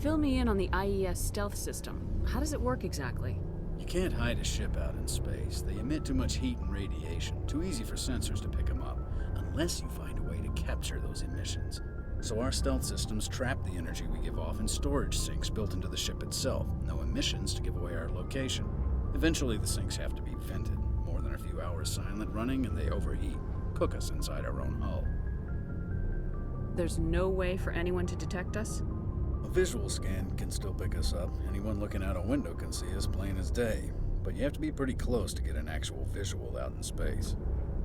Fill me in on the IES stealth system. How does it work exactly? You can't hide a ship out in space. They emit too much heat and radiation. Too easy for sensors to pick them up, unless you find a way to capture those emissions. So our stealth systems trap the energy we give off in storage sinks built into the ship itself. No emissions to give away our location. Eventually the sinks have to be vented. More than a few hours silent running and they overheat. Cook us inside our own hull. There's no way for anyone to detect us? A visual scan can still pick us up. Anyone looking out a window can see us plain as day. But you have to be pretty close to get an actual visual out in space.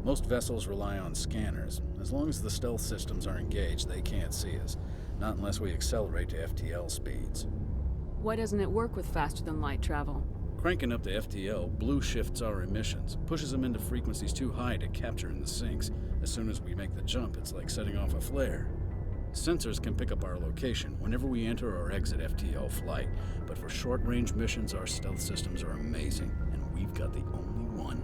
Most vessels rely on scanners. As long as the stealth systems are engaged, they can't see us. Not unless we accelerate to FTL speeds. Why doesn't it work with faster-than-light travel? Cranking up to FTL blue shifts our emissions, pushes them into frequencies too high to capture in the sinks. As soon as we make the jump, it's like setting off a flare. Sensors can pick up our location whenever we enter or exit FTL flight, but for short-range missions, our stealth systems are amazing, and we've got the only one.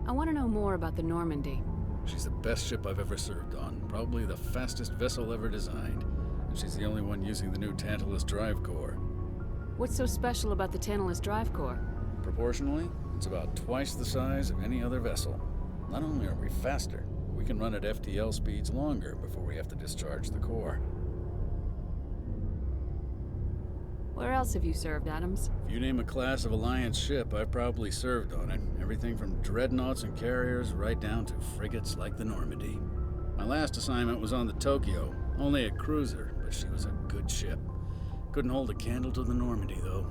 I want to know more about the Normandy. She's the best ship I've ever served on, probably the fastest vessel ever designed, and she's the only one using the new Tantalus drive core. What's so special about the Tantalus drive core? Proportionally, it's about twice the size of any other vessel. Not only are we faster, we can run at FTL speeds longer before we have to discharge the core. Where else have you served, Adams? If you name a class of Alliance ship, I've probably served on it. Everything from dreadnoughts and carriers right down to frigates like the Normandy. My last assignment was on the Tokyo, only a cruiser, but she was a good ship. Couldn't hold a candle to the Normandy, though.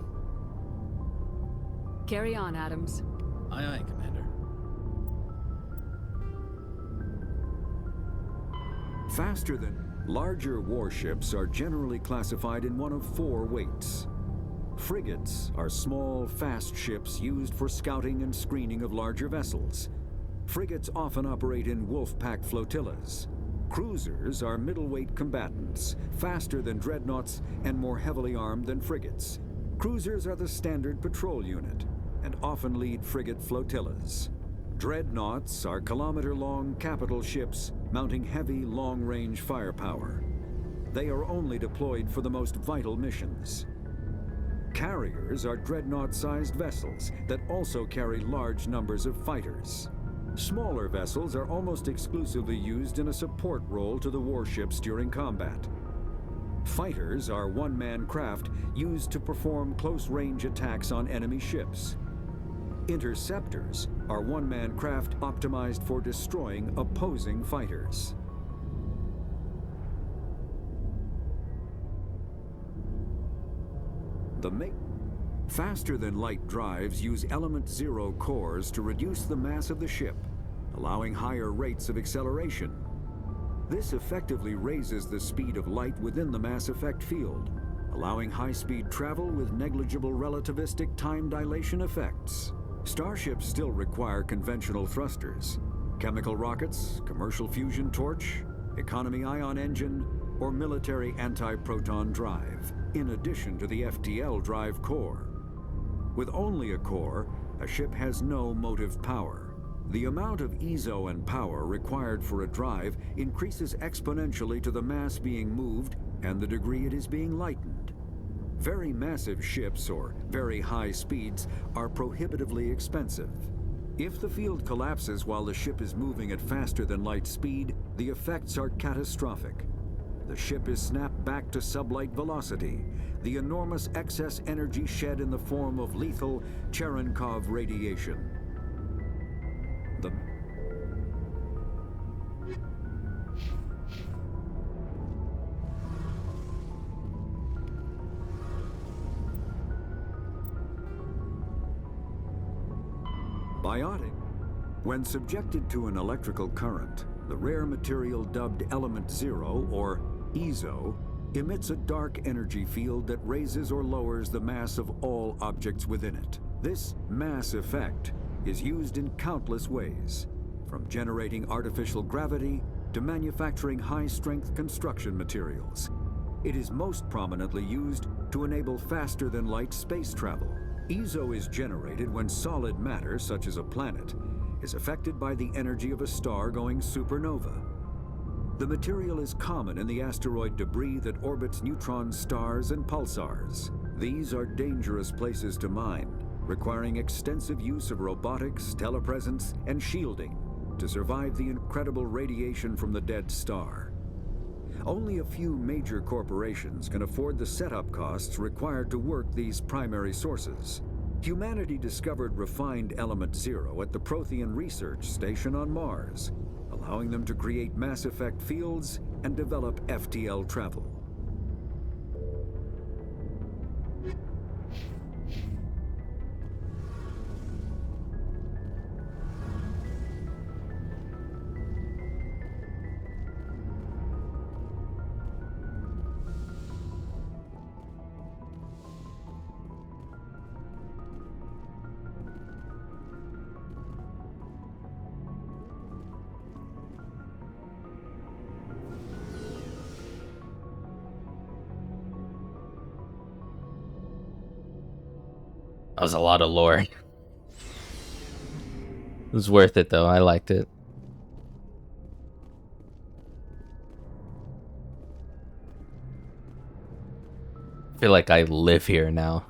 Carry on, Adams. Aye, aye, Commander. Faster than larger warships are generally classified in one of 4 weights. Frigates are small, fast ships used for scouting and screening of larger vessels. Frigates often operate in wolf-pack flotillas. Cruisers are middleweight combatants, faster than dreadnoughts and more heavily armed than frigates. Cruisers are the standard patrol unit and often lead frigate flotillas. Dreadnoughts are kilometer-long capital ships mounting heavy, long-range firepower. They are only deployed for the most vital missions. Carriers are dreadnought-sized vessels that also carry large numbers of fighters. Smaller vessels are almost exclusively used in a support role to the warships during combat. Fighters are one-man craft used to perform close-range attacks on enemy ships. Interceptors are one-man craft optimized for destroying opposing fighters. Faster-than-light drives use element 0 cores to reduce the mass of the ship, allowing higher rates of acceleration. This effectively raises the speed of light within the mass effect field, allowing high-speed travel with negligible relativistic time dilation effects. Starships still require conventional thrusters, chemical rockets, commercial fusion torch, economy ion engine, or military anti-proton drive, in addition to the FTL drive core. With only a core, a ship has no motive power. The amount of ESO and power required for a drive increases exponentially to the mass being moved and the degree it is being lightened. Very massive ships or very high speeds are prohibitively expensive. If the field collapses while the ship is moving at faster than light speed, the effects are catastrophic. The ship is snapped back to sublight velocity, the enormous excess energy shed in the form of lethal Cherenkov radiation. Biotic. When subjected to an electrical current, the rare material dubbed Element 0, or ESO, emits a dark energy field that raises or lowers the mass of all objects within it. This mass effect is used in countless ways, from generating artificial gravity to manufacturing high-strength construction materials. It is most prominently used to enable faster-than-light space travel. EZO is generated when solid matter, such as a planet, is affected by the energy of a star going supernova. The material is common in the asteroid debris that orbits neutron stars and pulsars. These are dangerous places to mine, requiring extensive use of robotics, telepresence, and shielding to survive the incredible radiation from the dead star. Only a few major corporations can afford the setup costs required to work these primary sources. Humanity discovered refined element zero at the Prothean Research Station on Mars, allowing them to create mass effect fields and develop FTL travel. That was a lot of lore. It was worth it though. I liked it. I feel like I live here now.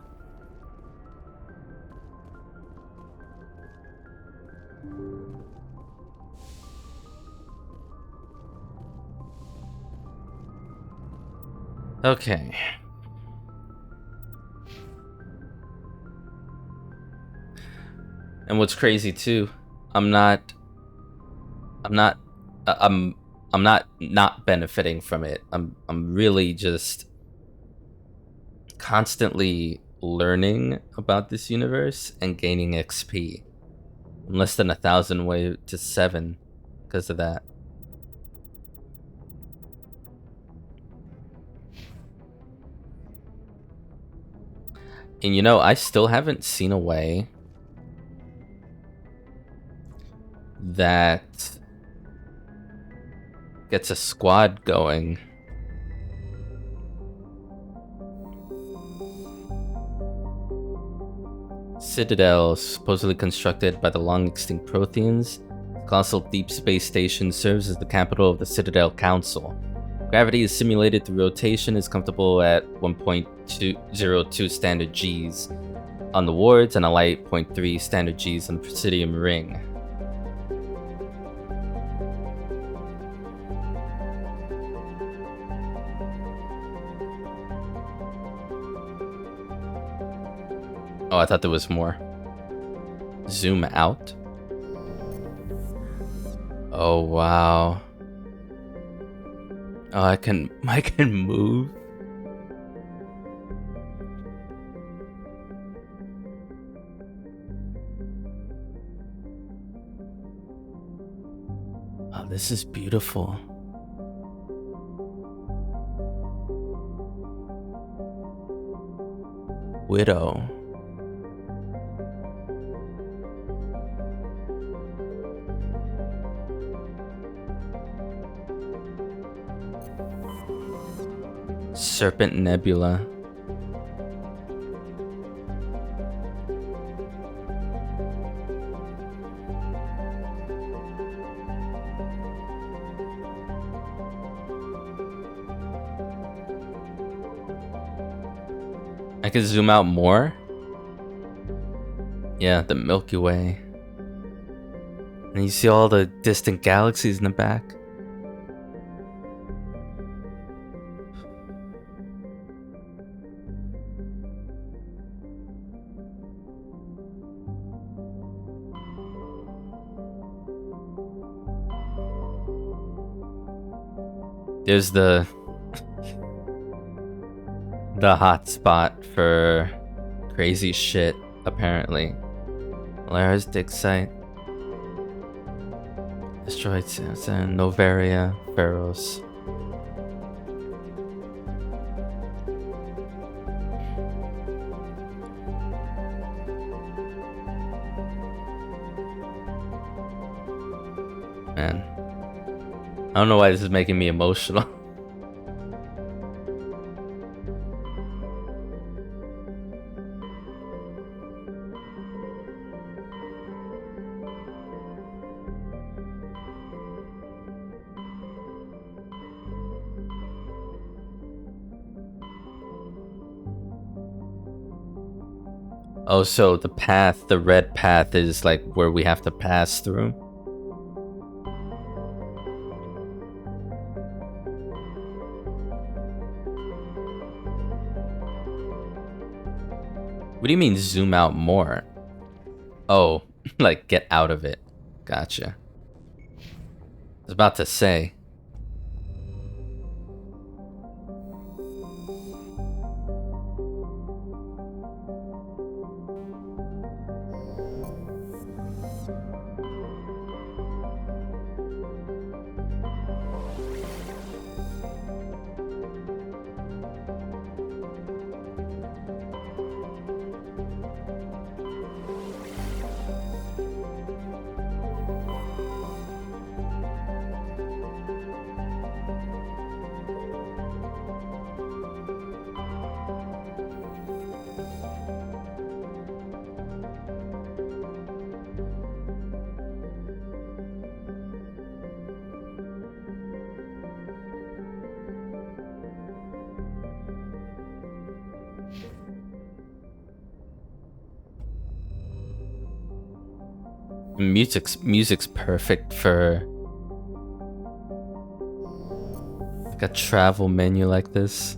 Okay. And what's crazy too, I'm not benefiting from it. I'm really just constantly learning about this universe and gaining XP. I'm less than 1,000 way to 7 because of that. And you know, I still haven't seen a way that gets a squad going. Citadel, supposedly constructed by the long-extinct Protheans. The colossal deep space station serves as the capital of the Citadel Council. Gravity is simulated through rotation, is comfortable at 1.202 standard Gs on the wards and a light 0.3 standard Gs on the Presidium ring. Oh, I thought there was more. Zoom out. Oh, wow. Oh, I can move. Oh, this is beautiful. Widow. Serpent Nebula. I could zoom out more. Yeah, the Milky Way. And you see all the distant galaxies in the back. There's the hot spot for crazy shit, apparently. Lara's dig site. Asteroid Samson, Novaria, Pharos. man. I don't know why this is making me emotional. Oh, so the path, the red path is like where we have to pass through? What do you mean zoom out more? Oh, like get out of it. Gotcha. I was about to say. Music's perfect for like a travel menu like this.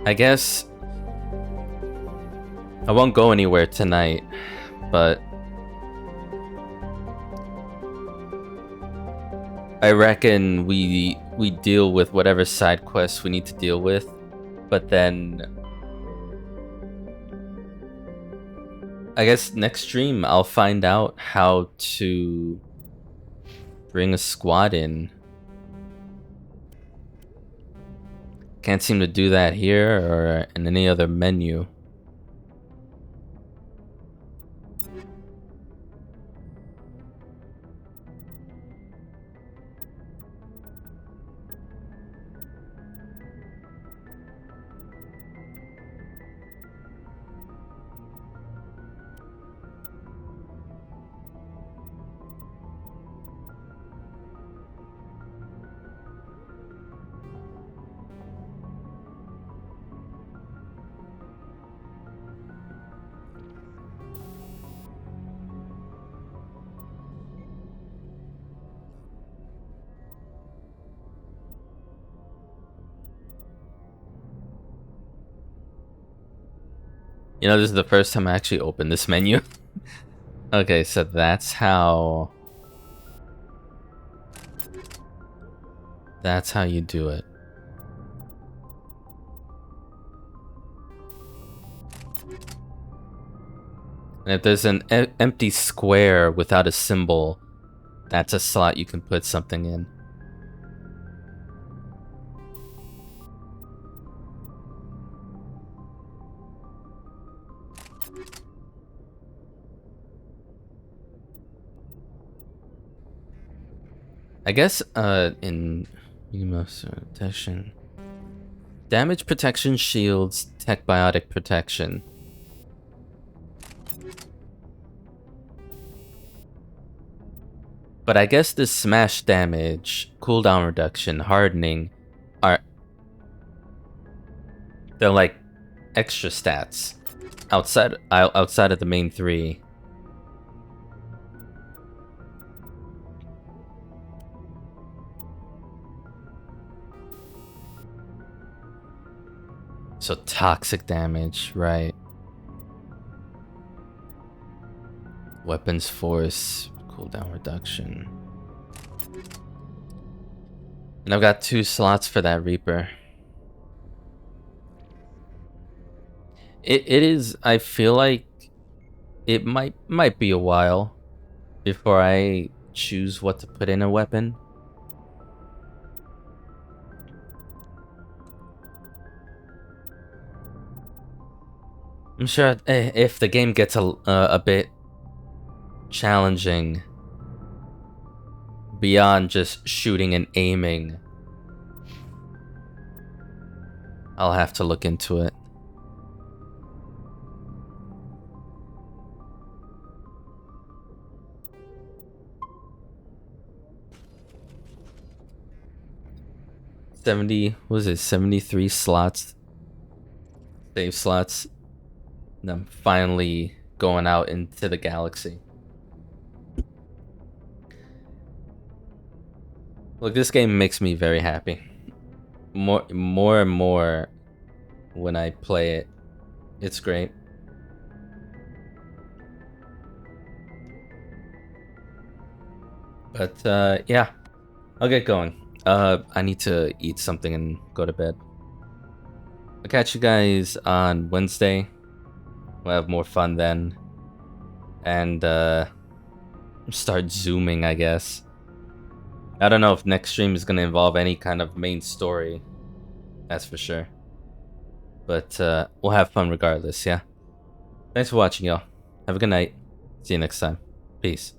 I guess I won't go anywhere tonight, but I reckon we deal with whatever side quests we need to deal with, but then I guess next stream I'll find out how to bring a squad in. Can't seem to do that here or in any other menu. You know, this is the first time I actually opened this menu. Okay, so that's how you do it. And if there's an empty square without a symbol, that's a slot you can put something in. I guess in protection, damage protection, shields, tech biotic protection. But I guess the smash damage, cooldown reduction, hardening they're like extra stats outside of the main three. So toxic damage, right? Weapons force, cooldown reduction. And I've got 2 slots for that Reaper. It is, I feel like it might be a while before I choose what to put in a weapon. I'm sure if the game gets a bit challenging beyond just shooting and aiming, I'll have to look into it. What was it? 73 slots, save slots. And I'm finally going out into the galaxy. Look, this game makes me very happy. More and more when I play it. It's great. But yeah, I'll get going. I need to eat something and go to bed. I'll catch you guys on Wednesday. We'll have more fun then. And start zooming, I guess. I don't know if next stream is gonna involve any kind of main story. That's for sure. But we'll have fun regardless, yeah? Thanks for watching, y'all. Have a good night. See you next time. Peace.